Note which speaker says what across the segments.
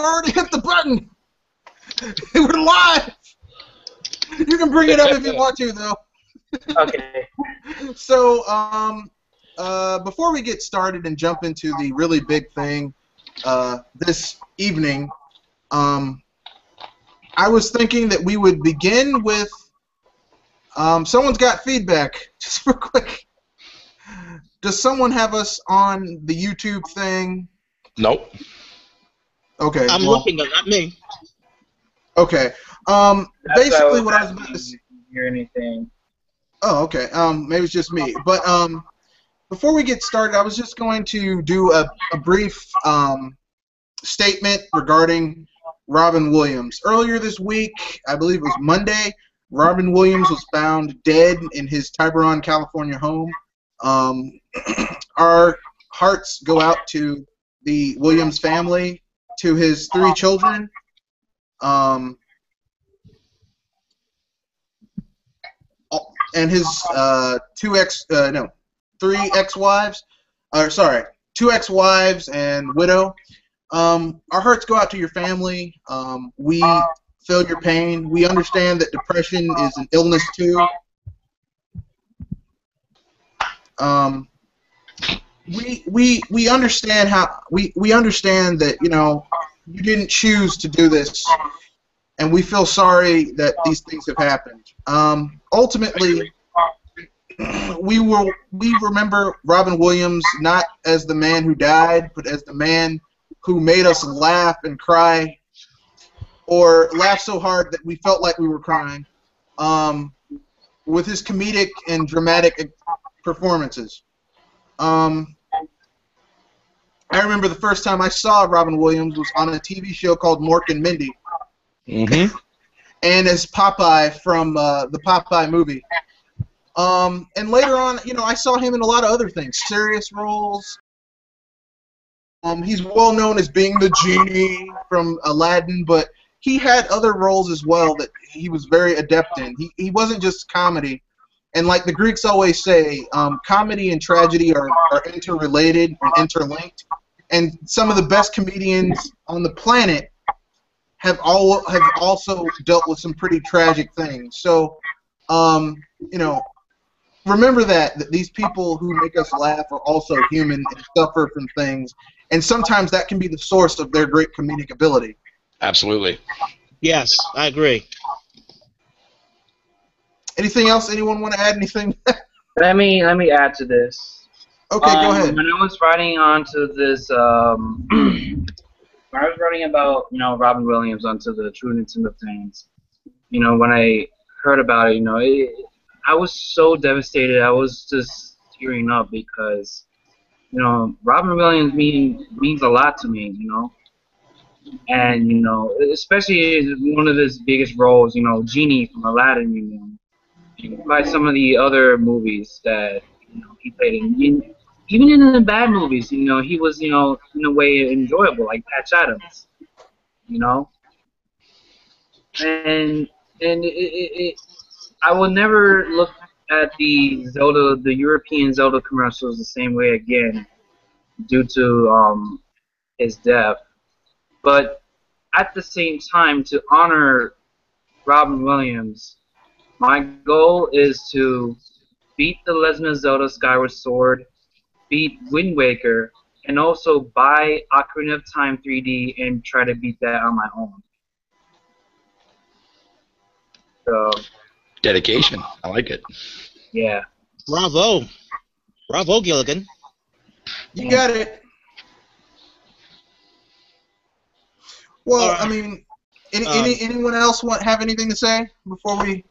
Speaker 1: already hit the button. We're live. You can bring it up if you want to, though.
Speaker 2: Okay.
Speaker 1: So, before we get started and jump into the really big thing this evening, I was thinking that we would begin with someone's got feedback. Just real quick. Does someone have us on the YouTube thing?
Speaker 3: Nope.
Speaker 1: Okay.
Speaker 4: I'm looking, but not me.
Speaker 1: Okay. Basically, what I was about to say.
Speaker 2: Hear anything?
Speaker 1: Oh, okay. Maybe it's just me. But before we get started, I was just going to do a brief statement regarding Robin Williams. Earlier this week, I believe it was Monday, Robin Williams was found dead in his Tiburon, California home. Our hearts go out to the Williams family, to his 3 children. And his 3 ex-wives, sorry, 2 ex-wives and widow. Our hearts go out to your family. We feel your pain. We understand that depression is an illness too. We understand how we understand that, you know, you didn't choose to do this, and we feel sorry that these things have happened. Ultimately, we remember Robin Williams not as the man who died, but as the man who made us laugh and cry, or laugh so hard that we felt like we were crying, with his comedic and dramatic performances. I remember the first time I saw Robin Williams was on a TV show called Mork and Mindy.
Speaker 3: Mm-hmm.
Speaker 1: And as Popeye from the Popeye movie. And later on, you know, I saw him in a lot of other things, serious roles. He's well known as being the genie from Aladdin, but he had other roles as well that he was very adept in. He wasn't just comedy. And like the Greeks always say, comedy and tragedy are interrelated and interlinked. And some of the best comedians on the planet have also dealt with some pretty tragic things. So, you know, remember that these people who make us laugh are also human and suffer from things, and sometimes that can be the source of their great comedic ability.
Speaker 3: Absolutely.
Speaker 4: Yes, I agree.
Speaker 1: Anything else? Anyone want to add anything?
Speaker 2: Let me add to this.
Speaker 1: Okay, go ahead.
Speaker 2: When I was writing onto this, when I was writing about, you know, Robin Williams onto the True Nintendo fans, you know, when I heard about it, you know, I was so devastated. I was just tearing up because, you know, Robin Williams means a lot to me, you know, and, you know, especially one of his biggest roles, you know, Genie from Aladdin, you know, by some of the other movies that, you know, he played in. Even in the bad movies, you know, he was, you know, in a way enjoyable, like Patch Adams, you know. And I will never look at the European Zelda commercials the same way again, due to his death. But at the same time, to honor Robin Williams, my goal is to beat The Legend of Zelda: Skyward Sword, beat Wind Waker, and also buy Ocarina of Time 3D and try to beat that on my own. So,
Speaker 3: dedication. I like it.
Speaker 2: Yeah.
Speaker 4: Bravo. Bravo, Gilligan.
Speaker 1: You got it. Well, I mean, anyone else have anything to say before we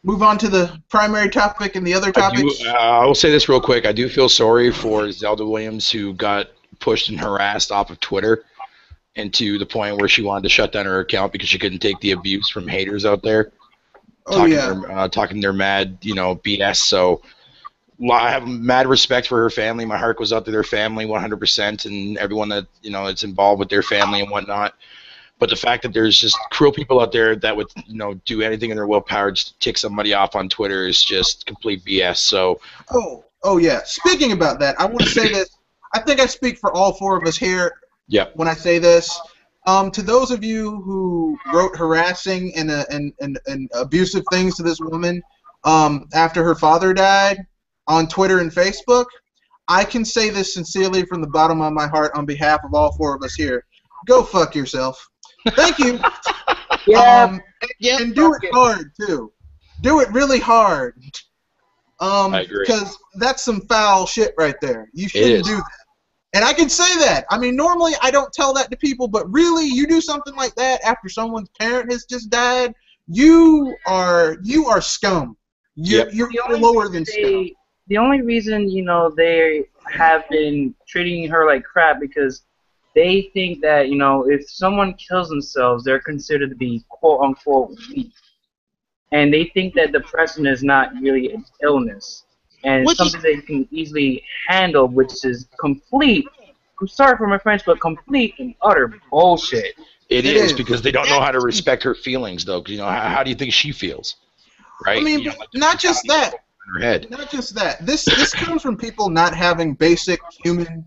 Speaker 1: move on to the primary topic and the other topics?
Speaker 3: I will say this real quick. I do feel sorry for Zelda Williams, who got pushed and harassed off of Twitter, and to the point where she wanted to shut down her account because she couldn't take the abuse from haters out there. Talking their mad, you know, BS. So I have mad respect for her family. My heart goes out to their family 100%, and everyone that, you know, is involved with their family and whatnot. But the fact that there's just cruel people out there that would, you know, do anything in their willpower just to tick somebody off on Twitter is just complete BS. So.
Speaker 1: Oh yeah. Speaking about that, I want to say this. I think I speak for all 4 of us here.
Speaker 3: Yep.
Speaker 1: When I say this, To those of you who wrote harassing and abusive things to this woman after her father died on Twitter and Facebook, I can say this sincerely from the bottom of my heart on behalf of all four of us here. Go fuck yourself. Thank you.
Speaker 2: Yeah.
Speaker 1: And do it hard, too. Do it really hard.
Speaker 3: I agree.
Speaker 1: Because that's some foul shit right there. You shouldn't do that. And I can say that. I mean, normally I don't tell that to people, but really, you do something like that after someone's parent has just died, you are scum. You're lower than scum.
Speaker 2: The only reason, you know, they have been treating her like crap because they think that, you know, if someone kills themselves, they're considered to be quote-unquote weak. And they think that depression is not really an illness. And it's something they can easily handle, which is complete, I'm sorry for my French, but complete and utter bullshit.
Speaker 3: It is, because they don't know how to respect her feelings, though. You know, how do you think she feels? Right?
Speaker 1: I mean,
Speaker 3: you know, like
Speaker 1: not just that.
Speaker 3: Her head.
Speaker 1: Not just that. This comes from people not having basic human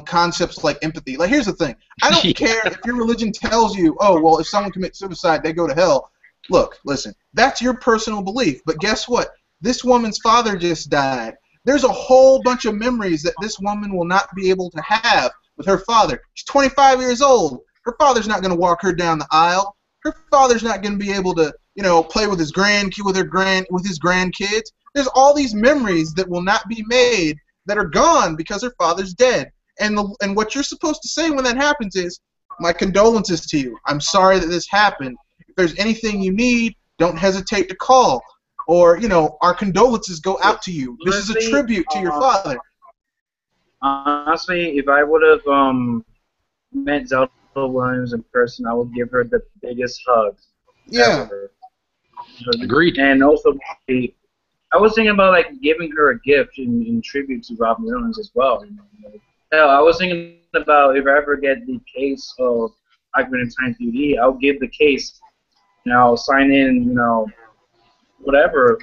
Speaker 1: concepts like empathy. Like, here's the thing. I don't care if your religion tells you, oh, well, if someone commits suicide, they go to hell. Look, listen, that's your personal belief. But guess what? This woman's father just died. There's a whole bunch of memories that this woman will not be able to have with her father. She's 25 years old. Her father's not going to walk her down the aisle. Her father's not going to be able to, you know, play with his grandkids. There's all these memories that will not be made that are gone because her father's dead. And what you're supposed to say when that happens is, my condolences to you. I'm sorry that this happened. If there's anything you need, don't hesitate to call. Or, you know, our condolences go out to you. This is a tribute to your father.
Speaker 2: Honestly, if I would have met Zelda Williams in person, I would give her the biggest hug.
Speaker 1: Yeah.
Speaker 2: Ever.
Speaker 3: Agreed.
Speaker 2: And also, I was thinking about like giving her a gift in tribute to Robin Williams as well. You know? Hell, I was thinking about if I ever get the case of Ocarina of Time 3D, I'll give the case, and I'll sign in, you know, whatever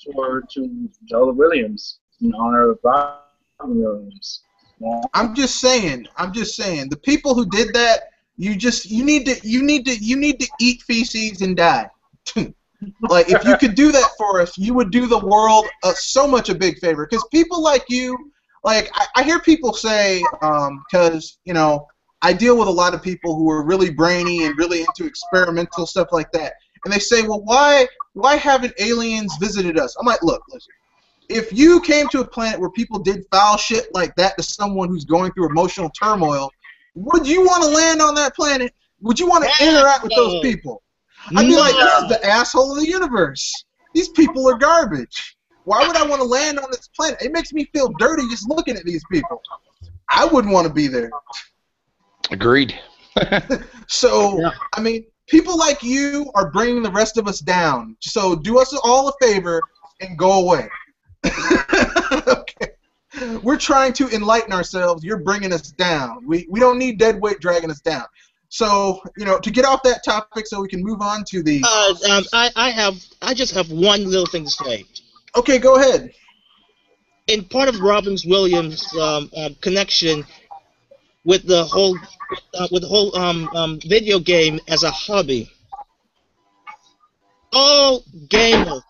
Speaker 2: to Zelda Williams in honor of Robin Williams. Yeah.
Speaker 1: I'm just saying. The people who did that, you need to eat feces and die. Like, if you could do that for us, you would do the world so much a big favor. Because people like you, like, I hear people say, because, you know, I deal with a lot of people who are really brainy and really into experimental stuff like that. And they say, well, why haven't aliens visited us? I'm like, look, listen. If you came to a planet where people did foul shit like that to someone who's going through emotional turmoil, would you want to land on that planet? Would you want to interact with those people? I'd be like, this is the asshole of the universe. These people are garbage. Why would I want to land on this planet? It makes me feel dirty just looking at these people. I wouldn't want to be there.
Speaker 3: Agreed.
Speaker 1: So, yeah. I mean, people like you are bringing the rest of us down. So do us all a favor and go away. Okay. We're trying to enlighten ourselves. You're bringing us down. We don't need dead weight dragging us down. So, you know, to get off that topic so we can move on to the...
Speaker 4: I just have one little thing to say.
Speaker 1: Okay, go ahead.
Speaker 4: In part of Robin Williams' connection with the whole video game as a hobby, all gamers,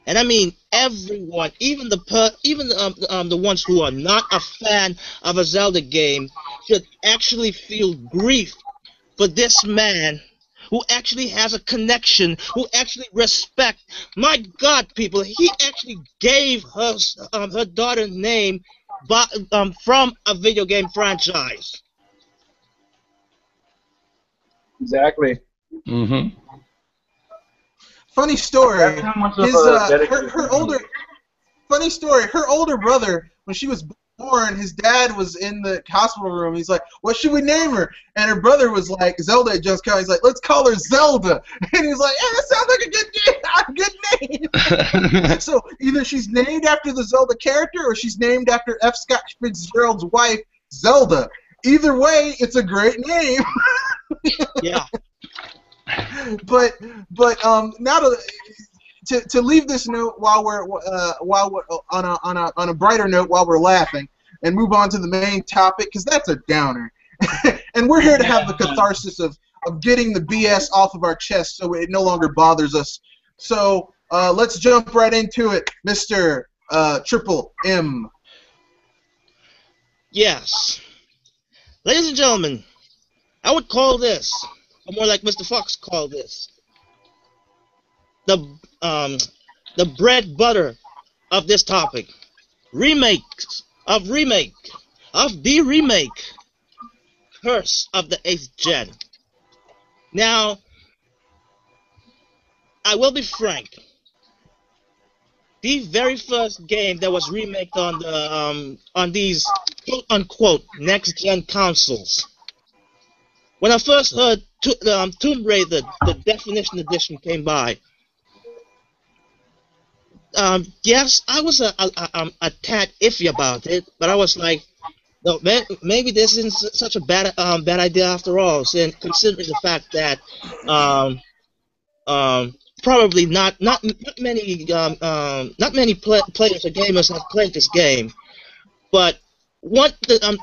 Speaker 4: and I mean everyone, even the ones who are not a fan of a Zelda game, should actually feel grief for this man who actually has a connection, who actually respect. My God, people, he actually gave her daughter name from a video game franchise.
Speaker 2: Exactly.
Speaker 3: Mm-hmm.
Speaker 1: Funny story. Her older brother, when she was born, his dad was in the hospital room. He's like, "What should we name her?" And her brother was like, "Zelda had just come." He's like, "Let's call her Zelda." And he's like, "Yeah, that sounds like a good name." So either she's named after the Zelda character, or she's named after F. Scott Fitzgerald's wife, Zelda. Either way, it's a great name.
Speaker 4: Yeah.
Speaker 1: But now to leave this note while we're on a brighter note while we're laughing, and move on to the main topic, because that's a downer. And we're here to have the catharsis of getting the BS off of our chest so it no longer bothers us. So let's jump right into it, Mr. Triplemmm.
Speaker 4: Yes. Ladies and gentlemen, I would call this, or more like Mr. Fox called this, the bread butter of this topic. Remakes of Remake, of the Remake, Curse of the 8th Gen. Now, I will be frank. The very first game that was remaked on the on these quote-unquote next-gen consoles. When I first heard Tomb Raider, the Definition Edition came by. Yes, I was a tad iffy about it, but I was like, no, maybe this isn't such a bad idea after all, considering the fact that probably not many players or gamers have played this game. But what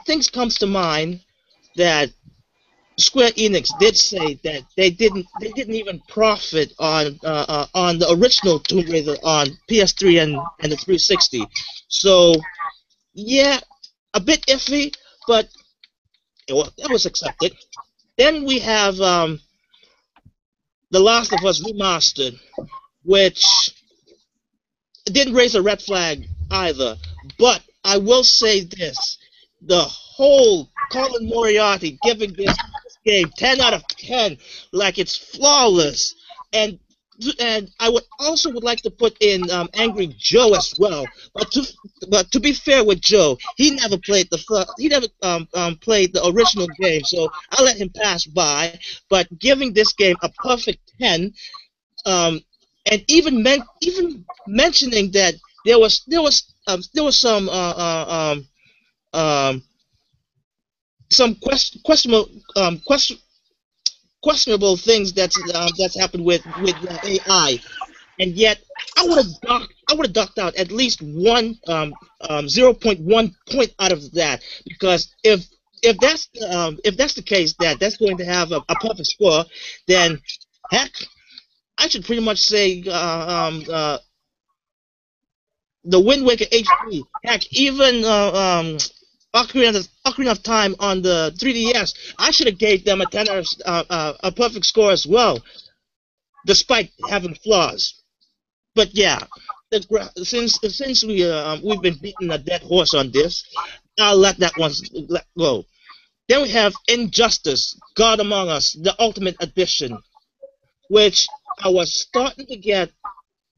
Speaker 4: things comes to mind that Square Enix did say that they didn't even profit on the original Tomb Raider on PS3 and the 360. So yeah, a bit iffy, but that was accepted. Then we have The Last of Us Remastered, which didn't raise a red flag either. But I will say this: the whole Colin Moriarty giving this game 10 out of 10, like it's flawless, and I would like to put in Angry Joe as well. But to be fair with Joe, he never played the original game, so I'll let him pass by. But giving this game a perfect 10, and even mentioning that there was some questionable things that's happened with AI, and yet I would have docked out at least 0.1 point out of that, because if that's the case, that's going to have a perfect score, then heck, I should pretty much say the Wind Waker HD, heck, even Ocarina of Time on the 3DS, I should have gave them a perfect score as well, despite having flaws. But yeah, since we've been beating a dead horse on this, I'll let that one go. Then we have Injustice: God Among Us, the Ultimate Edition, which I was starting to get.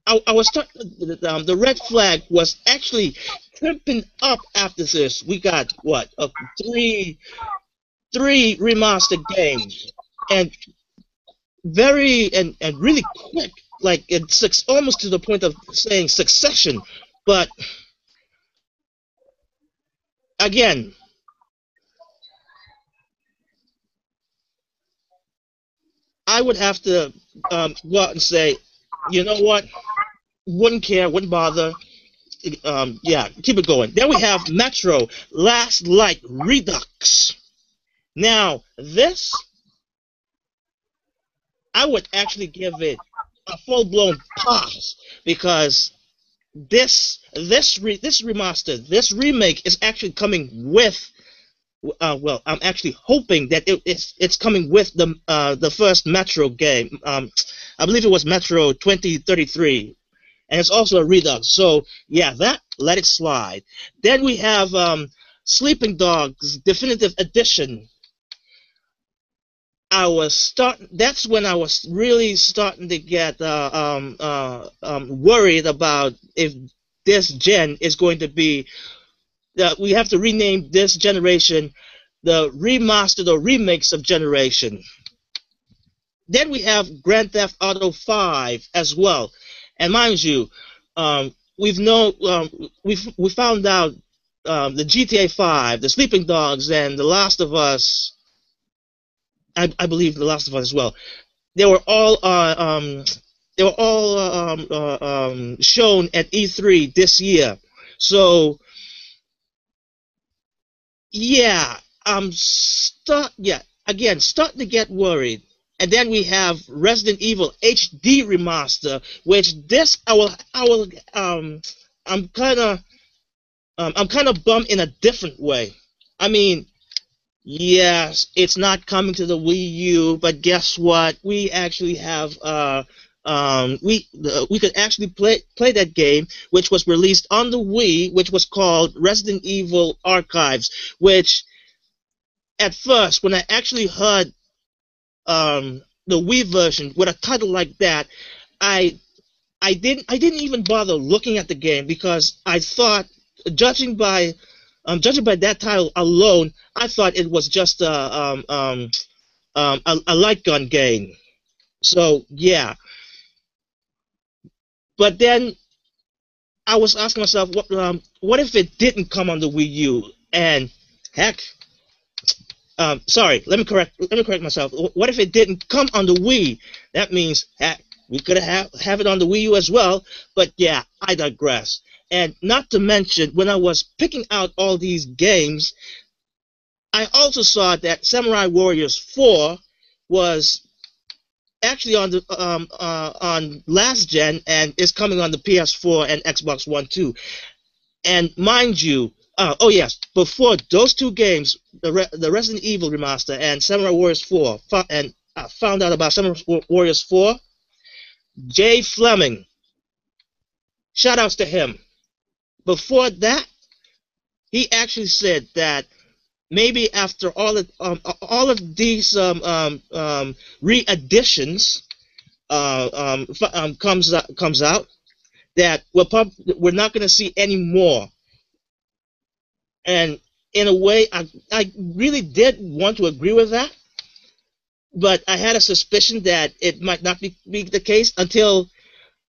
Speaker 4: The red flag was actually crimping up after this. We got three remastered games, and really quick, like it's almost to the point of saying Succession. But again, I would have to go out and say, you know what? Wouldn't care, wouldn't bother. Yeah, keep it going. Then we have Metro Last Light Redux. Now, this, I would actually give it a full-blown pass, because this remaster, this remake is actually coming with. Well, I'm actually hoping that it's coming with the first Metro game. I believe it was Metro 2033. And it's also a Redux, so yeah, let it slide. Then we have Sleeping Dogs Definitive Edition. That's when I was really starting to get worried about if this gen is going to be. We have to rename this generation the remastered or remakes of generation. Then we have Grand Theft Auto 5 as well. And mind you, we found out the GTA 5, the Sleeping Dogs, and The Last of Us. I believe The Last of Us as well. They were all shown at E3 this year. So yeah, I'm starting to get worried. And then we have Resident Evil HD remaster, which this I'm kind of bummed in a different way. I mean, yes, it's not coming to the Wii U, but guess what? We actually have we could actually play that game, which was released on the Wii, which was called Resident Evil Archives. Which at first, when I actually heard the Wii version with a title like that, I didn't even bother looking at the game because I thought, judging by that title alone, I thought it was just a light gun game. So yeah, but then I was asking myself, what if it didn't come on the Wii U? And heck, sorry, let me correct myself. What if it didn't come on the Wii? That means, heck, we could have it on the Wii U as well. But yeah, I digress. And not to mention, when I was picking out all these games, I also saw that Samurai Warriors 4 was actually on the on last gen and is coming on the PS4 and Xbox One too. And mind you, oh yes, before those two games, the Resident Evil remaster and Samurai Warriors 4, found out about Samurai Warriors 4, Jay Fleming, shoutouts to him. Before that, he actually said that maybe after all of these re-editions comes out, that we're not going to see any more. And in a way, I really did want to agree with that, but I had a suspicion that it might not be the case until,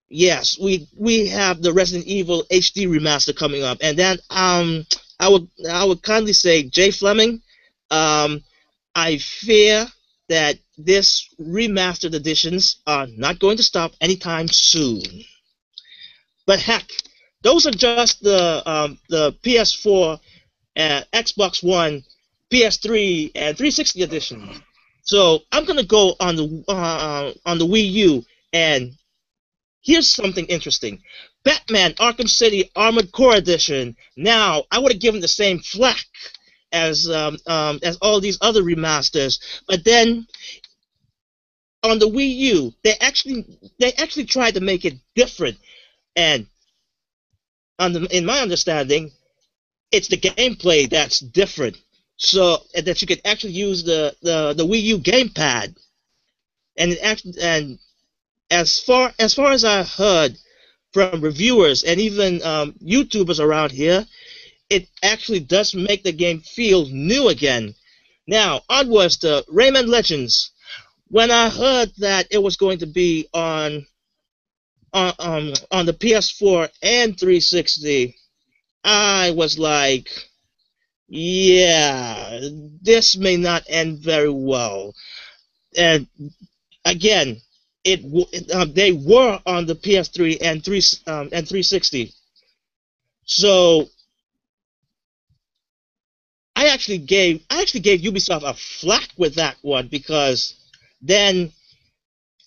Speaker 4: yes, we have the Resident Evil HD remaster coming up, and then I would kindly say, Jay Fleming, I fear that this remastered editions are not going to stop anytime soon. But heck, those are just the PS4, Xbox One, PS3, and 360 editions. So I'm gonna go on the Wii U, and here's something interesting. Batman Arkham City Armored Core Edition. Now, I would have given the same flack as all these other remasters, but then on the Wii U, they actually tried to make it different, and in my understanding, it's the gameplay that's different, so that you could actually use the Wii U gamepad, and as far as I heard from reviewers and even YouTubers around here, it actually does make the game feel new again. Now, onwards to Rayman Legends. When I heard that it was going to be on the PS4 and 360, I was like, yeah, this may not end very well. And again, they were on the PS3 and 360. So I actually gave Ubisoft a flack with that one, because then,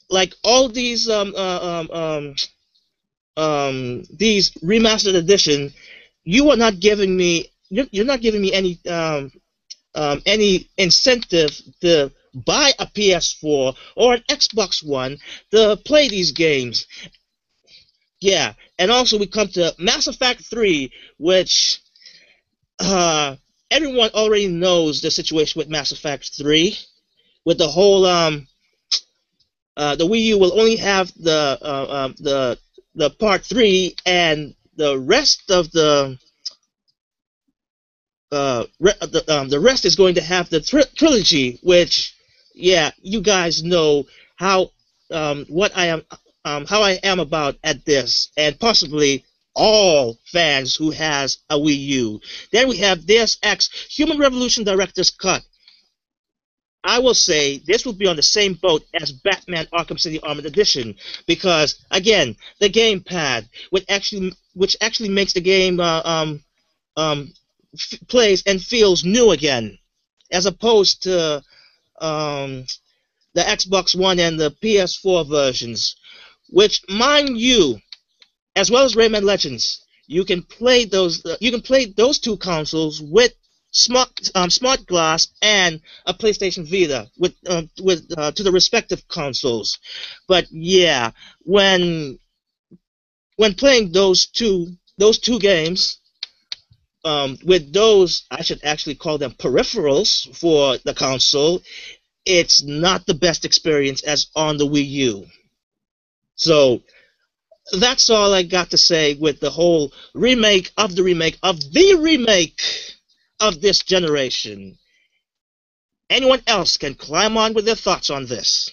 Speaker 4: like, all these remastered edition, you're not giving me any incentive to buy a PS4 or an Xbox One to play these games. Yeah, and also we come to Mass Effect 3, which everyone already knows the situation with Mass Effect 3, with the whole the Wii U will only have the Part 3, and the rest of the rest is going to have the trilogy, which, yeah, you guys know how how I am about at this, and possibly all fans who has a Wii U. Then we have Deus Ex Human Revolution Director's Cut. I will say this will be on the same boat as Batman Arkham City Armored Edition, because again, the gamepad, which actually makes the game plays and feels new again. as opposed to the Xbox One and the PS4 versions, which, mind you, as well as Rayman Legends, you can play those. You can play those two consoles with smart glass and a PlayStation Vita with to the respective consoles. But yeah, when playing those two games with those, I should actually call them peripherals for the console, it's not the best experience as on the Wii U. So that's all I got to say with the whole remake of the remake of the remake of this generation. Anyone else can climb on with their thoughts on this.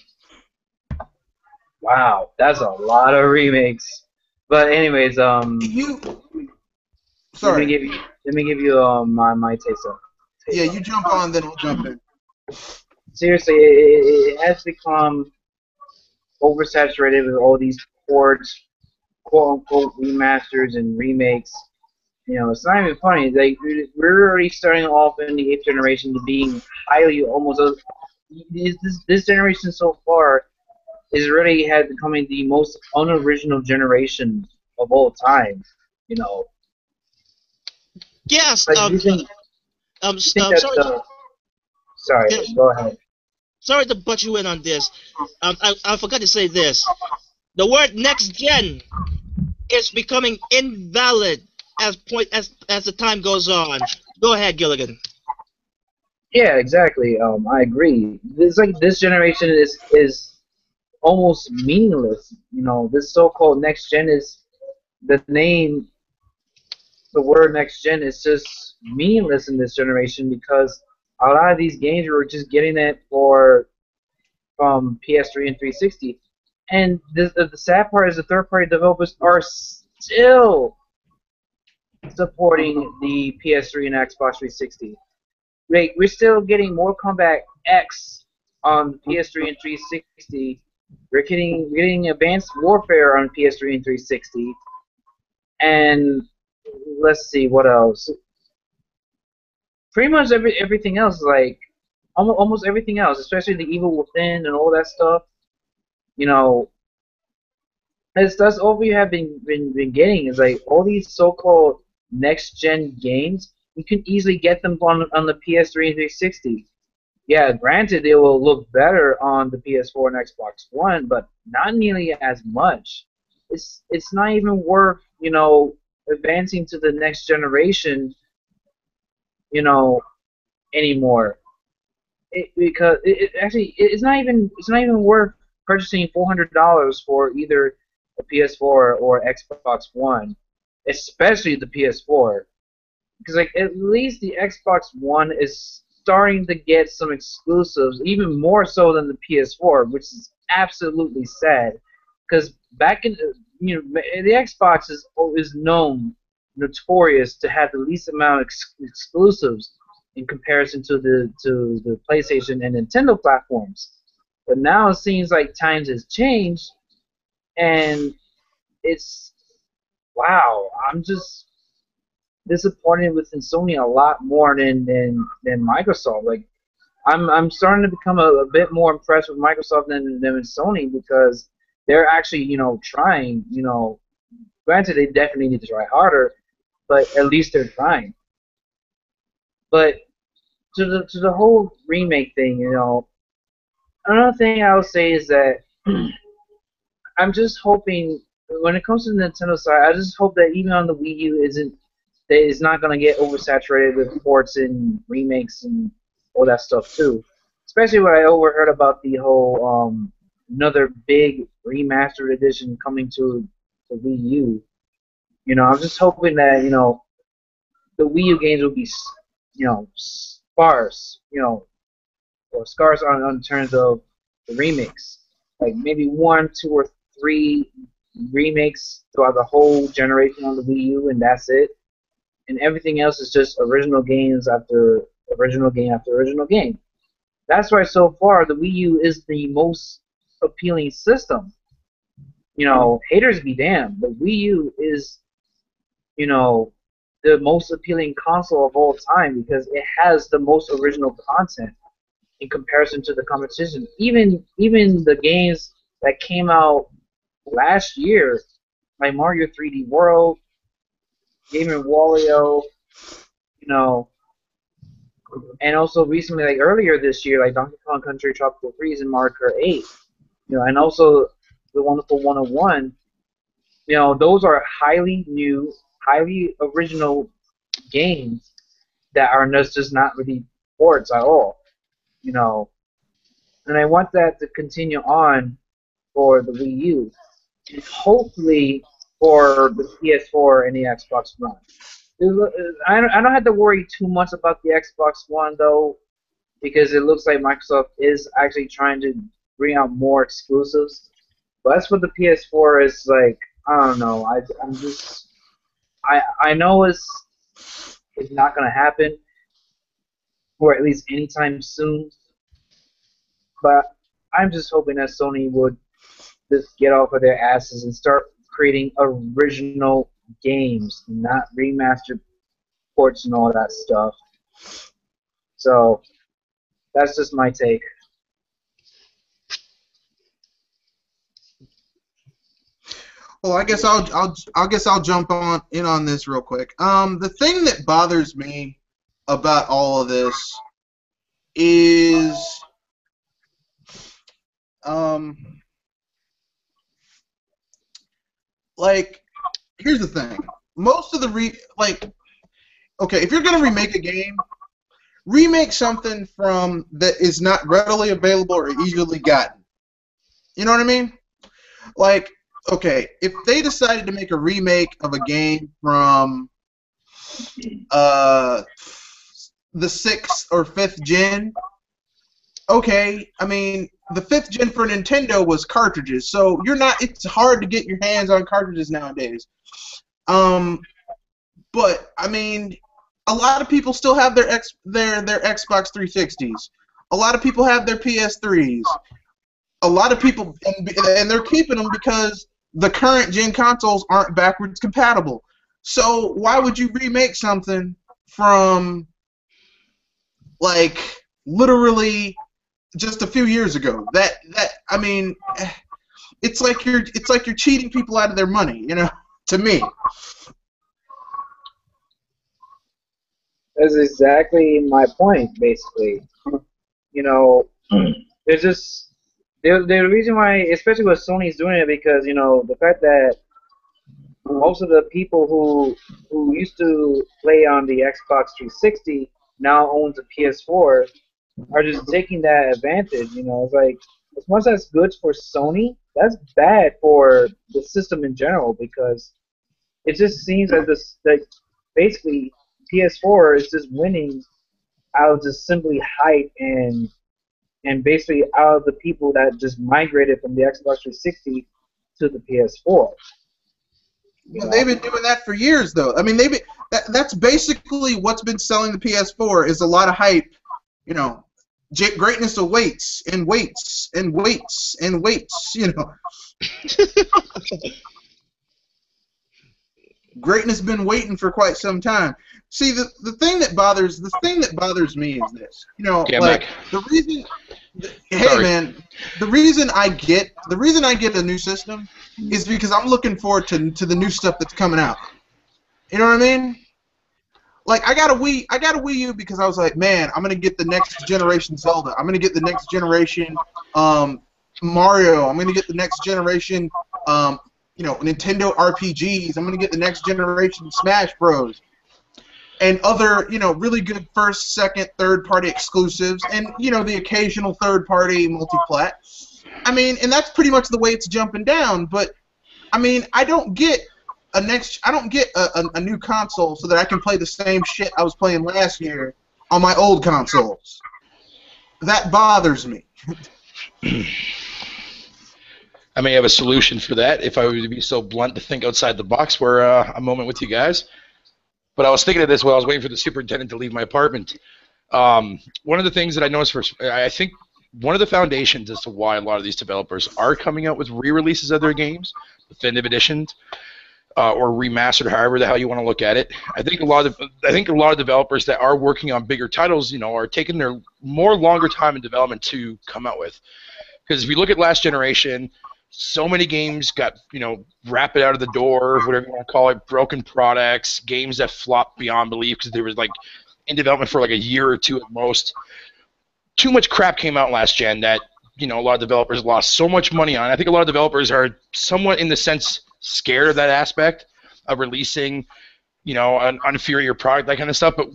Speaker 2: Wow, that's a lot of remakes. But anyways,
Speaker 1: You.
Speaker 2: let me
Speaker 1: Sorry.
Speaker 2: give you my taste on.
Speaker 1: Yeah, you jump on, then I'll jump in.
Speaker 2: Seriously, it has become oversaturated with all these ports, quote unquote remasters and remakes. You know, it's not even funny. Like we're already starting off in the 8th generation to being highly almost. This generation so far is really had becoming the most unoriginal generation of all time. You know,
Speaker 4: Yes,
Speaker 2: like you think that
Speaker 4: sorry,
Speaker 2: sorry, go ahead.
Speaker 4: sorry to butt you in on this. I forgot to say this. The word next gen is becoming invalid as the time goes on. Go ahead, Gilligan.
Speaker 2: Yeah, exactly. I agree. It's like this generation is almost meaningless. You know, this so-called next gen is the name. The word next gen is just meaningless in this generation because a lot of these games we were just getting it for from PS3 and 360, and the sad part is the third-party developers are still supporting the PS3 and Xbox 360. Like we're still getting Mortal Kombat X on PS3 and 360. We're getting Advanced Warfare on PS3 and 360. And let's see what else. Pretty much everything else, like almost everything else, especially the Evil Within and all that stuff. You know, that's all we have been getting is like all these so-called next gen games. You can easily get them on the PS3 and 360. Yeah, granted, they will look better on the PS4 and Xbox One, but not nearly as much. It's not even worth, you know, advancing to the next generation, you know, anymore. Because actually it's not even worth purchasing $400 for either a PS4 or Xbox One, especially the PS4. Because like at least the Xbox One is starting to get some exclusives, even more so than the PS4, which is absolutely sad. Because back in you know the Xbox is notorious to have the least amount of exclusives in comparison to the PlayStation and Nintendo platforms. But now it seems like times has changed, and it's wow. I'm just disappointed with Sony a lot more than Microsoft. Like I'm starting to become a bit more impressed with Microsoft than Sony because they're actually trying. Granted they definitely need to try harder, but at least they're trying. But to the whole remake thing, another thing I would say is that I'm just hoping when it comes to the Nintendo side, I just hope that even on the Wii U it's not going to get oversaturated with ports and remakes and all that stuff too. Especially when I overheard about the whole another big remastered edition coming to the Wii U. I'm just hoping that the Wii U games will be sparse, or scarce on terms of the remakes. Like maybe one, two, or three remakes throughout the whole generation on the Wii U, and that's it. And everything else is just original games after original game after original game. That's why so far the Wii U is the most appealing system. Haters be damned. The Wii U is, the most appealing console of all time because it has the most original content in comparison to the competition. Even the games that came out last year, like Mario 3D World, Game & Wario, you know, and also recently, like earlier this year, like Donkey Kong Country Tropical Freeze and Mario Kart 8, you know, and also the wonderful 101. You know, those are highly new, highly original games that are just not really ports at all. You know, and I want that to continue on for the Wii U, and hopefully for the PS4 and the Xbox One. I don't have to worry too much about the Xbox One though, because it looks like Microsoft is actually trying to bring out more exclusives. But as for the PS4, it's like I don't know. I know it's not gonna happen, or at least anytime soon. But I'm just hoping that Sony would just get off of their asses and start creating original games, not remastered ports and all that stuff. So that's just my take.
Speaker 1: Well, I guess I'll jump in on this real quick. The thing that bothers me about all of this is like, here's the thing. Most of the okay, if you're gonna remake a game, remake something from that is not readily available or easily gotten. You know what I mean? Like, okay, if they decided to make a remake of a game from the 6th or 5th gen, okay, I mean, the 5th gen for Nintendo was cartridges, so it's hard to get your hands on cartridges nowadays. But I mean, a lot of people still have their Xbox 360s. A lot of people have their PS3s. A lot of people, and they're keeping them because the current gen consoles aren't backwards compatible. So why would you remake something from like literally just a few years ago? That I mean, it's like you're cheating people out of their money, you know, to me.
Speaker 2: That's exactly my point, basically. You know, there's just the reason why, especially with Sony's doing it, because you know the fact that most of the people who used to play on the Xbox 360 now owns a PS4 are just taking that advantage. You know, it's like as much as good for Sony, that's bad for the system in general because it just seems that basically PS4 is just winning out of just simply hype and basically out of the people that just migrated from the Xbox 360 to the PS4.
Speaker 1: Well, they've been doing that for years, though. I mean, that's basically what's been selling the PS4 is a lot of hype. You know, greatness awaits and waits and waits and waits. You know, greatness been waiting for quite some time. See, the thing that bothers me is this. You know, like the reason. Hey
Speaker 3: Sorry.
Speaker 1: man, the reason I get a new system is because I'm looking forward to the new stuff that's coming out. You know what I mean? Like I got a Wii U because I was like, man, I'm gonna get the next generation Zelda. I'm gonna get the next generation Mario. I'm gonna get the next generation you know, Nintendo RPGs. I'm gonna get the next generation Smash Bros. And other, you know, really good first, second, third-party exclusives, and you know, the occasional third-party multi-plat. I mean, and that's pretty much the way it's jumping down. But I mean, I don't get a new console so that I can play the same shit I was playing last year on my old consoles. That bothers me.
Speaker 3: I may have a solution for that if I were to be so blunt to think outside the box for a moment with you guys. But I was thinking of this while I was waiting for the superintendent to leave my apartment. One of the things that I noticed, I think one of the foundations as to why a lot of these developers are coming out with re-releases of their games, definitive editions, or remastered, however the hell you want to look at it. I think a lot of developers that are working on bigger titles, you know, are taking their more longer time in development to come out with. Because if you look at last generation, so many games got, you know, rapid out of the door, whatever you want to call it, broken products, games that flopped beyond belief because they were like in development for like a year or two at most. Too much crap came out last gen that, you know, a lot of developers lost so much money on. I think a lot of developers are somewhat, in the sense, scared of that aspect of releasing, you know, an inferior product, that kind of stuff. But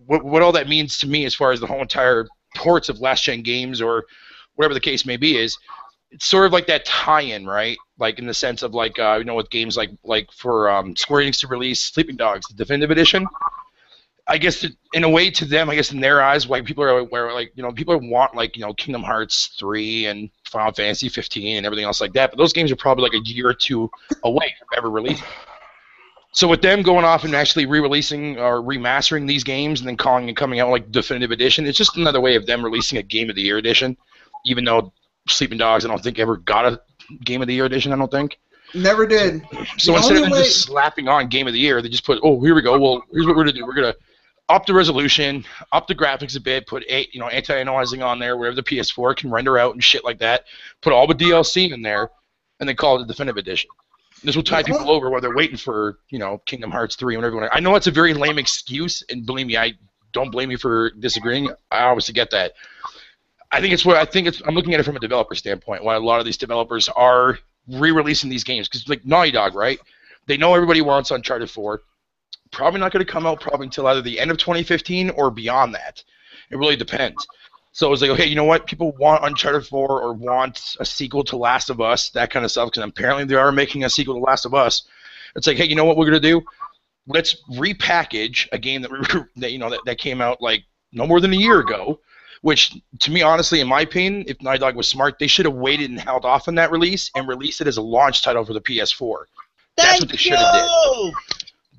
Speaker 3: what all that means to me, as far as the whole entire ports of last gen games or whatever the case may be, is it's sort of like that tie-in, right? Like in the sense of like you know, with games like for Square Enix to release Sleeping Dogs, the definitive edition. I guess in a way, to them, I guess in their eyes, like people are like, you know, people want like, you know, Kingdom Hearts 3 and Final Fantasy 15 and everything else like that. But those games are probably like a year or two away from ever releasing. So with them going off and actually re-releasing or remastering these games and then calling and coming out like definitive edition, it's just another way of them releasing a Game of the Year edition. Even though Sleeping Dogs, I don't think ever got a Game of the Year edition. I don't think. Never did. So instead of just slapping on Game of the Year, they just put, oh, here we go. Well, here's what we're gonna do. We're gonna up the resolution, up the graphics a bit, put anti-aliasing on there, wherever the PS4 can render out and shit like that. Put all the DLC in there, and then call it the definitive edition. This will tie people over while they're waiting for, you know, Kingdom Hearts 3 and everyone. I know it's a very lame excuse, and believe me, I don't blame you for disagreeing. I obviously get that. I'm looking at it from a developer standpoint. Why a lot of these developers are re-releasing these games, because like Naughty Dog, right? They know everybody wants Uncharted 4. Probably not going to come out probably until either the end of 2015 or beyond that. It really depends. So it's like, okay, you know what? People want Uncharted 4 or want a sequel to Last of Us, that kind of stuff, because apparently they are making a sequel to Last of Us. It's like, hey, you know what we're going to do? Let's repackage a game that came out like no more than a year ago, which, to me, honestly, in my opinion, if Naughty Dog was smart, they should have waited and held off on that release and released it as a launch title for the PS4. That's what they should have did.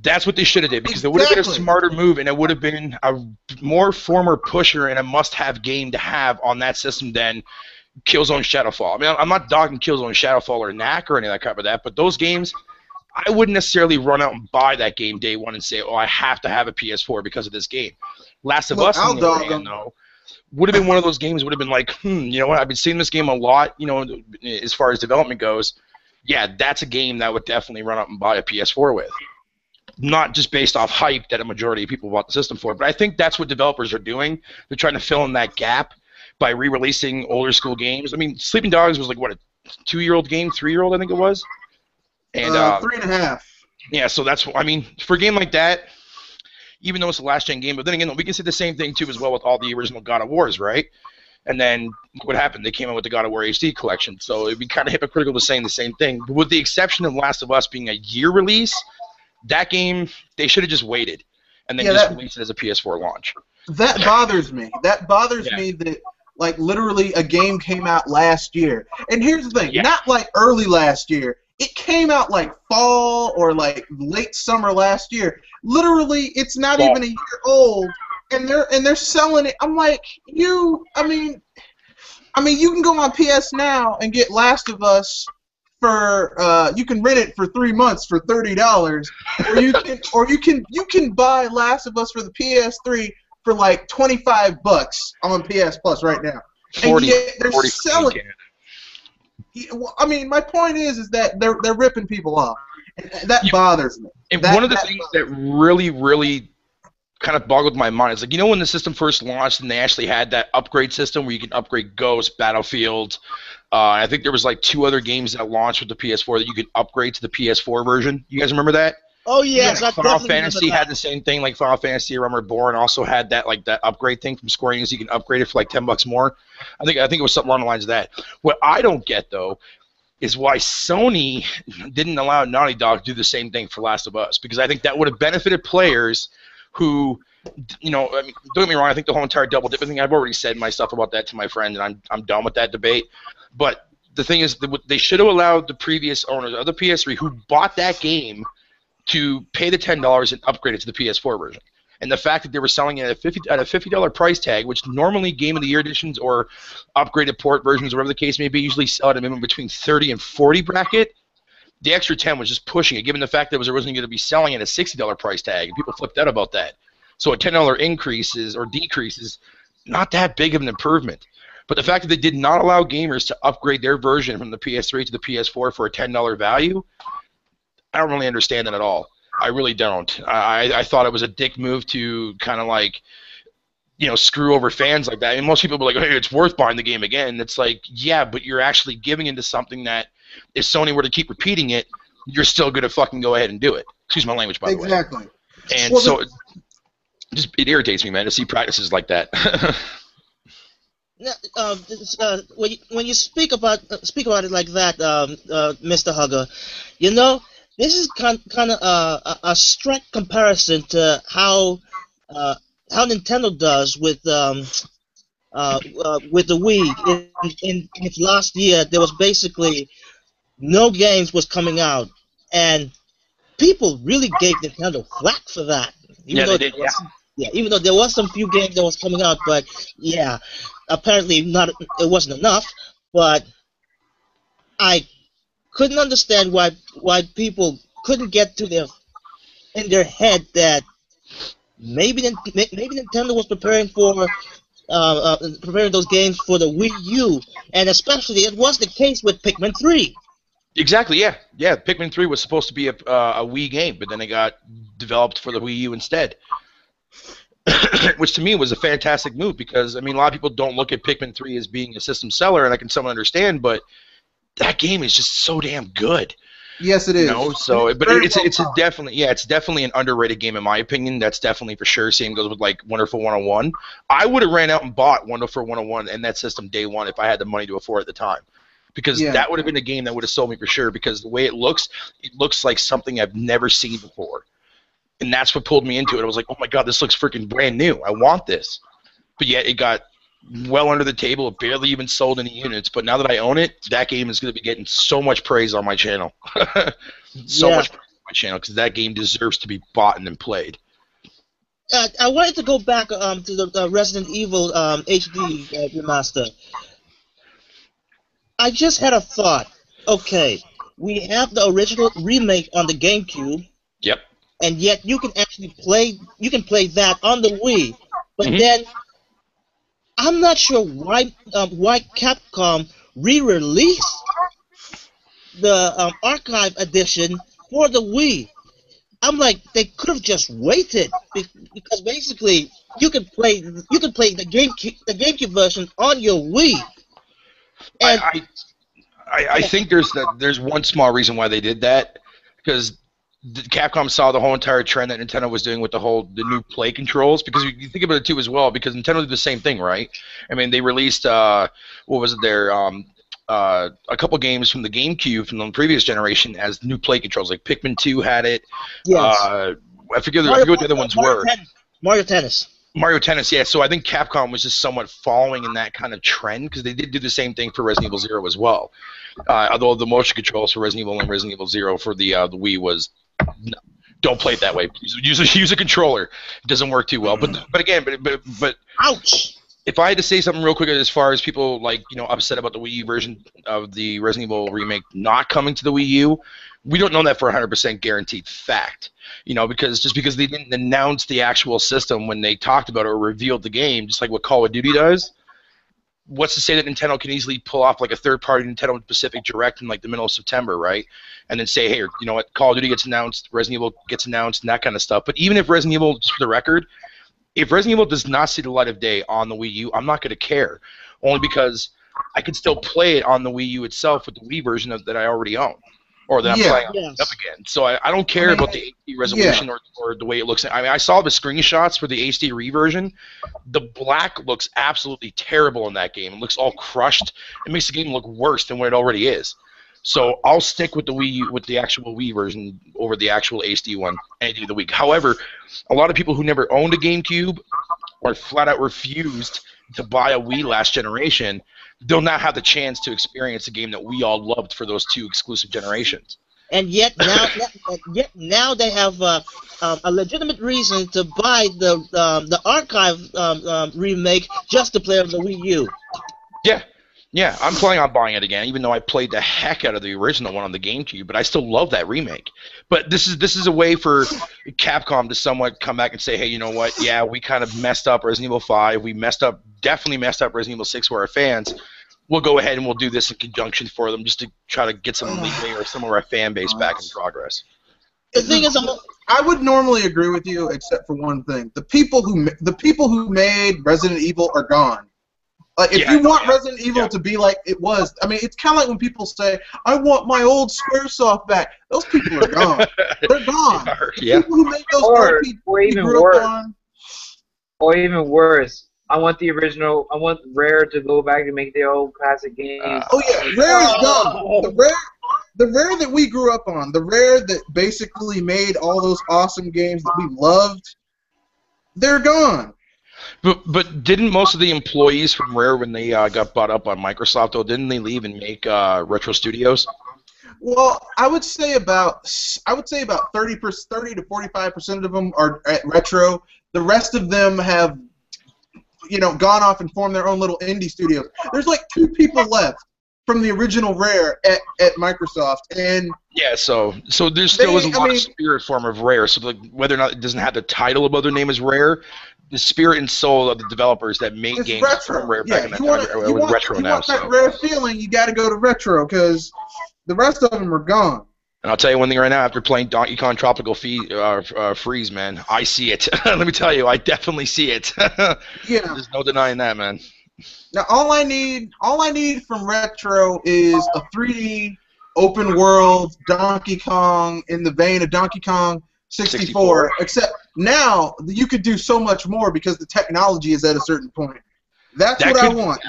Speaker 3: That's what they should have did, because it would have been a smarter move, and it would have been a more former pusher and a must-have game to have on that system than Killzone Shadowfall. I mean, I'm not dogging Killzone Shadowfall or Knack or any of that kind of that, but those games, I wouldn't necessarily run out and buy that game day one and say, oh, I have to have a PS4 because of this game. Last of Us, on the other hand, though, would have been one of those games. Would have been like, you know what? I've been seeing this game a lot. You know, as far as development goes, yeah, that's a game that I would definitely run up and buy a PS4 with. Not just based off hype that a majority of people bought the system for, but I think that's what developers are doing. They're trying to fill in that gap by re-releasing older school games. I mean, Sleeping Dogs was like, what, a 2-year-old game, 3-year-old, I think it was, and
Speaker 1: 3.5. Yeah,
Speaker 3: so that's, I mean, for a game like that, even though it's a last gen game, but then again, we can say the same thing too as well with all the original God of Wars, right? And then what happened? They came out with the God of War HD collection, so it'd be kind of hypocritical to saying the same thing. But with the exception of Last of Us being a year release, that game, they should have just waited and then just released it as a PS4 launch.
Speaker 1: That bothers me. That bothers me that, like, literally a game came out last year. And here's the thing, not like early last year. It came out like fall or like late summer last year. Literally, it's not even a year old, and they're selling it. I'm like, I mean, you can go on PS Now and get Last of Us for you can rent it for 3 months for $30, or you can buy Last of Us for the PS3 for like $25 on PS Plus right now.
Speaker 3: 40,
Speaker 1: and yet they're
Speaker 3: 40
Speaker 1: selling. Well, I mean, my point is that they're ripping people off. And that bothers me.
Speaker 3: And one of the things that really kind of boggled my mind is, like, you know, when the system first launched and they actually had that upgrade system where you can upgrade Ghost, Battlefield. I think there was like 2 other games that launched with the PS4 that you could upgrade to the PS4 version. You guys remember that?
Speaker 4: Oh yes,
Speaker 3: like Final Fantasy had the same thing. Like Final Fantasy Realm Reborn also had that, like, that upgrade thing from Square Enix. You can upgrade it for like $10 more. I think it was something along the lines of that. What I don't get though is why Sony didn't allow Naughty Dog to do the same thing for Last of Us, because I think that would have benefited players who, you know, I mean, don't get me wrong, I think the whole entire double dipping thing, I've already said my stuff about that to my friend, and I'm done with that debate. But the thing is, they should have allowed the previous owners of the PS3 who bought that game to pay the $10 and upgrade it to the PS4 version. And the fact that they were selling it at a $50 price tag, which normally Game of the Year editions or upgraded port versions, or whatever the case may be, usually sell at a minimum between 30 and 40 bracket. The extra 10 was just pushing it, given the fact that it was originally going to be selling at a $60 price tag, and people flipped out about that. So a $10 increase or decrease is not that big of an improvement. But the fact that they did not allow gamers to upgrade their version from the PS3 to the PS4 for a $10 value, I don't really understand that at all. I really don't. I thought it was a dick move to kind of like, you know, screw over fans like that. And most people were like, hey, it's worth buying the game again. And it's like, yeah, but you're actually giving into something that if Sony were to keep repeating it, you're still going to fucking go ahead and do it. Excuse my language, by the way.
Speaker 1: Exactly.
Speaker 3: And so it irritates me, man, to see practices like that.
Speaker 4: When you speak about it like that, Mr. Hugger, you know, this is kind of a strict comparison to how Nintendo does with the Wii. In its last year, there was basically no games was coming out, and people really gave Nintendo flack for that. Even though there was some few games that was coming out, but yeah, apparently it wasn't enough. But I couldn't understand why people couldn't get in their head that maybe Nintendo was preparing those games for the Wii U, and especially it was the case with Pikmin 3.
Speaker 3: Exactly, yeah. Pikmin 3 was supposed to be a Wii game, but then it got developed for the Wii U instead. Which to me was a fantastic move because, I mean, a lot of people don't look at Pikmin 3 as being a system seller, and I can somewhat understand, but that game is just so damn good.
Speaker 1: Yes, it is.
Speaker 3: You know, so, but it's definitely an underrated game in my opinion. That's definitely for sure. Same goes with like Wonderful 101. I would have ran out and bought Wonderful 101 and that system day one if I had the money to afford it at the time. Because that would have been a game that would have sold me for sure. Because the way it looks like something I've never seen before, and that's what pulled me into it. I was like, oh my god, this looks freaking brand new. I want this. But yet it got well under the table. It barely even sold any units. But now that I own it, that game is going to be getting so much praise on my channel. So much praise on my channel because that game deserves to be bought and then played.
Speaker 4: I wanted to go back to the Resident Evil HD remaster. I just had a thought. Okay, we have the original remake on the GameCube.
Speaker 3: Yep.
Speaker 4: And yet you can actually play that on the Wii. But then I'm not sure why Capcom re-released the archive edition for the Wii. I'm like, they could have just waited because basically you could play the GameCube version on your Wii. And
Speaker 3: I think there's one small reason why they did that, because Capcom saw the whole entire trend that Nintendo was doing with the new play controls. Because you think about it too as well, because Nintendo did the same thing, right? I mean, they released a couple games from the GameCube from the previous generation as new play controls. Like Pikmin 2 had it.
Speaker 4: Yes.
Speaker 3: I forget what the other ones were.
Speaker 4: Mario Tennis,
Speaker 3: yeah. So I think Capcom was just somewhat following in that kind of trend because they did do the same thing for Resident Evil 0 as well. Although the motion controls for Resident Evil and Resident Evil 0 for the Wii was don't play it that way. Use a controller. It doesn't work too well. But again, but
Speaker 4: ouch.
Speaker 3: If I had to say something real quick as far as people upset about the Wii U version of the Resident Evil remake not coming to the Wii U, we don't know that for 100% guaranteed fact. Because they didn't announce the actual system when they talked about it or revealed the game, just like what Call of Duty does. What's to say that Nintendo can easily pull off like a third-party Nintendo Pacific Direct in like the middle of September, right? And then say, hey, you know what, Call of Duty gets announced, Resident Evil gets announced, and that kind of stuff. But even if Resident Evil, just for the record, if Resident Evil does not see the light of day on the Wii U, I'm not going to care, only because I could still play it on the Wii U itself with the Wii version that I already own, or that I'm playing up again. So I don't care about the HD resolution or the way it looks. I mean, I saw the screenshots for the HD reversion. The black looks absolutely terrible in that game. It looks all crushed. It makes the game look worse than what it already is. So I'll stick with the actual Wii version over the actual HD one any day of the week. However, a lot of people who never owned a GameCube or flat out refused to buy a Wii last generation, they'll not have the chance to experience a game that we all loved for those two exclusive generations.
Speaker 4: And yet now they have a legitimate reason to buy the archive remake just to play on the Wii U.
Speaker 3: Yeah. Yeah, I'm planning on buying it again, even though I played the heck out of the original one on the GameCube. But I still love that remake. But this is a way for Capcom to somewhat come back and say, hey, you know what? Yeah, we kind of messed up Resident Evil 5. We definitely messed up Resident Evil 6 for our fans. We'll go ahead and we'll do this in conjunction for them, just to try to get some leeway or some of our fan base back in progress.
Speaker 4: The thing is,
Speaker 1: I would normally agree with you, except for one thing: the people who made Resident Evil are gone. If you want Resident Evil to be like it was, I mean, it's kind of like when people say, "I want my old SquareSoft back." Those people are gone. They're gone.
Speaker 3: Yeah.
Speaker 1: People who make those
Speaker 2: or even worse. Or even worse, I want the original. I want Rare to go back and make their old classic games.
Speaker 1: Rare is gone. The Rare that we grew up on, the Rare that basically made all those awesome games that we loved, they're gone.
Speaker 3: But didn't most of the employees from Rare, when they got bought up on Microsoft, though, didn't they leave and make Retro Studios?
Speaker 1: Well, I would say about 30 to 45% of them are at Retro. The rest of them have, gone off and formed their own little indie studios. There's like 2 people left from the original Rare at Microsoft, and
Speaker 3: yeah, so there still is a lot of spirit form of Rare. So like, whether or not it doesn't have the title of other name as Rare, the spirit and soul of the developers that made games from Rare back in that time are retro now.
Speaker 1: Want that Rare feeling, you got to go to Retro, because the rest of them are gone.
Speaker 3: And I'll tell you one thing right now, after playing Donkey Kong Tropical Freeze, man, I see it. Let me tell you, I definitely see it. Yeah. There's no denying that, man.
Speaker 1: Now, all I need from Retro is a 3D open world Donkey Kong in the vein of Donkey Kong 64. Except now you could do so much more because the technology is at a certain point. That's what I want.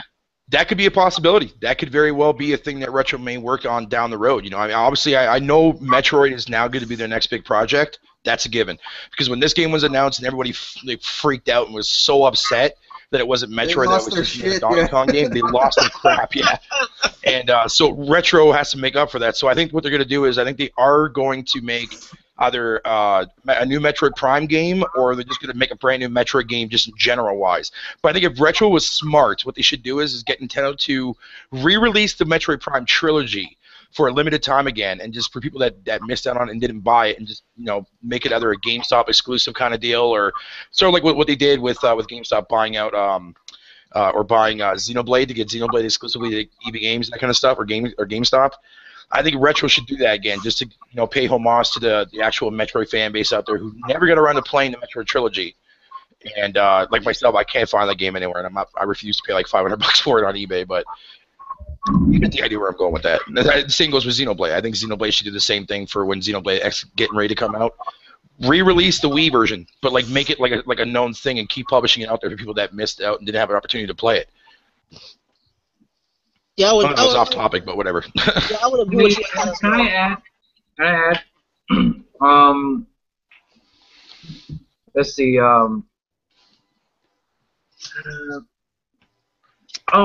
Speaker 3: That could be a possibility. That could very well be a thing that Retro may work on down the road. I mean, obviously, I know Metroid is now going to be their next big project. That's a given. Because when this game was announced and everybody freaked out and was so upset that it wasn't Metroid, that was just a Donkey Kong game, they lost their crap, yeah. And so Retro has to make up for that. So I think what they're going to do is I think they are going to make either a new Metroid Prime game, or they're just going to make a brand new Metroid game just general-wise. But I think if Retro was smart, what they should do is get Nintendo to re-release the Metroid Prime trilogy for a limited time again, and just for people that missed out on it and didn't buy it, and just make it either a GameStop exclusive kind of deal, or sort of like what they did with GameStop buying out or buying Xenoblade to get Xenoblade exclusively to EB Games, that kind of stuff, or GameStop. I think Retro should do that again, just to pay homage to the actual Metroid fan base out there who never got around to playing the Metroid trilogy. And like myself, I can't find that game anywhere, and I refuse to pay like $500 for it on eBay. But you get the idea where I'm going with that. The same goes with Xenoblade. I think Xenoblade should do the same thing for when Xenoblade X getting ready to come out. Re-release the Wii version, but like make it like a known thing and keep publishing it out there for people that missed out and didn't have an opportunity to play it.
Speaker 4: Yeah,
Speaker 3: I was off topic, but whatever.
Speaker 4: Yeah, I would agree with you.
Speaker 2: Can I add? Let's see. Oh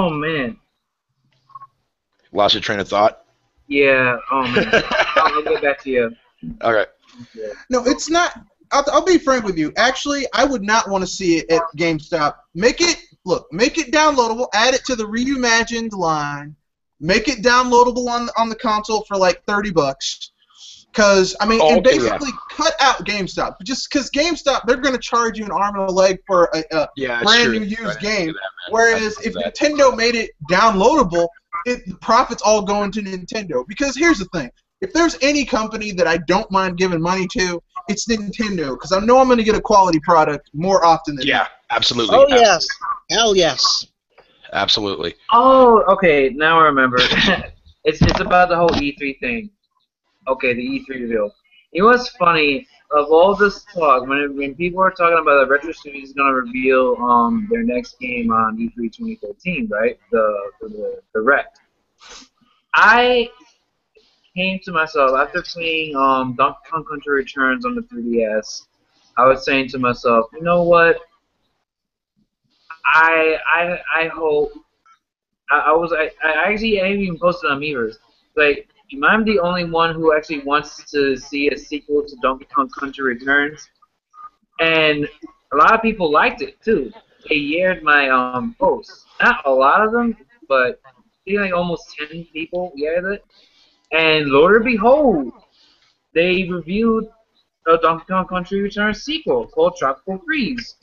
Speaker 2: man.
Speaker 3: Lost your train of thought?
Speaker 2: Yeah. Oh man. I'll get back to you.
Speaker 3: Okay.
Speaker 1: No, it's not. I'll be frank with you. Actually, I would not want to see it at GameStop. Make it downloadable. Add it to the reimagined line. Make it downloadable on the console for like $30. Because and basically cut out GameStop. Just because GameStop, they're going to charge you an arm and a leg for a brand new used game. Whereas if Nintendo made it downloadable, the profits all go into Nintendo. Because here's the thing. If there's any company that I don't mind giving money to, it's Nintendo, because I know I'm going to get a quality product more often than
Speaker 3: not.
Speaker 1: Absolutely.
Speaker 4: Oh, yes. Hell yes.
Speaker 3: Absolutely.
Speaker 2: Oh, okay. Now I remember. It's about the whole E3 thing. Okay, the E3 reveal. You know what's funny? Of all this talk, when people are talking about the Retro Studios is going to reveal their next game on E3 2013, right? The Direct. I came to myself after playing Donkey Kong Country Returns on the 3DS. I was saying to myself, you know what? I hope. I actually even posted on Miiverse. Like, am I the only one who actually wants to see a sequel to Donkey Kong Country Returns? And a lot of people liked it too. They aired my posts. Not a lot of them, but think like almost 10 people yeah it. And lo and behold, they reviewed a Donkey Kong Country Returns sequel called Tropical Freeze.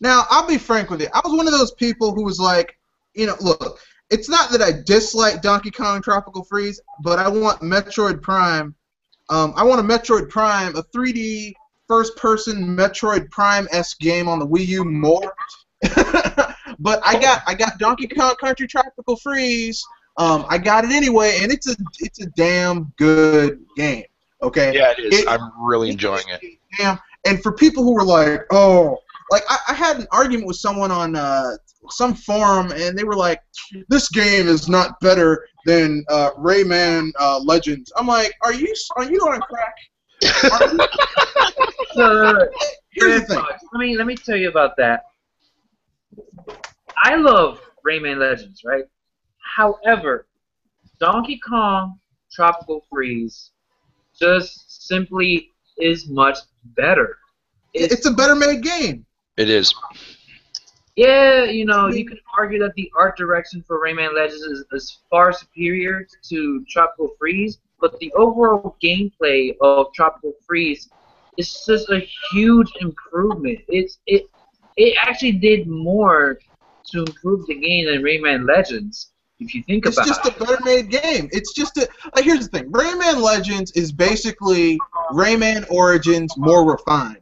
Speaker 1: Now, I'll be frank with you. I was one of those people who was like, look, it's not that I dislike Donkey Kong Tropical Freeze, but I want Metroid Prime. I want a Metroid Prime, a 3D first-person Metroid Prime-esque game on the Wii U more. But I got Donkey Kong Country Tropical Freeze. I got it anyway, and it's a damn good game. Okay.
Speaker 3: Yeah, it is. I'm really enjoying it.
Speaker 1: Damn. And for people who were like, oh. Like, I had an argument with someone on some forum, and they were like, this game is not better than Rayman Legends. I'm like, are you on crack? Here's the thing.
Speaker 2: Let me tell you about that. I love Rayman Legends, right? However, Donkey Kong Tropical Freeze just simply is much better.
Speaker 1: It's a better made game.
Speaker 3: It is.
Speaker 2: Yeah, you can argue that the art direction for Rayman Legends is far superior to Tropical Freeze, but the overall gameplay of Tropical Freeze is just a huge improvement. It actually did more to improve the game than Rayman Legends, if you think about it.
Speaker 1: It's just a better made game. It's just here's the thing. Rayman Legends is basically Rayman Origins more refined.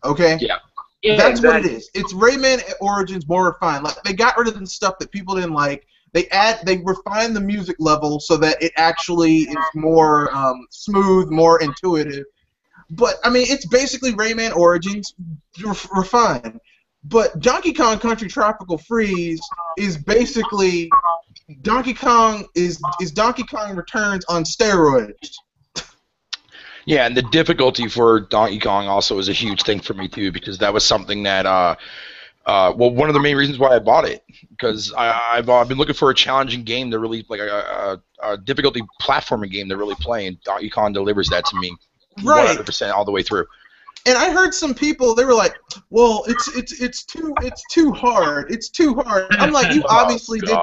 Speaker 1: Okay?
Speaker 3: Yeah.
Speaker 2: Yeah,
Speaker 1: that's
Speaker 2: exactly.
Speaker 1: what it is. It's Rayman Origins more refined. Like, they got rid of the stuff that people didn't like. They refine the music level so that it actually is more smooth, more intuitive. But I mean, it's basically Rayman Origins refined. But Donkey Kong Country Tropical Freeze is basically Donkey Kong is Donkey Kong Returns on steroids.
Speaker 3: Yeah, and the difficulty for Donkey Kong also is a huge thing for me too, because that was something that, one of the main reasons why I bought it, because I've been looking for a challenging game to really, like a difficulty platforming game to really play, and Donkey Kong delivers that to me,
Speaker 1: right,
Speaker 3: 100% all the way through.
Speaker 1: And I heard some people, they were like, "Well, it's too hard. It's too hard." I'm like, you obviously did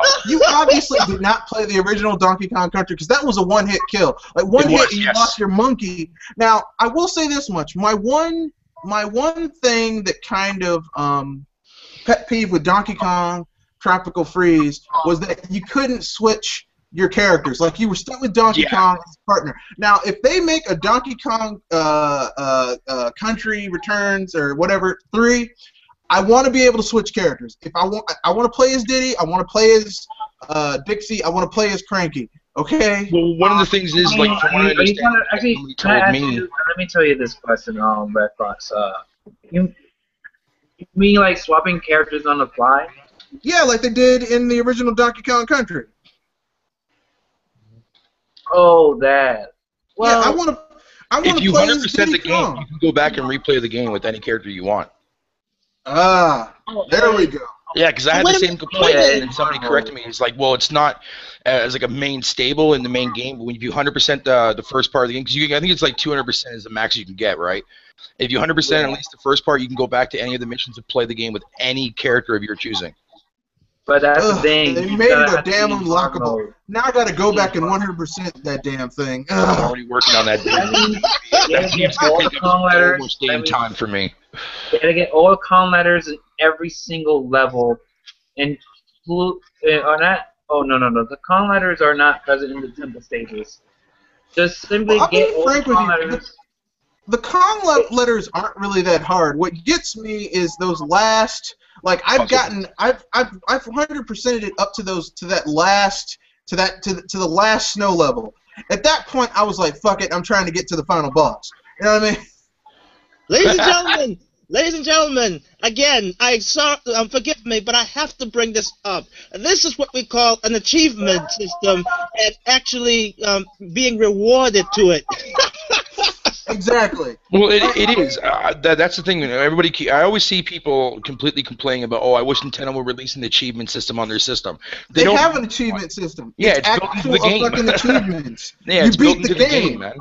Speaker 1: not play the original Donkey Kong Country, because that was a one-hit kill. Like, one hit and you lost your monkey. Now, I will say this much: my one thing that kind of pet peeve with Donkey Kong Tropical Freeze was that you couldn't switch your characters. Like, you were stuck with Donkey Kong as a partner. Now, if they make a Donkey Kong Country Returns or whatever 3, I want to be able to switch characters. If I want to play as Diddy, I want to play as Dixie, I want to play as Cranky. Okay.
Speaker 3: Well, one of the things is, like, from what I understand,
Speaker 2: let me tell you this question, Red Fox. You mean like swapping characters on the fly?
Speaker 1: Yeah, like they did in the original Donkey Kong Country.
Speaker 2: Oh, that. Well,
Speaker 1: yeah, I want to.
Speaker 3: If you
Speaker 1: play
Speaker 3: 100% the game, you can go back and replay the game with any character you want.
Speaker 1: There we go.
Speaker 3: Yeah, because I had the same complaint, and somebody corrected me. It's like, well, it's not as like a main stable in the main game, but when you do 100% the first part of the game, because I think it's like 200% is the max you can get, right? If you 100% at least the first part, you can go back to any of the missions and play the game with any character of your choosing.
Speaker 2: But that's the thing.
Speaker 1: They made it a damn unlockable. Now I gotta go back and 100% that damn thing.
Speaker 3: I'm already working on that. That game's gonna take almost damn time for me.
Speaker 2: You gotta get all the Kong letters in every single level, and the Kong letters are not present in the temple stages. Just simply get all the Kong letters.
Speaker 1: The Kong letters aren't really that hard. What gets me is those last. Like, I've 100%ed it up to the last snow level. At that point, I was like, "Fuck it, I'm trying to get to the final boss." You know what I mean?
Speaker 4: Ladies and gentlemen, again, forgive me, but I have to bring this up. This is what we call an achievement system, and actually being rewarded to it.
Speaker 1: Exactly.
Speaker 3: Well, it is. That's the thing. I always see people completely complaining about, I wish Nintendo would release an achievement system on their system.
Speaker 1: They don't have an achievement system.
Speaker 3: Yeah, it's built into the game.
Speaker 1: Fucking achievements.
Speaker 3: Yeah,
Speaker 1: you
Speaker 3: it's
Speaker 1: beat
Speaker 3: built
Speaker 1: the
Speaker 3: into
Speaker 1: game,
Speaker 3: man.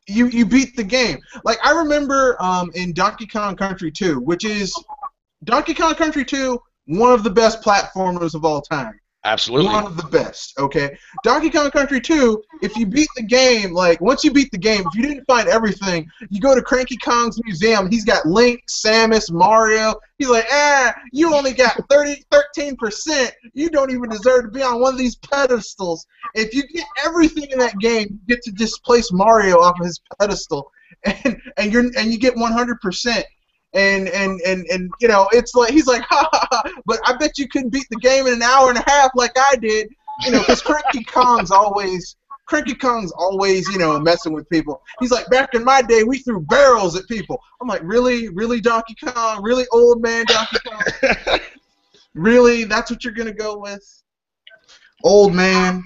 Speaker 1: You beat the game. Like, I remember in Donkey Kong Country 2, which is Donkey Kong Country 2, one of the best platformers of all time.
Speaker 3: Absolutely.
Speaker 1: One of the best, okay? Donkey Kong Country 2, if you beat the game, like, once you beat the game, if you didn't find everything, you go to Cranky Kong's museum, he's got Link, Samus, Mario. He's like, you only got 13%. You don't even deserve to be on one of these pedestals. If you get everything in that game, you get to displace Mario off of his pedestal, and you get 100%. And you know, it's like he's like, ha ha ha, but I bet you couldn't beat the game in an hour and a half like I did, you know, because Cranky Kong's always, you know, messing with people. He's like, back in my day, we threw barrels at people. I'm like, really, Donkey Kong, really, old man Donkey Kong, really? That's what you're gonna go with, old man?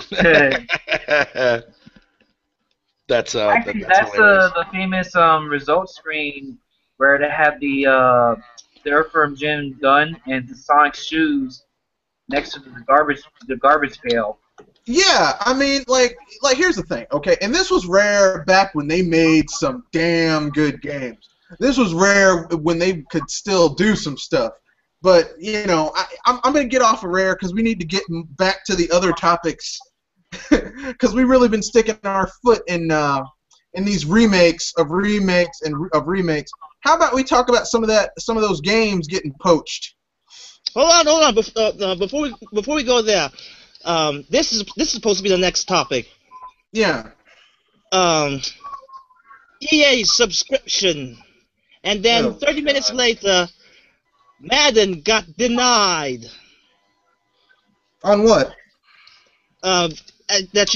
Speaker 3: That's
Speaker 2: Actually, that's the famous results screen where they have the Earthworm Jim gun and the Sonic shoes next to the garbage pail.
Speaker 1: Yeah, I mean, like here's the thing, okay? And this was rare back when they made some damn good games. This was rare when they could still do some stuff. But you know, I'm gonna get off of Rare because we need to get back to the other topics because we've really been sticking our foot in these remakes. How about we talk about some of those games getting poached?
Speaker 4: Hold on. Before we go there, this is supposed to be the next topic.
Speaker 1: Yeah.
Speaker 4: EA subscription, and then 30 minutes later, Madden got denied.
Speaker 1: On what?
Speaker 4: That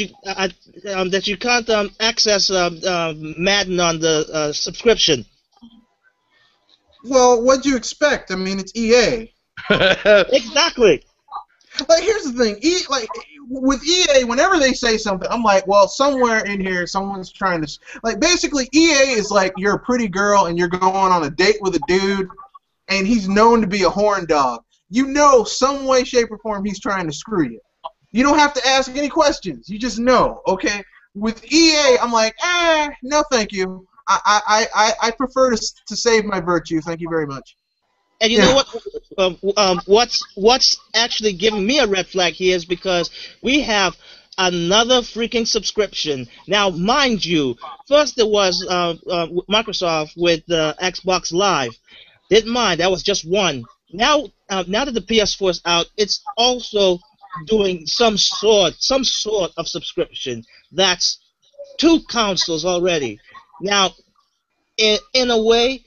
Speaker 4: you can't access Madden on the subscription.
Speaker 1: Well, what'd you expect? I mean, it's EA.
Speaker 4: Exactly.
Speaker 1: Like, here's the thing. With EA, whenever they say something, I'm like, well, somewhere in here, someone's trying to... Like, basically, EA is like you're a pretty girl and you're going on a date with a dude, and he's known to be a horn dog. You know, some way, shape, or form, he's trying to screw you. You don't have to ask any questions. You just know, okay? With EA, I'm like, no, thank you. I prefer to save my virtue. Thank you very much.
Speaker 4: And you know what? What's actually giving me a red flag here is because we have another freaking subscription. Now, mind you, first there was Microsoft with Xbox Live. Didn't mind. That was just one. Now that the PS4 is out, it's also doing some sort of subscription. That's 2 consoles already. Now, in a way,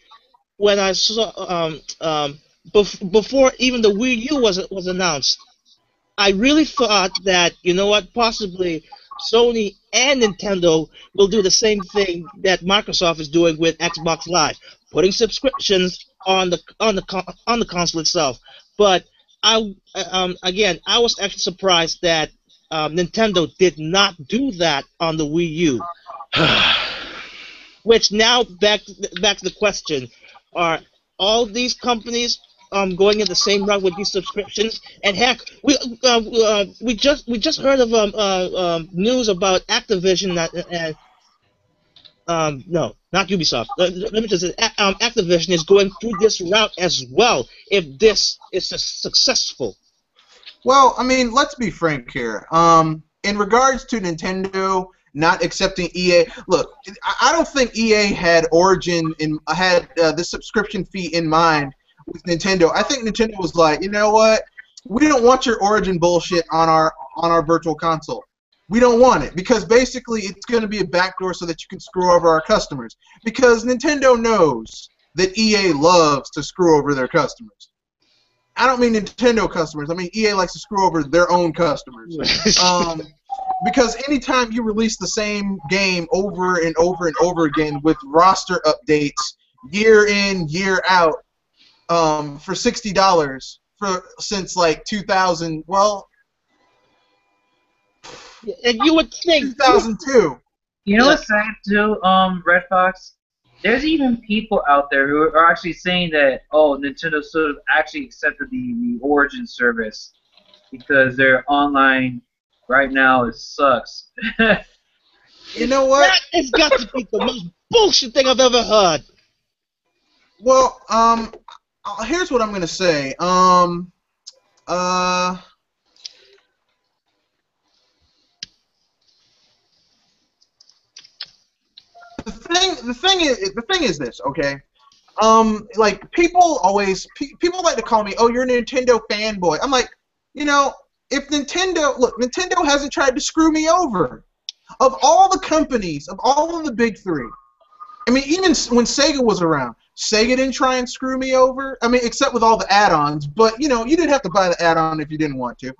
Speaker 4: when I saw before even the Wii U was announced, I really thought that, you know what, possibly Sony and Nintendo will do the same thing that Microsoft is doing with Xbox Live, putting subscriptions on the console itself. But I was actually surprised that Nintendo did not do that on the Wii U. Which now back to the question: are all these companies going in the same route with these subscriptions? And heck, we just heard of news about Activision no, not Ubisoft. Let me just say, Activision is going through this route as well. If this is successful.
Speaker 1: Well, I mean, let's be frank here. In regards to Nintendo not accepting EA, look, I don't think EA had the subscription fee in mind with Nintendo. I think Nintendo was like, you know what? We don't want your Origin bullshit on our virtual console. We don't want it because basically it's going to be a backdoor so that you can screw over our customers. Because Nintendo knows that EA loves to screw over their customers. I don't mean Nintendo customers. I mean EA likes to screw over their own customers. Because anytime you release the same game over and over and over again with roster updates year in, year out for $60 since like 2000, well...
Speaker 4: And you would think
Speaker 1: 2002.
Speaker 2: You know what's sad too, Red Fox? There's even people out there who are actually saying that, Nintendo sort of actually accepted the Origin service because their online right now it sucks.
Speaker 1: You know what?
Speaker 4: That has got to be the most bullshit thing I've ever heard.
Speaker 1: Well, Here's what I'm gonna say. Uh, the thing is this, okay? Like people like to call me, oh, you're a Nintendo fanboy. I'm like, you know, if Nintendo hasn't tried to screw me over. Of all the companies, of all of the big three, I mean, even when Sega was around, Sega didn't try and screw me over. I mean, except with all the add-ons, but you know, you didn't have to buy the add-on if you didn't want to.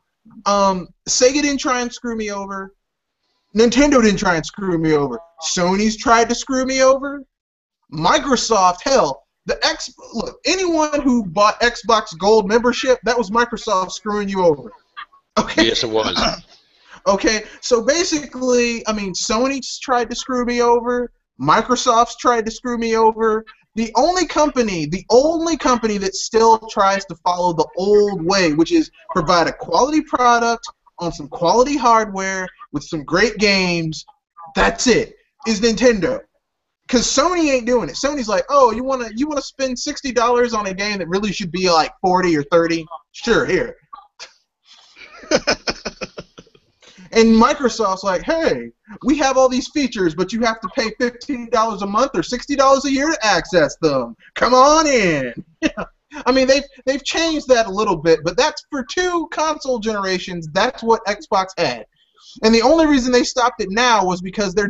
Speaker 1: Sega didn't try and screw me over. Nintendo didn't try and screw me over. Sony's tried to screw me over. Microsoft, hell, look, anyone who bought Xbox Gold membership, that was Microsoft screwing you over. Okay.
Speaker 3: Yes, it was.
Speaker 1: Okay, so basically, I mean, Sony's tried to screw me over. Microsoft's tried to screw me over. The only company that still tries to follow the old way, which is provide a quality product on some quality hardware with some great games, that's it, is Nintendo. Because Sony ain't doing it. Sony's like, oh, you wanna spend $60 on a game that really should be like 40 or 30? Sure, here. And Microsoft's like, hey, we have all these features, but you have to pay $15 a month or $60 a year to access them. Come on in. I mean, they've changed that a little bit, but that's for 2 console generations. That's what Xbox had. And the only reason they stopped it now was because they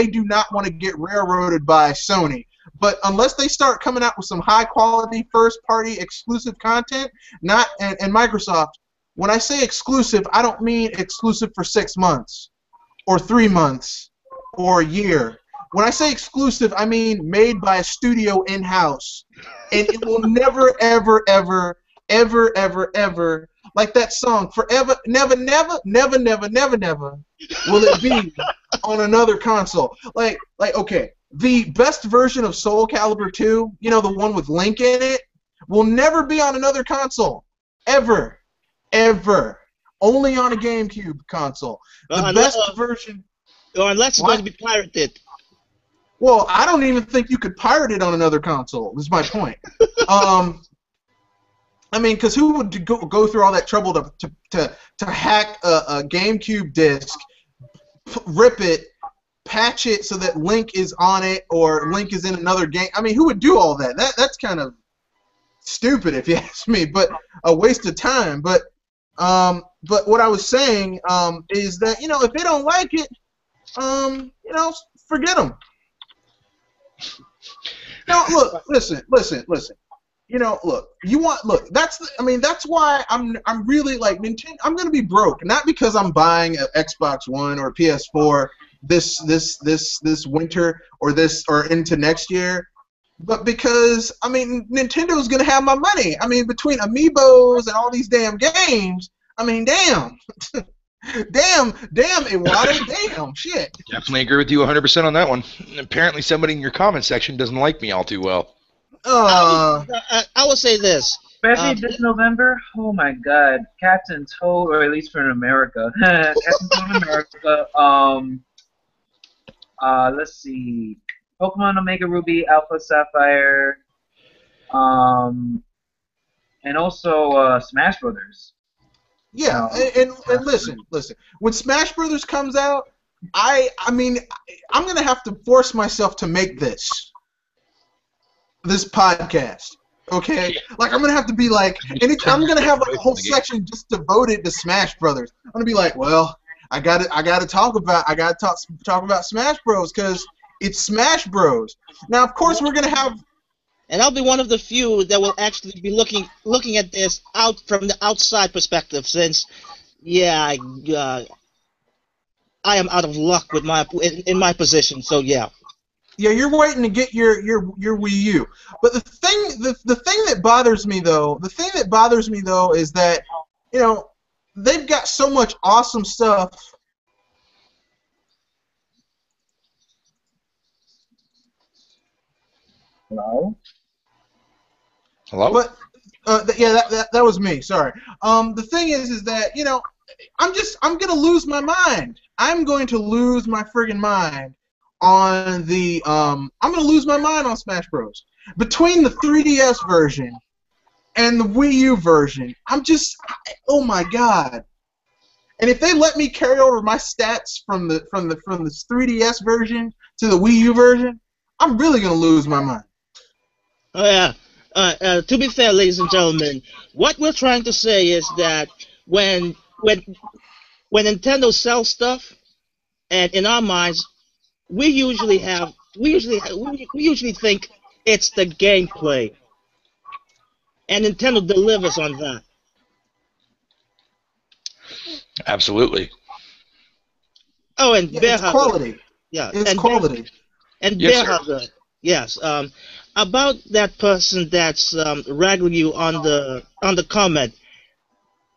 Speaker 1: do not want to get railroaded by Sony. But unless they start coming out with some high-quality, first-party exclusive content, and Microsoft, when I say exclusive, I don't mean exclusive for 6 months or 3 months or a year. When I say exclusive, I mean made by a studio in-house. And it will never, ever, ever, ever, ever, ever, like that song, forever, never, never, never, never, never, never, will it be on another console. Like, okay, the best version of Soul Calibur 2, you know, the one with Link in it, will never be on another console. Ever. Ever. Only on a GameCube console. The best version...
Speaker 4: Or unless it's going to be pirated.
Speaker 1: Well, I don't even think you could pirate it on another console, is my point. I mean, because who would go through all that trouble to hack a GameCube disc, rip it, patch it so that Link is on it or Link is in another game? I mean, who would do all that? That's kind of stupid, if you ask me, but a waste of time. But what I was saying is that, you know, if they don't like it, you know, forget them. No, look, listen. You know, look. That's why I'm really like Nintendo. I'm gonna be broke, not because I'm buying an Xbox One or a PS4 this winter or into next year, but because I mean Nintendo's gonna have my money. I mean, between Amiibos and all these damn games, I mean, damn. Damn, Iwata, damn, shit.
Speaker 3: Definitely agree with you 100% on that one. Apparently somebody in your comment section doesn't like me all too well.
Speaker 4: I will say this.
Speaker 2: Especially this November, oh my god, Captain Toad, or at least for America. Captain Toad in America, let's see, Pokemon Omega Ruby, Alpha Sapphire, and also Smash Brothers.
Speaker 1: Yeah, and listen. When Smash Brothers comes out, I mean, I'm gonna have to force myself to make this podcast. Okay, like I'm gonna have to be like, and I'm gonna have like a whole section just devoted to Smash Brothers. I'm gonna be like, well, I gotta talk about Smash Bros. Because it's Smash Bros. Now, of course, we're gonna have.
Speaker 4: And I'll be one of the few that will actually be looking at this out from the outside perspective, since, yeah, I am out of luck with in my position. So yeah.
Speaker 1: Yeah, you're waiting to get your Wii U. But the thing that bothers me though, is that, you know, they've got so much awesome stuff.
Speaker 2: Hello?
Speaker 3: Hello?
Speaker 1: But yeah, that was me. Sorry. The thing is that, you know, I'm gonna lose my mind. I'm going to lose my friggin' mind on the I'm gonna lose my mind on Smash Bros. between the 3DS version and the Wii U version, oh my god. And if they let me carry over my stats from the 3DS version to the Wii U version, I'm really gonna lose my mind.
Speaker 4: Oh yeah. To be fair, ladies and gentlemen, what we're trying to say is that when Nintendo sells stuff, and in our minds, we usually think it's the gameplay, and Nintendo delivers on that.
Speaker 3: Absolutely.
Speaker 4: Oh, and
Speaker 1: Yeah, it's quality.
Speaker 4: Yeah,
Speaker 1: it's quality.
Speaker 4: And
Speaker 3: Yes,
Speaker 4: Bear yes. About that person that's ragging you on the comment,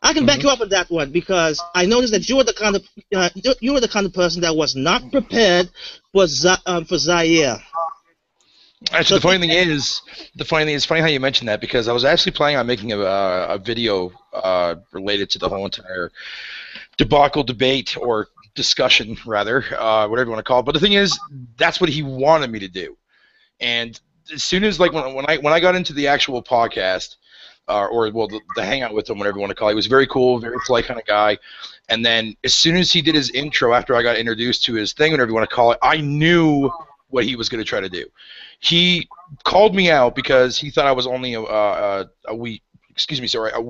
Speaker 4: I can back you up on that one because I noticed that you were the kind of person that was not prepared for Zaire.
Speaker 3: Actually, the funny thing is, it's funny how you mentioned that because I was actually planning on making a video related to the whole entire debacle, debate, or discussion, rather, whatever you want to call it. But the thing is, that's what he wanted me to do. And as soon as, like, when I got into the actual podcast, the hangout with him, whatever you want to call it, he was very cool, very polite kind of guy. And then as soon as he did his intro, after I got introduced to his thing, whatever you want to call it, I knew what he was going to try to do. He called me out because he thought I was only a Wii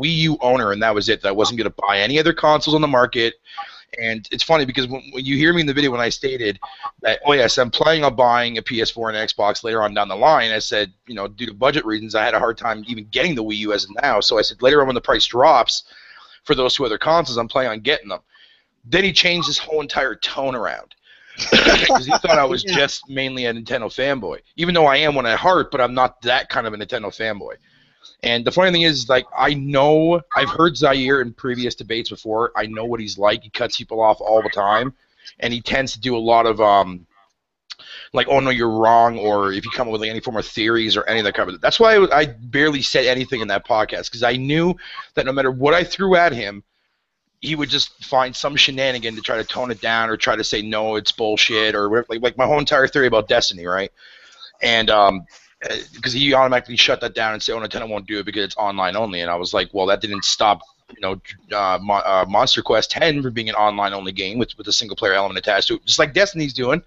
Speaker 3: U owner, and that was it. That I wasn't going to buy any other consoles on the market. And it's funny because when you hear me in the video when I stated that, oh yes, I'm planning on buying a PS4 and an Xbox later on down the line, I said, due to budget reasons, I had a hard time even getting the Wii U as of now. So I said later on when the price drops for those two other consoles, I'm planning on getting them. Then he changed his whole entire tone around because he thought I was just mainly a Nintendo fanboy, even though I am one at heart, but I'm not that kind of a Nintendo fanboy. And the funny thing is, like, I've heard Zaire in previous debates before. I know what he's like. He cuts people off all the time, and he tends to do a lot of, like, oh, no, you're wrong, or if you come up with like, any form of theories or any of that kind of. That's why I barely said anything in that podcast, because I knew that no matter what I threw at him, he would just find some shenanigan to try to tone it down or try to say, no, it's bullshit, or whatever. Like my whole entire theory about Destiny, right? And, because he automatically shut that down and said, "Oh, Nintendo won't do it because it's online only." And I was like, "Well, that didn't stop, Monster Quest 10 from being an online only game with a single player element attached to it, just like Destiny's doing,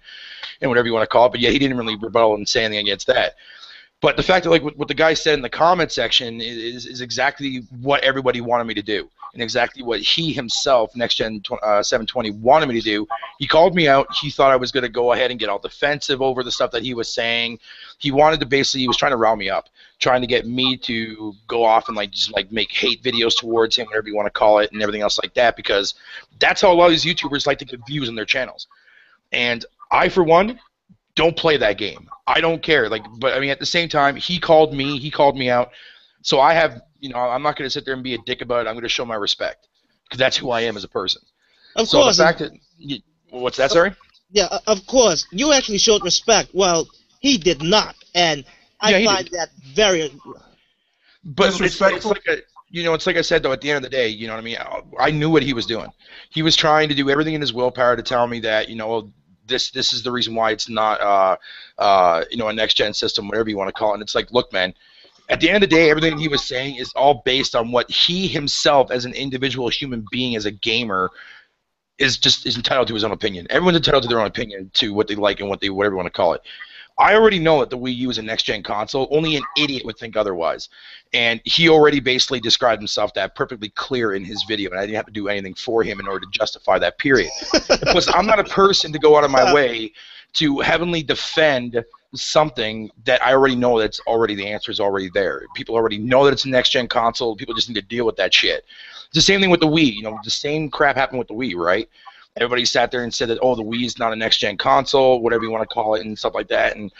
Speaker 3: and whatever you want to call it." But yeah, he didn't really rebuttal and say anything against that. But the fact that, like, what the guy said in the comment section is exactly what everybody wanted me to do, and exactly what he himself, Next Gen 720, wanted me to do. He called me out. He thought I was going to go ahead and get all defensive over the stuff that he was saying. He wanted to he was trying to rile me up, trying to get me to go off and just make hate videos towards him, whatever you want to call it, and everything else like that, because that's how a lot of these YouTubers like to get views on their channels. And I, for one, don't play that game. I don't care. But I mean, at the same time, he called me out. So I have, I'm not going to sit there and be a dick about it. I'm going to show my respect because that's who I am as a person.
Speaker 4: Of course.
Speaker 3: The fact that, what's that? Sorry.
Speaker 4: Yeah, of course. You actually showed respect. Well, he did not, and I find that very.
Speaker 3: But it's like it's like I said though. At the end of the day, you know what I mean. I knew what he was doing. He was trying to do everything in his willpower to tell me that this is the reason why it's not a next gen system, whatever you want to call it. And it's like, look, man, at the end of the day, everything he was saying is all based on what he himself, as an individual human being, as a gamer, is entitled to his own opinion. Everyone's entitled to their own opinion, to what they like and whatever you want to call it. I already know that the Wii U is a next-gen console. Only an idiot would think otherwise. And he already basically described himself that perfectly clear in his video, and I didn't have to do anything for him in order to justify that period. Plus, I'm not a person to go out of my way to heavily defend something that I already know that's already the answer is already there. People already know that it's a next-gen console. People just need to deal with that shit. It's the same thing with the Wii. The same crap happened with the Wii, right? Everybody sat there and said that, oh, the Wii is not a next-gen console, whatever you want to call it, and stuff like that. And,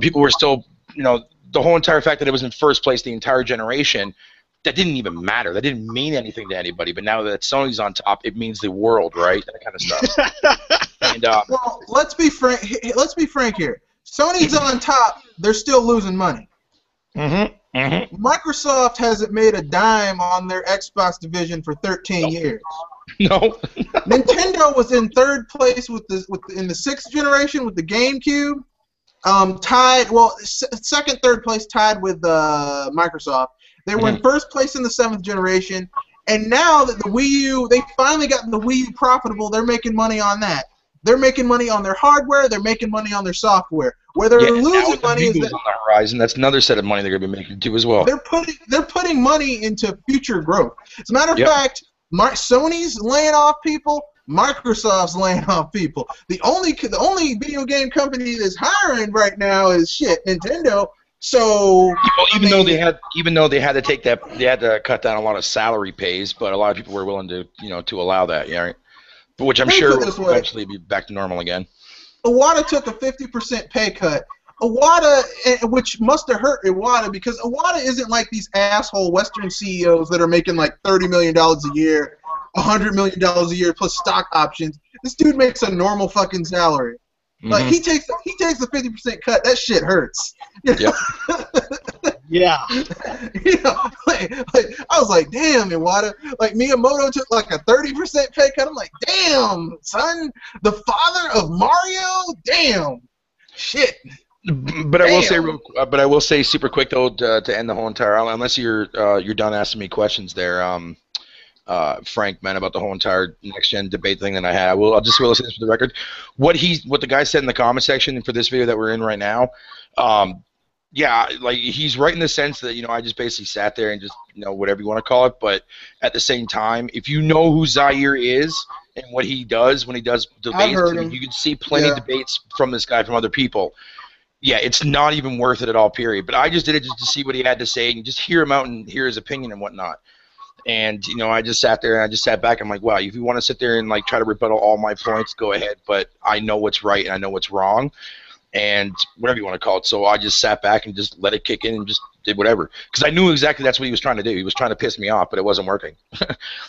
Speaker 3: people were still, the whole entire fact that it was in first place the entire generation, that didn't even matter. That didn't mean anything to anybody. But now that Sony's on top, it means the world, right? That kind of stuff. And,
Speaker 1: well, let's be frank here. Sony's on top. They're still losing money.
Speaker 3: Mm-hmm. Mm-hmm.
Speaker 1: Microsoft hasn't made a dime on their Xbox division for 13 years.
Speaker 3: No.
Speaker 1: Nintendo was in third place in the 6th generation with the GameCube. tied. Well, second, third place tied with Microsoft. They were in first place in the 7th generation, and now that the Wii U, they finally got the Wii U profitable. They're making money on that. They're making money on their hardware. They're making money on their software. Where they're losing money is that
Speaker 3: on the horizon. That's another set of money they're going to be making too as well.
Speaker 1: They're putting money into future growth. As a matter of fact, Sony's laying off people. Microsoft's laying off people. The only video game company that's hiring right now is Nintendo. So
Speaker 3: even though they had to take that, they had to cut down a lot of salary pays, but a lot of people were willing to to allow that, yeah, right? Which I'm sure will eventually be back to normal again.
Speaker 1: Iwata took a 50% pay cut. Iwata, which must have hurt Iwata, because Iwata isn't like these asshole Western CEOs that are making like $30 million a year, $100 million a year plus stock options. This dude makes a normal fucking salary. Like he takes the 50% cut. That shit hurts.
Speaker 3: Yep.
Speaker 4: Yeah.
Speaker 1: I was like, damn, Iwata. Like Miyamoto took like a 30% pay cut. I'm like, damn, son, the father of Mario. Damn, shit.
Speaker 3: But I will say super quick though to end the whole entire, unless you're done asking me questions there, Frank, man, about the whole entire next gen debate thing that I had. I'll just say this for the record. What the guy said in the comment section for this video that we're in right now, yeah, like he's right in the sense that I just basically sat there and just whatever you want to call it. But at the same time, if you know who Zaire is and what he does when he does debates, you can see plenty of debates from this guy from other people. Yeah, it's not even worth it at all, period. But I just did it just to see what he had to say and just hear him out and hear his opinion and whatnot. And I just sat there and I just sat back. I'm like, wow, if you want to sit there and like try to rebuttal all my points, go ahead. But I know what's right and I know what's wrong, and whatever you want to call it. So I just sat back and just let it kick in and just did whatever, because I knew exactly that's what he was trying to do. He was trying to piss me off, but it wasn't working.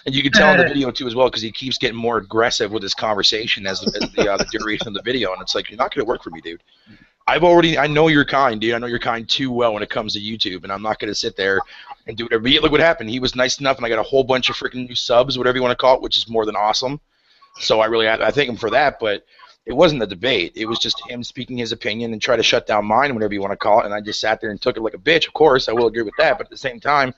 Speaker 3: And you can tell in the video too as well, because he keeps getting more aggressive with his conversation as the duration of the video, and it's like, you're not going to work for me, dude. I know you're kind, dude. I know you're kind too well when it comes to YouTube, and I'm not going to sit there and do whatever. Look what happened. He was nice enough, and I got a whole bunch of freaking new subs, whatever you want to call it, which is more than awesome. So I thank him for that, but it wasn't a debate. It was just him speaking his opinion and try to shut down mine, whatever you want to call it, and I just sat there and took it like a bitch. Of course, I will agree with that, but at the same time,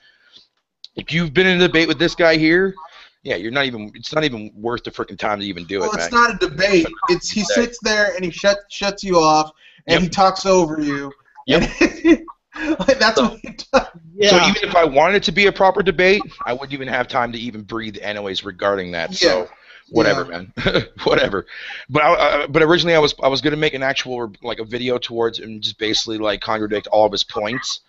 Speaker 3: if you've been in a debate with this guy here, yeah, it's not even worth the freaking time to even do it, man.
Speaker 1: Well, it's not a debate. He sits there and he shuts you off, and he talks over you.
Speaker 3: Yep.
Speaker 1: Like, that's what he does.
Speaker 3: Yeah. So even if I wanted it to be a proper debate, I wouldn't even have time to even breathe anyways regarding that. So whatever, man. Whatever. But originally I was going to make an actual like a video towards and just basically like contradict all of his points.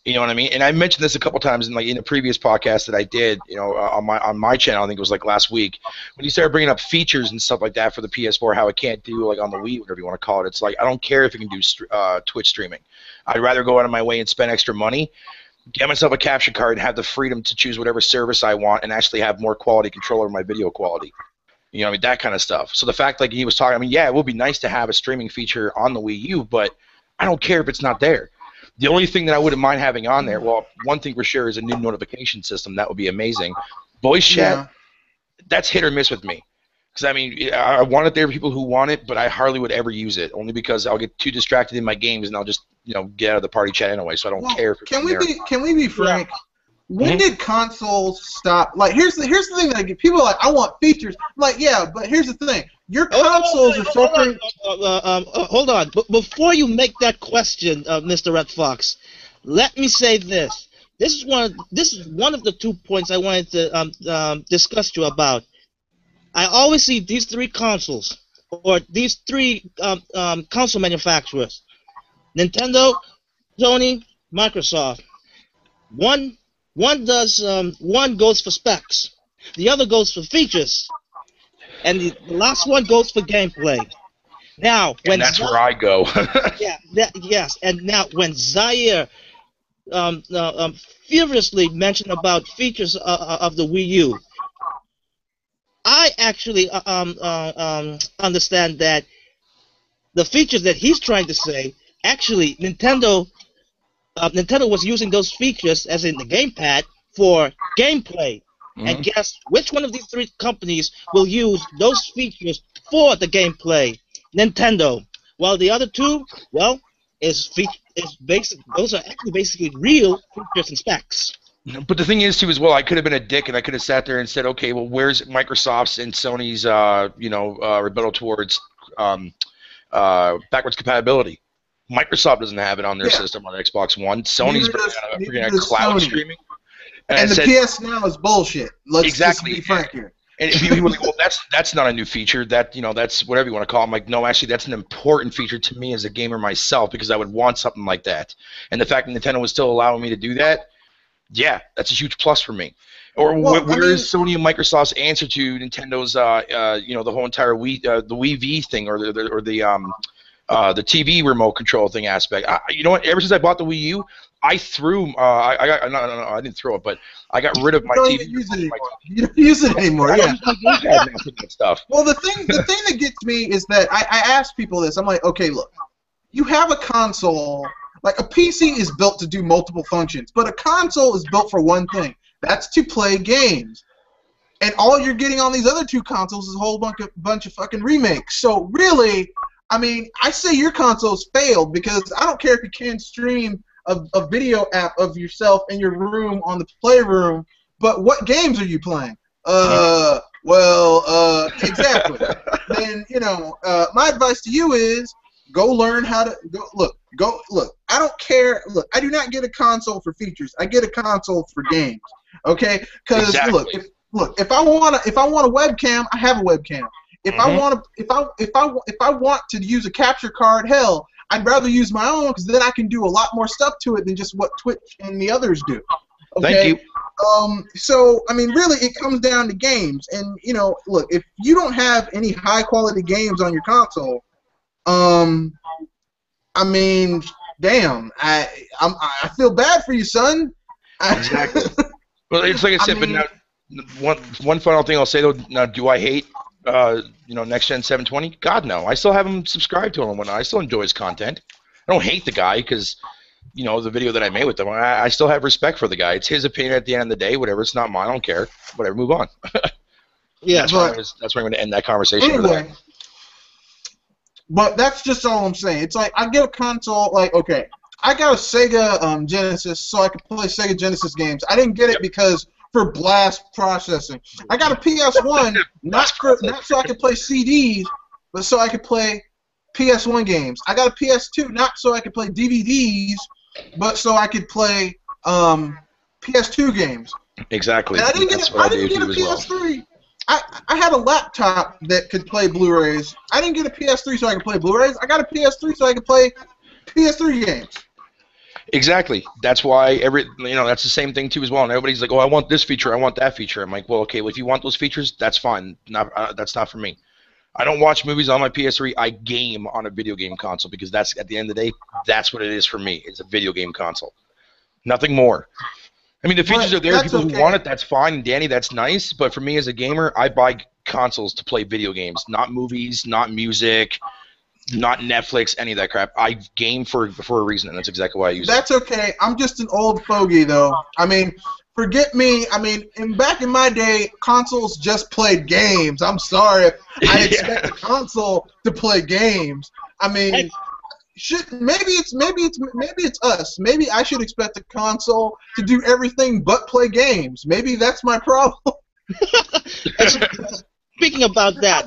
Speaker 3: You know what I mean? And I mentioned this a couple times in a previous podcast that I did, on my channel. I think it was like last week, when you started bringing up features and stuff like that for the PS4, how it can't do like on the Wii, whatever you want to call it. It's like, I don't care if it can do Twitch streaming. I'd rather go out of my way and spend extra money, get myself a capture card, and have the freedom to choose whatever service I want, and actually have more quality control over my video quality. You know what I mean? That kind of stuff. So the fact, like he was talking, I mean, yeah, it would be nice to have a streaming feature on the Wii U, but I don't care if it's not there. The only thing that I wouldn't mind having on there, well, one thing for sure is a new notification system. That would be amazing. Voice chat, that's hit or miss with me. Because, I mean, I want it there for people who want it, but I hardly would ever use it, only because I'll get too distracted in my games and I'll just, get out of the party chat anyway, so I don't care if it's
Speaker 1: Can we be frank? When did consoles stop? Like, here's the thing that I get. People are like, I want features. I'm like, yeah, but here's the thing. Your consoles are suffering.
Speaker 4: Hold on. Before you make that question, Mr. Red Fox, let me say this. This is one of the 2 points I wanted to discuss to you about. I always see these three consoles, or these three console manufacturers: Nintendo, Sony, Microsoft. One goes for specs, the other goes for features, and the last one goes for gameplay. Now, when
Speaker 3: that's where I go.
Speaker 4: Yes, and now when Zaire furiously mentioned about features of the Wii U, I actually understand that the features that he's trying to say, actually, Nintendo was using those features, as in the gamepad, for gameplay. And guess which one of these three companies will use those features for the gameplay? Nintendo. While the other two, well, is basic. Those are actually basically real features and specs.
Speaker 3: But the thing is, too, as well, I could have been a dick and I could have sat there and said, okay, well, where's Microsoft's and Sony's, rebuttal towards backwards compatibility? Microsoft doesn't have it on their system on Xbox One. Sony's bringing out cloud streaming.
Speaker 1: And the PS Now is bullshit. Let's just be frank here.
Speaker 3: And people were like, well, that's not a new feature. That's whatever you want to call it. I'm like, no, actually, that's an important feature to me as a gamer myself because I would want something like that. And the fact that Nintendo was still allowing me to do that, yeah, that's a huge plus for me. Or where is Sony and Microsoft's answer to Nintendo's, the whole entire Wii, the Wii V thing, or the TV remote control thing aspect? You know what? Ever since I bought the Wii U, I threw. I didn't throw it, but I got rid of my TV.
Speaker 1: You don't use it anymore. Yeah.
Speaker 3: Stuff.
Speaker 1: Well, the thing that gets me is that I ask people this. I'm like, okay, look, you have a console. Like a PC is built to do multiple functions, but a console is built for one thing. That's to play games. And all you're getting on these other two consoles is a whole bunch of fucking remakes. So really, I mean, I say your console's failed because I don't care if you can stream a video app of yourself in your room on the playroom, but what games are you playing? Exactly. Then, my advice to you is go learn how to look. I don't care. Look, I do not get a console for features. I get a console for games. Okay? Because if I want a webcam, I have a webcam. If I want to use a capture card, hell, I'd rather use my own because then I can do a lot more stuff to it than just what Twitch and the others do. Okay?
Speaker 3: Thank you.
Speaker 1: So, I mean, really, it comes down to games. And, look, if you don't have any high-quality games on your console, I mean, damn, I feel bad for you, son.
Speaker 3: Exactly. Well, it's like I said, but now, one final thing I'll say, though, now, do I hate Next Gen 720? God, no. I still have him subscribed to him and whatnot. I still enjoy his content. I don't hate the guy because, the video that I made with him, I still have respect for the guy. It's his opinion at the end of the day. Whatever, it's not mine. I don't care. Whatever, move on.
Speaker 4: Yeah,
Speaker 3: that's where I'm going to end that conversation.
Speaker 1: Anyway, but that's just all I'm saying. It's like I get a console, like, okay, I got a Sega Genesis so I could play Sega Genesis games. I didn't get it because for blast processing. I got a PS1 not so I could play CDs, but so I could play PS1 games. I got a PS2 not so I could play DVDs, but so I could play PS2 games.
Speaker 3: Exactly.
Speaker 1: And I didn't get a PS3. I had a laptop that could play Blu-rays. I didn't get a PS3 so I could play Blu-rays. I got a PS3 so I could play PS3 games.
Speaker 3: Exactly. That's why that's the same thing too as well. And everybody's like, "Oh, I want this feature. I want that feature." I'm like, "Well, okay. Well, if you want those features, that's fine. That's not for me. I don't watch movies on my PS3. I game on a video game console because that's at the end of the day, that's what it is for me. It's a video game console, nothing more. I mean, the features are there. People who want it, that's fine. And Danny, that's nice. But for me as a gamer, I buy consoles to play video games, not movies, not music, not Netflix, any of that crap. I game for a reason, and that's exactly why I use it.
Speaker 1: That's okay. I'm just an old fogey, though. I mean, forget me. I mean, back in my day, consoles just played games. I'm sorry. I expect a console to play games. I mean, maybe it's us. Maybe I should expect a console to do everything but play games. Maybe that's my problem.
Speaker 4: Speaking about that,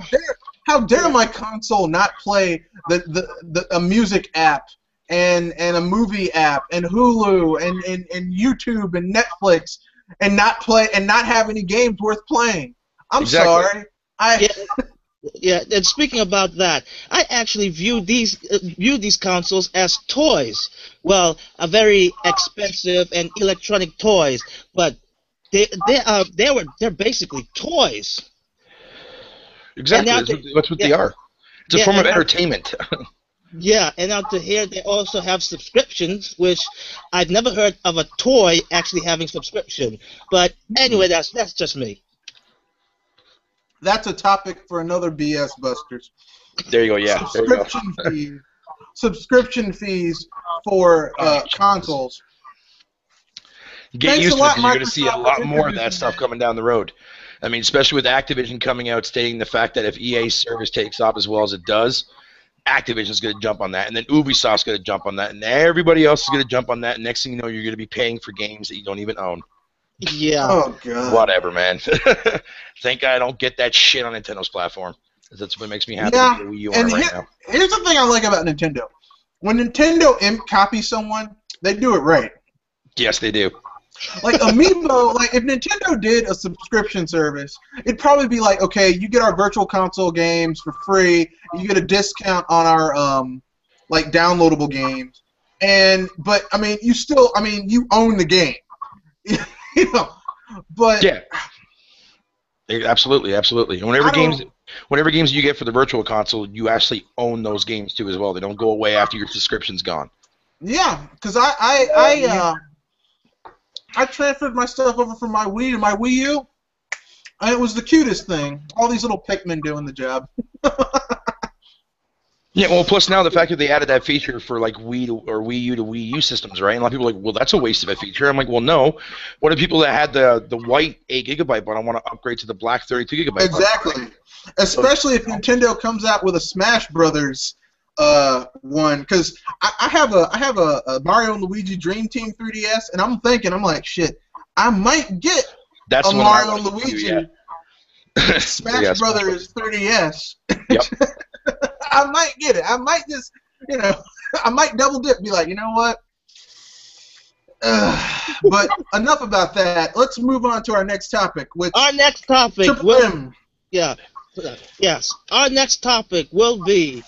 Speaker 1: how dare my console not play a music app and a movie app and Hulu and YouTube and Netflix and not have any games worth playing? I'm sorry.
Speaker 4: Yeah, and speaking about that, I actually view these consoles as toys. Well, a very expensive and electronic toys, but they're basically toys.
Speaker 3: Exactly, that's what they are. It's a form of entertainment.
Speaker 4: Yeah, and out to here they also have subscriptions, which I've never heard of a toy actually having subscription. But anyway, that's just me.
Speaker 1: That's a topic for another BS Busters.
Speaker 3: There you go. Yeah.
Speaker 1: Subscription fees for consoles.
Speaker 3: Get used to it because you're going to see a lot more of that stuff coming down the road. I mean, especially with Activision coming out stating the fact that if EA's service takes off as well as it does, Activision's going to jump on that, and then Ubisoft's going to jump on that, and everybody else is going to jump on that. And next thing you know, you're going to be paying for games that you don't even own.
Speaker 4: Yeah.
Speaker 1: Oh god.
Speaker 3: Whatever, man. Thank God I don't get that shit on Nintendo's platform. That's what makes me happy
Speaker 1: Yeah,
Speaker 3: to be a Wii U
Speaker 1: and
Speaker 3: owner right now.
Speaker 1: here's the thing I like about Nintendo. When Nintendo copies someone, they do it right.
Speaker 3: Yes, they do.
Speaker 1: Like Amiibo, like if Nintendo did a subscription service, it'd probably be like, okay, you get our virtual console games for free, you get a discount on our like downloadable games, but I mean, you own the game, you know. But
Speaker 3: yeah, absolutely. And whenever games you get for the virtual console, you actually own those games too as well. They don't go away after your subscription's gone.
Speaker 1: Yeah, because I transferred my stuff over from my Wii to my Wii U, and it was the cutest thing. All these little Pikmin doing the job.
Speaker 3: Yeah, well, plus now the fact that they added that feature for like Wii U to Wii U systems, right? And a lot of people are like, well, that's a waste of a feature. I'm like, well, no. What if people that had the white 8 GB button want to upgrade to the black 32 GB?
Speaker 1: Exactly.
Speaker 3: Button, right?
Speaker 1: Especially if Nintendo comes out with a Smash Brothers one, because I have a Mario and Luigi Dream Team 3DS, and I'm like, shit, I might get a Mario and Luigi Smash Brothers 3DS.
Speaker 3: Yep.
Speaker 1: I might get it. I might just, I might double dip, be like, you know what? But enough about that. Let's move on to our next topic.
Speaker 4: Our next topic
Speaker 1: Triplemmm.
Speaker 4: Yes. Our next topic will be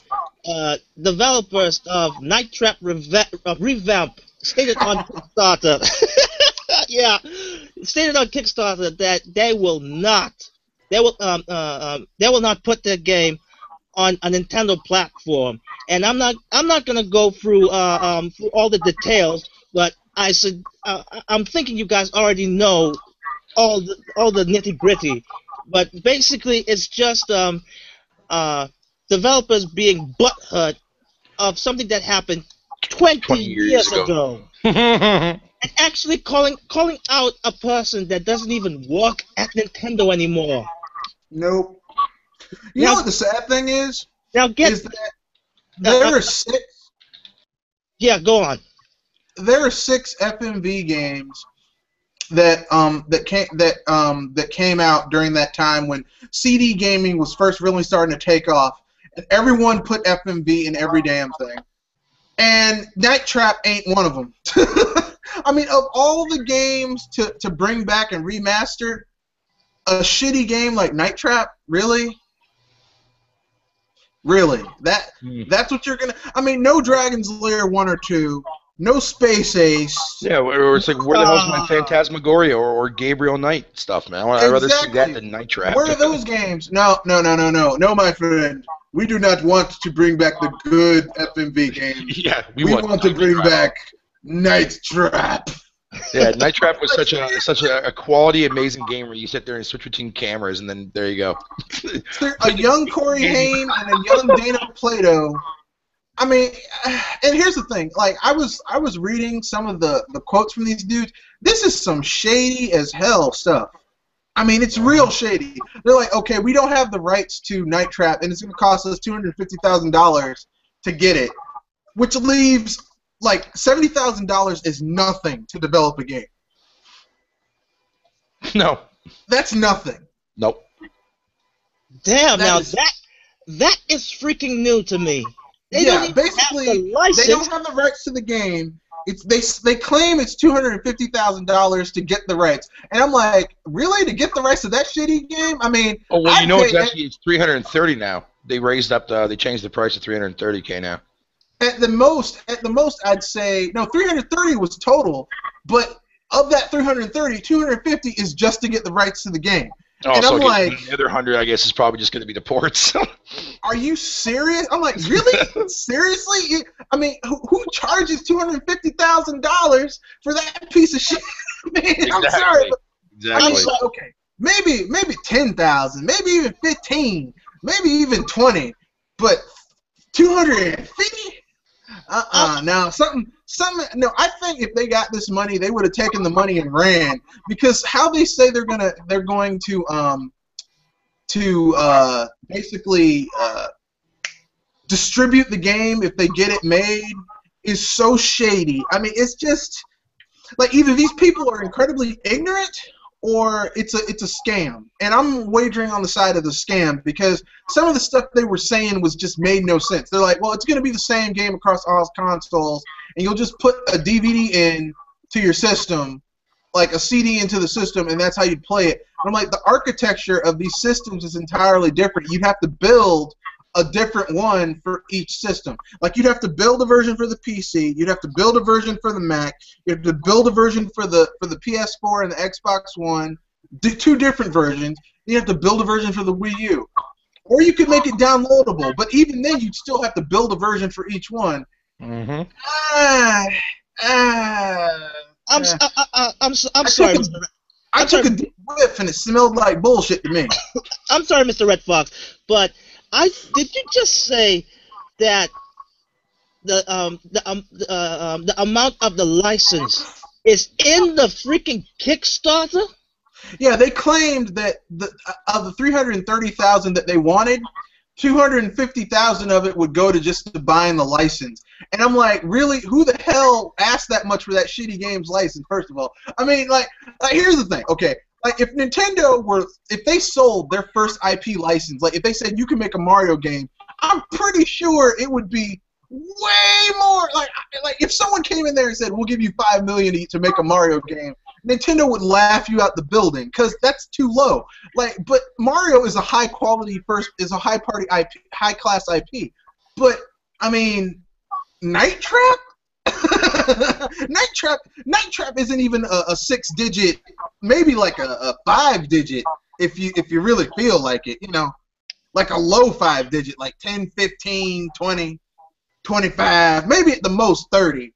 Speaker 4: developers of Night Trap Revamp stated on Kickstarter. Stated on Kickstarter that they will not put their game on a Nintendo platform. And I'm not gonna go through all the details, but I'm thinking you guys already know all the nitty gritty. But basically, it's just developers being butthurt of something that happened 20 years ago. And actually calling out a person that doesn't even work at Nintendo anymore.
Speaker 1: Nope. You know what the sad thing is?
Speaker 4: Now
Speaker 1: is that there are 6.
Speaker 4: Yeah, go on.
Speaker 1: There are 6 FMV games that came out during that time when CD gaming was first really starting to take off, and everyone put FMV in every damn thing. And Night Trap ain't one of them. I mean, of all the games to bring back and remaster, a shitty game like Night Trap, really? Really? That's what you're gonna? I mean, no Dragon's Lair 1 or 2. No Space Ace.
Speaker 3: Yeah, or it's like, where the hell's my Phantasmagoria or Gabriel Knight stuff, man? I'd rather see that than Night Trap.
Speaker 1: Where are those games? No, my friend. We do not want to bring back the good FMV games.
Speaker 3: Yeah, we
Speaker 1: want to bring back Night Trap.
Speaker 3: Yeah, Night Trap was such a quality, amazing game where you sit there and switch between cameras, and then there you go.
Speaker 1: A young Corey Haim and a young Dana Plato. I mean, and here's the thing. Like, I was reading some of the quotes from these dudes. This is some shady as hell stuff. I mean, it's real shady. They're like, okay, we don't have the rights to Night Trap, and it's going to cost us $250,000 to get it, which leaves, like, $70,000 is nothing to develop a game.
Speaker 3: No.
Speaker 1: That's nothing.
Speaker 3: Nope.
Speaker 4: Damn, that is freaking new to me.
Speaker 1: Basically, they don't have the rights to the game. They claim it's $250,000 to get the rights, and I'm like, really, to get the rights to that shitty game? I mean,
Speaker 3: it's $330 now. They raised up they changed the price to $330K now.
Speaker 1: At the most, I'd say no. $330 was total, but of that $330, $250 is just to get the rights to the game.
Speaker 3: Oh,
Speaker 1: and
Speaker 3: so
Speaker 1: I'm like,
Speaker 3: the other $100, I guess, is probably just going to be the ports.
Speaker 1: Are you serious? I'm like, really? Seriously? I mean, who charges $250,000 for that piece of shit? Man, exactly. I'm sorry.
Speaker 3: Exactly.
Speaker 1: I mean, okay, maybe 10,000, maybe even 15, maybe even 20, but 250? No, something. No, I think if they got this money, they would have taken the money and ran. Because how they say they're going to basically distribute the game if they get it made is so shady. I mean, it's just like either these people are incredibly ignorant or it's a scam. And I'm wagering on the side of the scam because some of the stuff they were saying was just made no sense. They're like, well, it's going to be the same game across all consoles, and you'll just put a DVD in to your system, like a CD into the system, and that's how you'd play it. And I'm like, the architecture of these systems is entirely different. You'd have to build a different one for each system. Like you'd have to build a version for the PC, you'd have to build a version for the Mac, you have to build a version for the PS4 and the Xbox One, two different versions. You have to build a version for the Wii U, or you could make it downloadable. But even then, you'd still have to build a version for each one.
Speaker 4: I'm sorry.
Speaker 1: I took a deep whiff and it smelled like bullshit to me.
Speaker 4: I'm sorry, Mr. Red Fox, but did you just say that the amount of the license is in the freaking Kickstarter?
Speaker 1: Yeah, they claimed that of the 330,000 that they wanted, 250,000 of it would go to just to buying the license. And I'm like, really? Who the hell asked that much for that shitty game's license? First of all, I mean, like here's the thing. Okay. Like, if if they sold their first IP license, like, if they said you can make a Mario game, I'm pretty sure it would be way more. Like if someone came in there and said, we'll give you $5 million to make a Mario game, Nintendo would laugh you out the building, because that's too low. Like, but Mario is a high-quality high-party IP, high-class IP. But, I mean, Night Trap? Night Trap isn't even a 6-digit, maybe like a 5-digit if you really feel like it, you know, like a low 5-digit, like 10, 15, 20, 25, maybe at the most 30.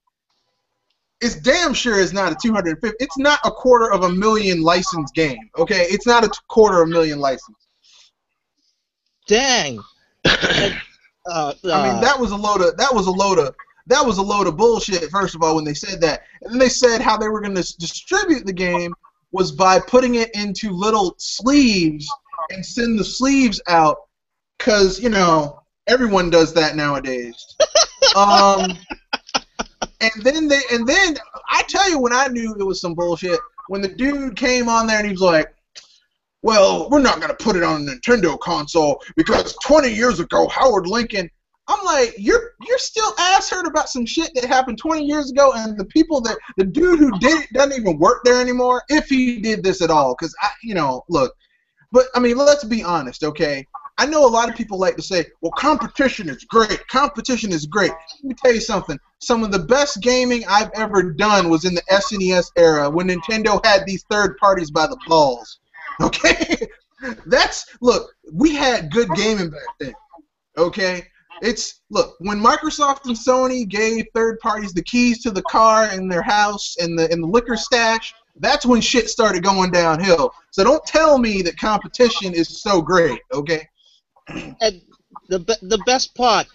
Speaker 1: It's damn sure is not a 250. It's not a $250,000 licensed game. Okay, it's not a $250,000 license.
Speaker 4: Dang.
Speaker 1: I mean, that was a load of bullshit. First of all, when they said that, and then they said how they were going to distribute the game was by putting it into little sleeves and send the sleeves out, because you know everyone does that nowadays. And then I tell you when I knew it was some bullshit, when the dude came on there and he was like, well, we're not going to put it on a Nintendo console because 20 years ago Howard Lincoln. I'm like, you're still ass-hurt about some shit that happened 20 years ago, and the dude who did it doesn't even work there anymore, if he did this at all. Because, look, but, I mean, let's be honest, okay? I know a lot of people like to say, well, competition is great. Competition is great. Let me tell you something. Some of the best gaming I've ever done was in the SNES era when Nintendo had these third parties by the balls. Okay? Look, we had good gaming back then. Okay? Look, when Microsoft and Sony gave third parties the keys to the car in their house and the liquor stash, that's when shit started going downhill. So don't tell me that competition is so great, okay?
Speaker 4: And the best part,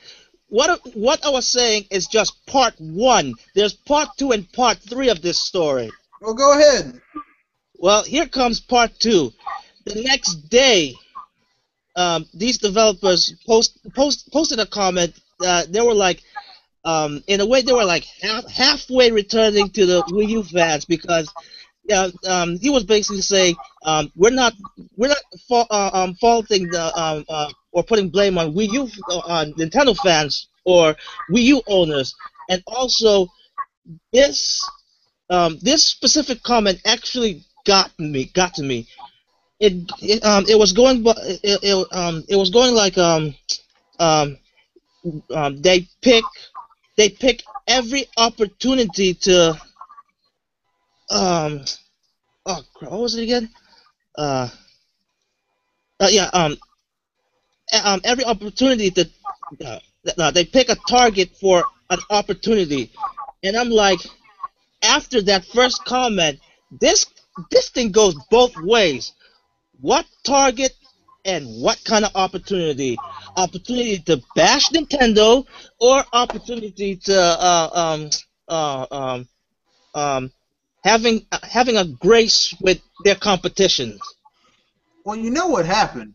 Speaker 4: what I was saying is just part 1. There's part 2 and part 3 of this story.
Speaker 1: Well, go ahead.
Speaker 4: Well, here comes part 2. The next day, these developers posted a comment. They were like, in a way, they were like halfway returning to the Wii U fans, because he was basically saying we're not faulting or putting blame on Wii U on Nintendo fans or Wii U owners, and also this specific comment actually got to me. It was going like they pick every opportunity to what was it again? Every opportunity to they pick a target for an opportunity, and I'm like, after that first comment, this thing goes both ways. What target and what kind of opportunity? Opportunity to bash Nintendo, or opportunity to having a grace with their competition?
Speaker 1: Well, you know what happened.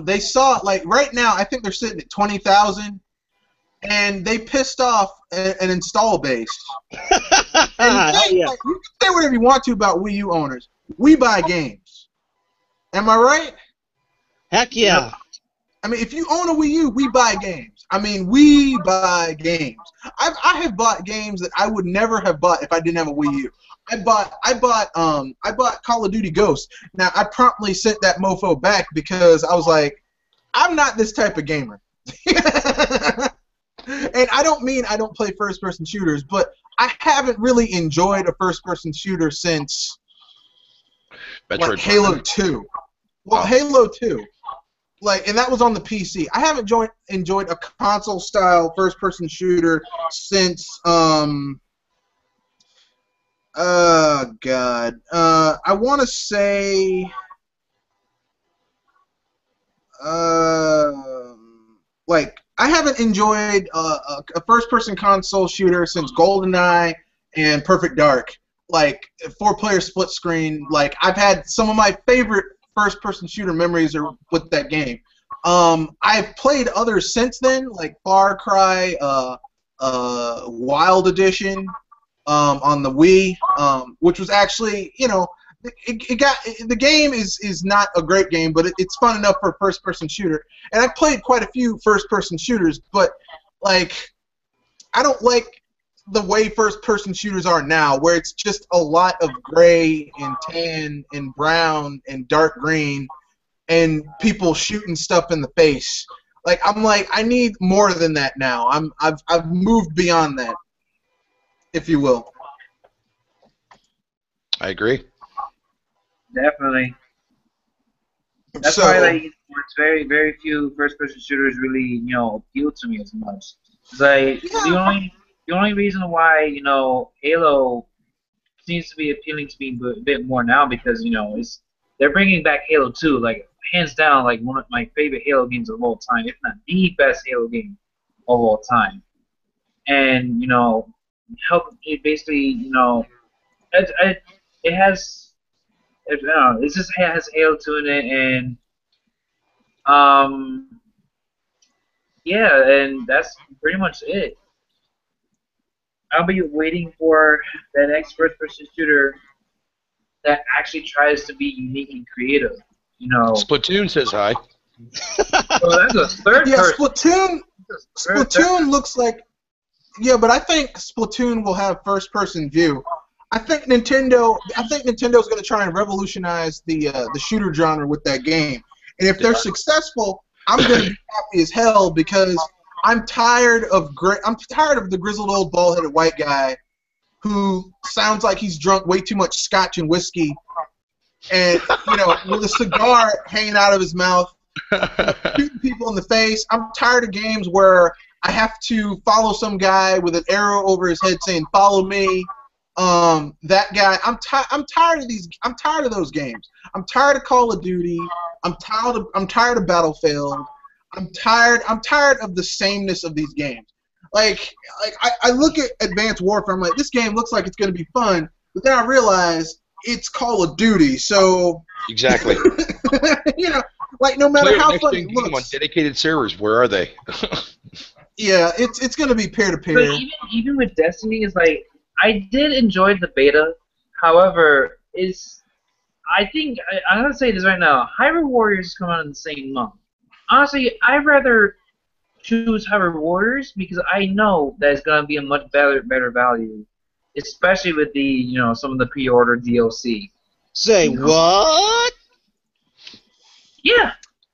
Speaker 1: They saw, like, right now, I think they're sitting at 20,000, and they pissed off an install base. And
Speaker 4: Yeah.
Speaker 1: like, you can say whatever you want to about Wii U owners. We buy games. Am I right?
Speaker 4: Heck yeah.
Speaker 1: I mean, if you own a Wii U, we buy games. I mean, we buy games. I have bought games that I would never have bought if I didn't have a Wii U. I bought Call of Duty Ghosts. Now I promptly sent that mofo back because I was like, I'm not this type of gamer. And I don't mean I don't play first-person shooters, but I haven't really enjoyed a first-person shooter since
Speaker 3: Metroid
Speaker 1: Halo 2. Well, Halo 2. Like, and that was on the PC. I haven't enjoyed a console-style first-person shooter since God. I want to say like, I haven't enjoyed a first-person console shooter since GoldenEye and Perfect Dark. Like, 4-player split screen. Like, I've had some of my favorite first-person shooter memories are with that game. I've played others since then, like Far Cry, Wild Edition on the Wii, which was actually, you know, the game is not a great game, but it's fun enough for a first-person shooter. And I've played quite a few first-person shooters, but like, I don't like the way first-person shooters are now, where it's just a lot of gray and tan and brown and dark green, and people shooting stuff in the face. Like, I'm like, I need more than that now. I've moved beyond that, if you will.
Speaker 3: I agree.
Speaker 2: Definitely. That's
Speaker 1: So,
Speaker 2: why, like, it's very few first-person shooters really, you know, appeal to me as much. It's like, the only reason why, you know, Halo seems to be appealing to me a bit more now, because, you know, they're bringing back Halo 2, like, hands down, like, one of my favorite Halo games of all time, if not the best Halo game of all time. And, you know, it basically, you know, it has, I don't know, it just has Halo 2 in it, and yeah, and that's pretty much it. I'll be waiting for that next first-person shooter that actually tries to be unique and creative. You know,
Speaker 3: Splatoon says hi.
Speaker 2: Oh, that's a third
Speaker 1: yeah,
Speaker 2: person.
Speaker 1: Splatoon looks like, yeah, but I think Splatoon will have first-person view. I think Nintendo's going to try and revolutionize the shooter genre with that game. And if they're successful, I'm going to be happy as hell, because I'm tired of the grizzled old bald-headed white guy who sounds like he's drunk way too much scotch and whiskey, and, you know, with a cigar hanging out of his mouth, shooting people in the face. I'm tired of games where I have to follow some guy with an arrow over his head saying "Follow me." That guy. I'm tired of these. I'm tired of those games. I'm tired of Call of Duty. I'm tired of Battlefield. I'm tired of the sameness of these games. Like I look at Advanced Warfare, I'm like, this game looks like it's going to be fun, but then I realize it's Call of Duty, so...
Speaker 3: Exactly.
Speaker 1: You know, like, no matter how fun it
Speaker 3: looks... on dedicated servers, where are they?
Speaker 1: Yeah, it's going to be peer-to-peer.
Speaker 2: But even with Destiny, it's like, I did enjoy the beta, however, I'm going to say this right now, Hyrule Warriors come out in the same month. Honestly, I'd rather choose Hyrule Warriors, because I know that it's going to be a much better value, especially with the, you know, some of the pre-order DLC.
Speaker 4: Say what?
Speaker 2: Yeah.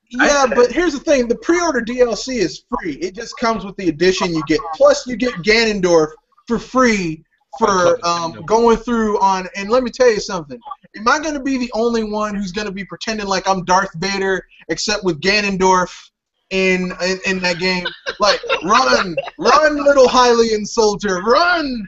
Speaker 1: Yeah, but here's the thing: the pre-order DLC is free. It just comes with the edition you get. Plus, you get Ganondorf for free for going through on. And let me tell you something: am I going to be the only one who's going to be pretending like I'm Darth Vader, except with Ganondorf in that game? Like, run, little Hylian soldier, run!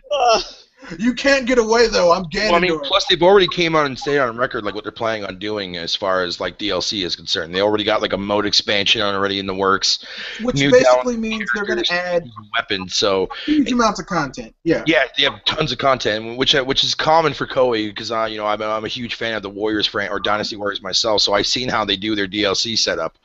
Speaker 1: You can't get away, though. I'm Ganondorf.
Speaker 3: Well, I mean, plus they've already came out and stayed on record like what they're planning on doing as far as like DLC is concerned. They already got like a mode expansion already in the works,
Speaker 1: which basically means they're going to add
Speaker 3: weapons. So
Speaker 1: huge amounts of content. Yeah.
Speaker 3: Yeah, they have tons of content, which is common for Koei, because you know, I'm a huge fan of the Warriors or Dynasty Warriors myself. So I've seen how they do their DLC setup.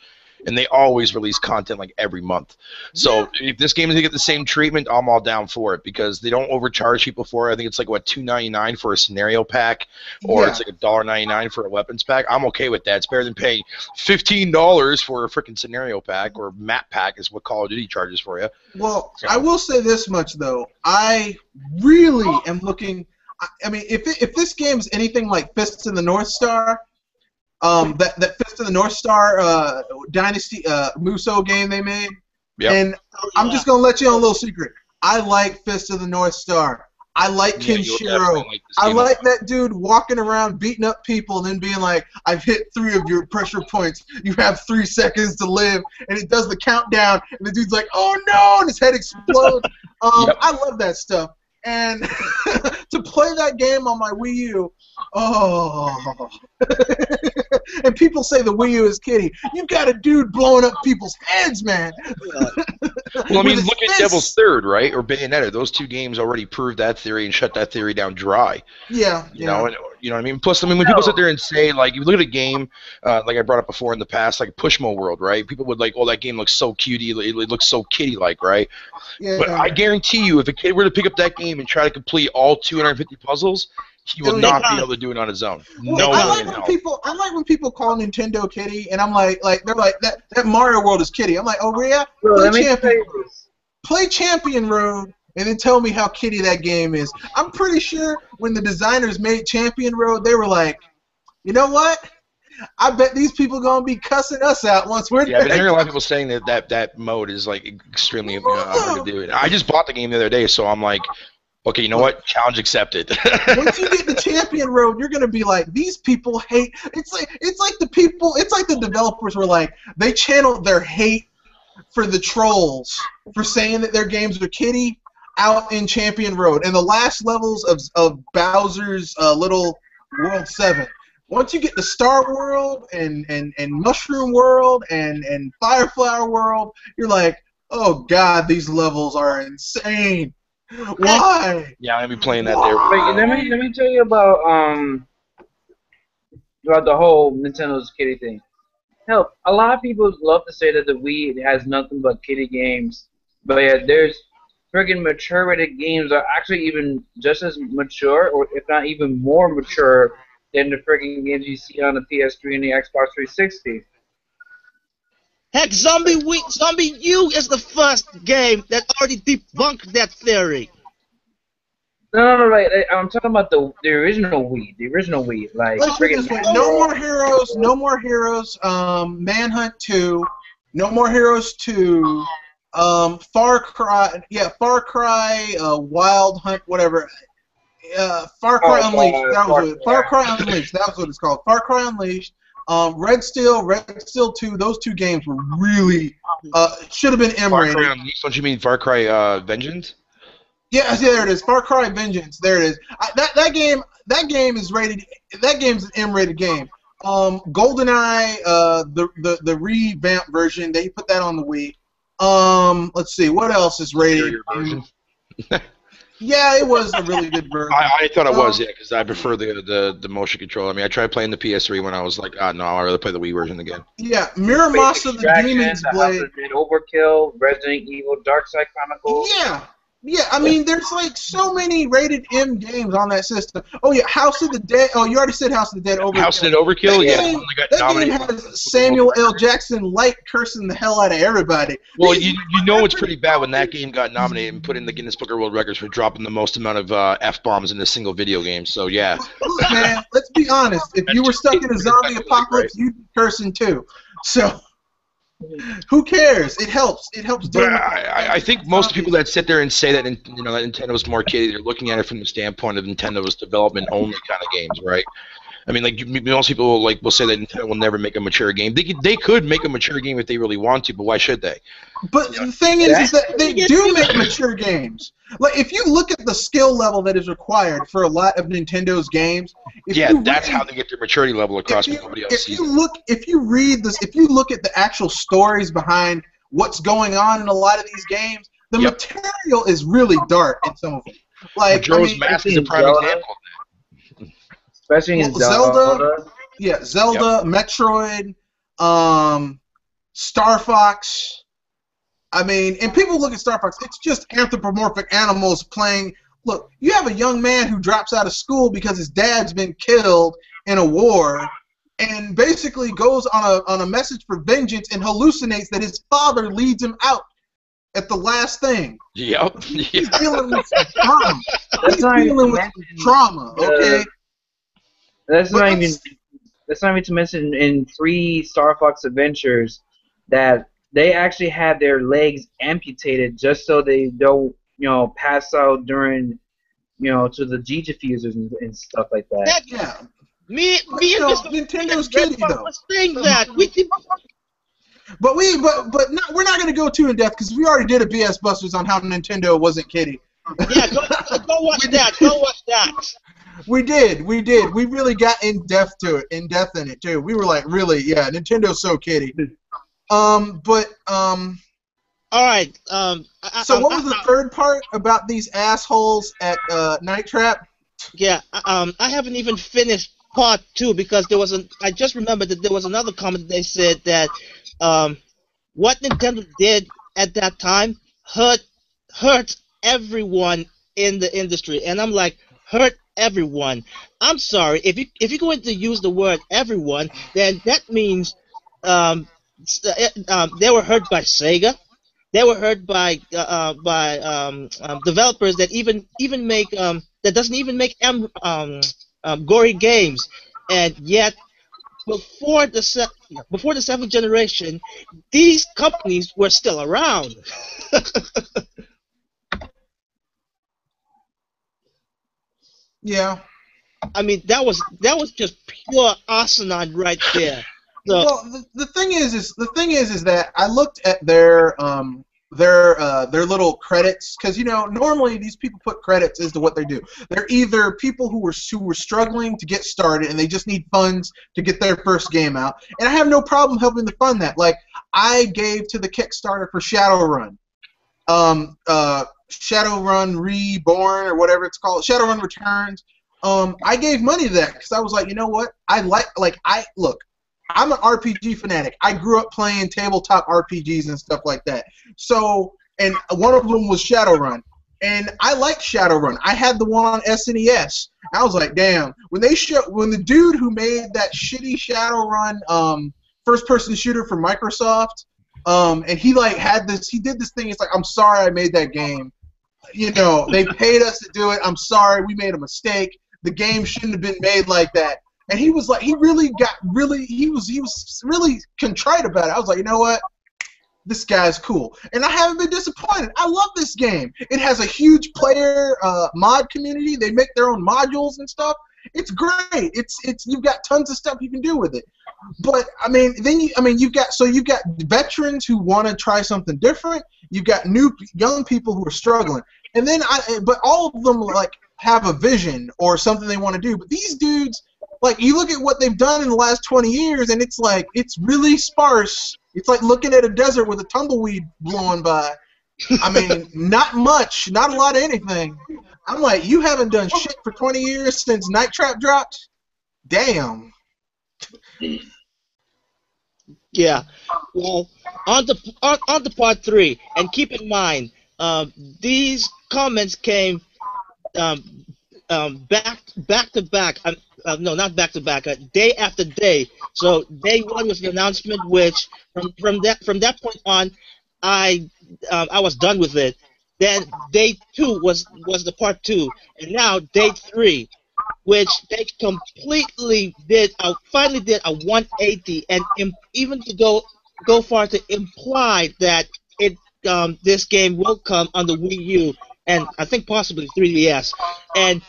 Speaker 3: and they always release content like every month. So if this game is gonna get the same treatment, I'm all down for it because they don't overcharge people for it. I think it's like what $2.99 for a scenario pack, or it's like $1.99 for a weapons pack. I'm okay with that. It's better than paying $15 for a freaking scenario pack or map pack is what Call of Duty charges for you.
Speaker 1: Well, so. I will say this much though. I really am looking. I mean, if this game is anything like Fists of the North Star, that Fist of the North Star Dynasty Muso game they made, and I'm just gonna let you on a little secret. I like Fist of the North Star. I like Kenshiro. I like that dude walking around beating up people and then being like, I've hit 3 of your pressure points. You have 3 seconds to live. And it does the countdown. And the dude's like, oh no, and his head explodes. I love that stuff. And to play that game on my Wii U, and people say the Wii U is kiddie. You've got a dude blowing up people's heads, man.
Speaker 3: Well, I mean, look at Devil's Third, right, or Bayonetta. Those 2 games already proved that theory and shut that theory down dry.
Speaker 1: Yeah.
Speaker 3: You know what I mean? Plus, I mean, when people sit there and say, like, you look at a game, like I brought up before in the past, like Pushmo World, right? People would like, oh, that game looks so cutie, it looks so kiddie-like, right? Yeah. But I guarantee you, if a kid were to pick up that game and try to complete all 250 puzzles, he will not be able to do it on his own. No way in hell.
Speaker 1: I like when people call Nintendo kiddie, and I'm like they're like that Mario World is kiddie. I'm like, oh yeah, play Champion Road, and then tell me how kiddie that game is. I'm pretty sure when the designers made Champion Road, they were like, you know what? I bet these people gonna be cussing us out once we're
Speaker 3: I've been hearing a lot of people saying that mode is like extremely hard to do. I just bought the game the other day, so I'm like, okay, you know what? Challenge accepted.
Speaker 1: Once you get the Champion Road, you're gonna be like, these people hate. It's like the developers were like, they channeled their hate for the trolls for saying that their games are kiddie out in Champion Road and the last levels of Bowser's Little World 7. Once you get to Star World and Mushroom World and Fireflower World, you're like, oh god, these levels are insane. Why?
Speaker 3: Yeah, I'm gonna be playing that there.
Speaker 2: Wait, let me tell you about the whole Nintendo's kiddie thing. Hell, a lot of people love to say that the Wii has nothing but kiddie games, but yeah, there's friggin' mature-rated games that are actually even just as mature, or if not even more mature, than the friggin' games you see on the PS3 and the Xbox 360.
Speaker 4: Heck, Zombie U is the first game that already debunked that theory.
Speaker 2: No, right. I'm talking about the original Wii. The original Wii. Like,
Speaker 1: let's put it this way. No More Heroes. No More Heroes. Manhunt 2. No More Heroes 2. Far Cry. Yeah, Far Cry. Wild Hunt. Whatever. Far Cry Unleashed. That was it. Far Cry Unleashed. That was what it's called. Far Cry Unleashed. Red Steel 2, those 2 games were really should have been M-rated.
Speaker 3: Far Cry Unleashed, don't you mean Far Cry Vengeance?
Speaker 1: Yeah, there it is. Far Cry Vengeance. There it is. That game is rated. That game's an M-rated game. GoldenEye, the revamped version, they put that on the Wii. Let's see, what else is rated? Yeah, it was a really good version.
Speaker 3: I thought it was, yeah, because I prefer the motion control. I mean, I tried playing the PS3 when I was like, no, I'd rather play the Wii version again.
Speaker 1: Yeah, Miramasa the Demon's Blade.
Speaker 2: Overkill, Resident Evil, Dark Side Chronicles.
Speaker 1: Yeah, I mean, there's like so many rated M games on that system. Oh yeah, House of the Dead. Oh, you already said House of the Dead. Overkill.
Speaker 3: House of the Overkill,
Speaker 1: that game has Samuel L. Jackson light cursing the hell out of everybody.
Speaker 3: Well, you know it's pretty bad when that game got nominated and put in the Guinness Book of World Records for dropping the most amount of F-bombs in a single video game. So yeah.
Speaker 1: Look, man, let's be honest. If you were stuck in a zombie apocalypse, you'd be cursing too. So. Who cares? It helps. It helps.
Speaker 3: But I think most people that sit there and say that that Nintendo's more kiddie, they're looking at it from the standpoint of Nintendo's development only kind of games, right? I mean, like most people will say that Nintendo will never make a mature game. They could make a mature game if they really want to, but why should they?
Speaker 1: But the thing is that they do make mature games. Like if you look at the skill level that is required for a lot of Nintendo's games,
Speaker 3: that's how they get their maturity level across. Nobody else sees.
Speaker 1: If you look at the actual stories behind what's going on in a lot of these games, the material is really dark in some of them. Like
Speaker 3: Majora's Mask is a prime example of that.
Speaker 2: Especially in
Speaker 1: Zelda. Yeah, Zelda, Metroid, Star Fox. I mean, and people look at Star Fox, it's just anthropomorphic animals playing. Look, you have a young man who drops out of school because his dad's been killed in a war, and basically goes on a message for vengeance and hallucinates that his father leads him out at the last thing.
Speaker 3: Yep.
Speaker 1: He's dealing with trauma. He's dealing with trauma, okay?
Speaker 2: That's not even to mention in 3 Star Fox Adventures that they actually had their legs amputated just so they don't, pass out during, to the G diffusers and stuff like that.
Speaker 1: Yeah.
Speaker 4: Me and Mr.
Speaker 1: Nintendo's kiddie though.
Speaker 4: Was saying that.
Speaker 1: But we're not going to go too in depth because we already did a BS Busters on how Nintendo wasn't kiddie.
Speaker 4: Yeah, go watch that. Go watch that.
Speaker 1: We did. We really got in depth in it too. We were like, really, yeah, Nintendo's so kiddie. All
Speaker 4: right.
Speaker 1: So what was the third part about these assholes at Night Trap?
Speaker 4: Yeah. I haven't even finished part 2 because I just remembered that there was another comment. They said that what Nintendo did at that time hurt everyone in the industry, and I'm like, hurt everyone. I'm sorry, if you're going to use the word everyone, then that means they were hurt by Sega. They were hurt by developers that even make that doesn't even make gory games, and yet before the 7th generation, these companies were still around.
Speaker 1: Yeah.
Speaker 4: I mean, that was just pure asinine right there. So,
Speaker 1: well, the thing is that I looked at their little credits because normally these people put credits as to what they do. They're either people who were struggling to get started and they just need funds to get their first game out, and I have no problem helping to fund that. Like I gave to the Kickstarter for Shadowrun, Shadowrun Reborn or whatever it's called, Shadowrun Returns. I gave money to that because I was like, you know what? Look. I'm an RPG fanatic. I grew up playing tabletop RPGs and stuff like that. So, and one of them was Shadowrun. And I liked Shadowrun. I had the one on SNES. I was like, damn. When the dude who made that shitty Shadowrun first-person shooter for Microsoft, and he did this thing. It's like, I'm sorry I made that game. They paid us to do it. I'm sorry, we made a mistake. The game shouldn't have been made like that. And he was like, he was really contrite about it. I was like, you know what? This guy's cool. And I haven't been disappointed. I love this game. It has a huge player mod community. They make their own modules and stuff. It's great. It's you've got tons of stuff you can do with it. But I mean, you've got veterans who want to try something different. You've got young people who are struggling. And then but all of them like have a vision or something they want to do. But these dudes, like, you look at what they've done in the last 20 years, and it's like, it's really sparse. It's like looking at a desert with a tumbleweed blowing by. I mean, not much, not a lot of anything. I'm like, you haven't done shit for 20 years since Night Trap dropped? Damn.
Speaker 4: yeah. Well, on to part 3, and keep in mind, these comments came back to back. No, not back to back. Day after day. So day 1 was the announcement, which from that point on, I was done with it. Then day 2 was the part 2, and now day 3, which they completely finally did a 180, and even to go far to imply that this game will come on the Wii U and I think possibly 3DS. And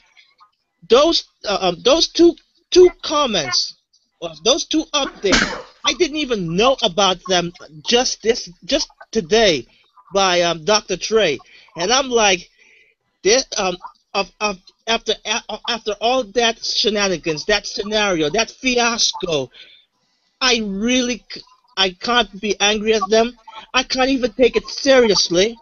Speaker 4: those two comments, those 2 updates, I didn't even know about them just today by Dr. Trey, and I'm like, after all that shenanigans, that scenario, that fiasco, I can't be angry at them. I can't even take it seriously.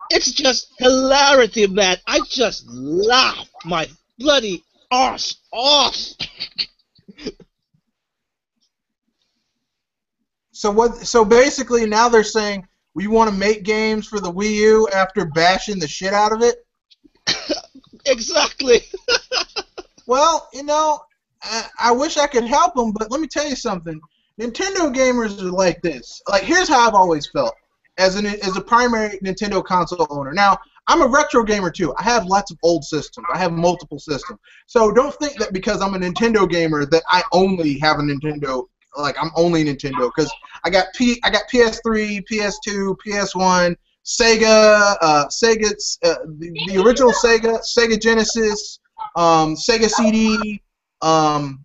Speaker 4: It's just hilarity, man. I just laugh my bloody arse off.
Speaker 1: So basically, now they're saying we want to make games for the Wii U after bashing the shit out of it.
Speaker 4: Exactly.
Speaker 1: Well, I wish I could help them, but let me tell you something. Nintendo gamers are like this. Like, here's how I've always felt as a primary Nintendo console owner. Now, I'm a retro gamer too. I have lots of old systems. I have multiple systems. So don't think that because I'm a Nintendo gamer that I only have a Nintendo. Like, I'm only Nintendo, because I got PS3, PS2, PS1, Sega, the original Sega Genesis, Sega CD. I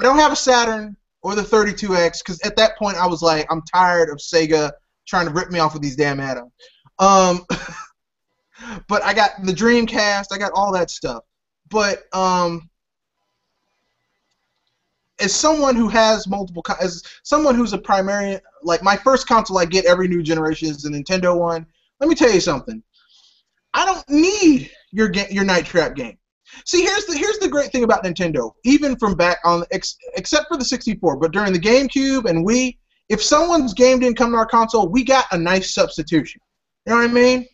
Speaker 1: don't have a Saturn or the 32X, because at that point I was like, I'm tired of Sega trying to rip me off with these damn add-ons. But I got the Dreamcast, I got all that stuff. But as someone who has as someone who's a primary, like, my first console I get every new generation is the Nintendo one. Let me tell you something. I don't need your Night Trap game. See, here's the great thing about Nintendo. Even from back on, except for the 64, but during the GameCube and Wii, if someone's game didn't come to our console, we got a nice substitution. You know what I mean?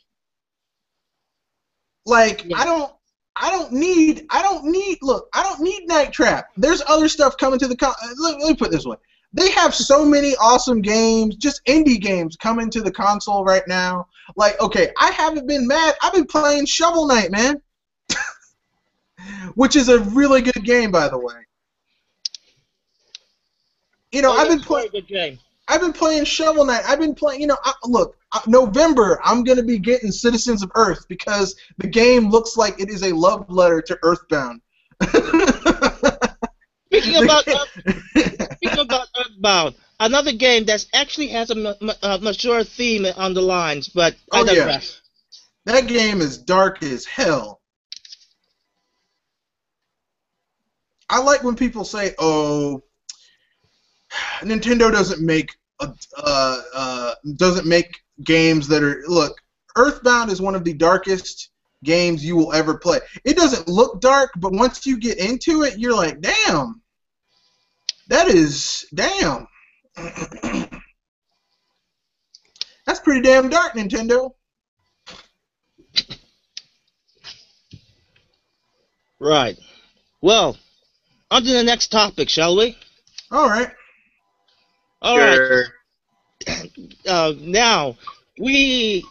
Speaker 1: Like,
Speaker 4: Yeah.
Speaker 1: I don't need Night Trap. There's other stuff coming to the let me put it this way. They have so many awesome games, just indie games, coming to the console right now. Like, okay, I haven't been mad. I've been playing Shovel Knight, man. Which is a really good game, by the way. I've been playing.
Speaker 4: Good game.
Speaker 1: I've been playing Shovel Knight. I've been playing. November I'm gonna be getting Citizens of Earth because the game looks like it is a love letter to Earthbound.
Speaker 4: Speaking about Earthbound, another game that actually has a mature theme on the lines, but I digress.
Speaker 1: Yeah. That game is dark as hell. I like when people say, "Oh, Nintendo doesn't make games that are." Look, Earthbound is one of the darkest games you will ever play. It doesn't look dark, but once you get into it, you're like, "Damn, damn." That's pretty damn dark, Nintendo.
Speaker 4: Right. Well, on to the next topic, shall we?
Speaker 1: All right.
Speaker 4: All right. Now, we've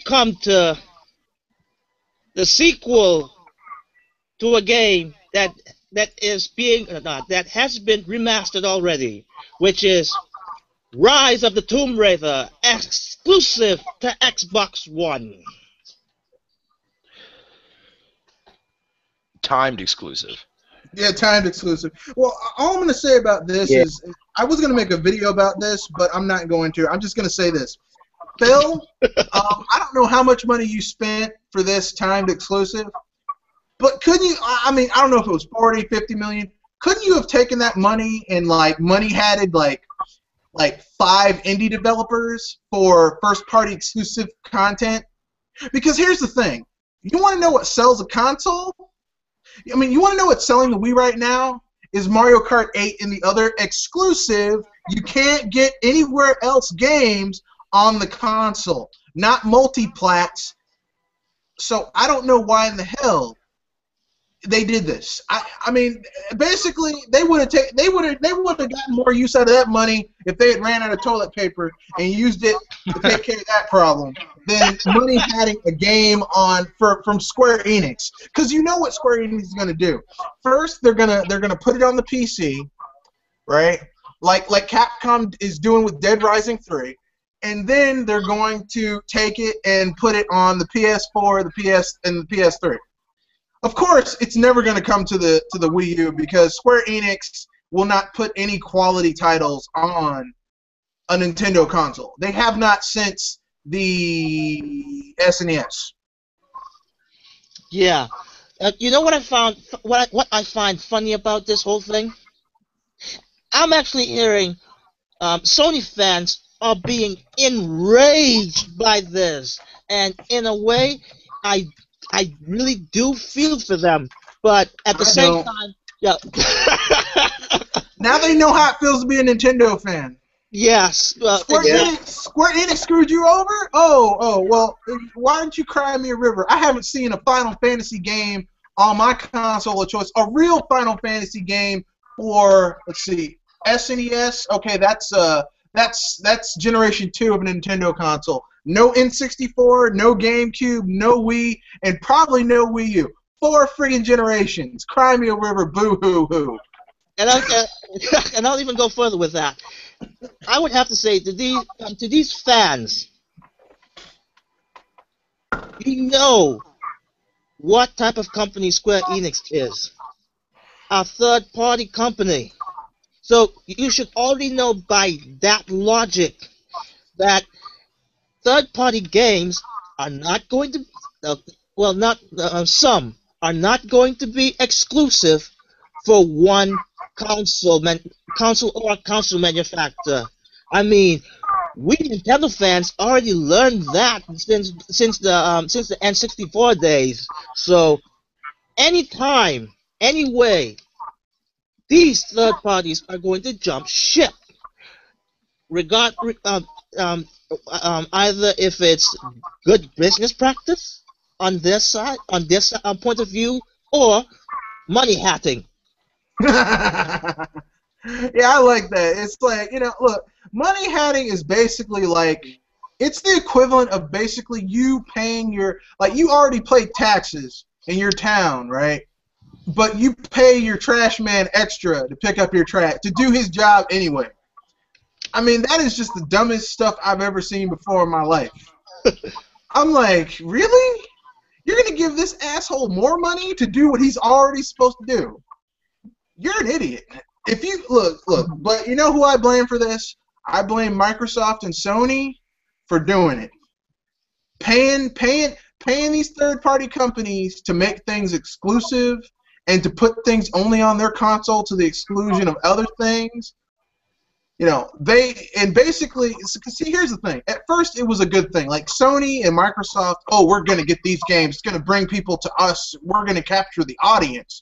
Speaker 4: come to the sequel to a game that has been remastered already, which is Rise of the Tomb Raider, exclusive to Xbox One.
Speaker 3: Timed exclusive.
Speaker 1: Yeah, timed exclusive. Well, all I'm going to say about this is, I was going to make a video about this, but I'm not going to. I'm just going to say this. Phil, I don't know how much money you spent for this timed exclusive, but couldn't you, I don't know if it was 40, 50 million. Couldn't you have taken that money and, like, money-hatted, like 5 indie developers for first-party exclusive content? Because here's the thing. You want to know what sells a console? You want to know what's selling the Wii right now? Is Mario Kart 8 and the other exclusive. You can't get anywhere else games on the console, not multi-plats. So I don't know why in the hell they did this. Basically, they would have gotten more use out of that money if they had ran out of toilet paper and used it to take care of that problem than money having a game from Square Enix. Because you know what Square Enix is gonna do. First, they're gonna put it on the PC, right? Like Capcom is doing with Dead Rising 3, and then they're going to take it and put it on the PS4, the PS, and the PS3. Of course, it's never going to come to the Wii U because Square Enix will not put any quality titles on a Nintendo console. They have not since the SNES.
Speaker 4: Yeah. You know what I found? What I find funny about this whole thing? I'm actually hearing Sony fans are being enraged by this, and in a way, I really do feel for them, but at the same time, yeah.
Speaker 1: Now they know how it feels to be a Nintendo fan.
Speaker 4: Yes.
Speaker 1: Square Enix screwed you over? Well, why don't you cry me a river? I haven't seen a Final Fantasy game on my console of choice. A real Final Fantasy game for, let's see, SNES. Okay, that's generation 2 of a Nintendo console. No N64, no GameCube, no Wii, and probably no Wii U. 4 friggin' generations. Cry me a river, boo hoo hoo.
Speaker 4: And I'll even go further with that. I would have to say to these fans, you know what type of company Square Enix is. A third-party company. So you should already know by that logic that third-party games are not going to, some are not going to be exclusive for one console manufacturer. I mean, we Nintendo fans already learned that since the N64 days. So anytime, anyway, these third parties are going to jump ship. Either if it's good business practice on their side, point of view, or money hatting.
Speaker 1: Yeah, I like that. It's like, look, money hatting is basically like, it's the equivalent of basically you paying you already pay taxes in your town, right? But you pay your trash man extra to pick up your trash, to do his job anyway. I mean, that is just the dumbest stuff I've ever seen before in my life. I'm like, really? You're going to give this asshole more money to do what he's already supposed to do? You're an idiot. If you look, but you know who I blame for this? I blame Microsoft and Sony for doing it. Paying these third-party companies to make things exclusive and to put things only on their console to the exclusion of other things. Basically, see, here's the thing. At first, it was a good thing. Like Sony and Microsoft, we're going to get these games. It's going to bring people to us. We're going to capture the audience.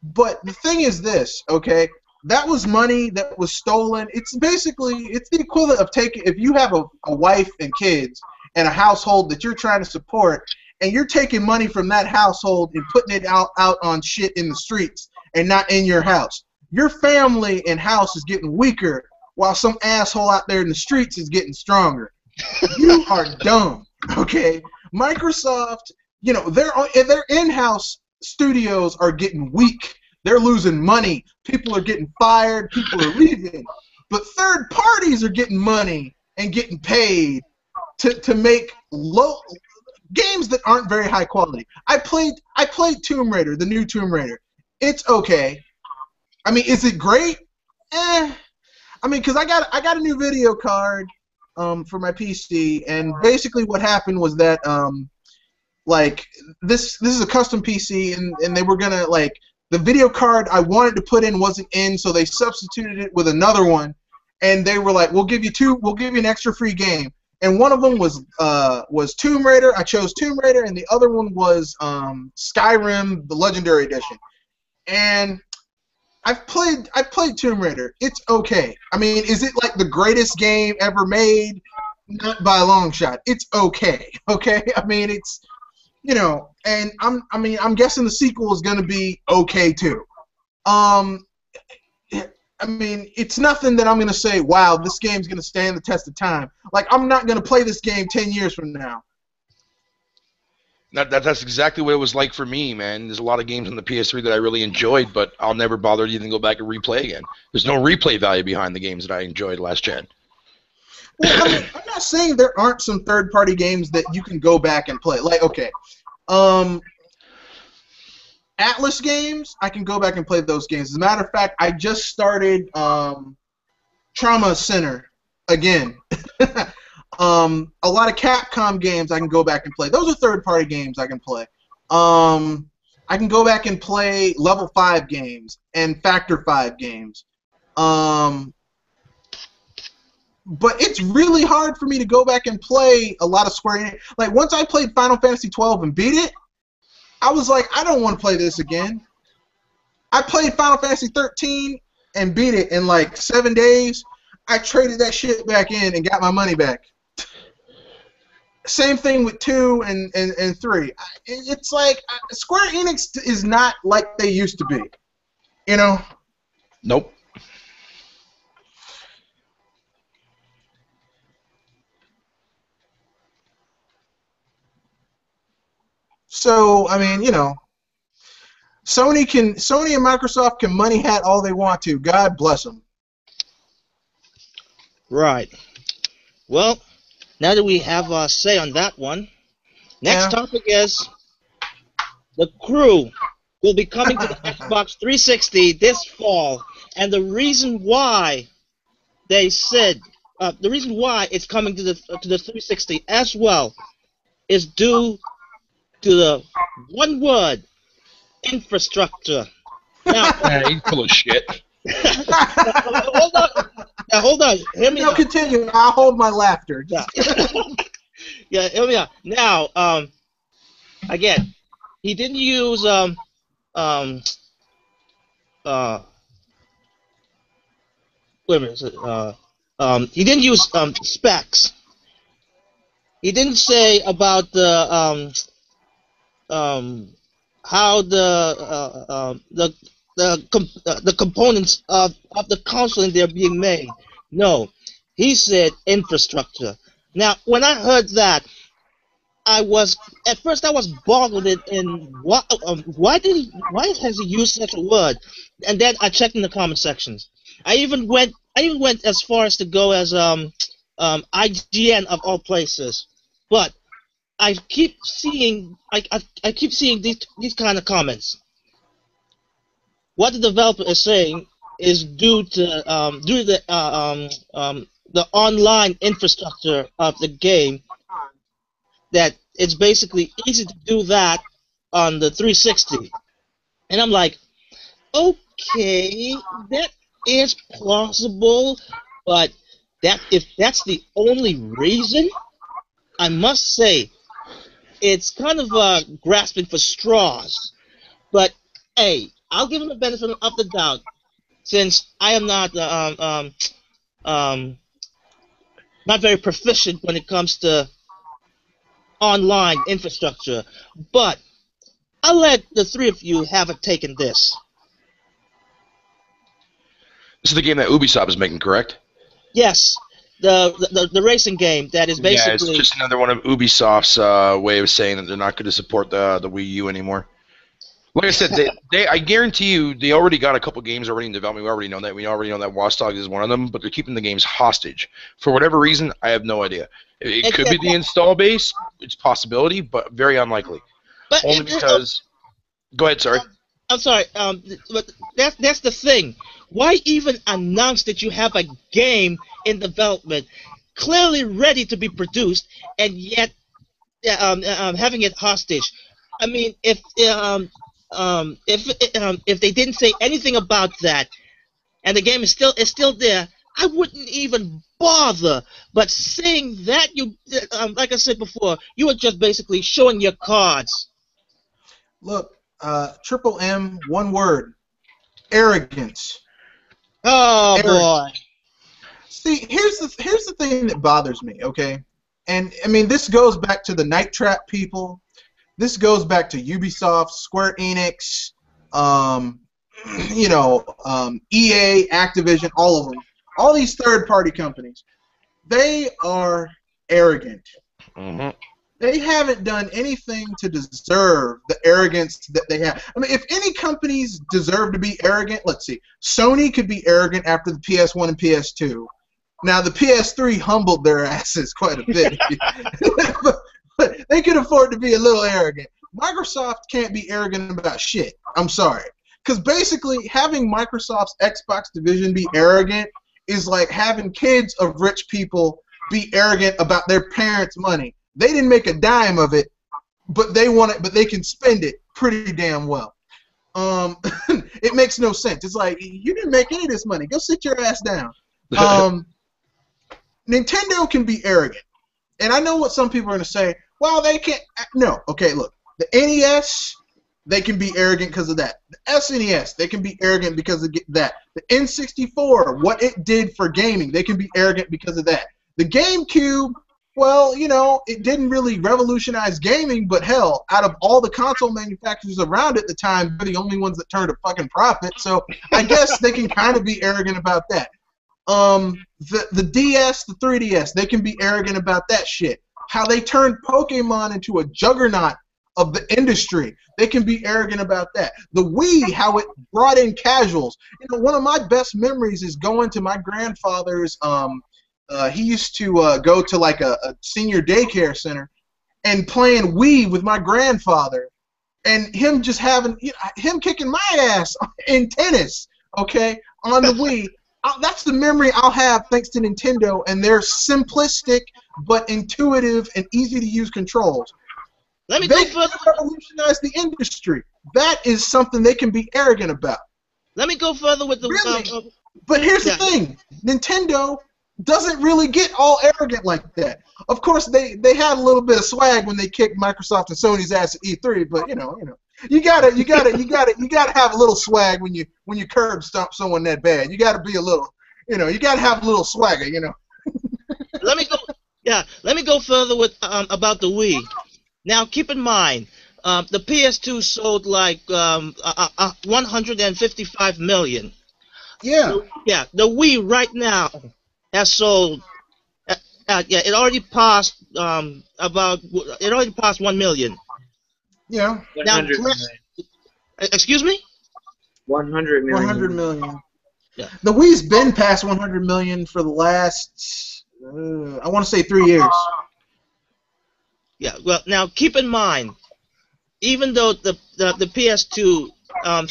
Speaker 1: But the thing is this, okay? That was money that was stolen. It's the equivalent of if you have a wife and kids and a household that you're trying to support, and you're taking money from that household and putting it out on shit in the streets and not in your house. Your family and house is getting weaker while some asshole out there in the streets is getting stronger. You are dumb, okay? Microsoft, their in-house studios are getting weak. They're losing money. People are getting fired. People are leaving. But third parties are getting money and getting paid to make games that aren't very high quality. I played Tomb Raider, the new Tomb Raider. It's okay. I mean, is it great? I mean, because I got a new video card for my PC, and basically what happened was that this is a custom PC, and they were gonna the video card I wanted to put in wasn't in, so they substituted it with another one, and they were like, we'll give you an extra free game, and one of them was Tomb Raider. I chose Tomb Raider, and the other one was Skyrim, the Legendary Edition, and I've played Tomb Raider. It's okay. I mean, is it like the greatest game ever made? Not by a long shot. It's okay. Okay? I mean, it's and I'm guessing the sequel is gonna be okay too. I mean, it's nothing that I'm gonna say, wow, this game's gonna stand the test of time. Like, I'm not gonna play this game 10 years from now.
Speaker 3: That's exactly what it was like for me, man. There's a lot of games on the PS3 that I really enjoyed, but I'll never bother to even go back and replay again. There's no replay value behind the games that I enjoyed last gen.
Speaker 1: Well, I mean, I'm not saying there aren't some third-party games that you can go back and play. Like, okay, Atlas games, I can go back and play those games. As a matter of fact, I just started Trauma Center again. A lot of Capcom games I can go back and play. Those are third-party games I can play. I can go back and play Level 5 games and Factor 5 games. But it's really hard for me to go back and play a lot of Square Enix. Like, once I played Final Fantasy XII and beat it, I was like, I don't want to play this again. I played Final Fantasy XIII and beat it in like 7 days. I traded that shit back in and got my money back. Same thing with 2 and 3. It's like Square Enix is not like they used to be. You know?
Speaker 3: Nope.
Speaker 1: So, I mean, you know, Sony and Microsoft can money hat all they want to. God bless them.
Speaker 4: Right. Well, now that we have a say on that one, next topic is the Crew will be coming to the Xbox 360 this fall, and the reason why they said the reason why it's coming to the 360 as well is due to the one word, infrastructure. Now,
Speaker 3: he's full of shit.
Speaker 4: hold on. Hear me out.
Speaker 1: Continue. I'll hold my laughter.
Speaker 4: Yeah. Yeah, hear me out. Now, again, he didn't use he didn't use specs. He didn't say about the how the components of the console they're being made. No, he said infrastructure. Now, when I heard that, at first I was boggled in why has he used such a word? And then I checked in the comment sections. I even went as far as to go as IGN of all places, but I keep seeing these kind of comments. What the developer is saying is due to the online infrastructure of the game, that it's basically easy to do that on the 360. And I'm like, okay, that is plausible, but if that's the only reason, I must say it's kind of grasping for straws. But hey, I'll give him the benefit of the doubt, since I am not very proficient when it comes to online infrastructure. But I'll let the three of you have a take in this.
Speaker 3: This is the game that Ubisoft is making, correct?
Speaker 4: Yes, the racing game that is basically...
Speaker 3: Yeah, it's just another one of Ubisoft's way of saying that they're not going to support the Wii U anymore. Like I said, I guarantee you they already got a couple games already in development. We already know that. We already know that Watch Dogs is one of them, but they're keeping the games hostage. For whatever reason, I have no idea. It could be the install base. It's a possibility, but very unlikely.
Speaker 4: But
Speaker 3: only because... Go ahead, sorry.
Speaker 4: I'm sorry, but that's the thing. Why even announce that you have a game in development, clearly ready to be produced, and yet having it hostage? I mean, if they didn't say anything about that, and the game is still there, I wouldn't even bother. But saying that, like I said before, you are just basically showing your cards.
Speaker 1: Look, Triplemmm, one word: arrogance.
Speaker 4: Oh boy.
Speaker 1: See, here's the thing that bothers me, okay? And I mean, this goes back to the Night Trap people. This goes back to Ubisoft, Square Enix, EA, Activision, all of them. All these third-party companies. They are arrogant.
Speaker 3: Mm-hmm.
Speaker 1: They haven't done anything to deserve the arrogance that they have. I mean, if any companies deserve to be arrogant, let's see. Sony could be arrogant after the PS1 and PS2. Now, the PS3 humbled their asses quite a bit. But they could afford to be a little arrogant. Microsoft can't be arrogant about shit. I'm sorry. Because basically, having Microsoft's Xbox division be arrogant is like having kids of rich people be arrogant about their parents' money. They didn't make a dime of it, but they want it, but they can spend it pretty damn well. It makes no sense. It's like, you didn't make any of this money. Go sit your ass down. Nintendo can be arrogant. And I know what some people are going to say. Well, they can't. No. Okay, look. The NES They can be arrogant because of that. The SNES, they can be arrogant because of that. The N64, what it did for gaming, they can be arrogant because of that. The GameCube, well, you know, it didn't really revolutionize gaming, but hell, out of all the console manufacturers around at the time, they're the only ones that turned a fucking profit, so I guess they can kind of be arrogant about that. The DS, the 3DS, they can be arrogant about that shit. How they turned Pokemon into a juggernaut of the industry, they can be arrogant about that. The Wii, how it brought in casuals. You know, one of my best memories is going to my grandfather's. He used to go to like a senior daycare center and playing Wii with my grandfather, and him just having, you know, him kicking my ass in tennis, okay, on the Wii. That's the memory I'll have thanks to Nintendo and their simplistic but intuitive and easy to use controls.
Speaker 4: Let me
Speaker 1: They
Speaker 4: go further.
Speaker 1: revolutionize the industry. That is something they can be arrogant about.
Speaker 4: Let me go further with the.
Speaker 1: Really? But here's the thing: Nintendo doesn't really get all arrogant like that. Of course, they had a little bit of swag when they kicked Microsoft and Sony's ass at E3, but you gotta have a little swag when you curb stomp someone that bad. You gotta be a little, you gotta have a little swagger,
Speaker 4: Let me go. Yeah, let me go further with about the Wii. Now, keep in mind, the PS2 sold like 155 million.
Speaker 1: Yeah.
Speaker 4: Yeah, the Wii right now has sold. It already passed It already passed 1 million.
Speaker 1: Yeah.
Speaker 4: Now, excuse me?
Speaker 2: 100 million.
Speaker 1: 100 million.
Speaker 4: Yeah.
Speaker 1: The Wii's been past 100 million for the last, I want to say 3 years.
Speaker 4: Yeah. Well, now keep in mind, even though the PS2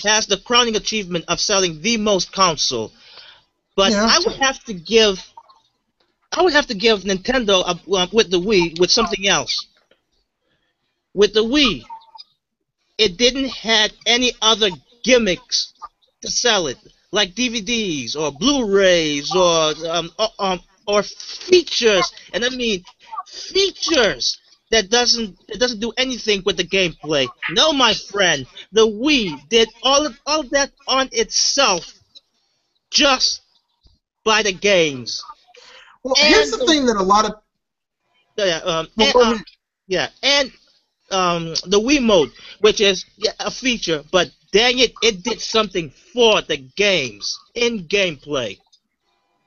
Speaker 4: has the crowning achievement of selling the most console, but
Speaker 1: Yeah.
Speaker 4: I would have to give Nintendo with the Wii with something else. With the Wii, it didn't have any other gimmicks to sell it, like DVDs or Blu-rays or features, and I mean features that doesn't do anything with the gameplay. No, my friend, the Wii did all of that on itself, just by the games.
Speaker 1: Well, here's the thing that a lot of
Speaker 4: the Wii mode, which is a feature, but dang it, it did something for the games in gameplay.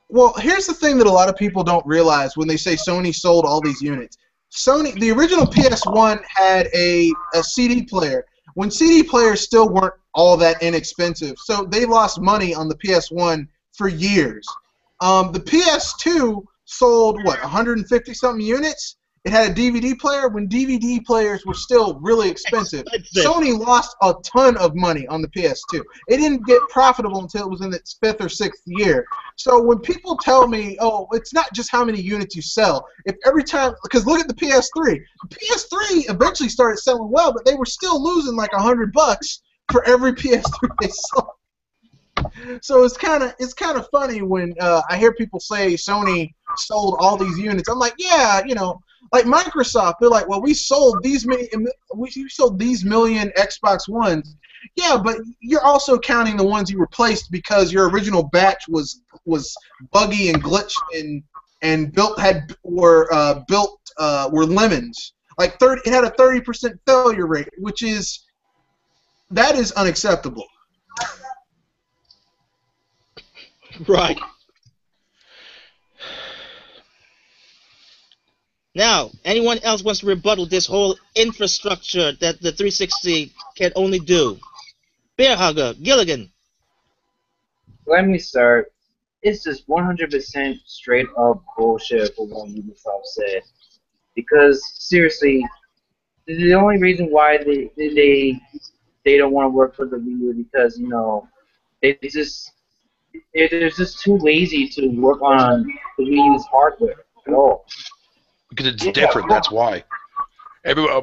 Speaker 1: Well, here's the thing that a lot of people don't realize when they say Sony sold all these units. The original PS1 had a CD player. When CD players still weren't all that inexpensive, so they lost money on the PS1 for years. The PS2 sold, 150-something units? It had a DVD player when DVD players were still really expensive. Sony lost a ton of money on the PS2. It didn't get profitable until it was in its 5th or 6th year. So when people tell me, oh, it's not just how many units you sell. If every time, because look at the PS3. The PS3 eventually started selling well, but they were still losing like $100 for every PS3 they sold. So it's kind of funny when I hear people say Sony sold all these units. I'm like, yeah, like Microsoft, they're like, well, we sold these million Xbox Ones. Yeah, but you're also counting the ones you replaced because your original batch was buggy and glitched and were lemons. Like it had a 30% failure rate, that is unacceptable.
Speaker 4: Right. Now, anyone else wants to rebuttal this whole infrastructure that the 360 can only do? Bear Hugger, Gilligan.
Speaker 2: Let me start. It's just 100% straight up bullshit for what Ubisoft said. Because seriously, the only reason why they don't want to work for the Wii U because they're just too lazy to work on the Wii U's hardware at all.
Speaker 3: Because it's different, that's why.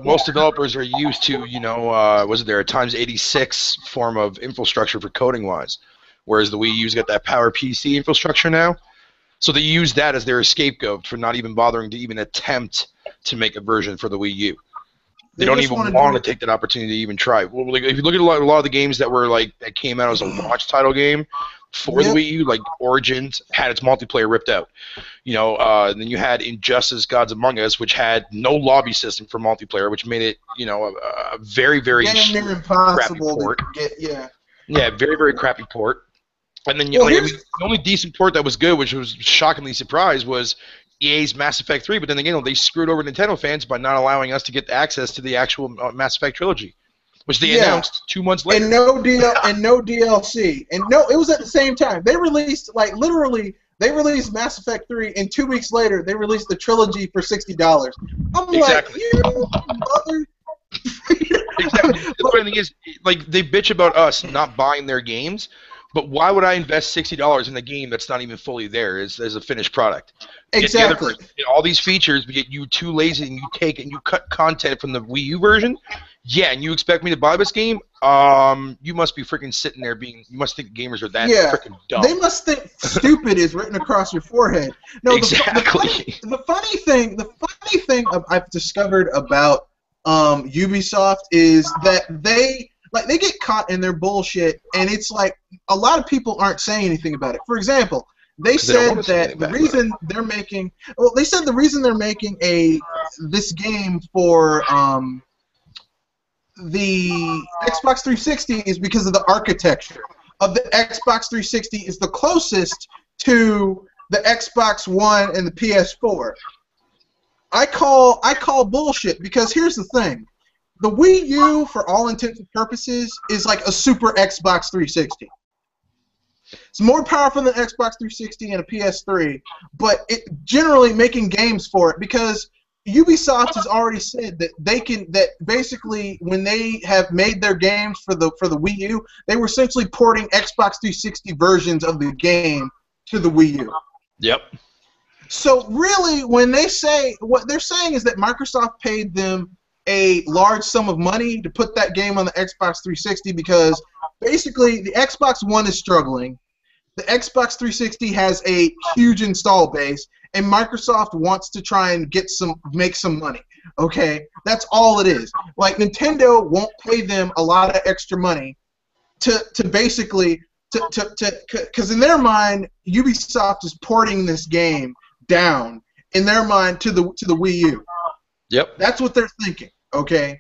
Speaker 3: Most developers are used to, was there a x86 form of infrastructure for coding-wise, whereas the Wii U's got that PowerPC infrastructure now. So they use that as their scapegoat for not even bothering to even attempt to make a version for the Wii U. They don't even want to take that opportunity to even try. Well, like, if you look at a lot of the games that were like that came out as a launch title game for the Wii U, like Origins had its multiplayer ripped out. You know, and then you had Injustice: Gods Among Us, which had no lobby system for multiplayer, which made it, you know, a very, very
Speaker 1: near impossible
Speaker 3: crappy port.
Speaker 1: to get.
Speaker 3: Yeah, very, very crappy port. And then the only decent port that was good, which was shockingly surprised, was EA's Mass Effect 3. But then again, they screwed over Nintendo fans by not allowing us to get access to the actual Mass Effect trilogy, which they announced 2 months later.
Speaker 1: And no DLC. And no, it was at the same time. They released, like, literally, they released Mass Effect 3, and 2 weeks later, they released the trilogy for $60. I'm
Speaker 3: exactly.
Speaker 1: like, you mother...
Speaker 3: Exactly. The funny thing is, like, they bitch about us not buying their games, but why would I invest $60 in a game that's not even fully there as a finished product?
Speaker 1: Exactly.
Speaker 3: Get all these features, but yet you too lazy and you take and you cut content from the Wii U version. Yeah, and you expect me to buy this game? You must be freaking sitting there you must think gamers are that freaking dumb.
Speaker 1: They must think stupid is written across your forehead. No,
Speaker 3: exactly.
Speaker 1: The funny thing I've discovered about Ubisoft is that they get caught in their bullshit, and it's like a lot of people aren't saying anything about it. For example, they said that the reason they're making this game for the Xbox 360 is because of the architecture of the Xbox 360 is the closest to the Xbox One and the PS4. I call bullshit, because here's the thing. The Wii U, for all intents and purposes, is like a super Xbox 360. It's more powerful than Xbox 360 and a PS3, but it generally making games for it, because Ubisoft has already said that that basically when they have made their games for the Wii U, they were essentially porting Xbox 360 versions of the game to the Wii U.
Speaker 3: Yep.
Speaker 1: So really, when they say, what they're saying is that Microsoft paid them a large sum of money to put that game on the Xbox 360, because basically the Xbox One is struggling, the Xbox 360 has a huge install base, and Microsoft wants to try and make some money. Okay, that's all it is. Like, Nintendo won't pay them a lot of extra money to basically because in their mind Ubisoft is porting this game down in their mind to the Wii U.
Speaker 3: Yep.
Speaker 1: That's what they're thinking, okay?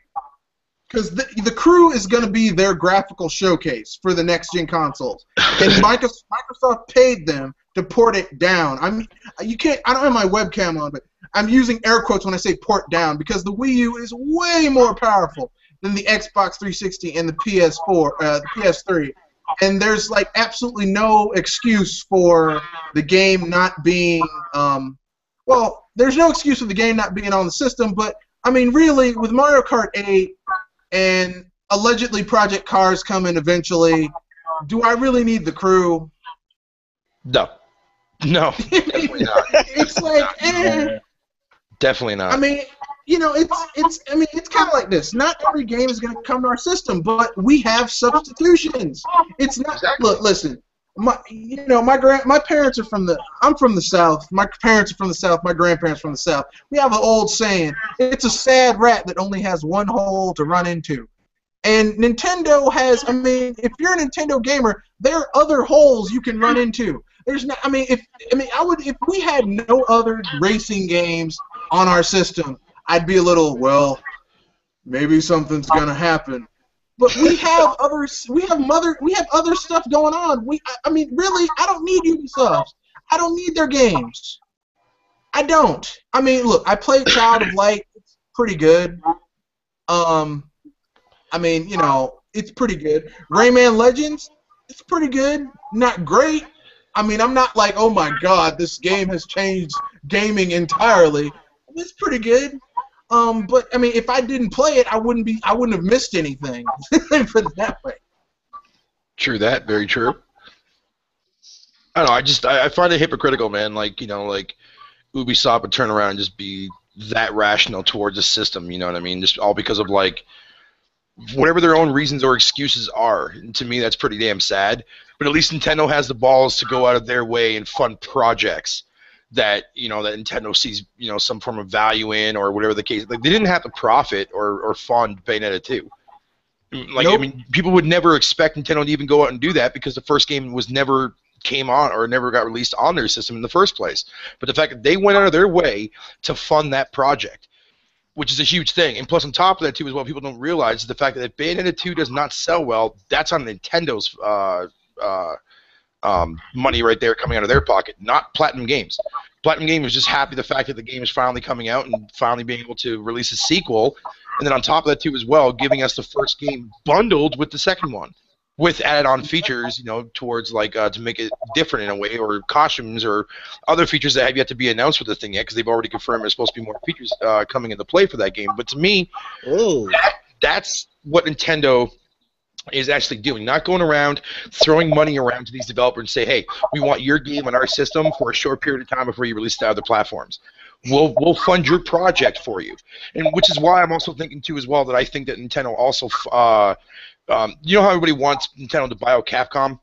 Speaker 1: Because the Crew is going to be their graphical showcase for the next-gen consoles. And Microsoft paid them to port it down. I don't have my webcam on, but I'm using air quotes when I say port down, because the Wii U is way more powerful than the Xbox 360 and the PS3. And there's like absolutely no excuse for the game not being there's no excuse for the game not being on the system, but I mean really with Mario Kart 8 and allegedly Project Cars coming eventually, do I really need the Crew?
Speaker 3: No. No, definitely not.
Speaker 1: It's like
Speaker 3: definitely not.
Speaker 1: I mean, it's kind of like this. Not every game is going to come to our system, but we have substitutions. It's not. Exactly. Look, listen. My parents are I'm from the South. My parents are from the South. My grandparents from the South. We have an old saying: "It's a sad rat that only has one hole to run into." And Nintendo has. I mean, if you're a Nintendo gamer, there are other holes you can run into. There's not. If we had no other racing games on our system, I'd be a little, well, maybe something's gonna happen. But we have other stuff going on. Really, I don't need Ubisoft. I don't need their games. I don't. I mean, look, I played Child of Light. It's pretty good. It's pretty good. Rayman Legends, it's pretty good. Not great. I mean, I'm not like, oh my God, this game has changed gaming entirely. It's pretty good. But I mean, if I didn't play it, I wouldn't have missed anything. Put it that way.
Speaker 3: True that. Very true. I don't know. I find it hypocritical, man. Like Ubisoft would turn around and just be that rational towards the system. You know what I mean? Just all because of like whatever their own reasons or excuses are. And to me, that's pretty damn sad. But at least Nintendo has the balls to go out of their way and fund projects that that Nintendo sees some form of value in, or whatever the case. Like, they didn't have to profit or fund Bayonetta 2. Like,
Speaker 1: Nope.
Speaker 3: I mean, people would never expect Nintendo to even go out and do that, because the first game was never came on or never got released on their system in the first place. But the fact that they went out of their way to fund that project, which is a huge thing. And plus, on top of that, too, as well, people don't realize the fact that if Bayonetta 2 does not sell well, that's on Nintendo's money right there coming out of their pocket, not Platinum Games. Platinum Games was just happy the fact that the game is finally coming out and finally being able to release a sequel, and then on top of that, too, as well, giving us the first game bundled with the second one, with added-on features, towards like to make it different in a way, or costumes, or other features that have yet to be announced with the thing yet, because they've already confirmed there's supposed to be more features coming into play for that game. But to me, that's what Nintendo is actually doing, not going around throwing money around to these developers and say, hey, we want your game on our system for a short period of time before you release it to other platforms. We'll fund your project for you, and which is why I'm also thinking too as well that I think that Nintendo also you know how everybody wants Nintendo to buy out Capcom?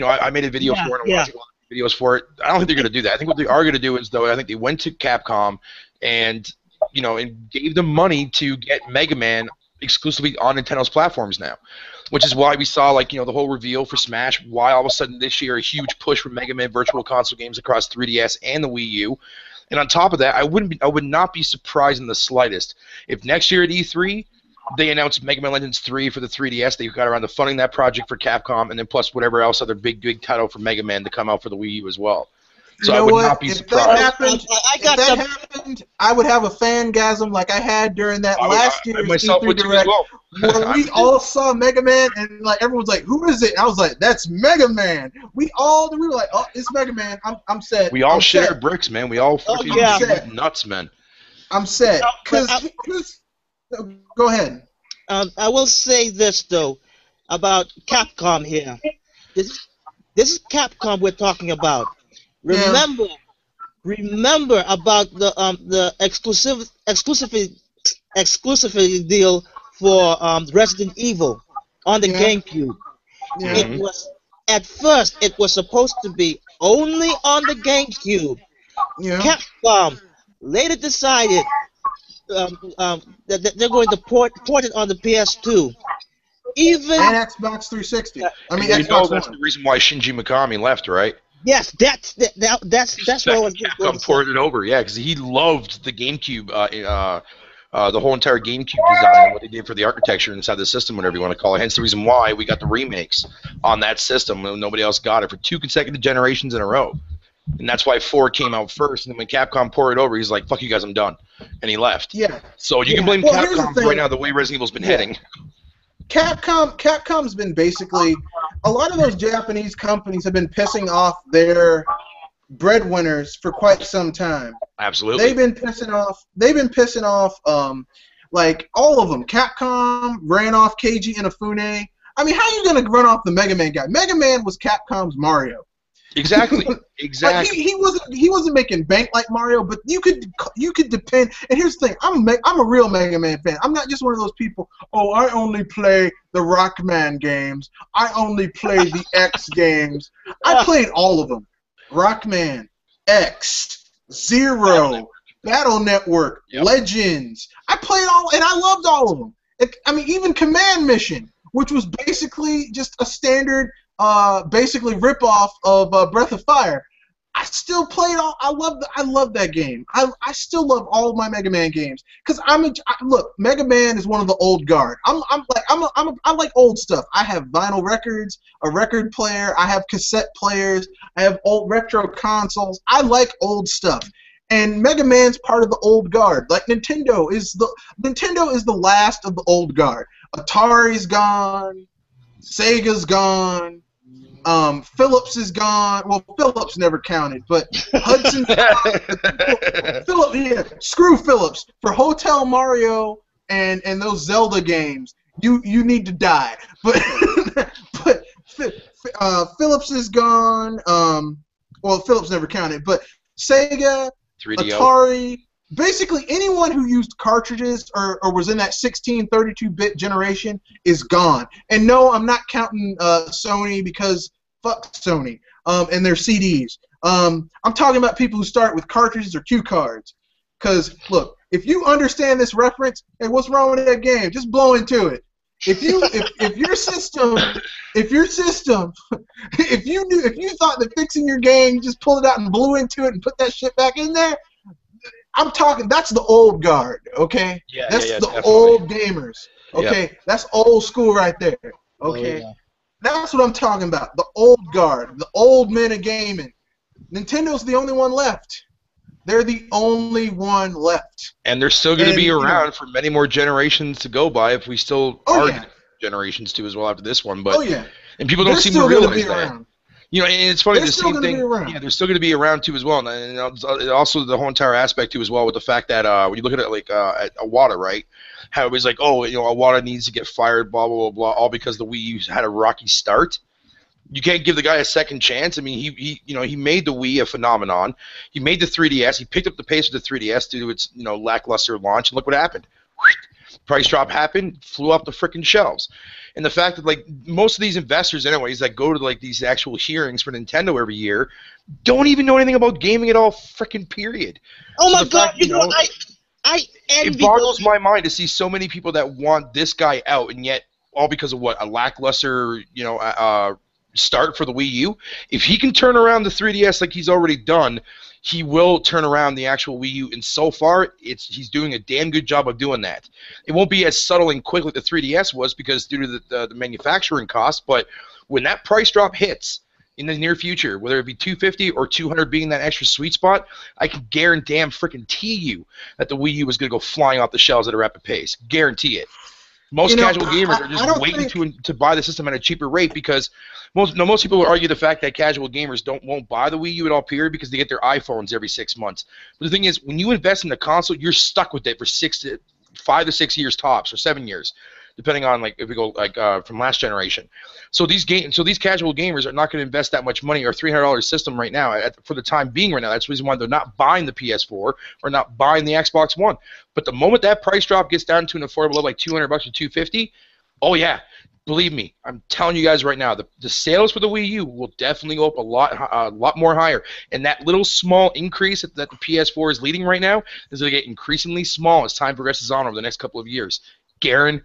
Speaker 3: I made a video for it, and I'm watching a lot of videos for it. I don't think they're going to do that. I think what they are going to do is, though, I think they went to Capcom and and gave them money to get Mega Man exclusively on Nintendo's platforms now, which is why we saw the whole reveal for Smash, why all of a sudden this year a huge push for Mega Man Virtual Console games across 3DS and the Wii U. And on top of that, I would not be surprised in the slightest if next year at E3 they announced Mega Man Legends 3 for the 3DS. They got around to funding that project for Capcom, and then plus whatever else other big title for Mega Man to come out for the Wii U as well. So I would not be surprised.
Speaker 1: If that happened, I would have a fangasm like I had during that last year's E3 Direct, where we all saw Mega Man, and everyone's like, "Who is it?" And I was like, "That's Mega Man." We were like, "Oh, it's Mega Man." I'm set.
Speaker 3: We all share bricks, man. We all fucking nuts, man.
Speaker 1: I'm set. Go ahead.
Speaker 4: I will say this though about Capcom here. This is Capcom we're talking about. Remember about the exclusivity deal for Resident Evil on the GameCube.
Speaker 1: Yeah.
Speaker 4: It was at first it was supposed to be only on the GameCube.
Speaker 1: Yeah.
Speaker 4: Capcom later decided that they're going to port it on the PS2. And
Speaker 1: Xbox 360. I mean, Xbox
Speaker 3: that's
Speaker 1: One.
Speaker 3: the reason why Shinji Mikami left, right?
Speaker 4: Yes, that's what I was going to say.
Speaker 3: Ported it over, yeah, because he loved the GameCube, the whole entire GameCube design and what they did for the architecture inside the system, whatever you want to call it. Hence the reason why we got the remakes on that system when nobody else got it for 2 consecutive generations in a row. And that's why 4 came out first. And then when Capcom poured it over, he's like, "Fuck you guys, I'm done," and he left.
Speaker 1: Yeah.
Speaker 3: So you can blame Capcom right now the way Resident Evil's been hitting.
Speaker 1: Capcom's been basically, a lot of those Japanese companies have been pissing off their breadwinners for quite some time.
Speaker 3: Absolutely.
Speaker 1: They've been pissing off like all of them. Capcom ran off Keiji Inafune. I mean, how are you going to run off the Mega Man guy? Mega Man was Capcom's Mario.
Speaker 3: Exactly. Exactly.
Speaker 1: He wasn't making bank like Mario, but you could depend. And here's the thing: I'm a real Mega Man fan. I'm not just one of those people. Oh, I only play the Rockman games. I only play the X games. I played all of them: Rockman, X, Zero, Battle Network, Legends. I played all, and I loved all of them. I mean, even Command Mission, which was basically just a standard. Basically rip-off of Breath of Fire. I still played all. I love that game. I still love all of my Mega Man games because look. Mega Man is one of the old guard. I like old stuff. I have vinyl records, a record player. I have cassette players. I have old retro consoles. I like old stuff. And Mega Man's part of the old guard. Like Nintendo is the last of the old guard. Atari's gone. Sega's gone. Philips is gone. Well, Philips never counted, but Hudson's Philips, yeah, screw Philips. For Hotel Mario and those Zelda games, you need to die. But Philips is gone. Well, Philips never counted, but Sega,
Speaker 3: 3DO.
Speaker 1: Atari, basically anyone who used cartridges or was in that 16-32-bit generation is gone. And no, I'm not counting Sony because fuck Sony and their CDs. I'm talking about people who start with cartridges or cue cards. Because, look, if you understand this reference, hey, what's wrong with that game? Just blow into it. If you thought that fixing your game, you just pulled it out and blew into it and put that shit back in there, I'm talking, that's the old guard, okay?
Speaker 3: Yeah,
Speaker 1: that's
Speaker 3: yeah,
Speaker 1: the
Speaker 3: definitely.
Speaker 1: old gamers, okay?
Speaker 3: Yep.
Speaker 1: That's old school right there, okay?
Speaker 4: Oh, yeah.
Speaker 1: That's what I'm talking about, the old guard, the old men of gaming. Nintendo's the only one left. They're the only one left.
Speaker 3: And they're still going to be
Speaker 1: And,
Speaker 3: around for many more generations to go by if we still
Speaker 1: Oh,
Speaker 3: are
Speaker 1: yeah.
Speaker 3: generations too as well after this one. But
Speaker 1: Oh, yeah.
Speaker 3: and people don't
Speaker 1: They're
Speaker 3: seem to
Speaker 1: still going to
Speaker 3: realize
Speaker 1: be
Speaker 3: that.
Speaker 1: around.
Speaker 3: You know, and it's funny,
Speaker 1: They're
Speaker 3: the
Speaker 1: still
Speaker 3: same
Speaker 1: gonna
Speaker 3: thing.
Speaker 1: be around.
Speaker 3: Yeah, they're still going to be around too as well, and also the whole entire aspect too as well with the fact that when you look at it like at Iwata, right? How it was like, oh, you know, Iwata needs to get fired, blah blah blah blah, all because the Wii U had a rocky start. You can't give the guy a second chance. I mean, he made the Wii a phenomenon. He made the 3DS. He picked up the pace with the 3DS due to its lackluster launch, and look what happened. Price drop happened, flew off the freaking shelves. And the fact that like most of these investors anyways that go to like these actual hearings for Nintendo every year don't even know anything about gaming at all, freaking period.
Speaker 4: Oh
Speaker 3: So
Speaker 4: my
Speaker 3: the
Speaker 4: God!
Speaker 3: fact,
Speaker 4: You know, I envy
Speaker 3: it boggles
Speaker 4: those.
Speaker 3: my mind to see so many people that want this guy out, and yet all because of what, a lackluster start for the Wii U. If he can turn around the 3DS like he's already done, he will turn around the actual Wii U, and so far, he's doing a damn good job of doing that. It won't be as subtle and quick like the 3DS was because due to the manufacturing cost, but when that price drop hits in the near future, whether it be 250 or 200 being that extra sweet spot, I can guarantee you that the Wii U is going to go flying off the shelves at a rapid pace. Guarantee it. Most casual gamers are just waiting to buy the system at a cheaper rate because most people will argue the fact that casual gamers won't buy the Wii U at all, period, because they get their iPhones every 6 months. But the thing is, when you invest in the console, you're stuck with it for 5 to 6 years tops, or 7 years, depending on like if we go like from last generation. So these casual gamers are not going to invest that much money or $300 system right now for the time being right now. That's the reason why they're not buying the PS4 or not buying the Xbox One. But the moment that price drop gets down to an affordable level like $200 or $250, oh yeah, believe me, I'm telling you guys right now, the sales for the Wii U will definitely go up a lot more higher. And that little small increase that the PS4 is leading right now is going to get increasingly small as time progresses on over the next couple of years. Guarantee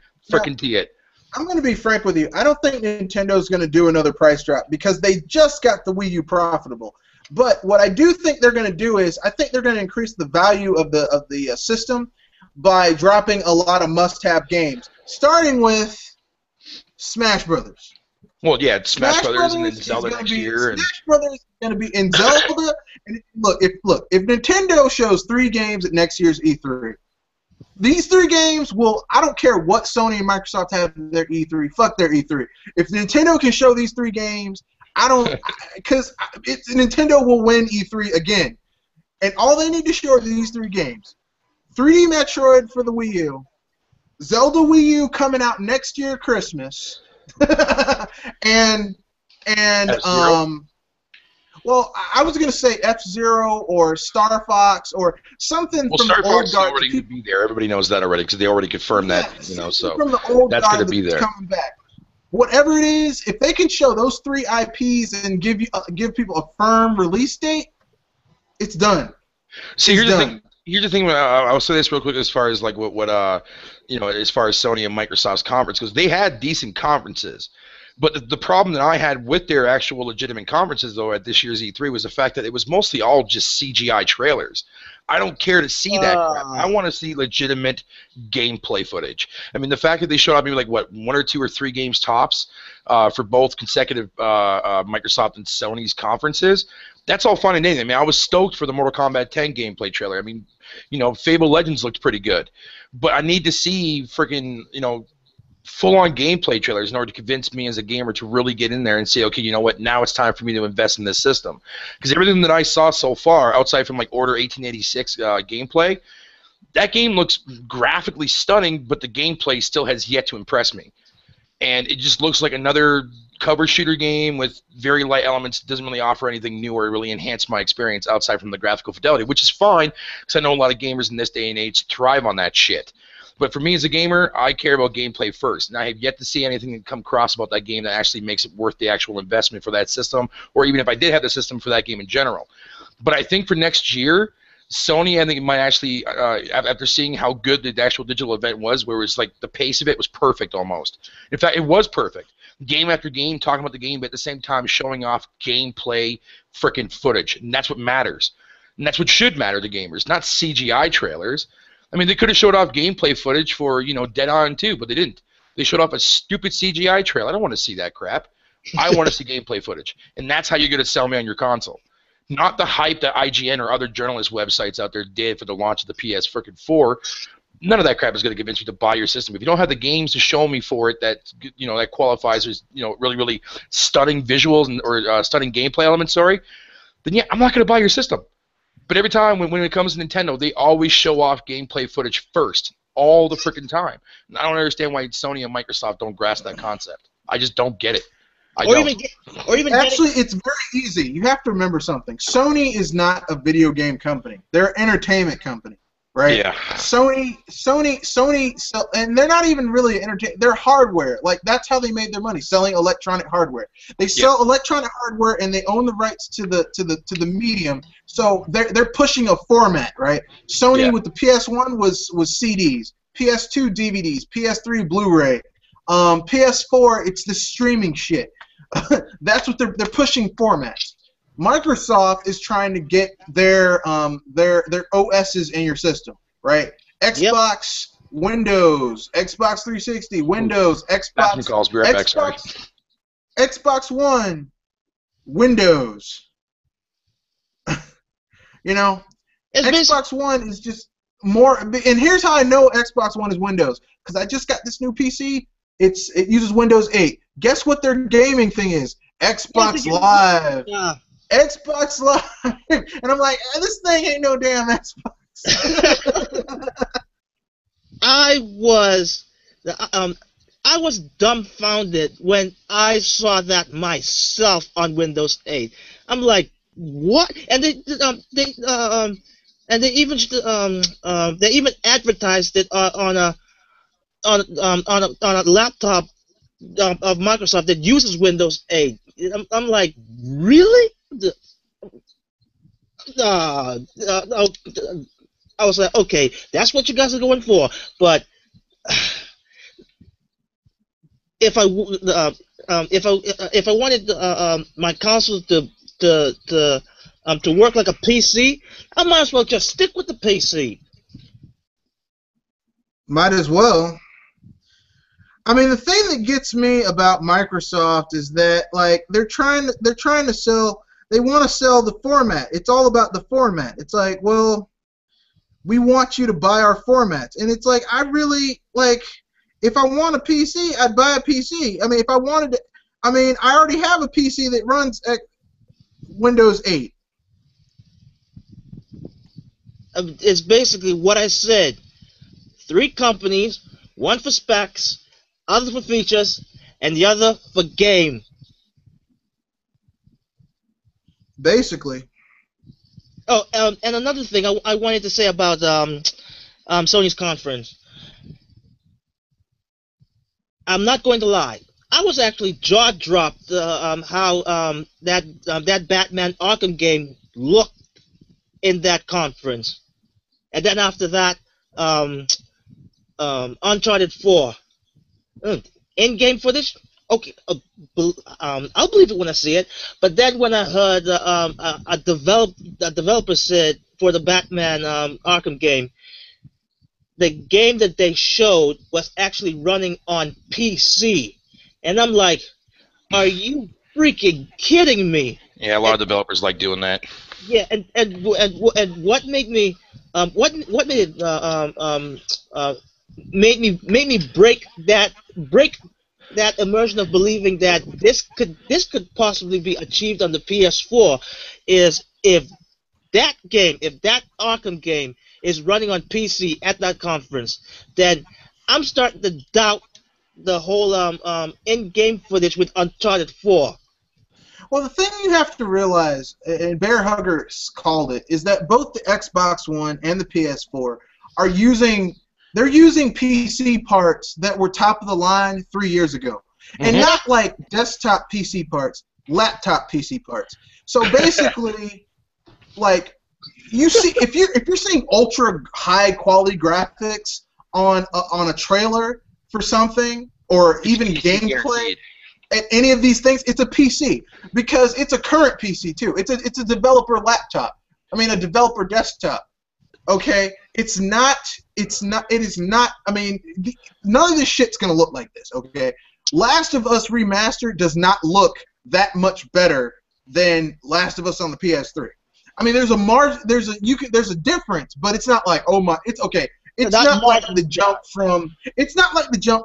Speaker 3: it.
Speaker 1: I'm going to be frank with you. I don't think Nintendo's going to do another price drop because they just got the Wii U profitable. But what I do think they're going to do is I think they're going to increase the value of the system by dropping a lot of must-have games, starting with Smash Brothers.
Speaker 3: Well, yeah, it's Smash Brothers and then Zelda next year.
Speaker 1: Smash Brothers is going to be in Zelda. And if Nintendo shows 3 games at next year's E3, these 3 games will, I don't care what Sony and Microsoft have their E3, fuck their E3. If Nintendo can show these 3 games, because Nintendo will win E3 again. And all they need to show are these 3 games. 3D Metroid for the Wii U, Zelda Wii U coming out next year Christmas, and well, I was going to say F-Zero or Star Fox or something from
Speaker 3: Star
Speaker 1: the old
Speaker 3: Fox
Speaker 1: guard.
Speaker 3: already going to be there. Everybody knows that already because they already confirmed that. So
Speaker 1: from the old
Speaker 3: that's going to be there.
Speaker 1: Coming back. Whatever it is, if they can show those 3 IPs and give people a firm release date, it's done.
Speaker 3: See, here's the thing. I'll say this real quick as far as like what as far as Sony and Microsoft's conference, because they had decent conferences. But the problem that I had with their actual legitimate conferences, though, at this year's E3 was the fact that it was mostly all just CGI trailers. I don't care to see that crap. I want to see legitimate gameplay footage. I mean, the fact that they showed up maybe like, 1 or 2 or 3 games tops for both consecutive Microsoft and Sony's conferences, that's all fun and dandy. I mean, I was stoked for the Mortal Kombat 10 gameplay trailer. I mean, Fable Legends looked pretty good. But I need to see freaking, full-on gameplay trailers in order to convince me as a gamer to really get in there and say, okay, you know what, now it's time for me to invest in this system. Because everything that I saw so far, outside from like Order 1886 gameplay, that game looks graphically stunning, but the gameplay still has yet to impress me. And it just looks like another cover shooter game with very light elements. It doesn't really offer anything new or really enhance my experience outside from the graphical fidelity, which is fine because I know a lot of gamers in this day and age thrive on that shit. But for me as a gamer, I care about gameplay first, and I have yet to see anything that come across about that game that actually makes it worth the actual investment for that system, or even if I did have the system for that game in general. But I think for next year, Sony, I think, might actually, after seeing how good the actual digital event was, where it was like the pace of it was perfect almost. In fact, it was perfect. Game after game, talking about the game, but at the same time showing off gameplay freaking footage. And that's what matters. And that's what should matter to gamers, not CGI trailers. I mean, they could have showed off gameplay footage for, Dead On 2, but they didn't. They showed off a stupid CGI trailer. I don't want to see that crap. I want to see gameplay footage. And that's how you're going to sell me on your console. Not the hype that IGN or other journalist websites out there did for the launch of the PS4. None of that crap is going to convince me to buy your system. If you don't have the games to show me for it that that qualifies as really really stunning visuals or stunning gameplay elements, then yeah, I'm not going to buy your system. But every time when it comes to Nintendo, they always show off gameplay footage first, all the freaking time. And I don't understand why Sony and Microsoft don't grasp that concept. I just don't get it.
Speaker 1: Actually, it's very easy. You have to remember something. Sony is not a video game company. They're an entertainment company, right?
Speaker 3: Yeah.
Speaker 1: Sony, and they're not even really entertainment. They're hardware. Like that's how they made their money, selling electronic hardware. They sell electronic hardware, and they own the rights to the medium. So they're pushing a format, right? Sony with the PS1 was CDs, PS2 DVDs, PS3 Blu-ray, PS4 it's the streaming shit. That's what they're pushing formats. Microsoft is trying to get their OSs in your system, right? Xbox, Windows, Xbox 360, Windows, Xbox One, Windows. Xbox One is just more. And here's how I know Xbox One is Windows, because I just got this new PC. It uses Windows 8. Guess what their gaming thing is? Xbox Live. Yeah. Xbox Live. And I'm like, this thing ain't no damn Xbox.
Speaker 4: I was dumbfounded when I saw that myself on Windows 8. I'm like, what? And they even advertised it on a laptop of Microsoft that uses Windows 8. I'm like, really? I was like, okay, that's what you guys are going for. But if I wanted my console to work like a PC, I might as well just stick with the PC.
Speaker 1: Might as well. I mean, the thing that gets me about Microsoft is that they're trying to sell. They want to sell the format. It's all about the format. It's like, well, we want you to buy our formats, and it's like I really if I want a PC, I'd buy a PC. I mean, if I wanted to, I already have a PC that runs Windows 8.
Speaker 4: It's basically what I said. 3 companies, one for specs, other for features, and the other for game.
Speaker 1: Basically.
Speaker 4: Oh, and another thing I wanted to say about Sony's conference. I'm not going to lie. I was actually jaw-dropped how that Batman Arkham game looked in that conference. And then after that, Uncharted 4. In-game footage? Okay, I'll believe it when I see it. But then when I heard a developer said for the Batman Arkham game, the game that they showed was actually running on PC, and I'm like, are you freaking kidding me?
Speaker 3: Yeah, a lot of developers like doing that.
Speaker 4: Yeah, and what made me made me break that immersion of believing that this could possibly be achieved on the PS4 is if that Arkham game is running on PC at that conference, then I'm starting to doubt the whole in-game footage with Uncharted 4.
Speaker 1: Well, the thing you have to realize, and Bear Hugger called it, is that both the Xbox One and the PS4 are using they're using PC parts that were top of the line 3 years ago, and not like desktop PC parts, laptop PC parts. So basically, like you see, if you're seeing ultra high quality graphics on a trailer for something, or even gameplay at any of these things, it's a PC, because it's a current PC too. It's a developer laptop. I mean, a developer desktop. Okay, it is not. I mean, none of this shit's gonna look like this. Okay, Last of Us Remastered does not look that much better than Last of Us on the PS3. I mean, there's a difference, but it's not like, oh my, it's okay. It's not like the jump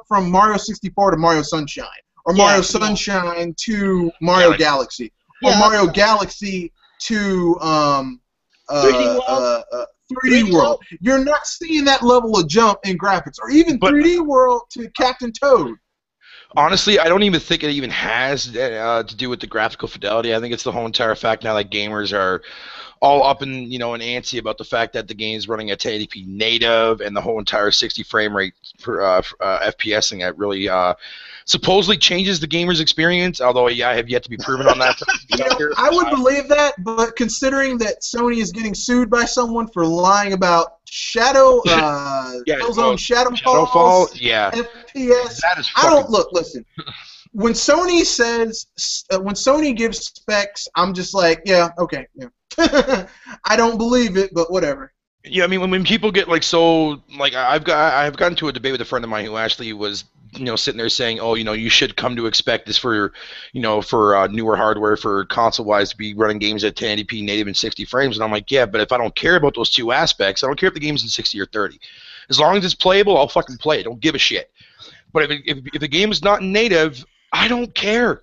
Speaker 1: from Mario 64 to Mario Sunshine, or Mario Sunshine to Mario Galaxy, or Mario Galaxy to 3D World. You're not seeing that level of jump in graphics, or even 3D World to Captain Toad.
Speaker 3: Honestly, I don't even think it even has to do with the graphical fidelity. I think it's the whole entire fact now that gamers are all up in, and antsy about the fact that the game is running at 1080p native, and the whole entire 60 frame rate for FPS thing that really supposedly changes the gamer's experience, although I have yet to be proven on that.
Speaker 1: I would believe that, but considering that Sony is getting sued by someone for lying about Shadowfall, FPS,
Speaker 3: that is
Speaker 1: listen. When Sony gives specs, I'm just like, yeah, okay, yeah. I don't believe it, but whatever.
Speaker 3: Yeah, I mean, when people get I've gotten to a debate with a friend of mine who actually was, sitting there saying, oh, you should come to expect this for newer hardware, for console-wise, to be running games at 1080p native and 60 frames, and I'm like, yeah, but if I don't care about those two aspects, I don't care if the game's in 60 or 30. As long as it's playable, I'll fucking play it. Don't give a shit. But if the game is not native, I don't care.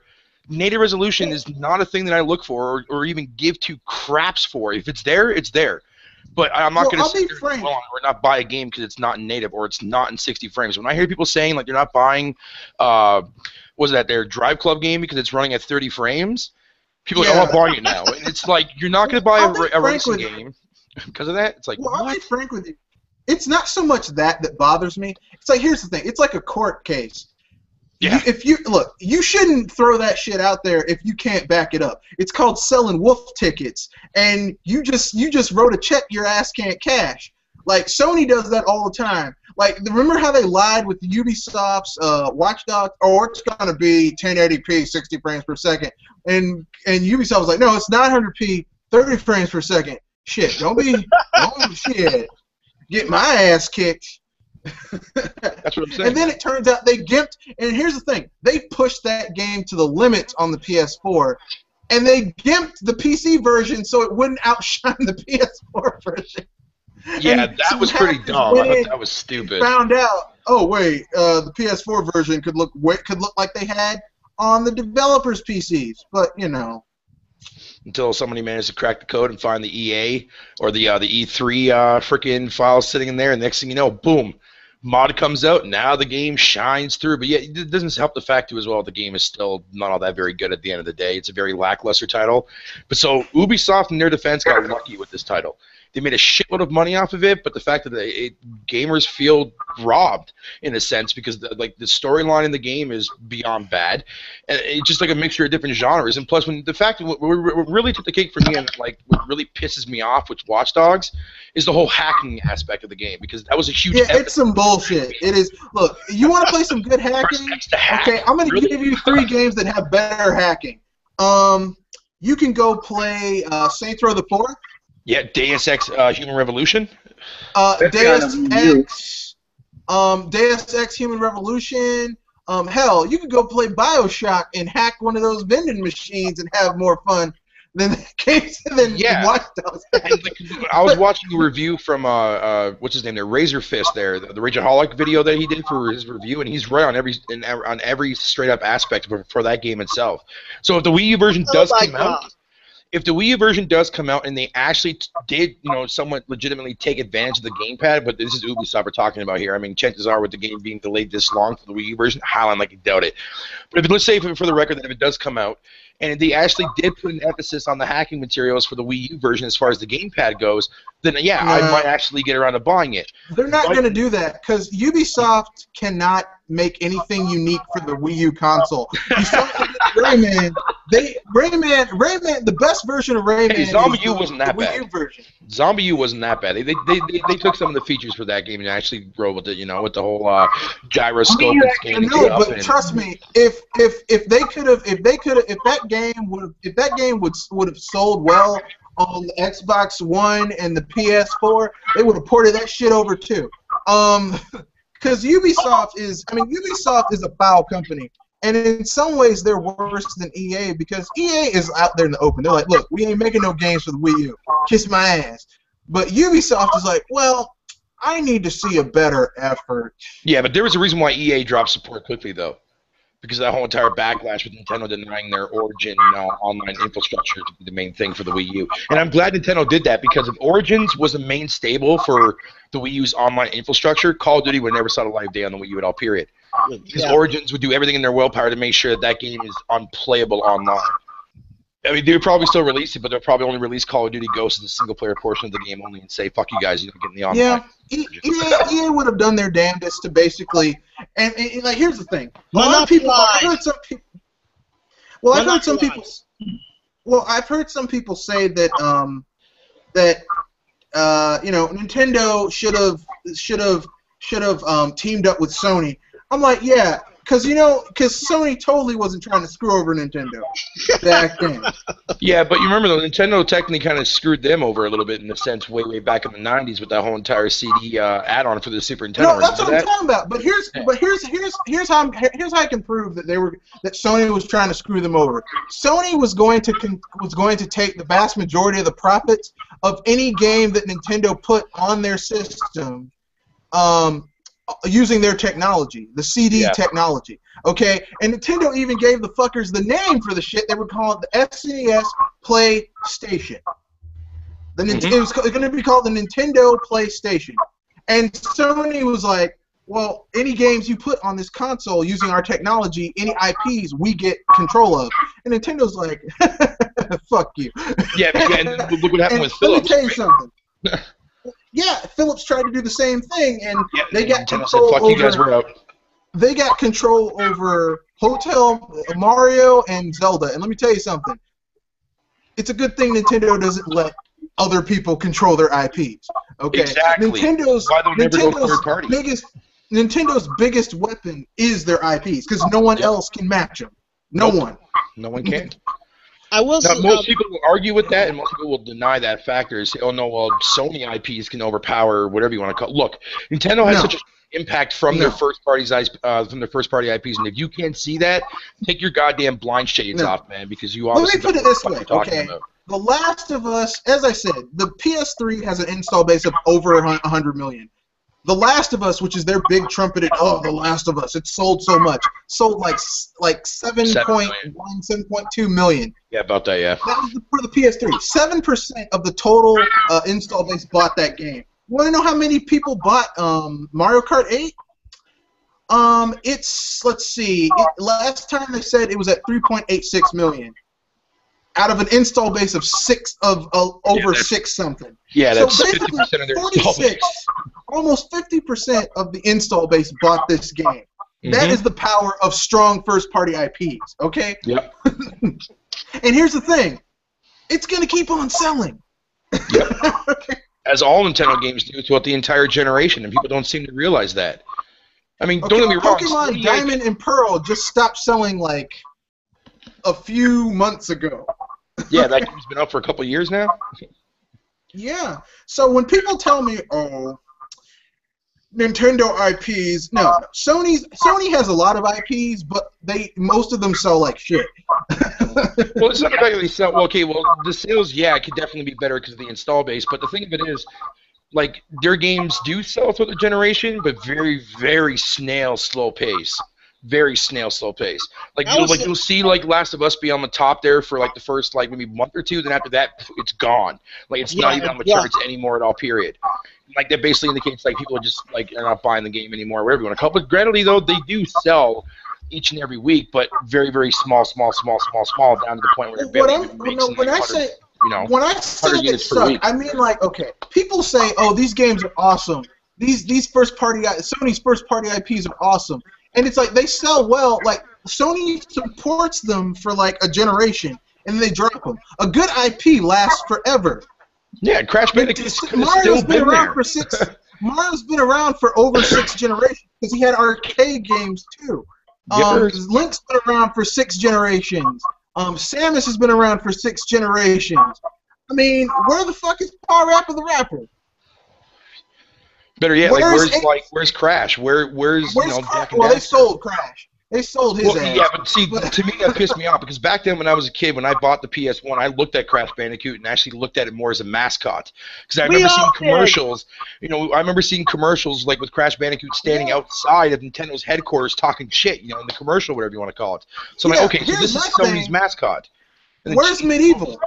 Speaker 3: Native resolution is not a thing that I look for or even give two craps for. If it's there, it's there. But I'm not going to sit there and or not buy a game because it's not in native or it's not in 60 frames. When I hear people saying like they're not buying, their Drive Club game because it's running at 30 frames, people are like, oh, I'm buying it now. And it's like, you're not going to buy a racing game because of that. It's like,
Speaker 1: well, I'll be frank with you. It's not so much that bothers me. It's like, here's the thing. It's like a court case.
Speaker 3: Yeah.
Speaker 1: You shouldn't throw that shit out there if you can't back it up. It's called selling wolf tickets, and you just wrote a check your ass can't cash. Like, Sony does that all the time. Like, remember how they lied with Ubisoft's Watch Dogs? Oh, it's gonna be 1080p, 60 frames per second, and Ubisoft was like, no, it's 900p, 30 frames per second. Shit, don't shit. Get my ass kicked.
Speaker 3: That's what I'm saying.
Speaker 1: And then it turns out they gimped, and here's the thing, they pushed that game to the limit on the PS4, and they gimped the PC version so it wouldn't outshine the PS4 version.
Speaker 3: Yeah, that was pretty dumb. I thought that was stupid.
Speaker 1: Found out, oh wait, the PS4 version could look like they had on the developers' PCs, but
Speaker 3: until somebody managed to crack the code and find the EA or the E3 freaking files sitting in there, and next thing you know, boom, mod comes out, now the game shines through. But yeah, it doesn't help the fact too as well the game is still not all that very good at the end of the day. It's a very lackluster title. But so Ubisoft, in their defense, got lucky with this title. They made a shitload of money off of it, but the fact that gamers feel robbed in a sense because the storyline in the game is beyond bad, and it's just like a mixture of different genres. And plus, when the fact that what really took the cake for me and what really pisses me off with Watch Dogs is the whole hacking aspect of the game, because that was a huge.
Speaker 1: Yeah, it's some bullshit. It is. Look, you want to play some good hacking? Okay, I'm going to give you 3 games that have better hacking. You can go play Saints Row the 4th.
Speaker 3: Yeah, Deus Ex Human Revolution.
Speaker 1: Deus Ex Human Revolution. Hell, you could go play BioShock and hack one of those vending machines and have more fun than Watch Dogs.
Speaker 3: I was watching a review from what's his name there, Razor Fist there, the Rageaholic video that he did for his review, and he's right on every straight up aspect for that game itself. So if the Wii U version does come out. if the Wii U version does come out and they actually did, somewhat legitimately take advantage of the gamepad, but this is Ubisoft we're talking about here. I mean, chances are with the game being delayed this long for the Wii U version, highly unlikely to doubt it. But let's say for the record that if it does come out and they actually did put an emphasis on the hacking materials for the Wii U version as far as the gamepad goes, then yeah, I might actually get around to buying it.
Speaker 1: They're not going to do that because Ubisoft cannot make anything unique for the Wii U console. You saw Rayman. Rayman, the best version of Rayman.
Speaker 3: Hey, Zombie U wasn't that bad.
Speaker 1: Wii U version.
Speaker 3: Zombie U wasn't that bad. They took some of the features for that game and actually drove with it, with the whole gyroscope and scanning stuff.
Speaker 1: But trust me, if that game would have sold well on the Xbox One and the PS4, they would have ported that shit over too. Because Ubisoft is a foul company. And in some ways, they're worse than EA because EA is out there in the open. They're like, look, we ain't making no games for the Wii U. Kiss my ass. But Ubisoft is like, well, I need to see a better effort.
Speaker 3: Yeah, but there was a reason why EA dropped support quickly, though. Because of that whole entire backlash with Nintendo denying their Origin online infrastructure to be the main thing for the Wii U. And I'm glad Nintendo did that because if Origins was the main stable for the Wii U's online infrastructure, Call of Duty would never saw the light of day on the Wii U at all, period. Because Origins would do everything in their willpower to make sure that game is unplayable online. I mean, they would probably still release it, but they'll probably only release Call of Duty Ghosts as a single-player portion of the game only and say, fuck you guys, you don't get in the online.
Speaker 1: Yeah, EA would have done their damnedest to basically... And like, here's the thing. I've heard some people... Well, I've heard some people say that, Nintendo should have teamed up with Sony. I'm like, yeah, because Sony totally wasn't trying to screw over Nintendo back then.
Speaker 3: Yeah, but you remember though, Nintendo technically kind of screwed them over a little bit in a sense, way back in the '90s with that whole entire CD add-on for the Super Nintendo.
Speaker 1: No, that's what I'm talking about. But here's how I can prove that that Sony was trying to screw them over. Sony was going to take the vast majority of the profits of any game that Nintendo put on their system. Using their technology, the CD technology, okay? And Nintendo even gave the fuckers the name for the shit. They would call it the SNES PlayStation. It was going to be called the Nintendo PlayStation. And Sony was like, well, any games you put on this console using our technology, any IPs, we get control of. And Nintendo's like, fuck you.
Speaker 3: Yeah, and look what happened with Philips.
Speaker 1: Let me tell you something. Yeah, Philips tried to do the same thing, and they got control
Speaker 3: said, fuck you guys, we're out.
Speaker 1: They got control over Hotel, Mario, and Zelda. And let me tell you something. It's a good thing Nintendo doesn't let other people control their IPs. Okay,
Speaker 3: exactly. Nintendo's
Speaker 1: biggest weapon is their IPs because no one else can match them. No one
Speaker 3: can.
Speaker 4: I will
Speaker 3: now, most people will argue with that, and most people will deny that factor and say, oh, no, well, Sony IPs can overpower whatever you want to call it. Look, Nintendo has such an impact from their first-party IPs, and if you can't see that, take your goddamn blind shades off, man, because you obviously
Speaker 1: Let me put it this way, okay? The Last of Us, as I said, the PS3 has an install base of over 100 million. The Last of Us, which is their big trumpeted, The Last of Us, it sold so much. Sold like 7.1, 7.2 million.
Speaker 3: Yeah, about that, yeah.
Speaker 1: That was for the PS3. 7% of the total install base bought that game. You want to know how many people bought Mario Kart 8? Let's see. Last time they said it was at 3.86 million. Out of an install base of over 6 something.
Speaker 3: Yeah,
Speaker 1: so
Speaker 3: that's 50% of their install base.
Speaker 1: Almost 50% of the install base bought this game. Mm-hmm. That is the power of strong first-party IPs, okay?
Speaker 3: Yep.
Speaker 1: And here's the thing. It's going to keep on selling.
Speaker 3: Yep. Okay. As all Nintendo games do throughout the entire generation, and people don't seem to realize that. I mean, don't get me wrong.
Speaker 1: Pokemon Diamond and Pearl just stopped selling like a few months ago.
Speaker 3: Yeah, that game's been out for a couple of years now.
Speaker 1: Yeah. So when people tell me, oh, Nintendo IPs, no. Sony has a lot of IPs, but most of them sell like shit.
Speaker 3: Well, it's not the fact that they sell. Well, okay, well, the sales, it could definitely be better because of the install base. But the thing of it is, like, their games do sell throughout the generation, but very, very slow pace. very slow pace. Like
Speaker 4: I was-
Speaker 3: you'll see like Last of Us be on the top there for like the first like maybe month or two, then after that it's gone. Like it's not
Speaker 4: Yeah,
Speaker 3: even on the
Speaker 4: yeah.
Speaker 3: charts anymore at all. Period. Like that basically indicates like people are just like are not buying the game anymore. Whatever you want to call it. But granted, though, they do sell each and every week, but very small, down to the point where they're barely even making
Speaker 1: when I
Speaker 3: 100,
Speaker 1: say
Speaker 3: you know,
Speaker 1: when I say
Speaker 3: 100
Speaker 1: they
Speaker 3: units per
Speaker 1: suck,
Speaker 3: week.
Speaker 1: I mean like okay, people say, oh, these games are awesome. These first party Sony's first party IPs are awesome, and it's like they sell well. Like Sony supports them for like a generation, and then they drop them. A good IP lasts forever.
Speaker 3: Yeah, Crash Bandicoot could have
Speaker 1: Mario's
Speaker 3: still been
Speaker 1: around
Speaker 3: there.
Speaker 1: for six. Mario's been around for over 6 generations because he had arcade games too.
Speaker 3: Yippers.
Speaker 1: Link's been around for 6 generations. Samus has been around for 6 generations. I mean, where the fuck is Power Rapper the Rapper?
Speaker 3: Better yet,
Speaker 1: Where's
Speaker 3: where's Crash? Where's you know,
Speaker 1: Crash?
Speaker 3: Jack and
Speaker 1: Well, they
Speaker 3: Daxter?
Speaker 1: sold Crash. They sold his
Speaker 3: Well,
Speaker 1: ass.
Speaker 3: yeah, but see, to me that pissed me off because back then when I was a kid, when I bought the PS1, I looked at Crash Bandicoot and actually looked at it more as a mascot because I remember seeing commercials. You know, I remember seeing commercials like with Crash Bandicoot standing outside of Nintendo's headquarters talking shit. You know, in the commercial, whatever you want to call it. So I'm
Speaker 1: Yeah,
Speaker 3: like, okay, so
Speaker 1: here's
Speaker 3: this is
Speaker 1: my
Speaker 3: Sony's
Speaker 1: thing.
Speaker 3: mascot. And then
Speaker 1: Where's Medieval?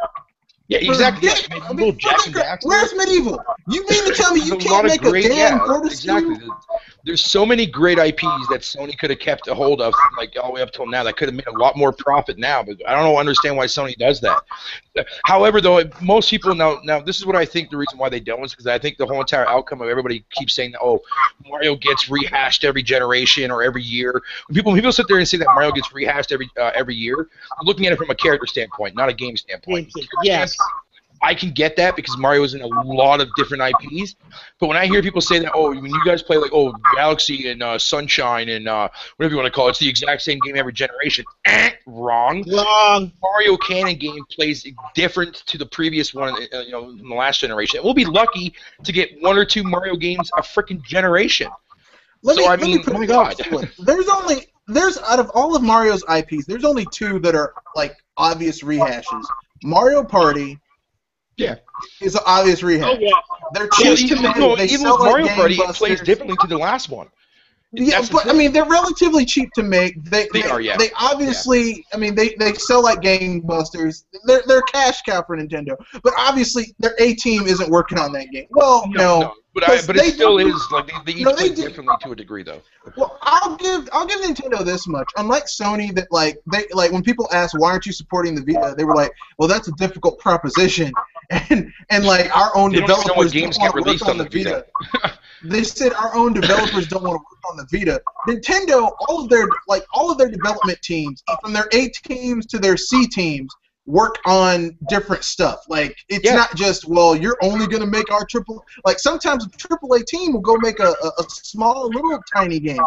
Speaker 3: Yeah, exactly. Yeah,
Speaker 1: I
Speaker 3: little
Speaker 1: mean,
Speaker 3: Jack and Daxter.
Speaker 1: where's Medieval? You mean to tell me you
Speaker 3: There's
Speaker 1: can't make a damn Vertus
Speaker 3: exactly.
Speaker 1: game?
Speaker 3: There's so many great IPs that Sony could have kept a hold of, like all the way up till now. That could have made a lot more profit now, but I don't understand why Sony does that. However, though, most people now this is what I think the reason why they don't is because I think the whole entire outcome of everybody keeps saying that Mario gets rehashed every generation or every year. When people sit there and say that Mario gets rehashed every year, I'm looking at it from a character standpoint, not a game standpoint.
Speaker 4: Yes.
Speaker 3: I can get that because Mario is in a lot of different IPs, but when I hear people say that, when you guys play like, Galaxy and Sunshine and whatever you want to call it, it's the exact same game every generation. Wrong. Mario Canon game plays different to the previous one, in the last generation. We'll be lucky to get 1 or 2 Mario games a freaking generation. My God.
Speaker 1: There's out of all of Mario's IPs, there's only 2 that are like obvious rehashes. Mario Party.
Speaker 3: Yeah.
Speaker 1: Is an obvious rehash.
Speaker 4: Oh, yeah.
Speaker 1: They're cheap to make. They
Speaker 3: even
Speaker 1: sell
Speaker 3: with Mario
Speaker 1: like
Speaker 3: Party, it
Speaker 1: gangbusters.
Speaker 3: plays differently to the last one.
Speaker 1: Yeah, but I mean, they're relatively cheap to make. They
Speaker 3: are, yeah.
Speaker 1: They obviously, I mean, they sell like gangbusters. They're a cash cow for Nintendo. But obviously, their A team isn't working on that game. Well, no.
Speaker 3: But it still is like they each play differently to a degree, though.
Speaker 1: Well, I'll give Nintendo this much. Unlike Sony, that like when people ask why aren't you supporting the Vita, they were like, well, that's a difficult proposition, and like our own developers don't want to work on the Vita. They said our own developers don't want to work on the Vita. Nintendo, all of their development teams, from their A teams to their C teams, work on different stuff. Like it's not just you're only gonna make our triple. Like sometimes a AAA team will go make a small little tiny game.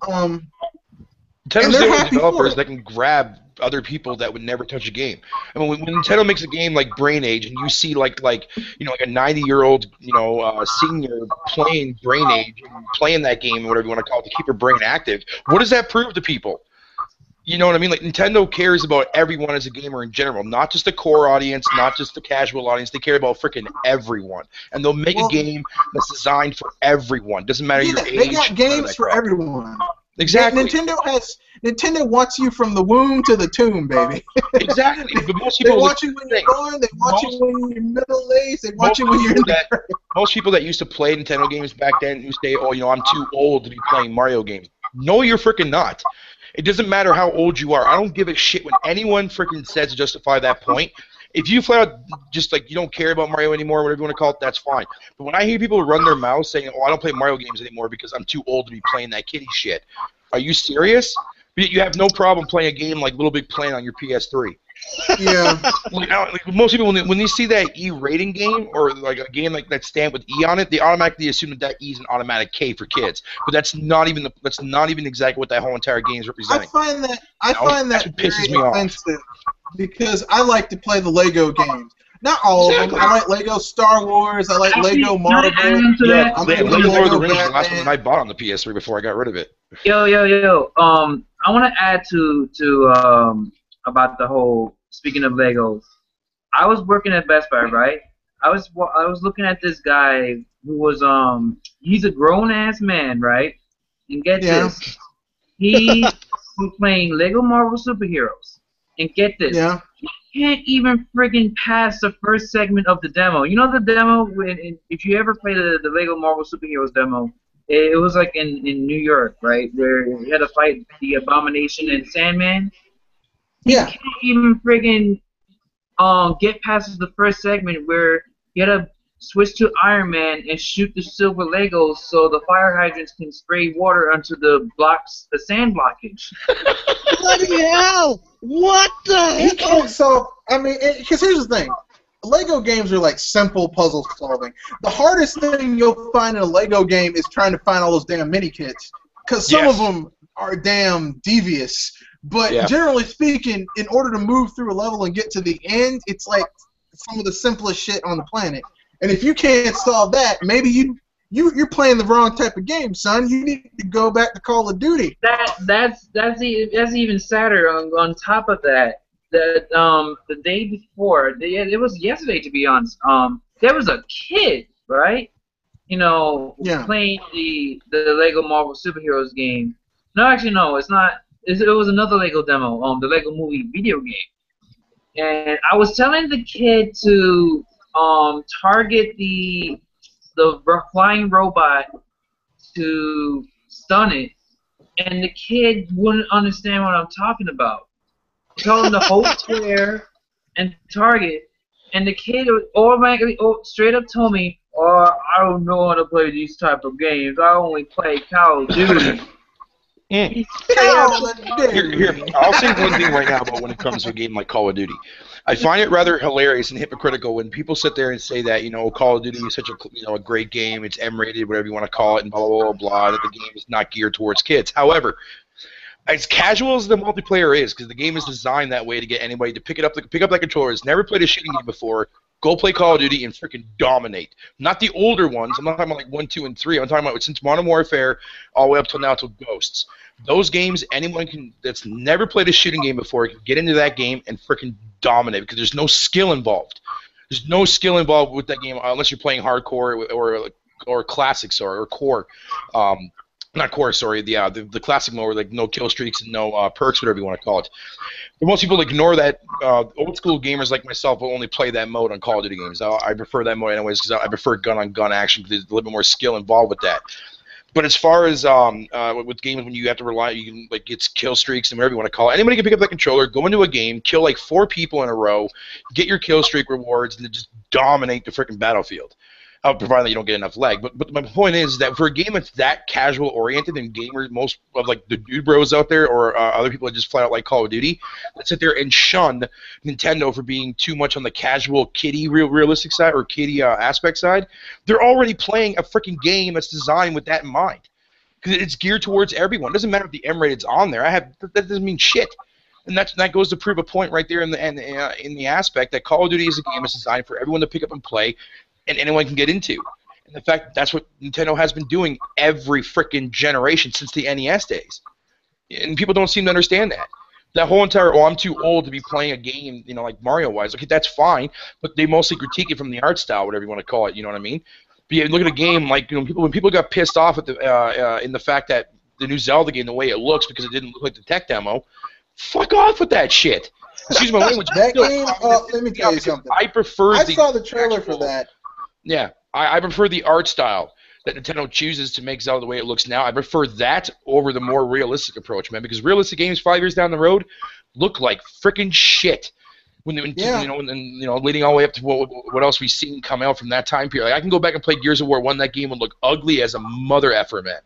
Speaker 3: Nintendo's the only developers that can grab other people that would never touch a game. I mean, when Nintendo makes a game like Brain Age, and you see like a 90-year-old senior playing Brain Age and playing that game, whatever you want to call it, to keep her brain active, what does that prove to people? You know what I mean? Like Nintendo cares about everyone as a gamer in general, not just the core audience, not just the casual audience. They care about freaking everyone, and they'll make a game that's designed for everyone. Doesn't matter your age.
Speaker 1: They got games for everyone.
Speaker 3: Exactly.
Speaker 1: Nintendo wants you from the womb to the tomb, baby.
Speaker 3: Exactly. But most people
Speaker 1: they want you when you're born. They want you when you're middle-aged. They want you when you're
Speaker 3: most people that used to play Nintendo games back then who say, I'm too old to be playing Mario games. No, you're freaking not. It doesn't matter how old you are. I don't give a shit when anyone freaking says to justify that point. If you flat out just like you don't care about Mario anymore, whatever you want to call it, that's fine. But when I hear people run their mouths saying, I don't play Mario games anymore because I'm too old to be playing that kiddie shit, are you serious? You have no problem playing a game like Little Big Planet on your PS3.
Speaker 1: Yeah.
Speaker 3: Most people, when they see that E rating game or like a game like that stand with E on it, they automatically assume that E is an automatic K for kids. But that's not even exactly what that whole entire game is representing.
Speaker 1: I find that
Speaker 3: pisses me
Speaker 1: offensive because I like to play the Lego games. Not all of them. I like Lego Star Wars. I like Lego Marvel.
Speaker 3: Yeah, Lego Lord of the Rings was the last one I bought on the PS3 before I got rid of it.
Speaker 2: Yo. I want to add to about the whole. Speaking of Legos, I was working at Best Buy, right? I was looking at this guy who was he's a grown ass man, right? And get this, He was playing Lego Marvel Superheroes. And get this.
Speaker 1: Yeah.
Speaker 2: He can't even friggin' pass the first segment of the demo. You know the demo, if you ever played the Lego Marvel Superheroes demo, it was like in New York, right? Where you had to fight the Abomination and Sandman.
Speaker 1: Yeah.
Speaker 2: He can't even friggin' get past the first segment where you had to switch to Iron Man and shoot the silver Legos so the fire hydrants can spray water onto the sand blockage.
Speaker 4: Bloody hell! What the
Speaker 1: He
Speaker 4: heck?
Speaker 1: can't solve. I mean, because here's the thing. Lego games are like simple puzzle solving. The hardest thing you'll find in a Lego game is trying to find all those damn mini kits, because some of them are damn devious. But generally speaking, in order to move through a level and get to the end, it's like some of the simplest shit on the planet. And if you can't solve that, maybe you're playing the wrong type of game, son. You need to go back to Call of Duty.
Speaker 2: That's even sadder. On top of that, the day before, it was yesterday to be honest. There was a kid, right? Playing the Lego Marvel Superheroes game. No, actually, no, it's not. It was another Lego demo. The Lego Movie video game. And I was telling the kid to target the flying robot to stun it, and the kid wouldn't understand what I'm talking about. I told him to hold square and target, and the kid automatically straight up told me, "Oh, I don't know how to play these type of games. I only play Call of Duty."
Speaker 3: Here, I'll say one thing right now about when it comes to a game like Call of Duty. I find it rather hilarious and hypocritical when people sit there and say that, Call of Duty is such a great game, it's M-rated, whatever you want to call it, and blah, blah, blah, blah, that the game is not geared towards kids. However, as casual as the multiplayer is, because the game is designed that way to get anybody to pick up that controller, has never played a shooting game before, go play Call of Duty and freaking dominate. Not the older ones. I'm not talking about like 1, 2, and 3. I'm talking about since Modern Warfare all the way up till now till Ghosts. Those games, anyone that's never played a shooting game before can get into that game and freaking dominate because there's no skill involved. There's no skill involved with that game unless you're playing hardcore or classics or core. Not core, sorry. The classic mode, like no kill streaks and no perks, whatever you want to call it. But most people ignore that. Old school gamers like myself will only play that mode on Call of Duty games. I prefer that mode anyways because I prefer gun-on-gun action because there's a little bit more skill involved with that. But as far as with games when you have to rely, you can like get kill streaks and whatever you want to call it. Anybody can pick up that controller, go into a game, kill like 4 people in a row, get your kill streak rewards, and then just dominate the freaking battlefield. Provided that you don't get enough lag. But my point is that for a game that's that casual oriented and gamers, most of like the dude bros out there or other people that just flat out like Call of Duty, that sit there and shun Nintendo for being too much on the casual kiddie realistic side or kiddie aspect side, they're already playing a freaking game that's designed with that in mind. Because it's geared towards everyone. It doesn't matter if the M-rated's on there. That doesn't mean shit. And that goes to prove a point right there in the aspect that Call of Duty is a game that's designed for everyone to pick up and play, and anyone can get into. And the fact that's what Nintendo has been doing every freaking generation since the NES days. And people don't seem to understand that. That whole entire, I'm too old to be playing a game, like Mario-wise. Okay, that's fine, but they mostly critique it from the art style, whatever you want to call it, you know what I mean? But yeah, look at a game like, when people got pissed off at in the fact that the new Zelda game, the way it looks, because it didn't look like the tech demo, fuck off with that shit. Excuse my language.
Speaker 1: That game, let me tell you something.
Speaker 3: I
Speaker 1: saw the trailer for that.
Speaker 3: Yeah, I prefer the art style that Nintendo chooses to make Zelda the way it looks now. I prefer that over the more realistic approach, man, because realistic games 5 years down the road look like freaking shit. Leading all the way up to what else we've seen come out from that time period. Like, I can go back and play Gears of War 1. That game would look ugly as a mother effer, man.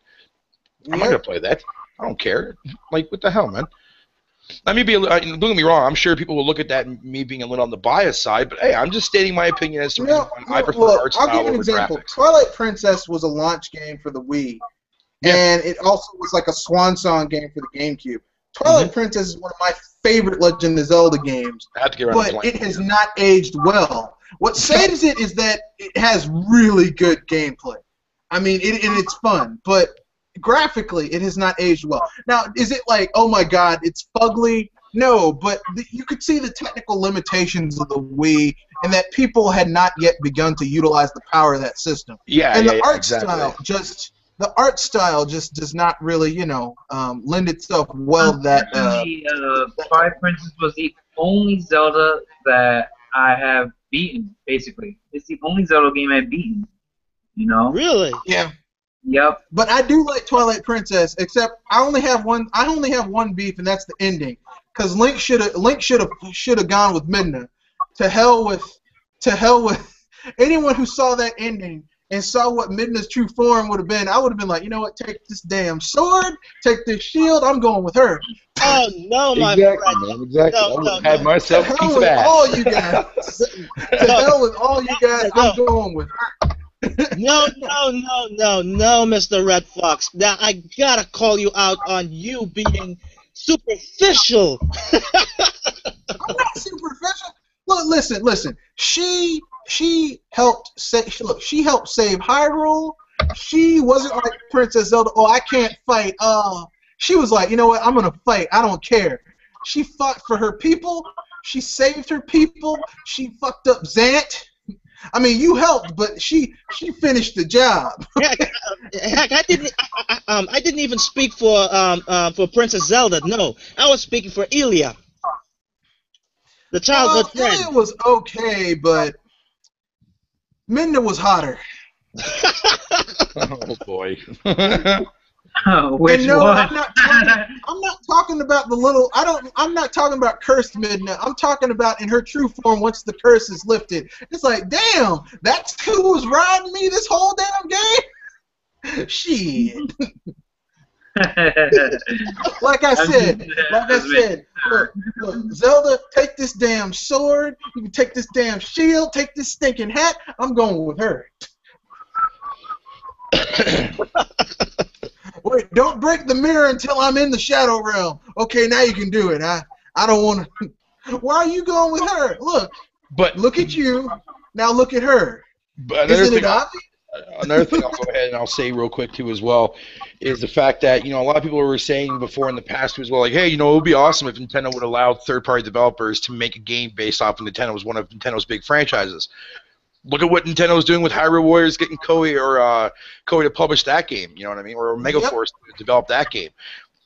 Speaker 3: I'm not gonna play that. I don't care. Like, what the hell, man? Let me don't get me wrong. I'm sure people will look at that and me being a little on the bias side, but hey, I'm just stating my opinion as to I prefer art style over graphics.
Speaker 1: I'll give an example. Twilight Princess was a launch game for the Wii, and it also was like a swan song game for the GameCube. Twilight Princess is one of my favorite Legend of Zelda games, but it has not aged well. What saves it is that it has really good gameplay. I mean, and it's fun, but graphically, it has not aged well. Now, is it like, oh my god, it's fugly? No, but you could see the technical limitations of the Wii, and that people had not yet begun to utilize the power of that system.
Speaker 3: Yeah,
Speaker 1: and the art style the art style just does not really, lend itself well to that.
Speaker 2: Twilight Princess was the only Zelda that I have beaten. Basically, it's the only Zelda game I've beaten.
Speaker 4: Really?
Speaker 1: Yeah.
Speaker 2: Yep.
Speaker 1: But I do like Twilight Princess, except I only have one beef, and that's the ending. Because Link should have gone with Midna. To hell with anyone who saw that ending and saw what Midna's true form would have been. I would have been like, you know what? Take this damn sword, take this shield. I'm going with her.
Speaker 4: Oh no, my
Speaker 3: Exactly,
Speaker 4: friend.
Speaker 3: man. Exactly.
Speaker 4: No,
Speaker 3: I would
Speaker 4: no,
Speaker 3: have had
Speaker 4: no.
Speaker 3: myself
Speaker 1: To
Speaker 3: a
Speaker 1: hell
Speaker 3: piece of
Speaker 1: with
Speaker 3: ass.
Speaker 1: all you guys. To hell with all you guys. I'm going with her.
Speaker 4: No, Mr. Red Fox. Now I gotta call you out on you being superficial.
Speaker 1: I'm not superficial. Look, listen. She helped save Hyrule. She wasn't like Princess Zelda. Oh, I can't fight. She was like, you know what? I'm gonna fight. I don't care. She fought for her people. She saved her people. She fucked up Zant. I mean, you helped, but she finished the job.
Speaker 4: Heck, I didn't even speak for Princess Zelda. No, I was speaking for Elia, the childhood friend.
Speaker 1: Elia was okay, but Midna was hotter.
Speaker 3: Oh boy.
Speaker 2: Which
Speaker 1: and no,
Speaker 2: one?
Speaker 1: I'm not talking about the little. I'm not talking about cursed Midna. I'm talking about in her true form once the curse is lifted. It's like, damn, that's who was riding me this whole damn game. Shit. Like I said, look, Zelda, take this damn sword. You can take this damn shield. Take this stinking hat. I'm going with her. Wait, don't break the mirror until I'm in the Shadow Realm. Okay, now you can do it. I don't want to. Why are you going with her? Look at you. Now look at her.
Speaker 3: But
Speaker 1: Isn't it obvious?
Speaker 3: Another thing I'll go ahead and I'll say real quick too as well is the fact that, a lot of people were saying before in the past as well, like, hey, it would be awesome if Nintendo would allow third-party developers to make a game based off of Nintendo was one of Nintendo's big franchises. Look at what Nintendo's doing with Hyrule Warriors, getting Koei to publish that game, you know what I mean, or Megaforce to develop that game.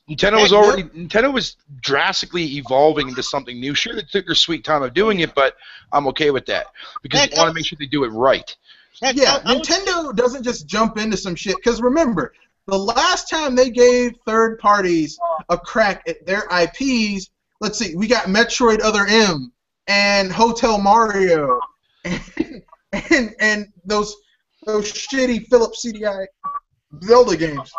Speaker 3: Nintendo was drastically evolving into something new. Sure, they took their sweet time of doing it, but I'm okay with that because they want to make sure they do it right.
Speaker 1: Yeah, Nintendo doesn't just jump into some shit. Because remember, the last time they gave third parties a crack at their IPs, let's see, we got Metroid Other M and Hotel Mario and those shitty Philips CDI Zelda games.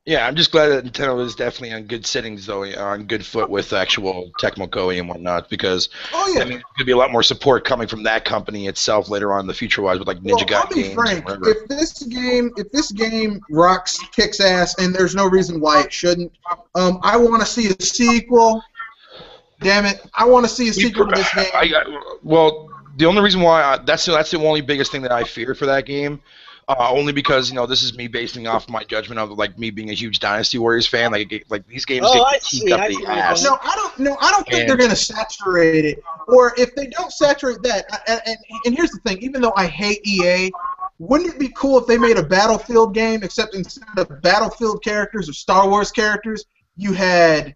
Speaker 3: Yeah, I'm just glad that Nintendo is definitely on good settings, though, on good foot with actual Tecmo Koei and whatnot, because I mean, there's going to be a lot more support coming from that company itself later on in the future-wise with like Ninja Gaiden games.
Speaker 1: Frank, if this game rocks, kicks ass, and there's no reason why it shouldn't, I want to see a sequel. Damn it, I want to see a sequel to this game.
Speaker 3: Well, the only reason why that's the only biggest thing that I fear for that game. Only because this is me basing off my judgment of like me being a huge Dynasty Warriors fan. Like these games get kicked up the ass.
Speaker 1: No, I don't think they're gonna saturate it. Or if they don't saturate that, and here's the thing: even though I hate EA, wouldn't it be cool if they made a Battlefield game, except instead of Battlefield characters or Star Wars characters, you had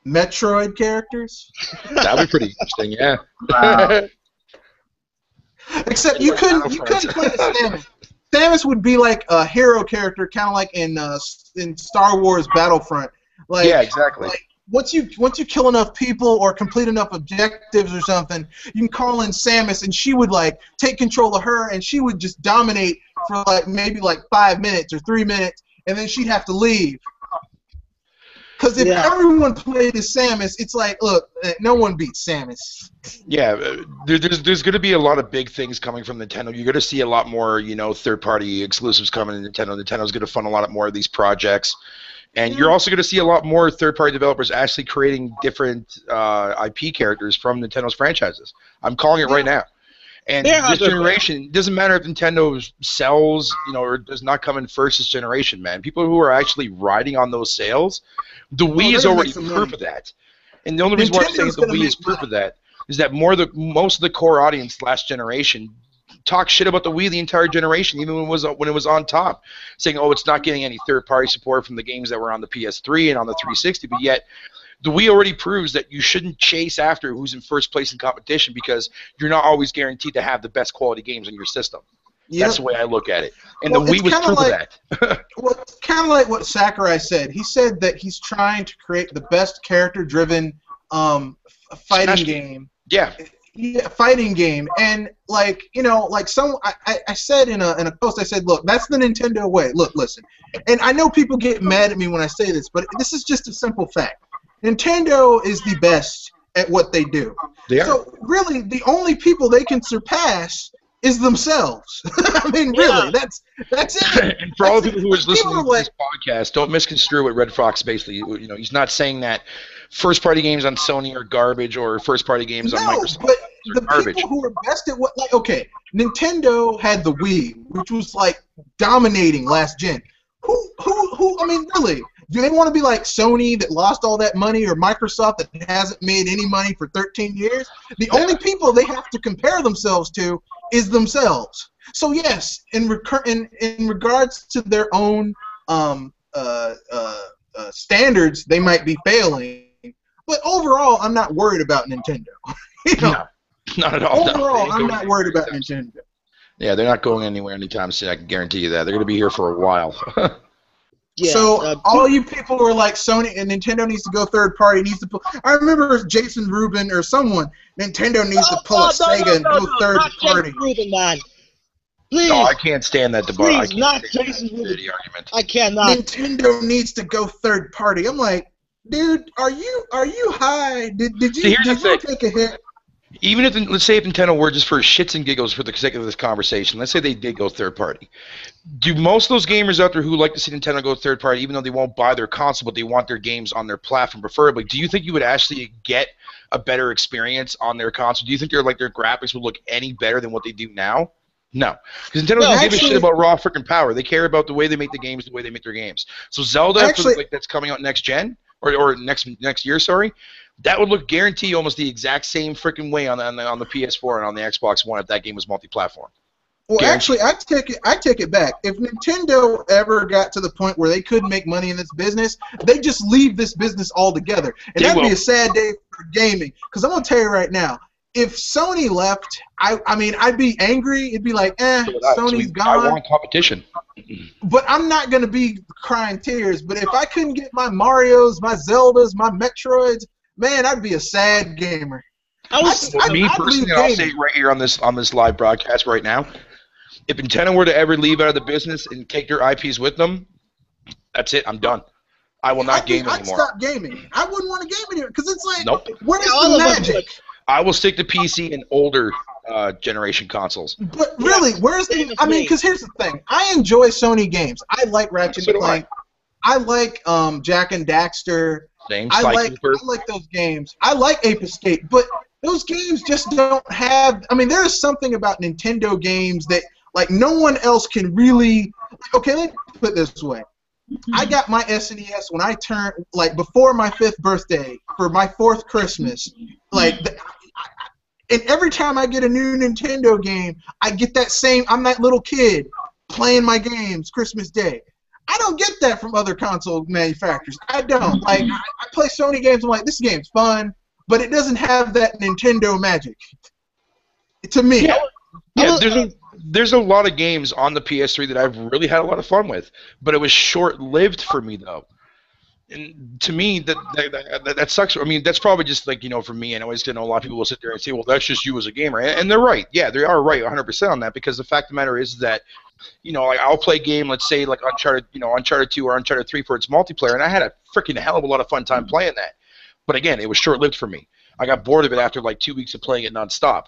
Speaker 1: Metroid characters?
Speaker 3: That'd be pretty interesting, yeah.
Speaker 2: Wow.
Speaker 1: Except you couldn't play as Samus. Samus would be like a hero character, kind of like in Star Wars Battlefront. Like,
Speaker 3: yeah, exactly.
Speaker 1: Like, once you kill enough people or complete enough objectives or something, you can call in Samus, and she would like take control of her, and she would just dominate for like maybe like 5 minutes or 3 minutes, and then she'd have to leave. Because if everyone played as Samus, it's like, look, no one beats Samus.
Speaker 3: Yeah, there's going to be a lot of big things coming from Nintendo. You're going to see a lot more, third-party exclusives coming to Nintendo. Nintendo's going to fund a lot more of these projects. And you're also going to see a lot more third-party developers actually creating different IP characters from Nintendo's franchises. I'm calling it right now. And this generation, it doesn't matter if Nintendo sells, or does not come in first this generation, man. People who are actually riding on those sales, the Wii is already proof of that. And the only reason why I'm saying the Wii is proof of that is that most of the core audience last generation talk shit about the Wii the entire generation, even when it was on top, saying, oh, it's not getting any third-party support from the games that were on the PS3 and on the 360, but yet the Wii already proves that you shouldn't chase after who's in first place in competition because you're not always guaranteed to have the best quality games on your system. Yep. That's the way I look at it. And the Wii was proof of that.
Speaker 1: Well, it's kind of like what Sakurai said. He said that he's trying to create the best character-driven fighting game.
Speaker 3: Yeah.
Speaker 1: Yeah, fighting game, and like I said in a post, I said, look, that's the Nintendo way. Look, listen, and I know people get mad at me when I say this, but this is just a simple fact. Nintendo is the best at what they do.
Speaker 3: They are.
Speaker 1: So really, the only people they can surpass is themselves. I mean, really, that's it.
Speaker 3: And for all the people who are listening to this podcast, don't misconstrue what Red Fox basically. He's not saying that first-party games on Sony are garbage or first-party games on Microsoft
Speaker 1: but
Speaker 3: are garbage.
Speaker 1: The people who are best at what, like, okay, Nintendo had the Wii, which was like dominating last gen. Who? I mean, really, do they want to be like Sony that lost all that money, or Microsoft that hasn't made any money for 13 years? The only people they have to compare themselves to is themselves. So yes, in regards to their own standards, they might be failing. But overall, I'm not worried about Nintendo.
Speaker 3: No, not at all.
Speaker 1: Overall, I'm not worried about Nintendo.
Speaker 3: Yeah, they're not going anywhere anytime soon. I can guarantee you that. They're going to be here for a while.
Speaker 1: Yeah, so all you people who are like Sony and Nintendo needs to go third party. I remember Jason Rubin or someone. Nintendo needs to pull a Sega and go third party.
Speaker 4: Jason Rubin, man. Please.
Speaker 3: No, I can't stand that debate.
Speaker 4: Please, not Jason Rubin.
Speaker 3: Argument.
Speaker 4: I cannot.
Speaker 1: Nintendo needs to go third party. I'm like, dude, are you high? Did you take a hit?
Speaker 3: Even if, let's say if Nintendo were just for shits and giggles for the sake of this conversation, let's say they did go third party. Do most of those gamers out there who like to see Nintendo go third party, even though they won't buy their console, but they want their games on their platform preferably, do you think you would actually get a better experience on their console? Do you think their graphics would look any better than what they do now? No, because Nintendo doesn't give a shit about raw freaking power. They care about the way they make the games, the way they make their games. So Zelda, that's coming out next gen or next year, sorry. That would look guaranteed almost the exact same freaking way on the PS4 and on the Xbox One if that game was multi-platform.
Speaker 1: Well, guaranteed. Actually, I take it back. If Nintendo ever got to the point where they couldn't make money in this business, they just leave this business altogether, and that'd be a sad day for gaming. Because I'm gonna tell you right now, if Sony left, I mean, I'd be angry. It'd be like, Sony's gone.
Speaker 3: I want competition.
Speaker 1: But I'm not gonna be crying tears. But if I couldn't get my Marios, my Zeldas, my Metroids, man, I'd be a sad gamer.
Speaker 3: Me personally, I'll say it right here on this live broadcast right now. If Nintendo were to ever leave out of the business and take their IPs with them, that's it. I'm done. I will not game anymore.
Speaker 1: I'd stop gaming. I wouldn't want to game anymore because it's like,
Speaker 3: nope.
Speaker 1: Where's the magic?
Speaker 3: I will stick to PC and older generation consoles.
Speaker 1: But really, where's the? I mean, because here's the thing. I enjoy Sony games. I like Ratchet and Clank. I like Jak and Daxter. I like those games. I like Ape Escape, but those games just don't have. I mean, there is something about Nintendo games that like no one else can really. Okay, let me put it this way. I got my SNES when I turned before my 5th birthday for my 4th Christmas. And every time I get a new Nintendo game, I get that same. I'm that little kid playing my games Christmas Day. I don't get that from other console manufacturers. I don't. Like, I play Sony games. I'm like, this game's fun, but it doesn't have that Nintendo magic. To me.
Speaker 3: Yeah, there's a lot of games on the PS3 that I've really had a lot of fun with, but it was short-lived for me, though. And to me, that sucks. I mean, that's probably just for me. And I always know a lot of people will sit there and say, well, that's just you as a gamer. And they're right. Yeah, they are right 100% on that, because the fact of the matter is that, I'll play a game, let's say, like Uncharted 2 or Uncharted 3 for its multiplayer, and I had a freaking hell of a lot of fun time playing that. But again, it was short-lived for me. I got bored of it after 2 weeks of playing it nonstop.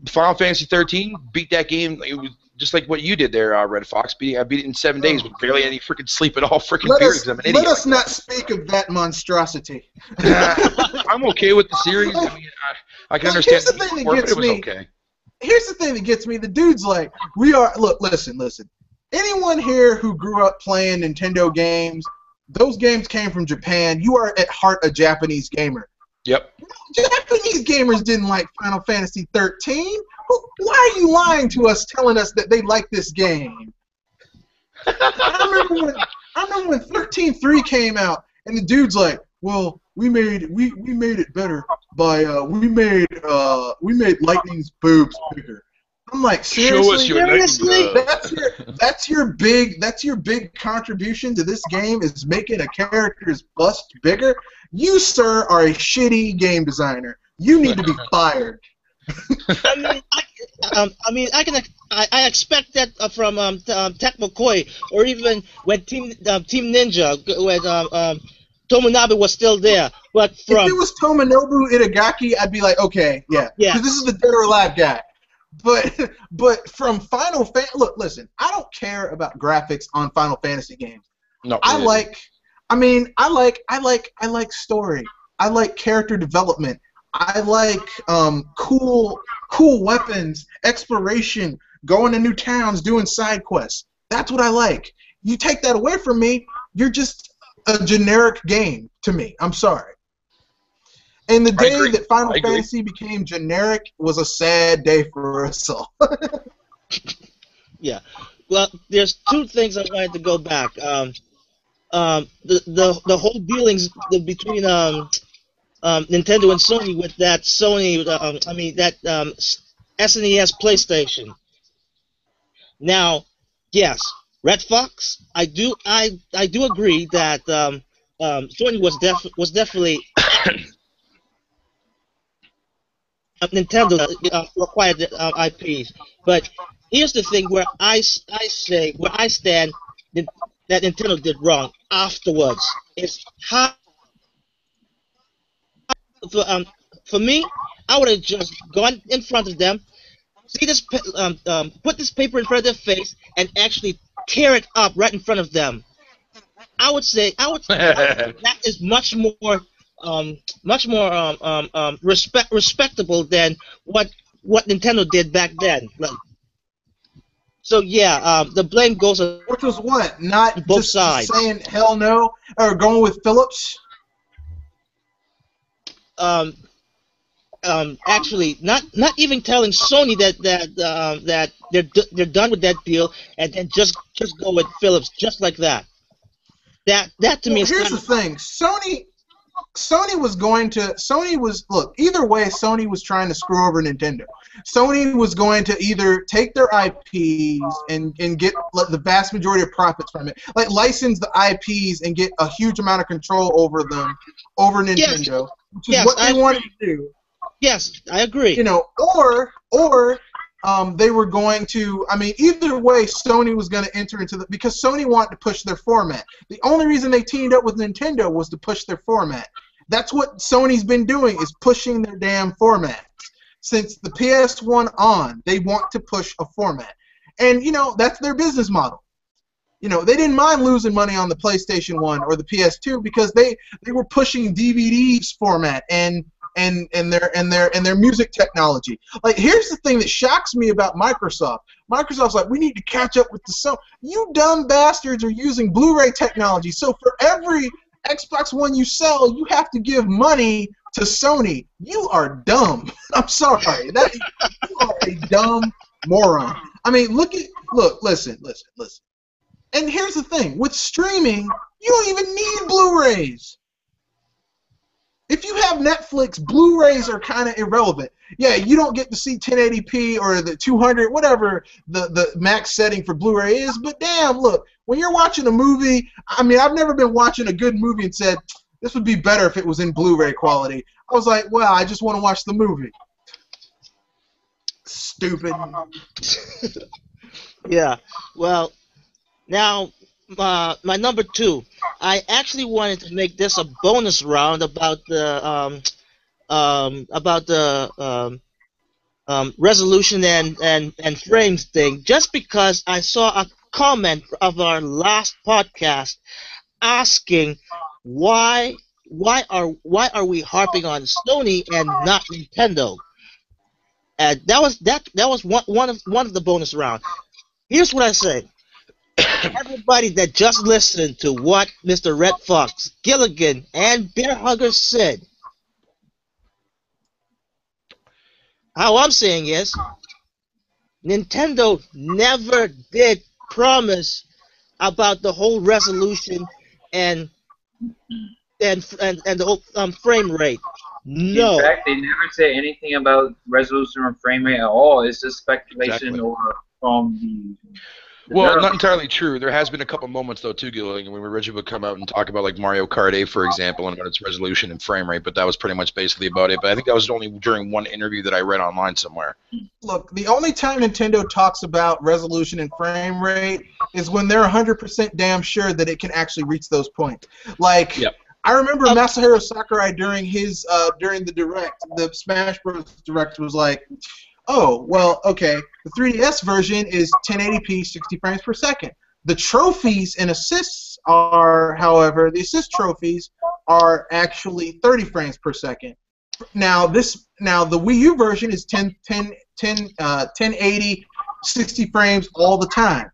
Speaker 3: Final Fantasy 13, beat that game. It was just like what you did there, Red Fox. I beat it in 7 days with barely any freaking sleep at all. Freaking period.
Speaker 1: Let us not speak of that monstrosity.
Speaker 3: I'm okay with the series. I mean, I can understand.
Speaker 1: Here's the thing that gets me.
Speaker 3: Okay.
Speaker 1: Here's the thing that gets me. The dude's like, look, listen. Anyone here who grew up playing Nintendo games, those games came from Japan. You are at heart a Japanese gamer.
Speaker 3: Yep.
Speaker 1: Japanese gamers didn't like Final Fantasy 13. Why are you lying to us, telling us that they like this game? I remember when 13.3 came out, and the dude's like, "Well, we made it better by we made Lightning's boobs bigger." I'm like, seriously?
Speaker 3: Show us your lightning
Speaker 1: That's your big contribution to this game is making a character's bust bigger? You, sir, are a shitty game designer. You need to be fired.
Speaker 4: I expect that from Tech McCoy, or even when Team Ninja, when Tomonabe was still there. But
Speaker 1: if it was Tomonobu Itagaki, I'd be like, okay, yeah, because this is the Dead or Alive guy. But from Final Fantasy, look, listen, I don't care about graphics on Final Fantasy games.
Speaker 3: No,
Speaker 1: I like story. I like character development. I like cool weapons, exploration, going to new towns, doing side quests. That's what I like. You take that away from me, you're just a generic game to me. I'm sorry. And the day that Final Fantasy became generic was a sad day for us all.
Speaker 4: Yeah. Well, there's two things I wanted to go back. The whole dealings between Nintendo and Sony with that SNES PlayStation. Now, yes, Red Fox. I do agree that Sony was definitely Nintendo acquired IPs, but here's the thing where I stand that Nintendo did wrong afterwards. It's how for me, I would have just gone in front of them, see this, put this paper in front of their face, and actually tear it up right in front of them. I would say that is much more respectable than what Nintendo did back then. So yeah, the blame goes on
Speaker 1: which was what? Not
Speaker 4: both
Speaker 1: just
Speaker 4: sides.
Speaker 1: Saying hell no or going with Phillips.
Speaker 4: Actually, not even telling Sony that they're done with that deal, and then just go with Philips just like that. That to me is
Speaker 1: here's the thing. Sony was look, either way Sony was trying to screw over Nintendo. Sony was going to either take their IPs and get the vast majority of profits from it, like license the IPs and get a huge amount of control over them, over Nintendo, which is what they wanted to do.
Speaker 4: Yes, I agree.
Speaker 1: You know, or they were going to, I mean, either way, Sony was going to enter into because Sony wanted to push their format. The only reason they teamed up with Nintendo was to push their format. That's what Sony's been doing, is pushing their damn format. Since the PS1 on, they want to push a format. And, you know, that's their business model. You know, they didn't mind losing money on the PlayStation 1 or the PS2 because they were pushing DVDs format and their music technology. Like, here's the thing that shocks me about Microsoft. Microsoft's like, we need to catch up with the Sony. You dumb bastards are using Blu-ray technology. So for every Xbox One you sell, you have to give money to Sony. You are dumb. I'm sorry. You are a dumb moron. I mean, listen. And here's the thing. With streaming, you don't even need Blu-rays. If you have Netflix, Blu-rays are kind of irrelevant. Yeah, you don't get to see 1080p or the 200, whatever the max setting for Blu-ray is, but damn, look, when you're watching a movie, I mean, I've never been watching a good movie and said, this would be better if it was in Blu-ray quality. I was like, well, I just want to watch the movie. Stupid.
Speaker 4: Yeah, well, now, my number two, I actually wanted to make this a bonus round about the resolution and frames thing, just because I saw a comment of our last podcast asking why are we harping on Sony and not Nintendo, and that was one of the bonus round. Here's what I say. Everybody that just listened to what Mr. Red Fox, Gilligan, and Bear Hugger said, how I'm saying is, Nintendo never did promise about the whole resolution and the whole frame rate. No.
Speaker 2: In fact, they never say anything about resolution or frame rate at all. It's just speculation
Speaker 3: Exactly.
Speaker 2: or from the
Speaker 3: Well,
Speaker 2: developer.
Speaker 3: not entirely true. There has been a couple moments though too, Gil, like, when Reggie would come out and talk about like Mario Kart 8, for example, and about its resolution and frame rate, but that was pretty much basically about it. But I think that was only during one interview that I read online somewhere.
Speaker 1: Look, the only time Nintendo talks about resolution and frame rate is when they're 100% damn sure that it can actually reach those points. Like,
Speaker 3: Yep.
Speaker 1: I remember Masahiro Sakurai during his during the Direct, the Smash Bros. Direct was like, oh, well, okay, the 3DS version is 1080p, 60 frames per second. The trophies and assists are, however, the assist trophies are actually 30 frames per second. Now the Wii U version is 1080, 60 frames all the time.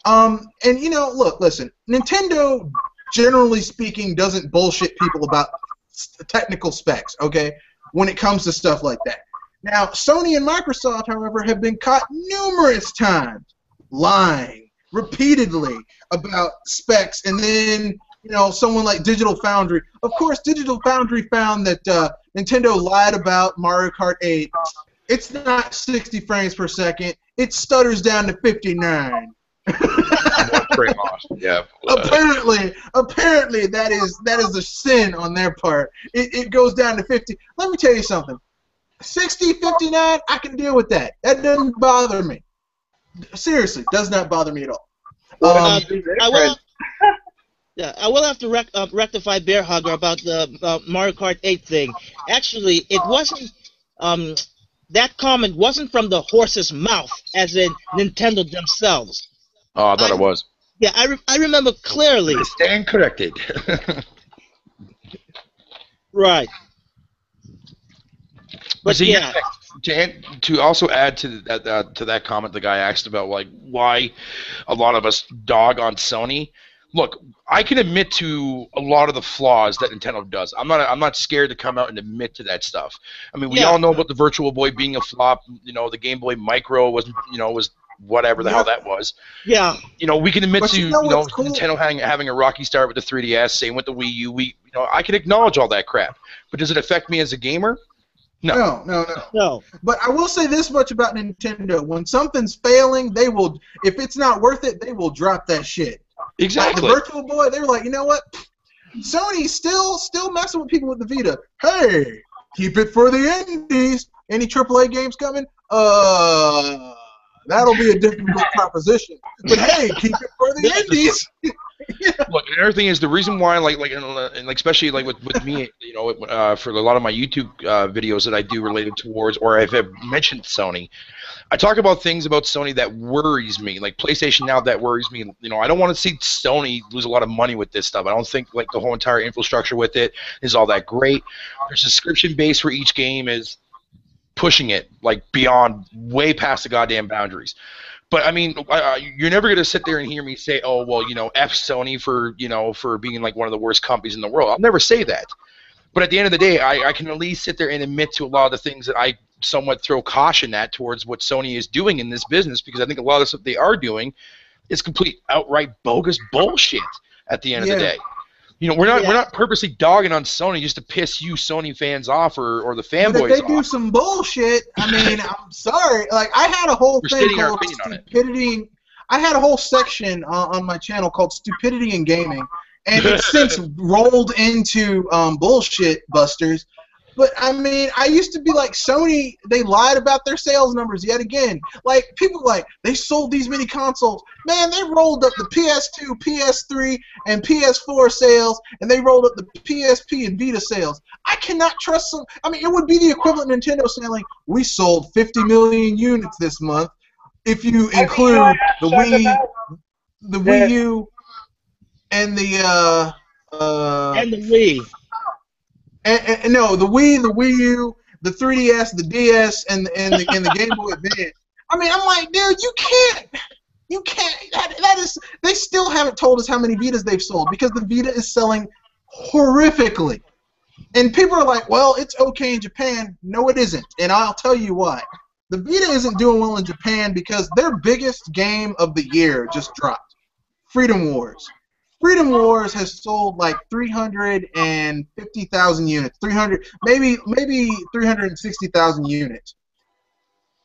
Speaker 1: And you know, look, listen, Nintendo, generally speaking, doesn't bullshit people about technical specs, okay, when it comes to stuff like that. Now, Sony and Microsoft, however, have been caught numerous times lying repeatedly about specs, and then, you know, someone like Digital Foundry. Of course, Digital Foundry found that Nintendo lied about Mario Kart 8. It's not 60 frames per second. It stutters down to 59.
Speaker 3: One frame off. Yeah.
Speaker 1: Apparently that is a sin on their part. It goes down to 50. Let me tell you something. 60, 59, I can deal with that. That doesn't bother me. Seriously, does not bother me at all.
Speaker 4: I will have to rectify Bear Hugger about the Mario Kart 8 thing. Actually, it wasn't. That comment wasn't from the horse's mouth, as in Nintendo themselves.
Speaker 3: Oh, I thought it was.
Speaker 4: Yeah, I remember clearly.
Speaker 3: I stand corrected.
Speaker 4: Right. But
Speaker 3: see,
Speaker 4: yeah.
Speaker 3: To also add to that comment, the guy asked about like why a lot of us dog on Sony. Look, I can admit to a lot of the flaws that Nintendo does. I'm not scared to come out and admit to that stuff. I mean, we all know about the Virtual Boy being a flop. You know, the Game Boy Micro was whatever the hell that was.
Speaker 4: Yeah.
Speaker 3: You know, we can admit to
Speaker 1: cool?
Speaker 3: Nintendo having a rocky start with the 3DS, same with the Wii U. I can acknowledge all that crap. But does it affect me as a gamer? No.
Speaker 1: No. But I will say this much about Nintendo: when something's failing, they will. If it's not worth it, they will drop that shit.
Speaker 3: Exactly.
Speaker 1: Like the Virtual Boy, they were like, you know what? Sony's still messing with people with the Vita. Hey, keep it for the indies. Any AAA games coming? That'll be a difficult proposition. But hey, keep it for the indies. Yeah.
Speaker 3: Look, another thing is the reason why, like especially like with me, for a lot of my YouTube videos that I do related towards, or I've mentioned Sony, I talk about things about Sony that worries me, like PlayStation Now that worries me. I don't want to see Sony lose a lot of money with this stuff. I don't think like the whole entire infrastructure with it is all that great. Their subscription base for each game is pushing it like beyond, way past the goddamn boundaries. But I mean, you're never gonna sit there and hear me say, "Oh, well, F Sony for being like one of the worst companies in the world." I'll never say that. But at the end of the day, I can at least sit there and admit to a lot of the things that I somewhat throw caution at towards what Sony is doing in this business, because I think a lot of the stuff they are doing is complete outright bogus bullshit. At the end of the day, we're not purposely dogging on Sony just to piss you Sony fans off or the fanboys off.
Speaker 1: But if they do some bullshit, I mean, I'm sorry. Like, I had a whole thing called Stupidity. I had a whole section on my channel called Stupidity in Gaming, and it's since rolled into Bullshit Busters. But, I mean, I used to be like, Sony, they lied about their sales numbers yet again. Like, people like, they sold these many consoles. Man, they rolled up the PS2, PS3, and PS4 sales, and they rolled up the PSP and Vita sales. I cannot trust them. I mean, it would be the equivalent of Nintendo saying, like, we sold 50 million units this month if you include the Wii U, and the
Speaker 4: Wii.
Speaker 1: And no, the Wii, the Wii U, the 3DS, the DS, and the Game Boy Advance. I mean, I'm like, dude, you can't. That is. They still haven't told us how many Vitas they've sold, because the Vita is selling horrifically. And people are like, well, it's okay in Japan. No, it isn't, and I'll tell you why. The Vita isn't doing well in Japan because their biggest game of the year just dropped. Freedom Wars. Freedom Wars has sold like 350,000 units. 300, maybe 360,000 units.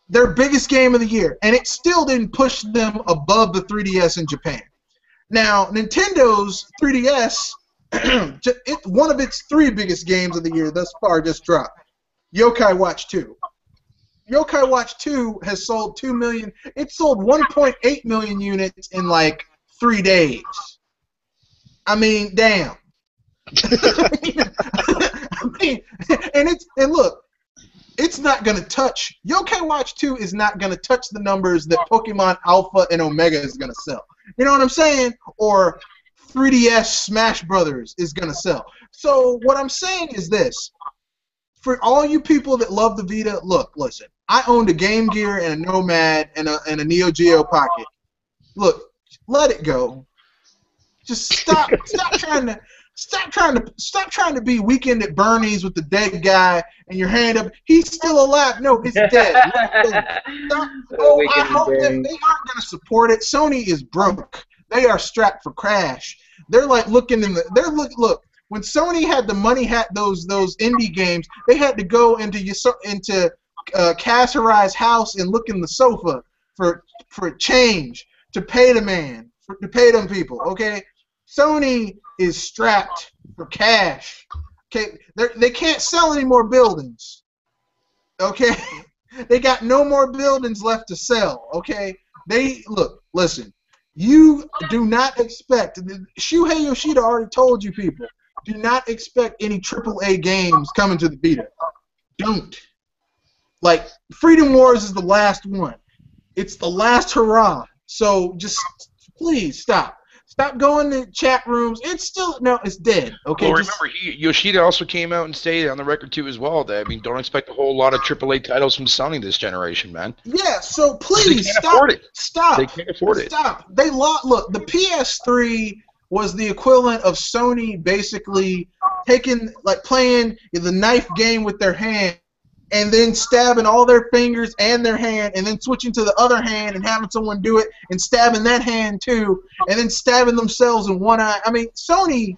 Speaker 1: Their biggest game of the year, and it still didn't push them above the 3DS in Japan. Now, Nintendo's 3DS, one of its 3 biggest games of the year thus far just dropped. Yokai Watch 2. Yokai Watch 2 has sold 2 million. It sold 1.8 million units in like 3 days. I mean, damn. And look, it's not gonna touch. Yokai Watch 2 is not gonna touch the numbers that Pokemon Alpha and Omega is gonna sell. You know what I'm saying? Or 3DS Smash Brothers is gonna sell. So what I'm saying is this: for all you people that love the Vita, look, listen. I owned a Game Gear and a Nomad and a Neo Geo Pocket. Look, let it go. Just stop trying to be Weekend at Bernie's with the dead guy and your hand up. He's still alive. No, it's dead. Stop. Oh, I hope that they aren't going to support it. Sony is broke. They are strapped for cash. They're like looking in the. Look. When Sony had the money, had those indie games, they had to go into Kaz Hirai's house and look in the sofa for change to pay the man, to pay them people. Okay, Sony is strapped for cash. Okay, they can't sell any more buildings. Okay, they got no more buildings left to sell. Okay, listen. You do not expect. Shuhei Yoshida already told you people. Do not expect any AAA games coming to the Vita. Don't. Like, Freedom Wars is the last one. It's the last hurrah. So just please stop. Stop going to chat rooms. It's still it's dead. Okay.
Speaker 3: Well, remember, Yoshida also came out and stated on the record too as well that don't expect a whole lot of AAA titles from Sony this generation, man.
Speaker 1: Yeah. So please
Speaker 3: they can't afford it.
Speaker 1: Stop.
Speaker 3: They can't afford it.
Speaker 1: Stop. Look. The PS3 was the equivalent of Sony basically playing the knife game with their hand and then stabbing all their fingers and their hand and then switching to the other hand and having someone do it and stabbing that hand too and then stabbing themselves in one eye. I mean, Sony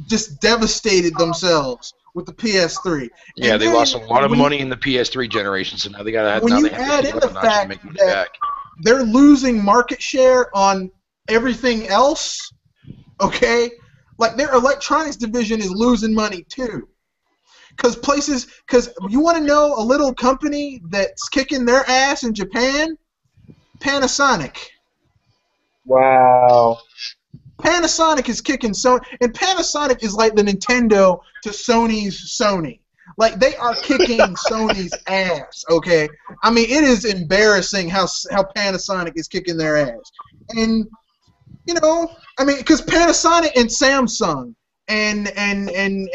Speaker 1: just devastated themselves with the PS3.
Speaker 3: Yeah, they lost a lot of money in the PS3 generation, so now they got to have
Speaker 1: when you add in the fact that they're losing market share on everything else. Okay, like their electronics division is losing money too, because you want to know a little company that's kicking their ass in Japan, Panasonic.
Speaker 2: Wow.
Speaker 1: Panasonic is kicking Sony, and Panasonic is like the Nintendo to Sony's Sony. Like they are kicking Sony's ass. Okay, I mean it is embarrassing how Panasonic is kicking their ass, and. Because Panasonic and Samsung and Panasonic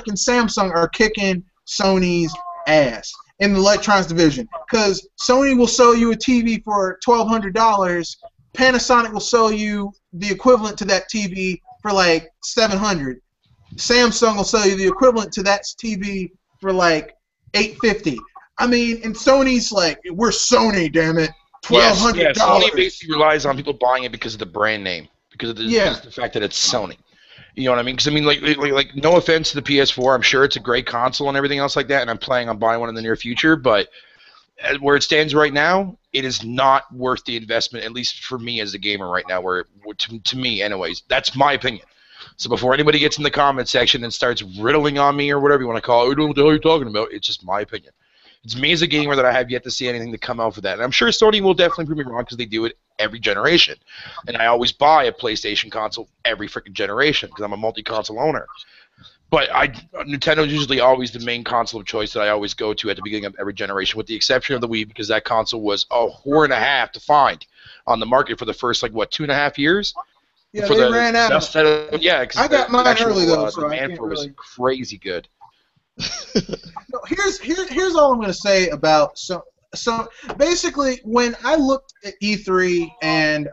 Speaker 1: and Samsung are kicking Sony's ass in the electronics division. Because Sony will sell you a TV for $1,200, Panasonic will sell you the equivalent to that TV for like $700. Samsung will sell you the equivalent to that TV for like $850. I mean, and Sony's like, we're Sony, damn it. $1,200.
Speaker 3: Yes, Sony basically relies on people buying it because of the brand name, because of the fact that it's Sony. You know what I mean? Because I mean, like, no offense to the PS4, I'm sure it's a great console and everything else like that, and I'm planning on buying one in the near future. But where it stands right now, it is not worth the investment, at least for me as a gamer right now. To me, anyways, that's my opinion. So before anybody gets in the comment section and starts riddling on me or whatever you want to call it, what the hell are you talking about? It's just my opinion. It's me as a gamer that I have yet to see anything to come out for that. And I'm sure Sony will definitely prove me wrong because they do it every generation. And I always buy a PlayStation console every freaking generation because I'm a multi-console owner. But Nintendo's usually always the main console of choice that I always go to at the beginning of every generation, with the exception of the Wii, because that console was a whore and a half to find on the market for the first, 2.5 years?
Speaker 1: Yeah, they ran out of.
Speaker 3: Yeah,
Speaker 1: I got mine early though, so
Speaker 3: the demand for it was crazy good.
Speaker 1: No, here's all I'm going to say about so basically when I looked at E3 and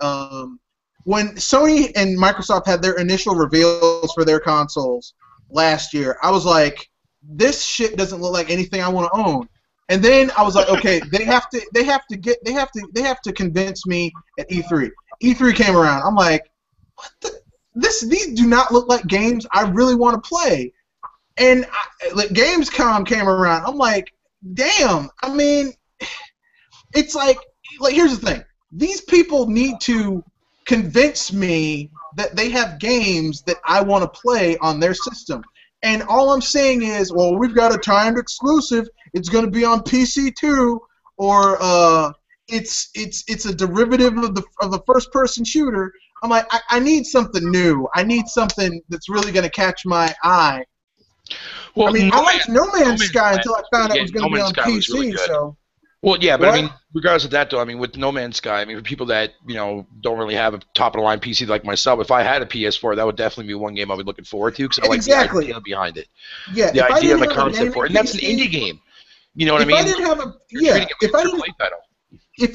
Speaker 1: when Sony and Microsoft had their initial reveals for their consoles last year, I was like, this shit doesn't look like anything I want to own. And then I was like, okay, they have to convince me at E3. E3 came around. I'm like, what the? These do not look like games I really want to play. And Gamescom came around. I'm like, damn. I mean, it's like here's the thing. These people need to convince me that they have games that I want to play on their system. And all I'm saying is, well, we've got a timed exclusive. It's going to be on PC too, or it's a derivative of the first-person shooter. I'm like, I need something new. I need something that's really going to catch my eye. Well, I mean, I liked No Man's Sky until I found out it was going to be on PC. Really so.
Speaker 3: Well, yeah, but I mean, regardless of that, though, I mean, with No Man's Sky, I mean, for people that don't really have a top-of-the-line PC like myself, if I had a PS4, that would definitely be one game I'd be looking forward to because I like the idea behind it.
Speaker 1: Yeah,
Speaker 3: the idea and the concept for it, and that's an indie game. You know what I mean? If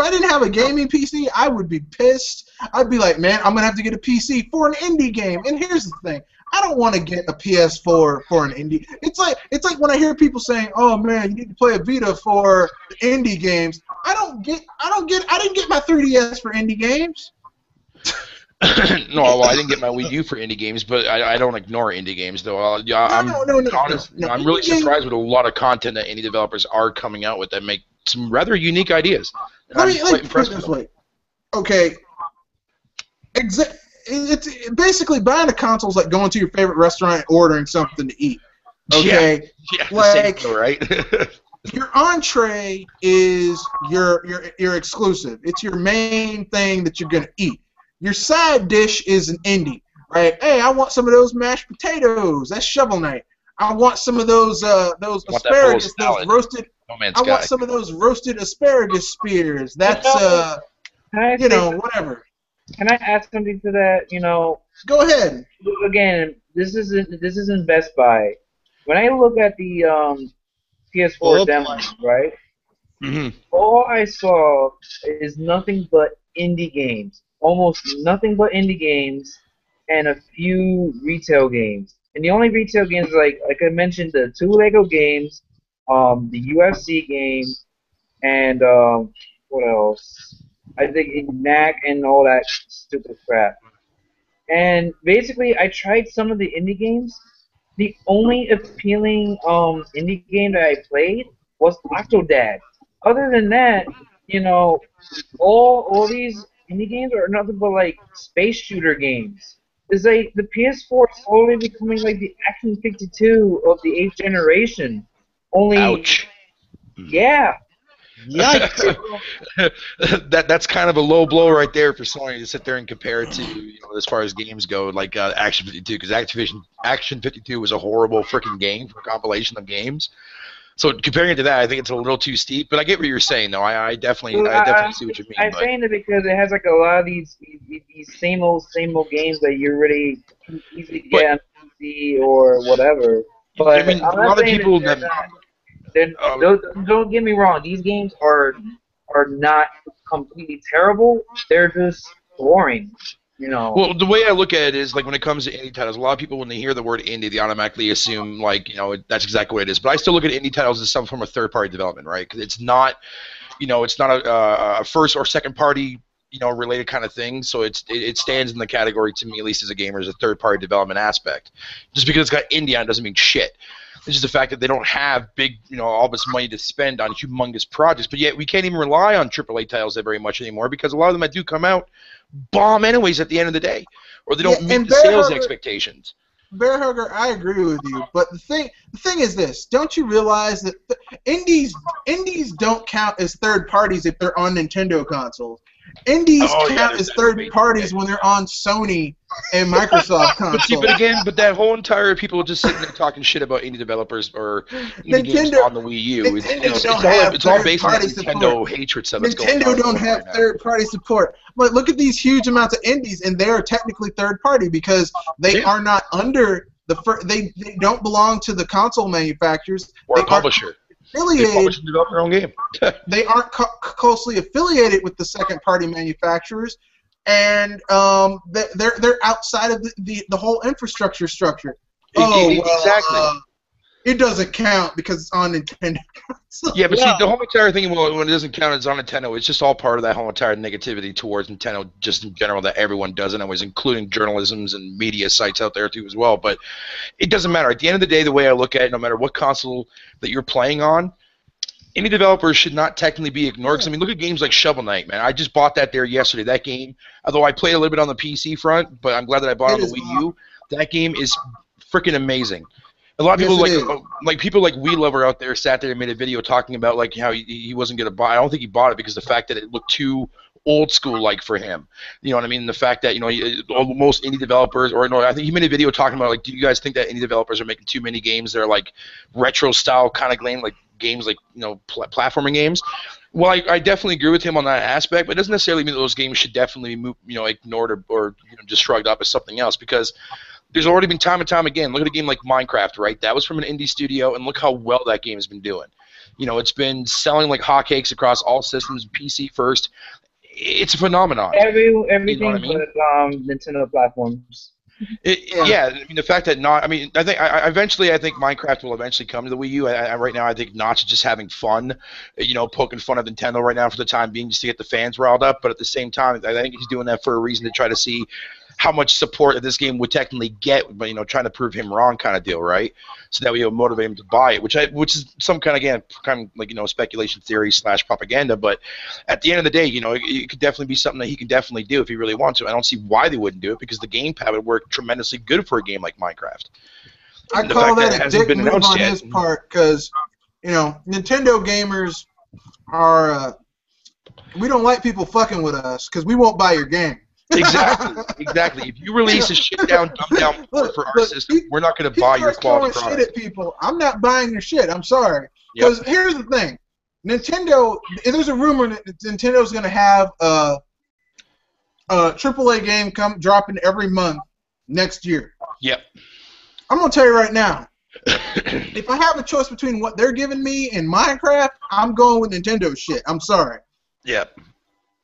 Speaker 3: I didn't have a gaming PC, I would be pissed. I'd be like, man, I'm gonna have to get a PC for an indie game. And here's the thing. I don't want to get a PS4 for an indie. It's like when I hear people saying, "Oh man, you need to play a Vita for indie games." I didn't get my 3DS for indie games. No, well, I didn't get my Wii U for indie games, but I don't ignore indie games though. I'm really surprised with a lot of content that indie developers are coming out with that make some rather unique ideas.
Speaker 1: Let me put it this way. Okay. It's basically buying a console is like going to your favorite restaurant and ordering something to eat. Okay,
Speaker 3: like same, right?
Speaker 1: Your entree is your exclusive. It's your main thing that you're gonna eat. Your side dish is an indie, right? Hey, I want some of those mashed potatoes. That's Shovel Knight. I want some of those asparagus, those roasted. I want some of those roasted asparagus spears. That's whatever.
Speaker 2: Can I add something to that?
Speaker 1: Go ahead.
Speaker 2: Again, this isn't Best Buy. When I look at the PS4 demos, right?
Speaker 3: Mm-hmm.
Speaker 2: All I saw is nothing but indie games. Almost nothing but indie games, and a few retail games. And the only retail games, like I mentioned, the 2 Lego games, the UFC game, and what else? I think Knack and all that stupid crap. And basically, I tried some of the indie games. The only appealing indie game that I played was Octodad. Other than that, all these indie games are nothing but like space shooter games. It's like the PS4 is slowly becoming like the Action 52 of the 8th generation. Only,
Speaker 3: ouch.
Speaker 2: Yeah.
Speaker 4: Yikes.
Speaker 3: That's kind of a low blow right there for Sony to sit there and compare it to, as far as games go, like Action 52, because Action 52 was a horrible freaking game for a compilation of games. So comparing it to that, I think it's a little too steep. But I get what you're saying, though. I definitely see what you mean.
Speaker 2: I'm saying it because it has like a lot of these same old games that you're really easy to get on PC or whatever. But
Speaker 3: I mean, a lot of people
Speaker 2: don't get me wrong. These games are not completely terrible. They're just boring.
Speaker 3: Well, the way I look at it is, like, when it comes to indie titles, a lot of people, when they hear the word indie, they automatically assume, like, that's exactly what it is. But I still look at indie titles as some form of third-party development, right? Because it's not, it's not a first or second-party, related kind of thing. So it stands in the category, to me, at least as a gamer, as a third-party development aspect. Just because it's got indie on it doesn't mean shit. It's just the fact that they don't have big, all this money to spend on humongous projects. But yet we can't even rely on AAA titles that very much anymore, because a lot of them that do come out bomb anyways at the end of the day, or they don't meet the sales expectations.
Speaker 1: Bear Hugger, I agree with you, but the thing is this: don't you realize that indies don't count as third parties if they're on Nintendo consoles? Indies count as third parties when they're on Sony and Microsoft consoles.
Speaker 3: But that whole entire people just sitting there talking shit about indie developers or indie games on the Wii U. It's all based on Nintendo hatred stuff.
Speaker 1: Nintendo don't have third-party support. But look at these huge amounts of indies, and they are technically third-party because they are not under they don't belong to the console manufacturers
Speaker 3: or a publisher. They publish and develop their own game.
Speaker 1: They aren't closely affiliated with the second-party manufacturers, and they're outside of the whole infrastructure structure.
Speaker 3: Exactly.
Speaker 1: it doesn't count because it's on Nintendo.
Speaker 3: Yeah, but see, the whole entire thing, when it doesn't count, it's on Nintendo. It's just all part of that whole entire negativity towards Nintendo, just in general, that everyone does, and always, including journalisms and media sites out there too as well. But it doesn't matter. At the end of the day, the way I look at it, no matter what console that you're playing on, any developers should not technically be ignored. Because I mean, look at games like Shovel Knight, man. I just bought that there yesterday. That game, although I played a little bit on the PC front, but I'm glad that I bought it on the Wii U. That game is freaking amazing. A lot of people like people like We Lover out there sat there and made a video talking about like how he wasn't gonna buy. I don't think he bought it because the fact that it looked too old school like for him. You know what I mean? The fact that most indie developers, or no, I think he made a video talking about like, do you guys think that indie developers are making too many games that are like retro style kind of games like platforming games? Well, I definitely agree with him on that aspect, but it doesn't necessarily mean that those games should definitely be ignored or just shrugged up as something else, because there's already been time and time again. Look at a game like Minecraft, right? That was from an indie studio, and look how well that game has been doing. It's been selling like hotcakes across all systems, PC first. It's a phenomenon.
Speaker 2: Everything
Speaker 3: I mean?
Speaker 2: but Nintendo platforms.
Speaker 3: Yeah, I mean the fact that I think Minecraft will eventually come to the Wii U. Right now, I think Notch is just having fun, poking fun at Nintendo right now for the time being, just to get the fans riled up. But at the same time, I think he's doing that for a reason, to try to see how much support that this game would technically get, but trying to prove him wrong kind of deal, right? So that would motivate him to buy it, which is some kind of speculation theory / propaganda. But at the end of the day, it could definitely be something that he can definitely do if he really wants to. I don't see why they wouldn't do it, because the gamepad would work tremendously good for a game like Minecraft.
Speaker 1: I call that a dick move on his part, because Nintendo gamers are we don't like people fucking with us because we won't buy your game.
Speaker 3: Exactly. If you release a shit down, dumbed down port for our system, we're not going to buy your quality product.
Speaker 1: Shit at people. I'm not buying your shit. I'm sorry. Because here's the thing, Nintendo. There's a rumor that Nintendo's going to have a AAA game dropping every month next year.
Speaker 3: Yep.
Speaker 1: I'm going to tell you right now. If I have a choice between what they're giving me and Minecraft, I'm going with Nintendo shit. I'm sorry.
Speaker 3: Yep.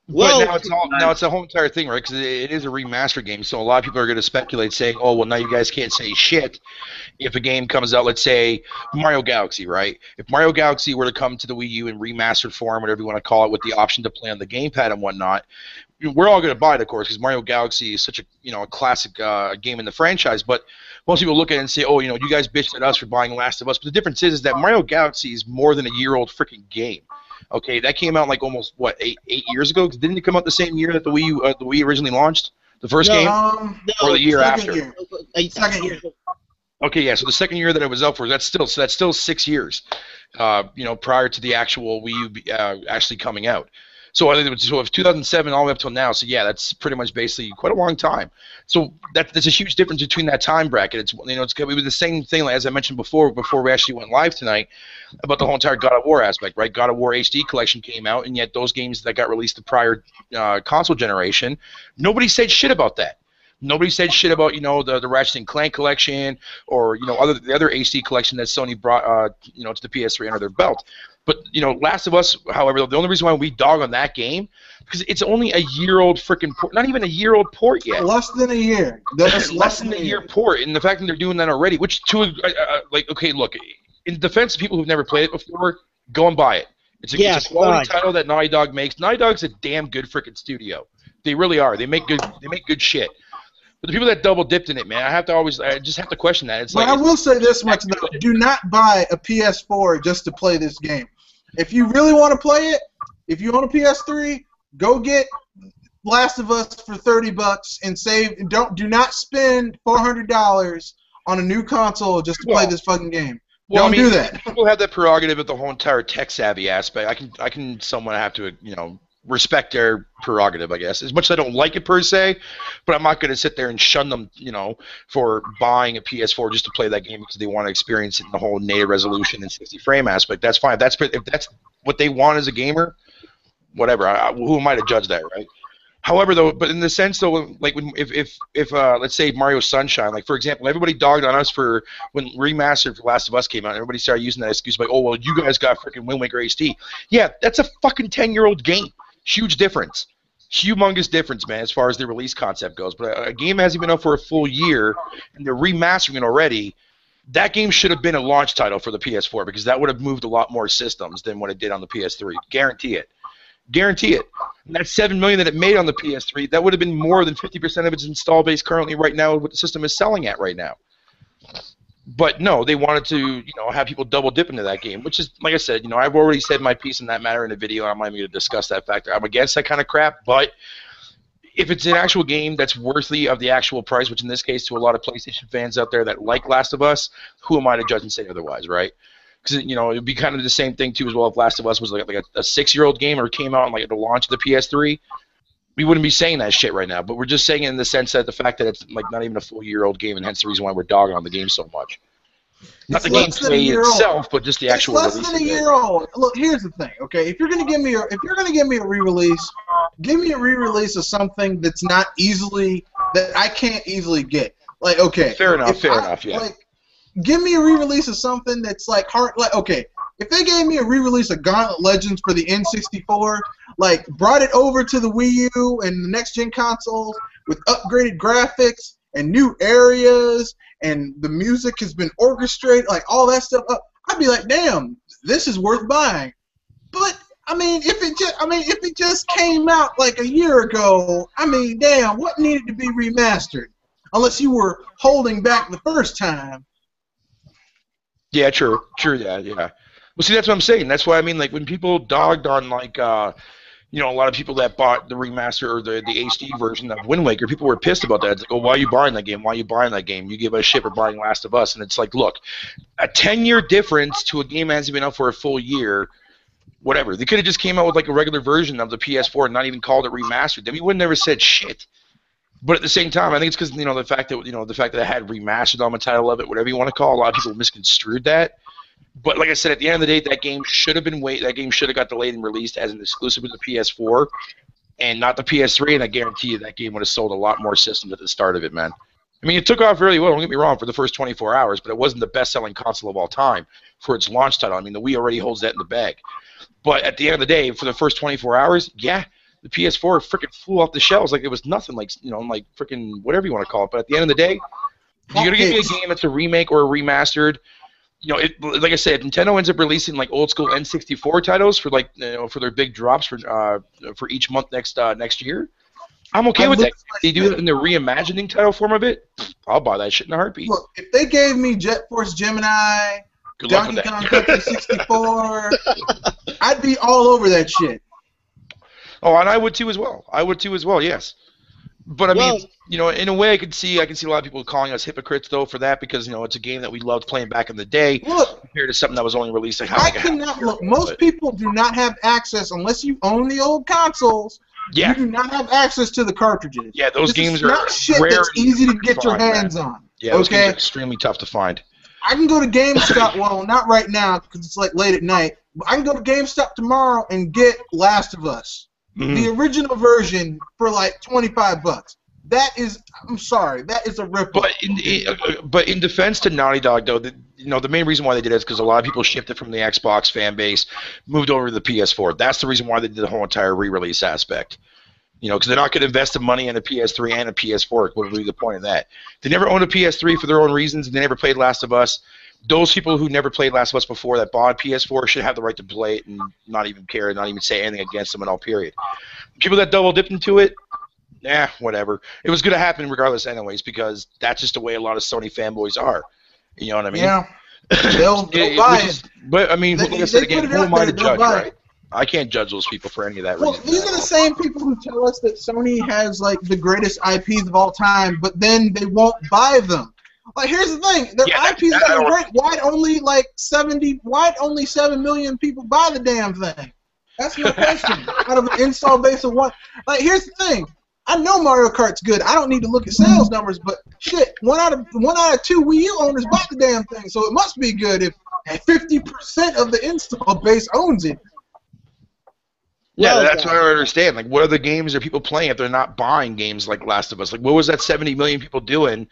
Speaker 3: Well, but now it's a whole entire thing, right? Because it is a remaster game, so a lot of people are going to speculate, saying, "Oh, well, now you guys can't say shit if a game comes out, let's say Mario Galaxy, right? If Mario Galaxy were to come to the Wii U in remastered form, whatever you want to call it, with the option to play on the gamepad and whatnot, we're all going to buy it, of course, because Mario Galaxy is such a classic game in the franchise. But most people look at it and say, "Oh, you guys bitched at us for buying Last of Us." But the difference is that Mario Galaxy is more than a year-old freaking game. Okay, that came out like almost eight years ago. Didn't it come out the same year that the Wii originally launched? The first game, or the year after?
Speaker 1: Second year.
Speaker 3: Okay, yeah. So the second year that it was out for, that's still 6 years. Prior to the actual Wii U actually coming out. So it was 2007 all the way up till now. So yeah, that's pretty much basically quite a long time. So there's a huge difference between that time bracket. It's it was the same thing, as I mentioned before we actually went live tonight, about the whole entire God of War aspect, right? God of War HD collection came out, and yet those games that got released the prior console generation, nobody said shit about that. Nobody said shit about the Ratchet and Clank collection, or the other HD collection that Sony brought to the PS3 under their belt. But Last of Us, however, the only reason why we dog on that game, because it's only a year-old freaking port, not even a year-old port yet.
Speaker 1: Less than a year.
Speaker 3: Less than a year port, and the fact that they're doing that already, which okay, look, in defense of people who've never played it before, go and buy it. It's a quality title that Naughty Dog makes. Naughty Dog's a damn good freaking studio. They really are. They make good shit. But the people that double dipped in it, man, I just have to question that. It's
Speaker 1: I will say this much though: do not buy a PS4 just to play this game. If you really want to play it, if you own a PS3, go get Last of Us for $30 and save. Do not spend $400 on a new console just to play this fucking game. Don't do that.
Speaker 3: People have that prerogative of the whole entire tech savvy aspect. I can somewhat have to respect their prerogative, I guess. As much as I don't like it per se, but I'm not going to sit there and shun them, for buying a PS4 just to play that game because they want to experience it in the whole native resolution and 60 frame aspect. That's fine. If that's what they want as a gamer, whatever. Who am I to judge that, right? However, though, but in the sense though, like if let's say Mario Sunshine, like for example, everybody dogged on us for when Remastered for Last of Us came out. Everybody started using that excuse like, oh well, you guys got freaking Wind Waker HD. Yeah, that's a fucking 10-year-old game. Huge difference. Humongous difference, man, as far as the release concept goes. But a game hasn't been out for a full year, and they're remastering it already. That game should have been a launch title for the PS4 because that would have moved a lot more systems than what it did on the PS3. Guarantee it. Guarantee it. And that $7 million that it made on the PS3, that would have been more than 50% of its install base currently right now, what the system is selling at right now. But no, they wanted to, have people double dip into that game, which is, like I said, I've already said my piece in that matter in a video, and I'm not even going to discuss that factor. I'm against that kind of crap, but if it's an actual game that's worthy of the actual price, which in this case to a lot of PlayStation fans out there that like Last of Us, who am I to judge and say otherwise, right? Because, it would be kind of the same thing, too, as well if Last of Us was like a 6-year-old game or came out at the launch of the PS3. We wouldn't be saying that shit right now, but we're just saying it in the sense that the fact that it's not even a full-year-old game, and hence the reason why we're dogging on the game so much. Not the gameplay itself, but just the actual release.
Speaker 1: It's less than a year old. Look, here's the thing, okay? If you're gonna give me a re-release, give me a re-release of something that's not easily that I can't easily get. Like, okay,
Speaker 3: fair enough, yeah.
Speaker 1: Like, give me a re-release of something that's okay. If they gave me a re-release of Gauntlet Legends for the N64, brought it over to the Wii U and the next-gen consoles with upgraded graphics and new areas, and the music has been orchestrated, all that stuff, I'd be like, damn, this is worth buying. But if it just came out a year ago, damn, what needed to be remastered? Unless you were holding back the first time.
Speaker 3: Yeah, true, yeah. Well, see, that's what I'm saying. That's why when people dogged on a lot of people that bought the remaster or the HD version of Wind Waker, people were pissed about that. It's like, oh, why are you buying that game? Why are you buying that game? You give us shit for buying Last of Us. And it's like, look, a 10-year difference to a game that hasn't been out for a full year, whatever. They could have just came out with a regular version of the PS4 and not even called it remastered. Then we would have never said shit. But at the same time, I think it's because the fact that it had remastered on the title of it, whatever you want to call it, a lot of people misconstrued that. But like I said, at the end of the day, that game should have been that game should have got delayed and released as an exclusive to the PS4 and not the PS3, and I guarantee you that game would have sold a lot more systems at the start of it, man. It took off really well, don't get me wrong, for the first 24 hours, but it wasn't the best-selling console of all time for its launch title. The Wii already holds that in the bag. But at the end of the day, for the first 24 hours, yeah, the PS4 freaking flew off the shelves like it was nothing, freaking whatever you want to call it. But at the end of the day, you're going to give me a game that's a remake or a remastered. Like I said, Nintendo ends up releasing old school N64 titles for for their big drops for each month next year. I'm okay with that. If they do it in the reimagining title form of it, I'll buy that shit in a heartbeat.
Speaker 1: Look, if they gave me Jet Force Gemini, Donkey Kong Country 64, I'd be all over that shit.
Speaker 3: Oh, and I would too as well. Yes. But in a way, I can see a lot of people calling us hypocrites though for that because it's a game that we loved playing back in the day.
Speaker 1: Look,
Speaker 3: compared to something that was only released
Speaker 1: most people do not have access unless you own the old consoles. Yeah. You do not have access to the cartridges.
Speaker 3: Yeah, those games are
Speaker 1: not shit that's easy to get your hands on.
Speaker 3: Yeah, those games are extremely tough to find.
Speaker 1: I can go to GameStop. Well, not right now because it's late at night. But I can go to GameStop tomorrow and get Last of Us. Mm-hmm. The original version for $25. That is, I'm sorry, that is a rip-off.
Speaker 3: But in defense to Naughty Dog, though, the main reason why they did it is because a lot of people shifted from the Xbox fan base, moved over to the PS4. That's the reason why they did the whole entire re-release aspect. Because they're not going to invest the money in a PS3 and a PS4. What would be the point of that? They never owned a PS3 for their own reasons, and they never played Last of Us. Those people who never played Last of Us before that bought a PS4 should have the right to play it and not even care, not even say anything against them at all, period. People that double dipped into it, whatever. It was going to happen regardless anyways because that's just the way a lot of Sony fanboys are. You know what I mean?
Speaker 1: Yeah. They'll buy it.
Speaker 3: But, like I said again, who am I to judge, right? I can't judge those people for any of that reason.
Speaker 1: Well, these are the same people who tell us that Sony has, the greatest IPs of all time, but then they won't buy them. Here's the thing. Their IPs are great. Why only 7 million people buy the damn thing? That's my question. Out of an install base of one. Here's the thing. I know Mario Kart's good. I don't need to look at sales numbers, but shit, one out of 2 Wii U owners bought the damn thing, so it must be good if 50% of the install base owns it.
Speaker 3: Yeah, that's what I don't understand. What other games are people playing if they're not buying games like Last of Us? What was that 70 million people doing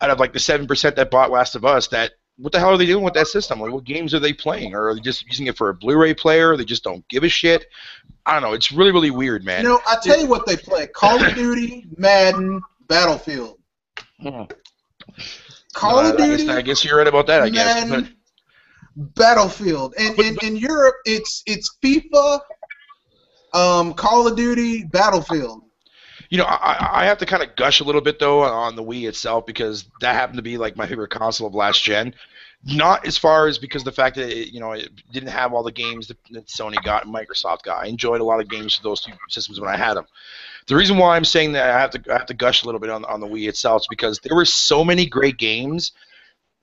Speaker 3: out of the 7% that bought Last of Us? What the hell are they doing with that system? What games are they playing? Or are they just using it for a Blu-ray player? Or they just don't give a shit? I don't know. It's really, really weird, man.
Speaker 1: I tell you what they play. Call of Duty, Madden, Battlefield. Call of Duty.
Speaker 3: I guess you're right about that. I guess. But
Speaker 1: Battlefield, and in Europe, it's FIFA, Call of Duty, Battlefield.
Speaker 3: You know, I have to kind of gush a little bit though on the Wii itself because that happened to be like my favorite console of last gen. Not as far as because the fact that it didn't have all the games that Sony got and Microsoft got. I enjoyed a lot of games for those two systems when I had them. The reason why I'm saying that I have to gush a little bit on the Wii itself is because there were so many great games.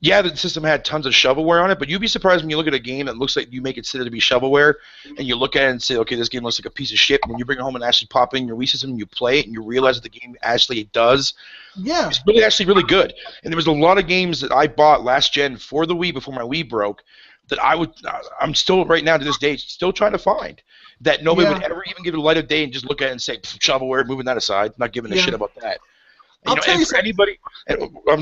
Speaker 3: Yeah, the system had tons of shovelware on it, but you'd be surprised when you look at a game that looks like you may consider to be shovelware, and you look at it and say, okay, this game looks like a piece of shit. And when you bring it home and actually pop it in your Wii system and you play it and you realize that the game actually does, it's really actually really good. And there was a lot of games that I bought last gen for the Wii before my Wii broke that I'm still right now to this day still trying to find that nobody would ever even give it a light of day and just look at it and say shovelware, moving that aside, not giving a shit about that. I'm just going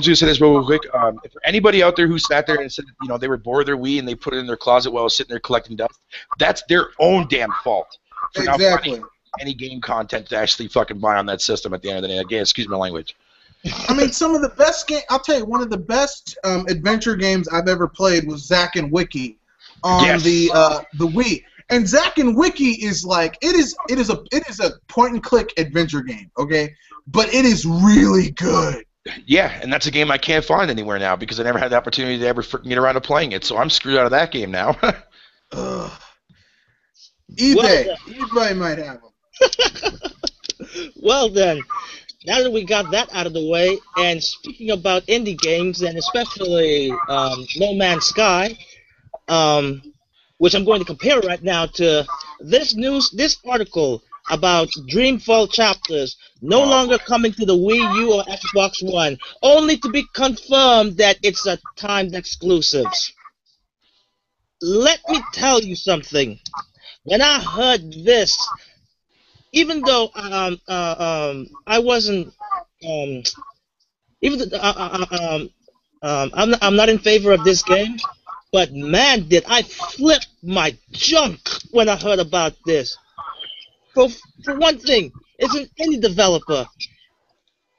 Speaker 3: to say this real quick. For anybody out there who sat there and said, they were bored of their Wii and they put it in their closet while sitting there collecting dust, that's their own damn fault for not finding any game content to actually fucking buy on that system at the end of the day. Again, excuse my language.
Speaker 1: I mean, some of the best games. I'll tell you, one of the best adventure games I've ever played was Zack and Wiki on the Wii. And Zack and Wiki is like it is a point and click adventure game, okay? But it is really good.
Speaker 3: Yeah, and that's a game I can't find anywhere now because I never had the opportunity to ever freaking get around to playing it. So I'm screwed out of that game now.
Speaker 1: eBay might have them.
Speaker 4: Well then, now that we got that out of the way, and speaking about indie games, and especially No Man's Sky, which I'm going to compare right now to this article about Dreamfall chapters no longer coming to the Wii U or Xbox One, only to be confirmed that it's a timed exclusive. Let me tell you something. When I heard this, even though I wasn't, I'm not in favor of this game, but man, did I flip my junk when I heard about this. For one thing, it's an indie developer,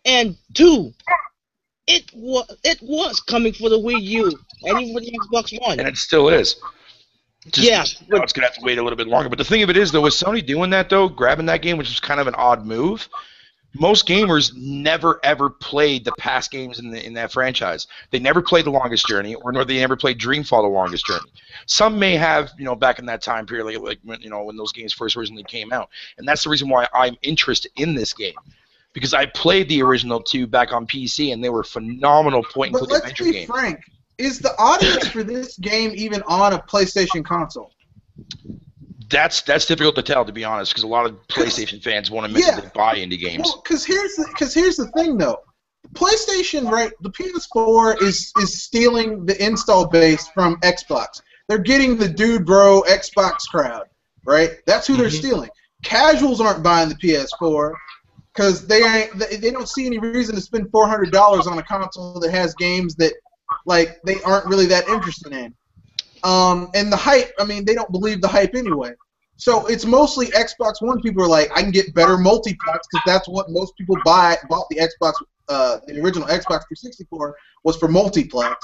Speaker 4: and two, it was coming for the Wii U and even for the Xbox One,
Speaker 3: and it still is.
Speaker 4: It's
Speaker 3: going to have to wait a little bit longer. But the thing of it is, though, with Sony doing that, though, grabbing that game, which was kind of an odd move, most gamers never ever played the past games in that franchise. They never played The Longest Journey, nor they never played Dreamfall: The Longest Journey. Some may have, back in that time period, like when those games first originally came out, and that's the reason why I'm interested in this game, because I played the original two back on PC, and they were phenomenal point-and-click adventure games.
Speaker 1: But let's be frank, is the audience for this game even on a PlayStation console?
Speaker 3: That's difficult to tell, to be honest, because a lot of PlayStation fans won't admit that they buy indie games.
Speaker 1: Well, because here's the thing, though. PlayStation, right? The PS4 is stealing the install base from Xbox. They're getting the dude bro Xbox crowd, right? That's who they're stealing. Casuals aren't buying the PS4 because they don't see any reason to spend $400 on a console that has games that they aren't really that interested in. And the hype, I mean, they don't believe the hype anyway. So it's mostly Xbox One people are like, I can get better multiplex because that's what most people bought the Xbox, the original Xbox 360 for, was for multiplex.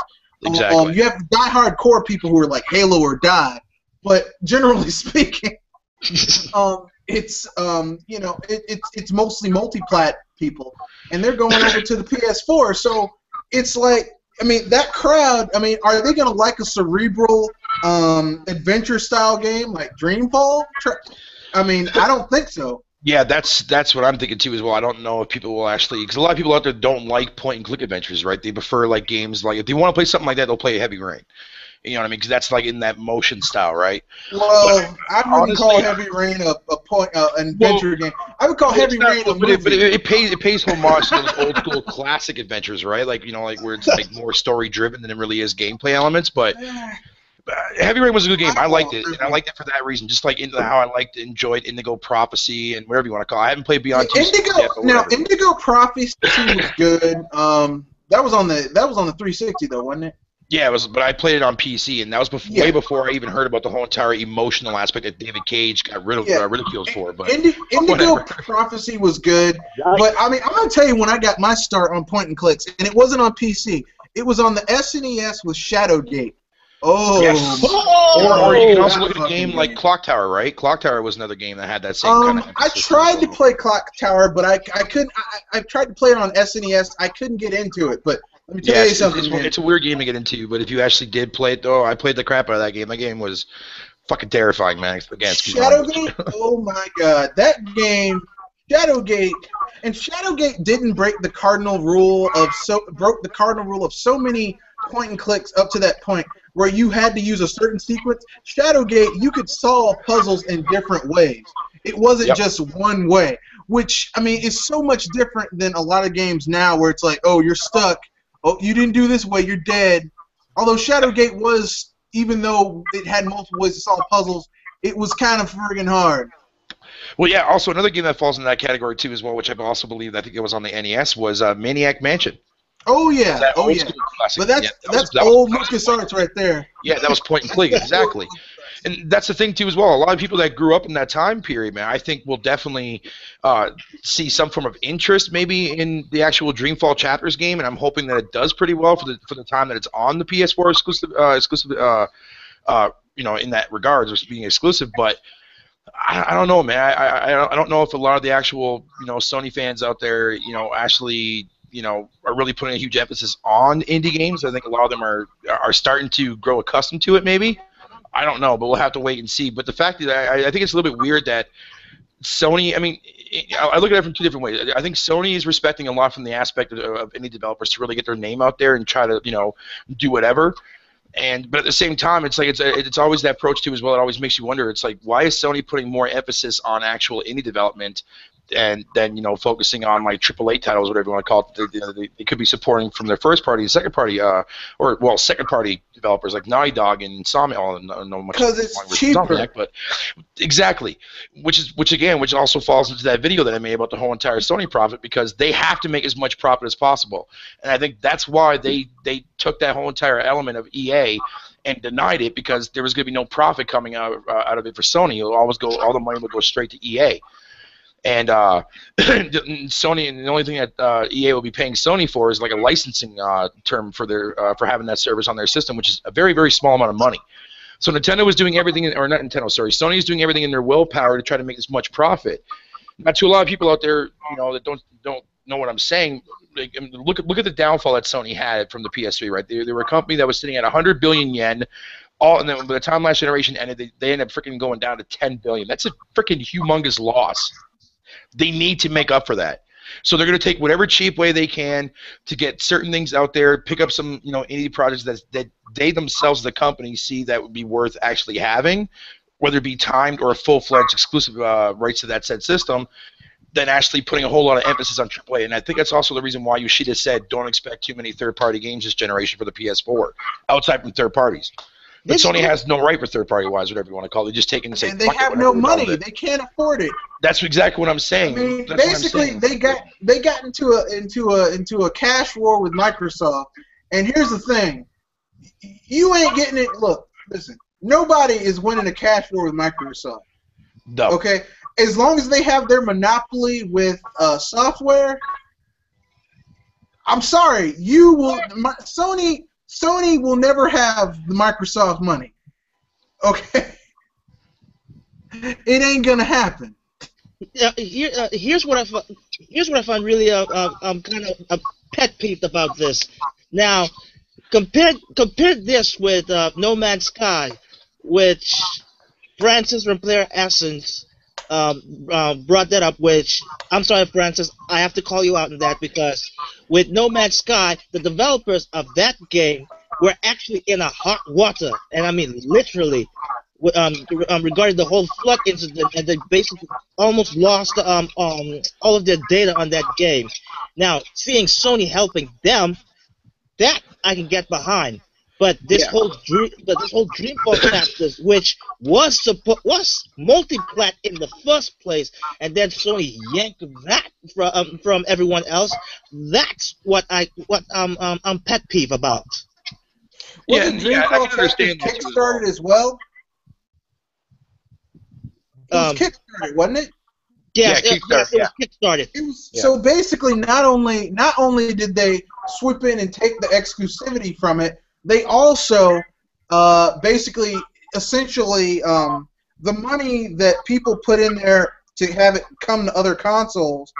Speaker 3: Exactly.
Speaker 1: You have die-hard core people who are like Halo or die, but generally speaking, it's mostly multiplat people, and they're going over to the PS4. So it's like, I mean, that crowd, I mean, are they going to like a cerebral adventure-style game like Dreamfall? I mean, I don't think so.
Speaker 3: Yeah, that's what I'm thinking too as well. I don't know if people will actually, because a lot of people out there don't like point-and-click adventures, right? They prefer like games like, if they want to play something like that, they'll play Heavy Rain. You know what I mean? Because that's like in that motion style, right?
Speaker 1: Well, I wouldn't call Heavy Rain an adventure game. I would call Heavy Rain a movie. But
Speaker 3: it pays homage to those old school classic adventures, right? Like, like where it's like more story driven than it really is gameplay elements. But Heavy Rain was a good game. I liked it, and I liked it for that reason. Just like how I enjoyed Indigo Prophecy and whatever you want to call it. I haven't played Beyond Two Souls yet, but whatever.
Speaker 1: Indigo Prophecy was good. That was on the 360 though, wasn't it?
Speaker 3: Yeah, it was, but I played it on PC, and that was way before I even heard about the whole entire emotional aspect that David Cage got ridiculed for. But
Speaker 1: Indigo Prophecy was good, but I mean, I'm gonna tell you when I got my start on point and clicks, and it wasn't on PC. It was on the SNES with Shadowgate. Oh,
Speaker 3: Yes. Or you can also look at a game like Clock Tower, right? Clock Tower was another game that had that same kind of
Speaker 1: I tried to play Clock Tower, but I couldn't. I tried to play it on SNES. I couldn't get into it. But let me tell you something.
Speaker 3: It's a weird game to get into, but if you actually did play it, though, I played the crap out of that game. That game was fucking terrifying, man. Again,
Speaker 1: Shadowgate? Oh my god, that game, Shadowgate, and Shadowgate didn't break the cardinal rule of so many point and clicks up to that point where you had to use a certain sequence. Shadowgate, you could solve puzzles in different ways. It wasn't just one way, which, I mean, is so much different than a lot of games now where it's like, oh, you're stuck. Oh, you didn't do this way, you're dead. Although Shadowgate was, even though it had multiple ways to solve puzzles, it was kind of friggin' hard.
Speaker 3: Well, yeah, also another game that falls in that category, too, as well, which I also believe, I think it was on the NES, was Maniac Mansion.
Speaker 1: Oh yeah, but that's old LucasArts right there.
Speaker 3: Yeah, that was point and click, exactly. And that's the thing too as well. A lot of people that grew up in that time period, man, I think will definitely see some form of interest maybe in the actual Dreamfall Chapters game, and I'm hoping that it does pretty well for the time that it's on the PS4 exclusive, you know, in that regards, as being exclusive. But I don't know, man. I don't know if a lot of the actual, you know, Sony fans out there, you know, actually, you know, are really putting a huge emphasis on indie games. I think a lot of them are starting to grow accustomed to it, maybe. I don't know, but we'll have to wait and see. But the fact that I think it's a little bit weird that Sony, I mean, I look at it from two different ways. I think Sony is respecting a lot from the aspect of indie developers to really get their name out there and try to, you know, do whatever. But at the same time, it's like it's always that approach too as well. It always makes you wonder. It's like, why is Sony putting more emphasis on actual indie development and then, you know, focusing on like AAA titles, whatever you want to call it? They could be supporting from their first party and second party, second party developers like Naughty Dog and Insomniac. I don't know much
Speaker 1: because it's cheaper.
Speaker 3: But exactly, which also falls into that video that I made about the whole entire Sony profit, because they have to make as much profit as possible, and I think that's why they took that whole entire element of EA and denied it, because there was going to be no profit coming out of it for Sony. All the money would go straight to EA. And Sony, and the only thing that EA will be paying Sony for is like a licensing term for their for having that service on their system, which is a very, very small amount of money. So Nintendo was doing everything, or not Nintendo, sorry, Sony is doing everything in their willpower to try to make as much profit. Now, to a lot of people out there, you know, that don't know what I'm saying, like, look at the downfall that Sony had from the PS3, right? They were a company that was sitting at 100 billion yen. And then by the time last generation ended, they ended up freaking going down to 10 billion. That's a freaking humongous loss. They need to make up for that. So they're going to take whatever cheap way they can to get certain things out there, pick up some, you know, indie projects that they themselves, the company, see that would be worth actually having, whether it be timed or a full-fledged exclusive rights to that said system, than actually putting a whole lot of emphasis on AAA. And I think that's also the reason why Yoshida said don't expect too many third-party games this generation for the PS4, outside from third parties. But Sony has no right for third-party wise, whatever you want to call it. They're just taking and saying,
Speaker 1: and they have no money. They can't afford it.
Speaker 3: That's exactly what I'm saying.
Speaker 1: I mean, basically, they got into a cash war with Microsoft. And here's the thing: you ain't getting it. Look, listen. Nobody is winning a cash war with Microsoft.
Speaker 3: No.
Speaker 1: Okay, as long as they have their monopoly with software. I'm sorry, you will. Sony will never have the Microsoft money. Okay? It ain't gonna happen.
Speaker 4: Here's what I find really kind of pet peeved about this. Now, compare this with No Man's Sky, which Francis from Player Essence brought that up. Which, I'm sorry, Francis, I have to call you out on that, because with No Man's Sky, the developers of that game were actually in a hot water, and I mean literally, regarding the whole flood incident, and they basically almost lost all of their data on that game. Now, seeing Sony helping them, that I can get behind. But this whole Dreamfall Chapters, which was multi-plat in the first place, and then Sony yanked that from everyone else. That's what I'm pet peeve about.
Speaker 1: Wasn't Dreamfall Chapters kickstarted as well? It was kickstarted, wasn't it?
Speaker 4: Yes,
Speaker 3: Yeah,
Speaker 4: yes,
Speaker 3: Kickstarter,
Speaker 4: it was kickstarted.
Speaker 1: It was
Speaker 3: Yeah.
Speaker 1: so basically not only did they swoop in and take the exclusivity from it, they also basically essentially the money that people put in there to have it come to other consoles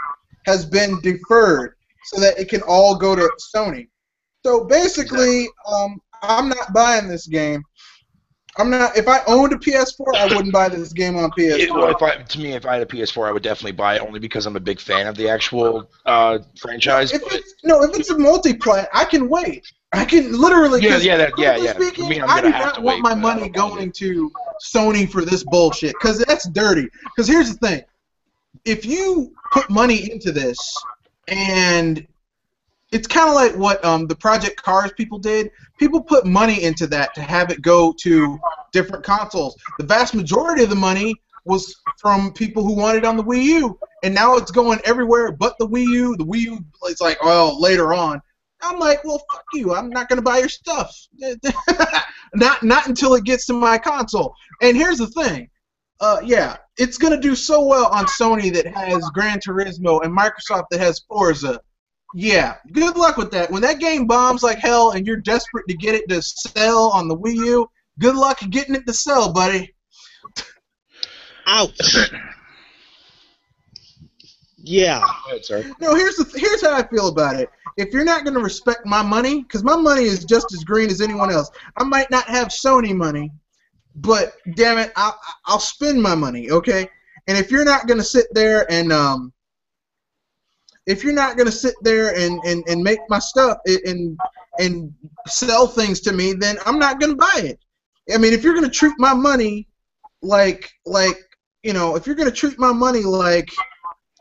Speaker 1: has been deferred so that it can all go to Sony. So basically, I'm not buying this game. I'm not. If I owned a PS4, I wouldn't buy this game on PS4.
Speaker 3: Well, if I had a PS4, I would definitely buy it only because I'm a big fan of the actual franchise.
Speaker 1: If it's a multiplayer, I can wait. I can literally.
Speaker 3: Yeah.
Speaker 1: Frankly
Speaker 3: For
Speaker 1: speaking,
Speaker 3: me, I'm
Speaker 1: I do
Speaker 3: gonna have
Speaker 1: not
Speaker 3: to
Speaker 1: want
Speaker 3: wait,
Speaker 1: my
Speaker 3: but I
Speaker 1: money
Speaker 3: don't mind
Speaker 1: going to Sony for this bullshit because that's dirty. Because here's the thing: if you put money into this, and it's kind of like what the Project Cars people did. People put money into that to have it go to different consoles. The vast majority of the money was from people who wanted it on the Wii U, and now it's going everywhere but the Wii U. The Wii U is like, well, later on. I'm like, well, fuck you. I'm not going to buy your stuff. not until it gets to my console. And here's the thing. Yeah, it's going to do so well on Sony that has Gran Turismo and Microsoft that has Forza. Yeah, good luck with that. When that game bombs like hell and you're desperate to get it to sell on the Wii U, good luck getting it to sell, buddy.
Speaker 4: Ouch. Yeah.
Speaker 3: Go ahead, sir.
Speaker 1: No, here's how I feel about it. If you're not going to respect my money, because my money is just as green as anyone else, I might not have Sony money, but damn it, I'll spend my money, okay? And if you're not going to sit there and make my stuff and sell things to me, then I'm not going to buy it. I mean, if you're going to treat my money like if you're going to treat my money like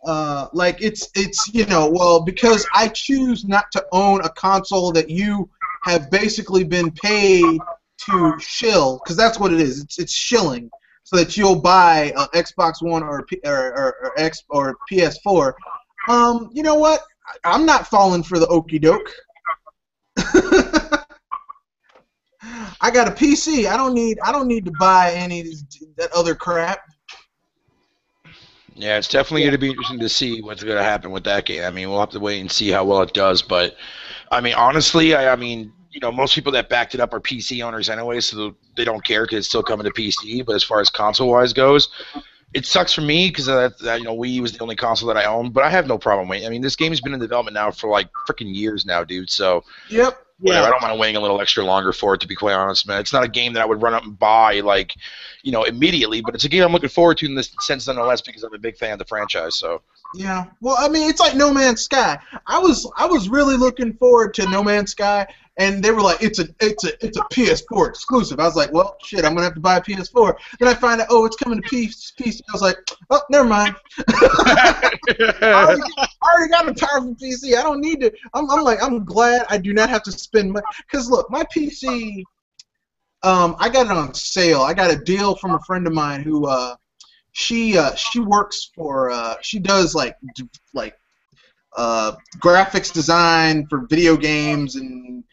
Speaker 1: it's well, because I choose not to own a console that you have basically been paid to shill, because that's what it is. It's shilling, so that you'll buy an Xbox One or PS4. You know what? I'm not falling for the okie doke. I got a PC. I don't need to buy any of that other crap.
Speaker 3: Yeah, it's definitely going to be interesting to see what's going to happen with that game. I mean, we'll have to wait and see how well it does. But, I mean, honestly, I mean, most people that backed it up are PC owners anyway, so they don't care because it's still coming to PC. But as far as console-wise goes, it sucks for me because Wii U was the only console that I own. But I have no problem waiting. I mean, this game has been in development now for like freaking years now, dude. So,
Speaker 1: yep.
Speaker 3: Whatever. I don't mind waiting a little extra longer for it, to be quite honest, man. It's not a game that I would run up and buy, like, immediately, but it's a game I'm looking forward to in this sense nonetheless because I'm a big fan of the franchise, so.
Speaker 1: Yeah. Well, I mean, it's like No Man's Sky. I was really looking forward to No Man's Sky, and they were like, it's a PS4 exclusive. I was like, well, shit, I'm gonna have to buy a PS4. Then I find out, oh, it's coming to PC. I was like, oh, never mind. I already got a powerful PC. I don't need to. I'm glad I do not have to spend money. Because look, my PC, I got it on sale. I got a deal from a friend of mine who she works for she does like graphics design for video games and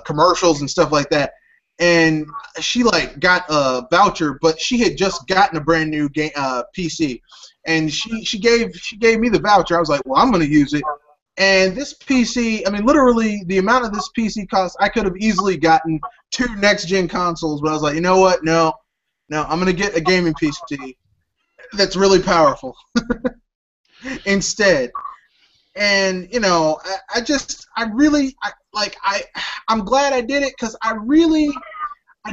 Speaker 1: commercials and stuff like that. And she like got a voucher, but she had just gotten a brand new PC, and she gave me the voucher. I was like, well, I'm gonna use it. And this PC, I mean, literally the amount of this PC cost, I could have easily gotten 2 next-gen consoles, but I was like, you know what? No, I'm gonna get a gaming PC that's really powerful instead. And I'm glad I did it because I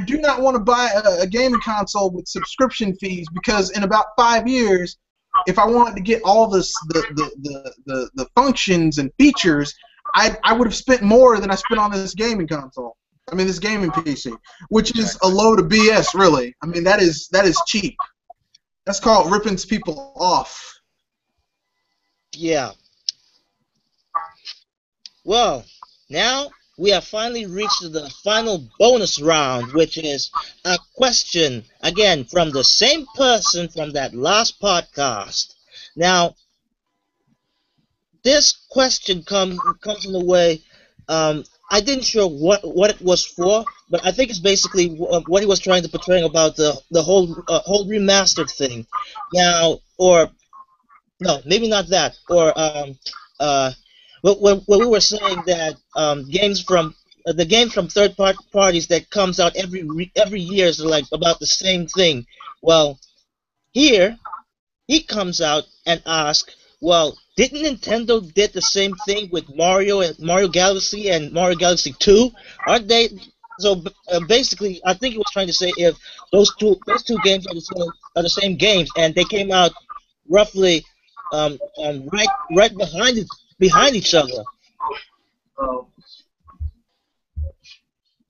Speaker 1: do not want to buy a gaming console with subscription fees, because in about 5 years, if I wanted to get all the functions and features, I would have spent more than I spent on this gaming console. I mean, this gaming PC, which is a load of BS, really. I mean, that is cheap. That's called ripping people off.
Speaker 4: Yeah. Well, now we have finally reached the final bonus round, which is a question, again, from the same person from that last podcast. Now, this question comes in a way, I didn't sure what it was for, but I think it's basically what he was trying to portray about the whole remastered thing. Now, or no, maybe not that. Or when we were saying that games from the games from parties that comes out every year is like about the same thing. Well, here he comes out and asks, well, didn't Nintendo did the same thing with Mario and Mario Galaxy and Mario Galaxy 2? Aren't they? So basically, I think he was trying to say if those two games are the same games and they came out roughly right behind each other.
Speaker 2: Oh,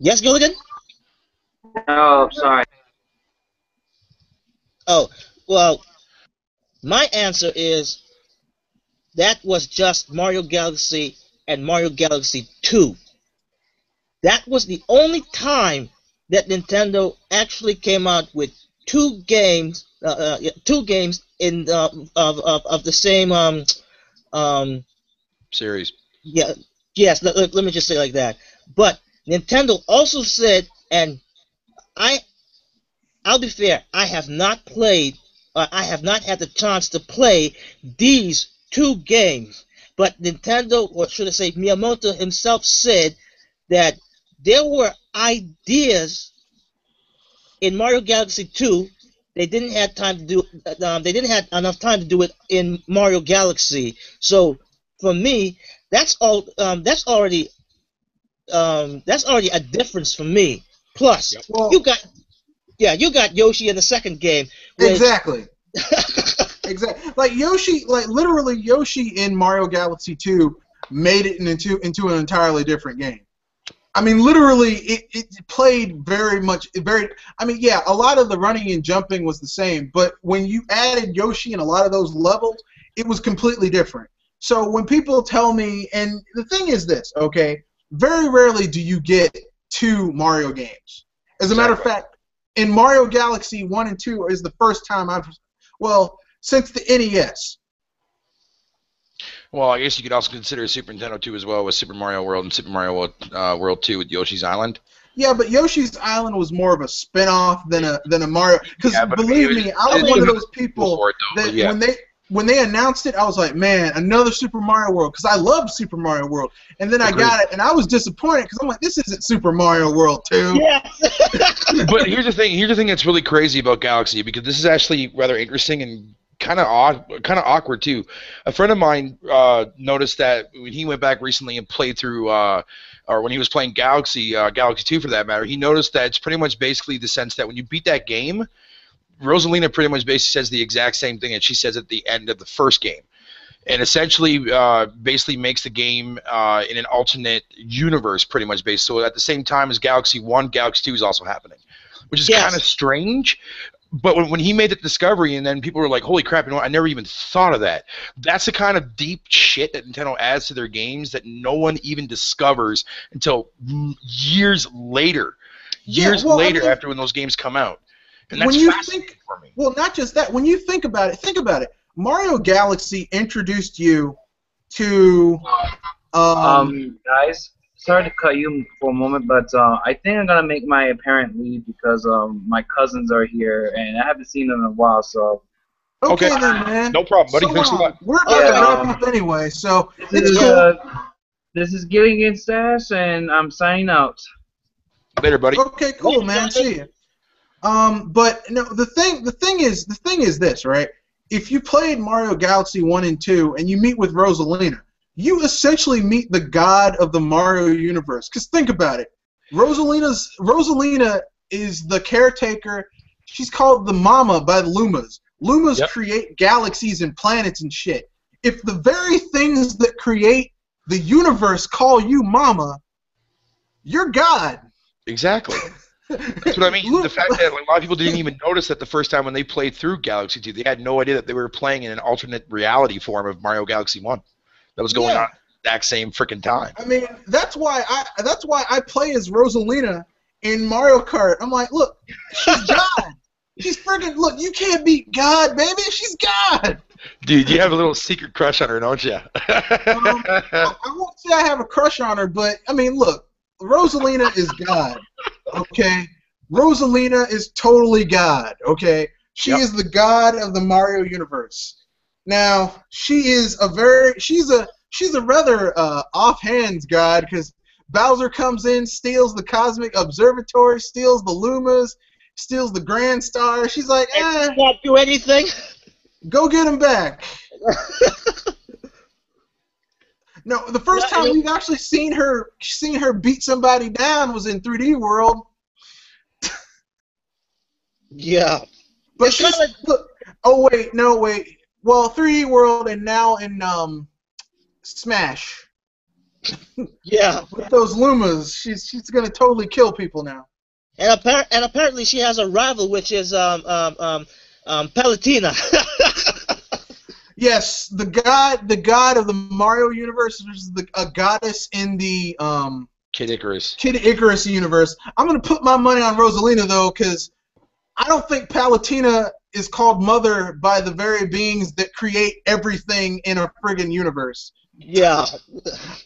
Speaker 4: Yes, Gilligan?
Speaker 2: oh, sorry.
Speaker 4: Oh, well, my answer is that was just Mario Galaxy and Mario Galaxy 2. That was the only time that Nintendo actually came out with two games in of the same
Speaker 3: Series.
Speaker 4: yeah, yes. Let me just say it like that. But Nintendo also said, and I'll be fair, I have not played, I have not had the chance to play these two games. But Nintendo, or should I say Miyamoto himself, said that there were ideas in Mario Galaxy 2. They didn't have time to do. They didn't have enough time to do it in Mario Galaxy. So for me, that's all. That's already a difference for me. Plus,
Speaker 1: Well,
Speaker 4: you got Yoshi in the second game. Which,
Speaker 1: exactly. Exactly. Like Yoshi, like literally Yoshi in Mario Galaxy 2 made it into an entirely different game. I mean, literally, it played very. I mean, yeah, a lot of the running and jumping was the same, but when you added Yoshi in a lot of those levels, it was completely different. So when people tell me, and the thing is this, okay, very rarely do you get two Mario games. As a matter of fact, in Mario Galaxy 1 and 2 is the first time since the NES.
Speaker 3: Well, I guess you could also consider Super Nintendo 2 as well with Super Mario World and Super Mario World 2 with Yoshi's Island.
Speaker 1: Yeah, but Yoshi's Island was more of a spin-off than a Mario. Because believe me, I was
Speaker 3: was
Speaker 1: one of those people that
Speaker 3: yeah.
Speaker 1: when they announced it, I was like, man, another Super Mario World, because I loved Super Mario World. And then I got it, and I was disappointed because I'm like, this isn't Super Mario World 2.
Speaker 4: Yes.
Speaker 3: But here's the thing. Here's the thing that's really crazy about Galaxy, because this is actually rather interesting and kind of awkward too. A friend of mine noticed that when he went back recently and played through, or when he was playing Galaxy 2 for that matter, he noticed that it's pretty much basically the sense that when you beat that game, Rosalina pretty much basically says the exact same thing that she says at the end of the first game, and essentially basically makes the game in an alternate universe pretty much based. So at the same time as Galaxy 1, Galaxy 2 is also happening, which is kind of strange. But when he made that discovery, and then people were like, holy crap, you know what? I never even thought of that. That's the kind of deep shit that Nintendo adds to their games that no one even discovers until years later. After when those games come out. And that's fascinating for me.
Speaker 1: Well, not just that. When you think about it. Mario Galaxy introduced you to...
Speaker 2: Guys, sorry to cut you for a moment, but I think I'm gonna make my apparent leave because my cousins are here and I haven't seen them in a while. So.
Speaker 1: Okay then, man.
Speaker 3: No problem, buddy. Thanks a lot.
Speaker 1: We're about to wrap up anyway, so it's cool.
Speaker 2: This is Gilligan Stash, and I'm signing out.
Speaker 3: Later, buddy.
Speaker 1: Okay, cool, man. See you. But no, the thing is this, right? If you played Mario Galaxy 1 and 2 and you meet with Rosalina, you essentially meet the god of the Mario universe. Because think about it. Rosalina is the caretaker. She's called the Mama by the Lumas. Lumas create galaxies and planets and shit. If the very things that create the universe call you Mama, you're God.
Speaker 3: Exactly. That's what I mean. The fact that a lot of people didn't even notice that the first time when they played through Galaxy 2, they had no idea that they were playing in an alternate reality form of Mario Galaxy 1 that was going on at the exact same freaking time.
Speaker 1: I mean, that's why I play as Rosalina in Mario Kart. I'm like, look, she's God. She's freaking, look, you can't beat God, baby. She's God.
Speaker 3: Dude, you have a little secret crush on her, don't you?
Speaker 1: I won't say I have a crush on her, but, I mean, look, Rosalina is God, okay? Rosalina is totally God, okay? She is the God of the Mario universe. Now she's a rather offhand god because Bowser comes in, steals the Cosmic Observatory, steals the Lumas, steals the Grand Star. She's like,
Speaker 4: Not do anything.
Speaker 1: Go get him back. No, the first time we've actually seen her beat somebody down was in 3D World.
Speaker 4: Yeah.
Speaker 1: But she's look. Oh wait, no wait. Well, 3D World and now in Smash.
Speaker 4: Yeah.
Speaker 1: With those Lumas, she's gonna totally kill people now.
Speaker 4: And apparently she has a rival, which is Palutena.
Speaker 1: Yes, the god of the Mario universe. There's a goddess in the
Speaker 3: Kid Icarus
Speaker 1: universe. I'm gonna put my money on Rosalina though, because I don't think Palutena is called Mother by the very beings that create everything in a friggin' universe.
Speaker 4: Yeah.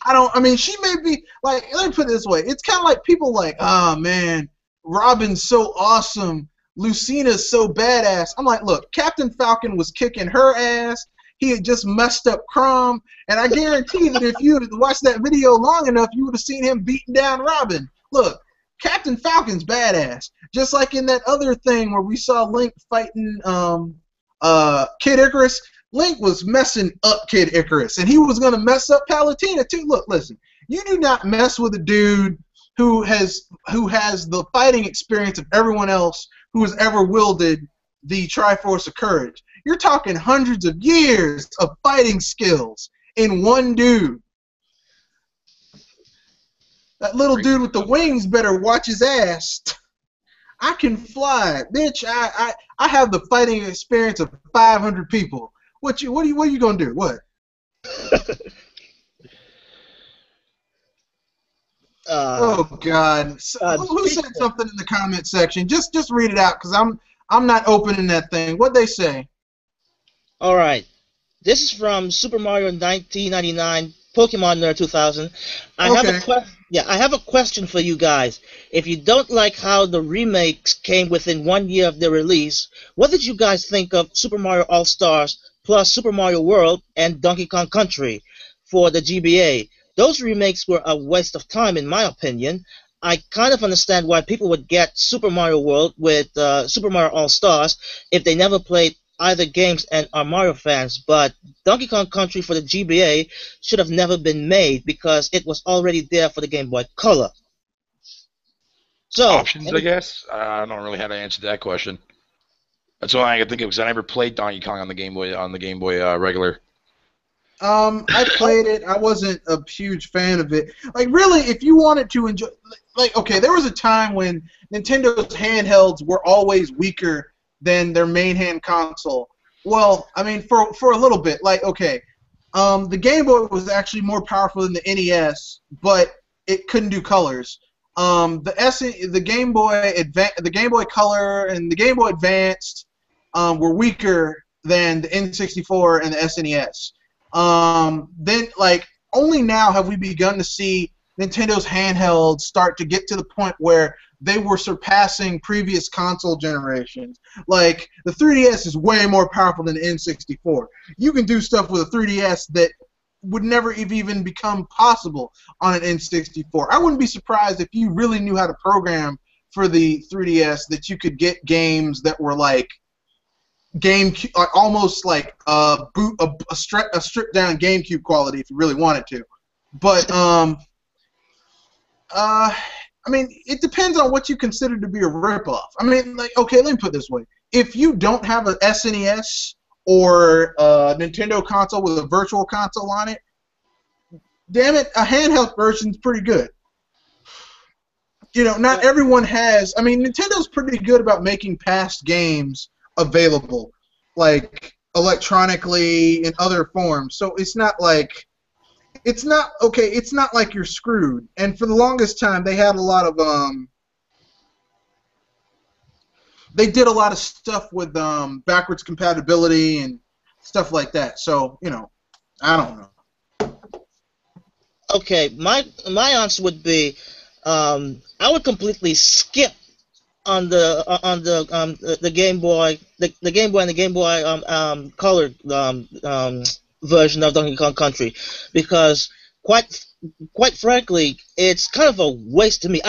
Speaker 1: I mean, she may be like. Let me put it this way. It's kind of like people like, oh man, Robin's so awesome. Lucina's so badass. I'm like, look, Captain Falcon was kicking her ass. He had just messed up Crom, and I guarantee that if you had watched that video long enough, you would have seen him beating down Robin. Look, Captain Falcon's badass. Just like in that other thing where we saw Link fighting Kid Icarus, Link was messing up Kid Icarus, and he was going to mess up Palutena too. Look, listen, you do not mess with a dude who has the fighting experience of everyone else who has ever wielded the Triforce of Courage. You're talking hundreds of years of fighting skills in one dude. That little dude with the wings better watch his ass. I can fly, bitch. I have the fighting experience of 500 people. What are you gonna do? What? Oh God! Who said something in the comment section? Just read it out, cause I'm not opening that thing. What'd they say?
Speaker 4: All right. This is from Super Mario 1999, Pokemon Nerd 2000. I have a question for you guys. If you don't like how the remakes came within 1 year of their release, what did you guys think of Super Mario All-Stars plus Super Mario World and Donkey Kong Country for the GBA? Those remakes were a waste of time, in my opinion. I kind of understand why people would get Super Mario World with Super Mario All-Stars if they never played either games and are Mario fans, but Donkey Kong Country for the GBA should have never been made because it was already there for the Game Boy Color. So
Speaker 3: options, I guess. I don't really have to answer that question. That's all I can think of because I never played Donkey Kong on the Game Boy regular.
Speaker 1: I played it. I wasn't a huge fan of it. Like, really, if you wanted to enjoy, like, okay, there was a time when Nintendo's handhelds were always weaker than their main hand console. Well, I mean, for a little bit, like, okay, the Game Boy was actually more powerful than the NES, but it couldn't do colors. The Game Boy Color and the Game Boy Advanced were weaker than the N64 and the SNES. Then, like, only now have we begun to see Nintendo's handhelds start to get to the point where they were surpassing previous console generations. Like, the 3DS is way more powerful than the N64. You can do stuff with a 3DS that would never even become possible on an N64. I wouldn't be surprised if you really knew how to program for the 3DS that you could get games that were like almost like a stripped down GameCube quality if you really wanted to. But I mean, it depends on what you consider to be a ripoff. I mean, like, okay, let me put it this way: if you don't have an SNES or a Nintendo console with a virtual console on it, damn it, a handheld version's pretty good. You know, not everyone has. I mean, Nintendo's pretty good about making past games available, like electronically in other forms. So it's not like it's not like you're screwed. And for the longest time, they had a lot of they did a lot of stuff with backwards compatibility and stuff like that. So, you know, I don't know.
Speaker 4: Okay, my answer would be I would completely skip the Game Boy, the Game Boy and the Game Boy Color version of Donkey Kong Country, because quite frankly, it's kind of a waste to me.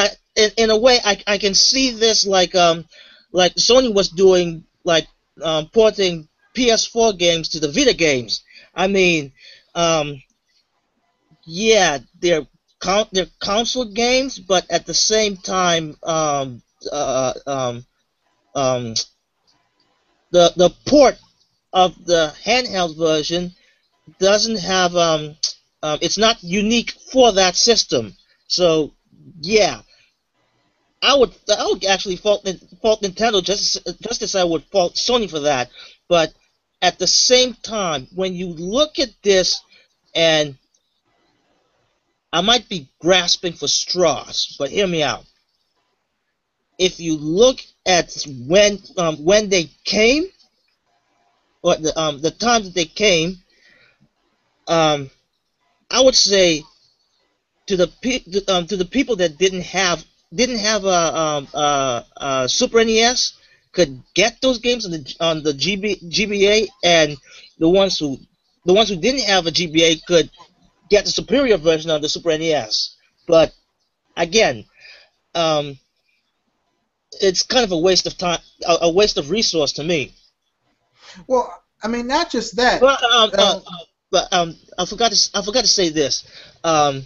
Speaker 4: In a way, I can see this like Sony was doing, like porting PS4 games to the Vita games. I mean, yeah, they're console games, but at the same time, the port of the handheld version doesn't have it's not unique for that system. So yeah, I would actually fault Nintendo just as I would fault Sony for that. But at the same time, when you look at this, and I might be grasping for straws, but hear me out. If you look at when they came, or the time that they came, I would say to the people that didn't have a Super NES, could get those games on the GBA, and the ones who didn't have a GBA could get the superior version of the Super NES. But again, it's kind of a waste of time, a waste of resource to me.
Speaker 1: Well, I mean, not just that.
Speaker 4: But I forgot to say this. I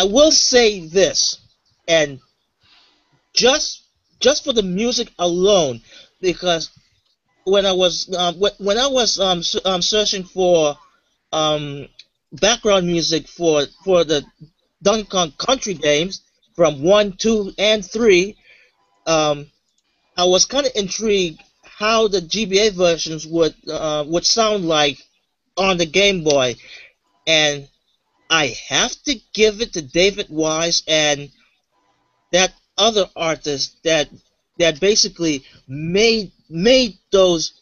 Speaker 4: will say this, and just for the music alone, because when I was searching for background music for the Donkey Kong Country games from 1, 2, and 3, I was kind of intrigued how the GBA versions would sound like on the Game Boy, and I have to give it to David Wise and that other artist that basically made those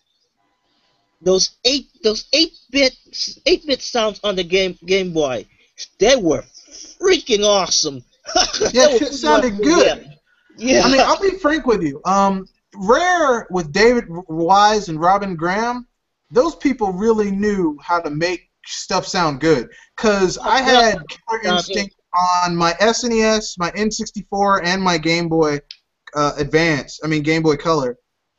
Speaker 4: 8-bit sounds on the Game Boy. They were freaking awesome.
Speaker 1: Yeah, it sounded good.
Speaker 4: Yeah.
Speaker 1: I mean, I'll be frank with you. Rare with David Wise and Robin Graham, those people really knew how to make stuff sound good. Because I had Killer Instinct on my SNES, my N64, and my Game Boy Advance. I mean, Game Boy Color.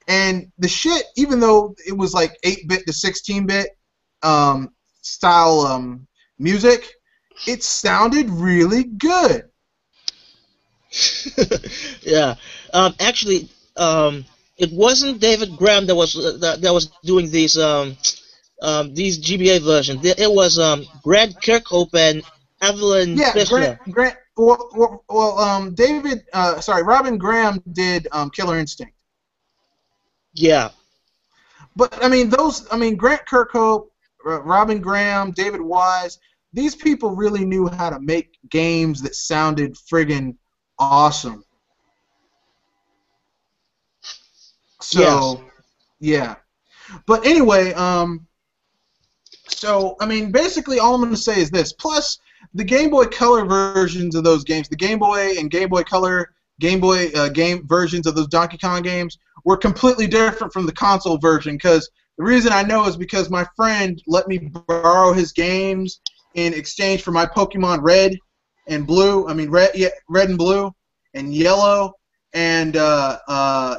Speaker 1: And the shit, even though it was like 8-bit to 16-bit style music, it sounded really good.
Speaker 4: Yeah. Actually, it wasn't David Graham that was doing these GBA versions. It was Grant Kirkhope and Evelyn Fisher.
Speaker 1: Robin Graham did Killer Instinct.
Speaker 4: Yeah.
Speaker 1: But Grant Kirkhope, Robin Graham, David Wise, these people really knew how to make games that sounded friggin' awesome. So, yeah. But anyway, basically all I'm going to say is this. Plus, the Game Boy Color versions of those games, the Game Boy and Game Boy Color, Game Boy game versions of those Donkey Kong games were completely different from the console version, because the reason I know is because my friend let me borrow his games in exchange for my Pokemon Red and Blue. I mean, Red and Blue and Yellow. And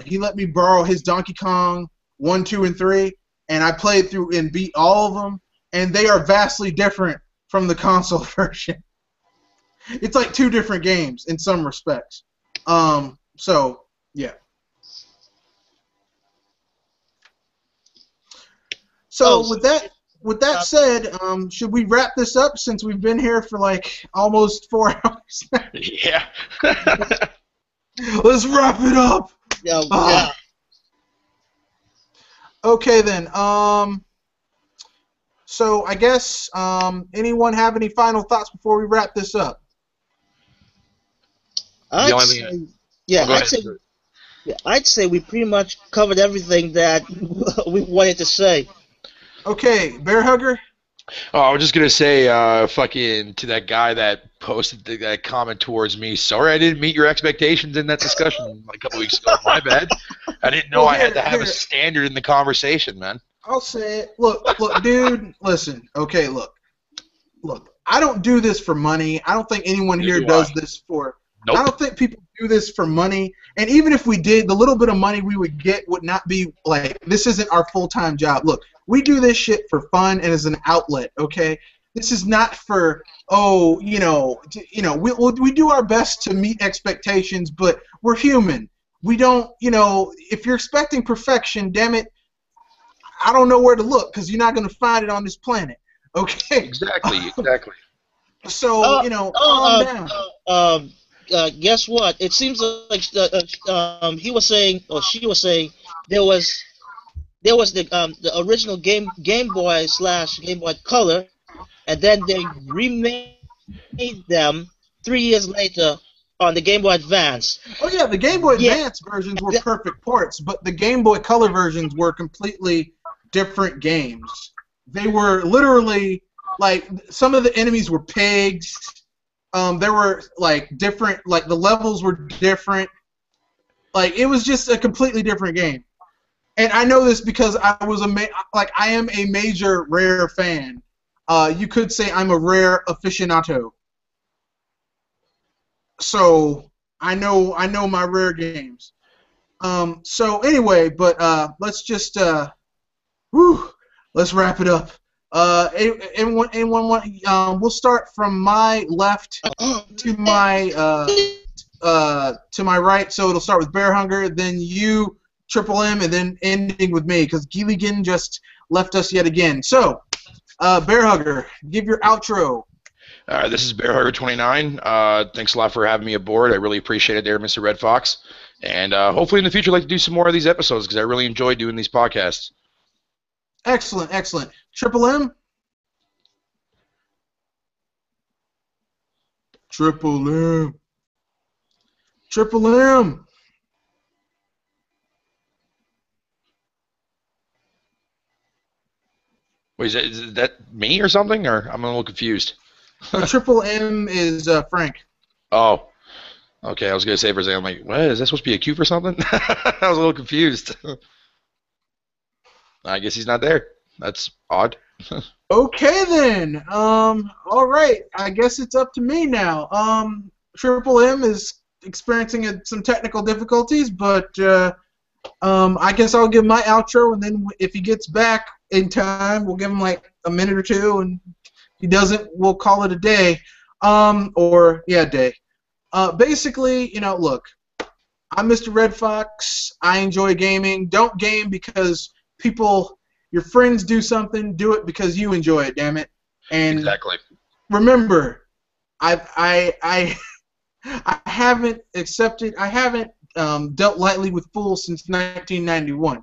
Speaker 1: he let me borrow his Donkey Kong 1, 2, and 3, and I played through and beat all of them, and they are vastly different from the console version. It's like two different games in some respects. So, yeah. So with that said, should we wrap this up since we've been here for like almost 4 hours?
Speaker 3: Yeah.
Speaker 1: Let's wrap it up.
Speaker 4: Yeah.
Speaker 1: Okay then. So I guess anyone have any final thoughts before we wrap this up?
Speaker 4: I'd say we pretty much covered everything that we wanted to say.
Speaker 1: Okay, Bear Hugger.
Speaker 3: Oh, I was just gonna say, fucking to that guy that posted that comment towards me. Sorry, I didn't meet your expectations in that discussion a couple weeks ago. My bad. I didn't know I had to have a standard in the conversation, man.
Speaker 1: I'll say it. Look, dude. Listen. Okay, look. I don't do this for money. I don't think anyone here does this for. Nope. I don't think people do this for money. And even if we did, the little bit of money we would get would not be like. This isn't our full-time job. Look, we do this shit for fun and as an outlet. Okay. This is not for we do our best to meet expectations, but we're human. We don't, if you're expecting perfection, damn it, I don't know where to look because you're not going to find it on this planet. Okay.
Speaker 3: Exactly.
Speaker 1: So calm down.
Speaker 4: Guess what? It seems like he was saying, or she was saying, there was the original Game Boy / Game Boy Color, and then they remade them 3 years later on the Game Boy Advance.
Speaker 1: Oh yeah, the Game Boy Advance versions were perfect ports, but the Game Boy Color versions were completely different games. They were literally like some of the enemies were pigs. There were like different, like the levels were different. Like it was just a completely different game. And I know this because I am a major Rare fan. You could say I'm a Rare aficionado. So I know my Rare games. So anyway, but let's just let's wrap it up. We'll start from my left to my right. So it'll start with Bear Hunger, then you, Triplemmm, and then ending with me because Gilligan just left us yet again. So, Bear Hugger, give your outro.
Speaker 3: This is Bear Hugger 29. Thanks a lot for having me aboard. I really appreciate it there, Mr. Red Fox. And hopefully in the future I'd like to do some more of these episodes because I really enjoy doing these podcasts.
Speaker 1: Excellent. Triplemmm? Triplemmm.
Speaker 3: Wait, is that me or something? Or I'm a little confused.
Speaker 1: Triplemmm is Frank.
Speaker 3: Oh. Okay, I was going to say for a second, I'm like, what? Is that supposed to be a Q for something? I was a little confused. I guess he's not there. That's odd.
Speaker 1: Okay then. All right. I guess it's up to me now. Triplemmm is experiencing some technical difficulties, but I guess I'll give my outro, and then if he gets back in time, we'll give him like a minute or two, and if he doesn't, we'll call it a day. Day. Basically, look, I'm Mr. Red Fox. I enjoy gaming. Don't game because your friends do something. Do it because you enjoy it. Damn it. And
Speaker 3: exactly.
Speaker 1: Remember, I haven't accepted. I haven't dealt lightly with fools since 1991.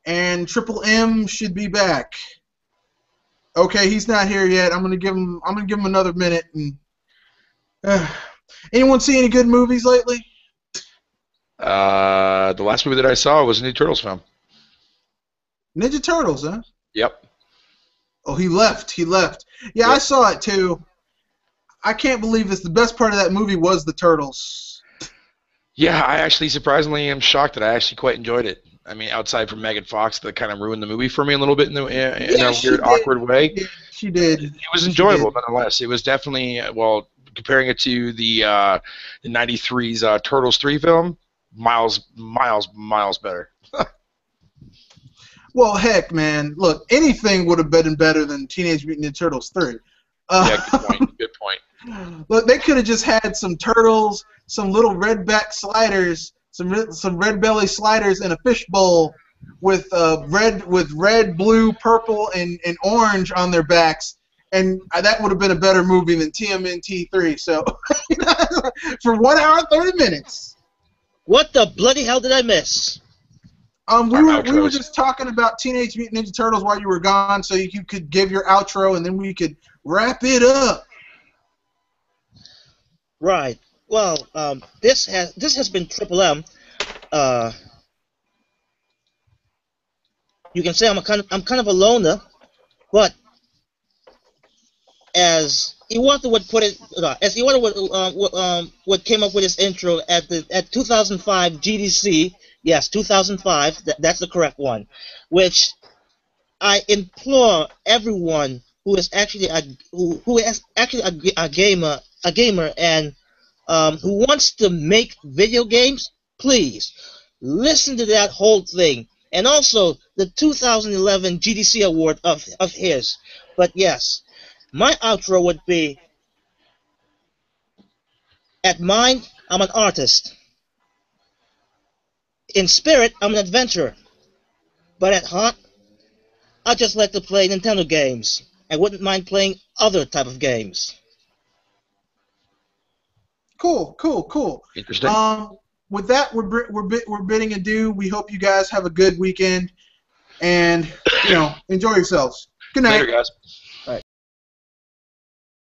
Speaker 1: And Triplemmm should be back. Okay, he's not here yet. I'm gonna give him another minute. And anyone see any good movies lately?
Speaker 3: The last movie that I saw was a Ninja Turtles film.
Speaker 1: Ninja Turtles, huh?
Speaker 3: Yep.
Speaker 1: Oh, he left. Yeah, yep. I saw it too. I can't believe this. The best part of that movie was the turtles.
Speaker 3: Yeah, I actually surprisingly am shocked that I actually quite enjoyed it. I mean, outside from Megan Fox, that kind of ruined the movie for me a little bit in a weird, awkward way.
Speaker 1: Yeah, she did.
Speaker 3: It was enjoyable nonetheless. It was definitely, comparing it to the 93's Turtles 3 film, miles better.
Speaker 1: Well, heck, man. Look, anything would have been better than Teenage Mutant Ninja Turtles 3.
Speaker 3: Yeah, good point.
Speaker 1: Look, they could have just had some turtles, some little redback sliders, some red belly sliders in a fishbowl with red, blue, purple, and orange on their backs, and that would have been a better movie than TMNT 3. So, for 1 hour and 30 minutes.
Speaker 4: What the bloody hell did I miss?
Speaker 1: We were just talking about Teenage Mutant Ninja Turtles while you were gone, so you could give your outro, and then we could wrap it up.
Speaker 4: Right. Well, this has been Triplemmm. You can say I'm kind of a loner, but as Iwata would put it, as Iwata would came up with his intro at 2005 GDC. Yes, 2005. That's the correct one. Which I implore everyone who is actually a gamer and who wants to make video games, please listen to that whole thing. And also the 2011 GDC award of his. But yes, my outro would be, at mind, I'm an artist. In spirit, I'm an adventurer. But at heart, I just like to play Nintendo games. I wouldn't mind playing other type of games.
Speaker 1: Cool.
Speaker 3: Interesting.
Speaker 1: With that, we're bidding adieu. We hope you guys have a good weekend, and enjoy yourselves. Good night.
Speaker 3: Later, guys.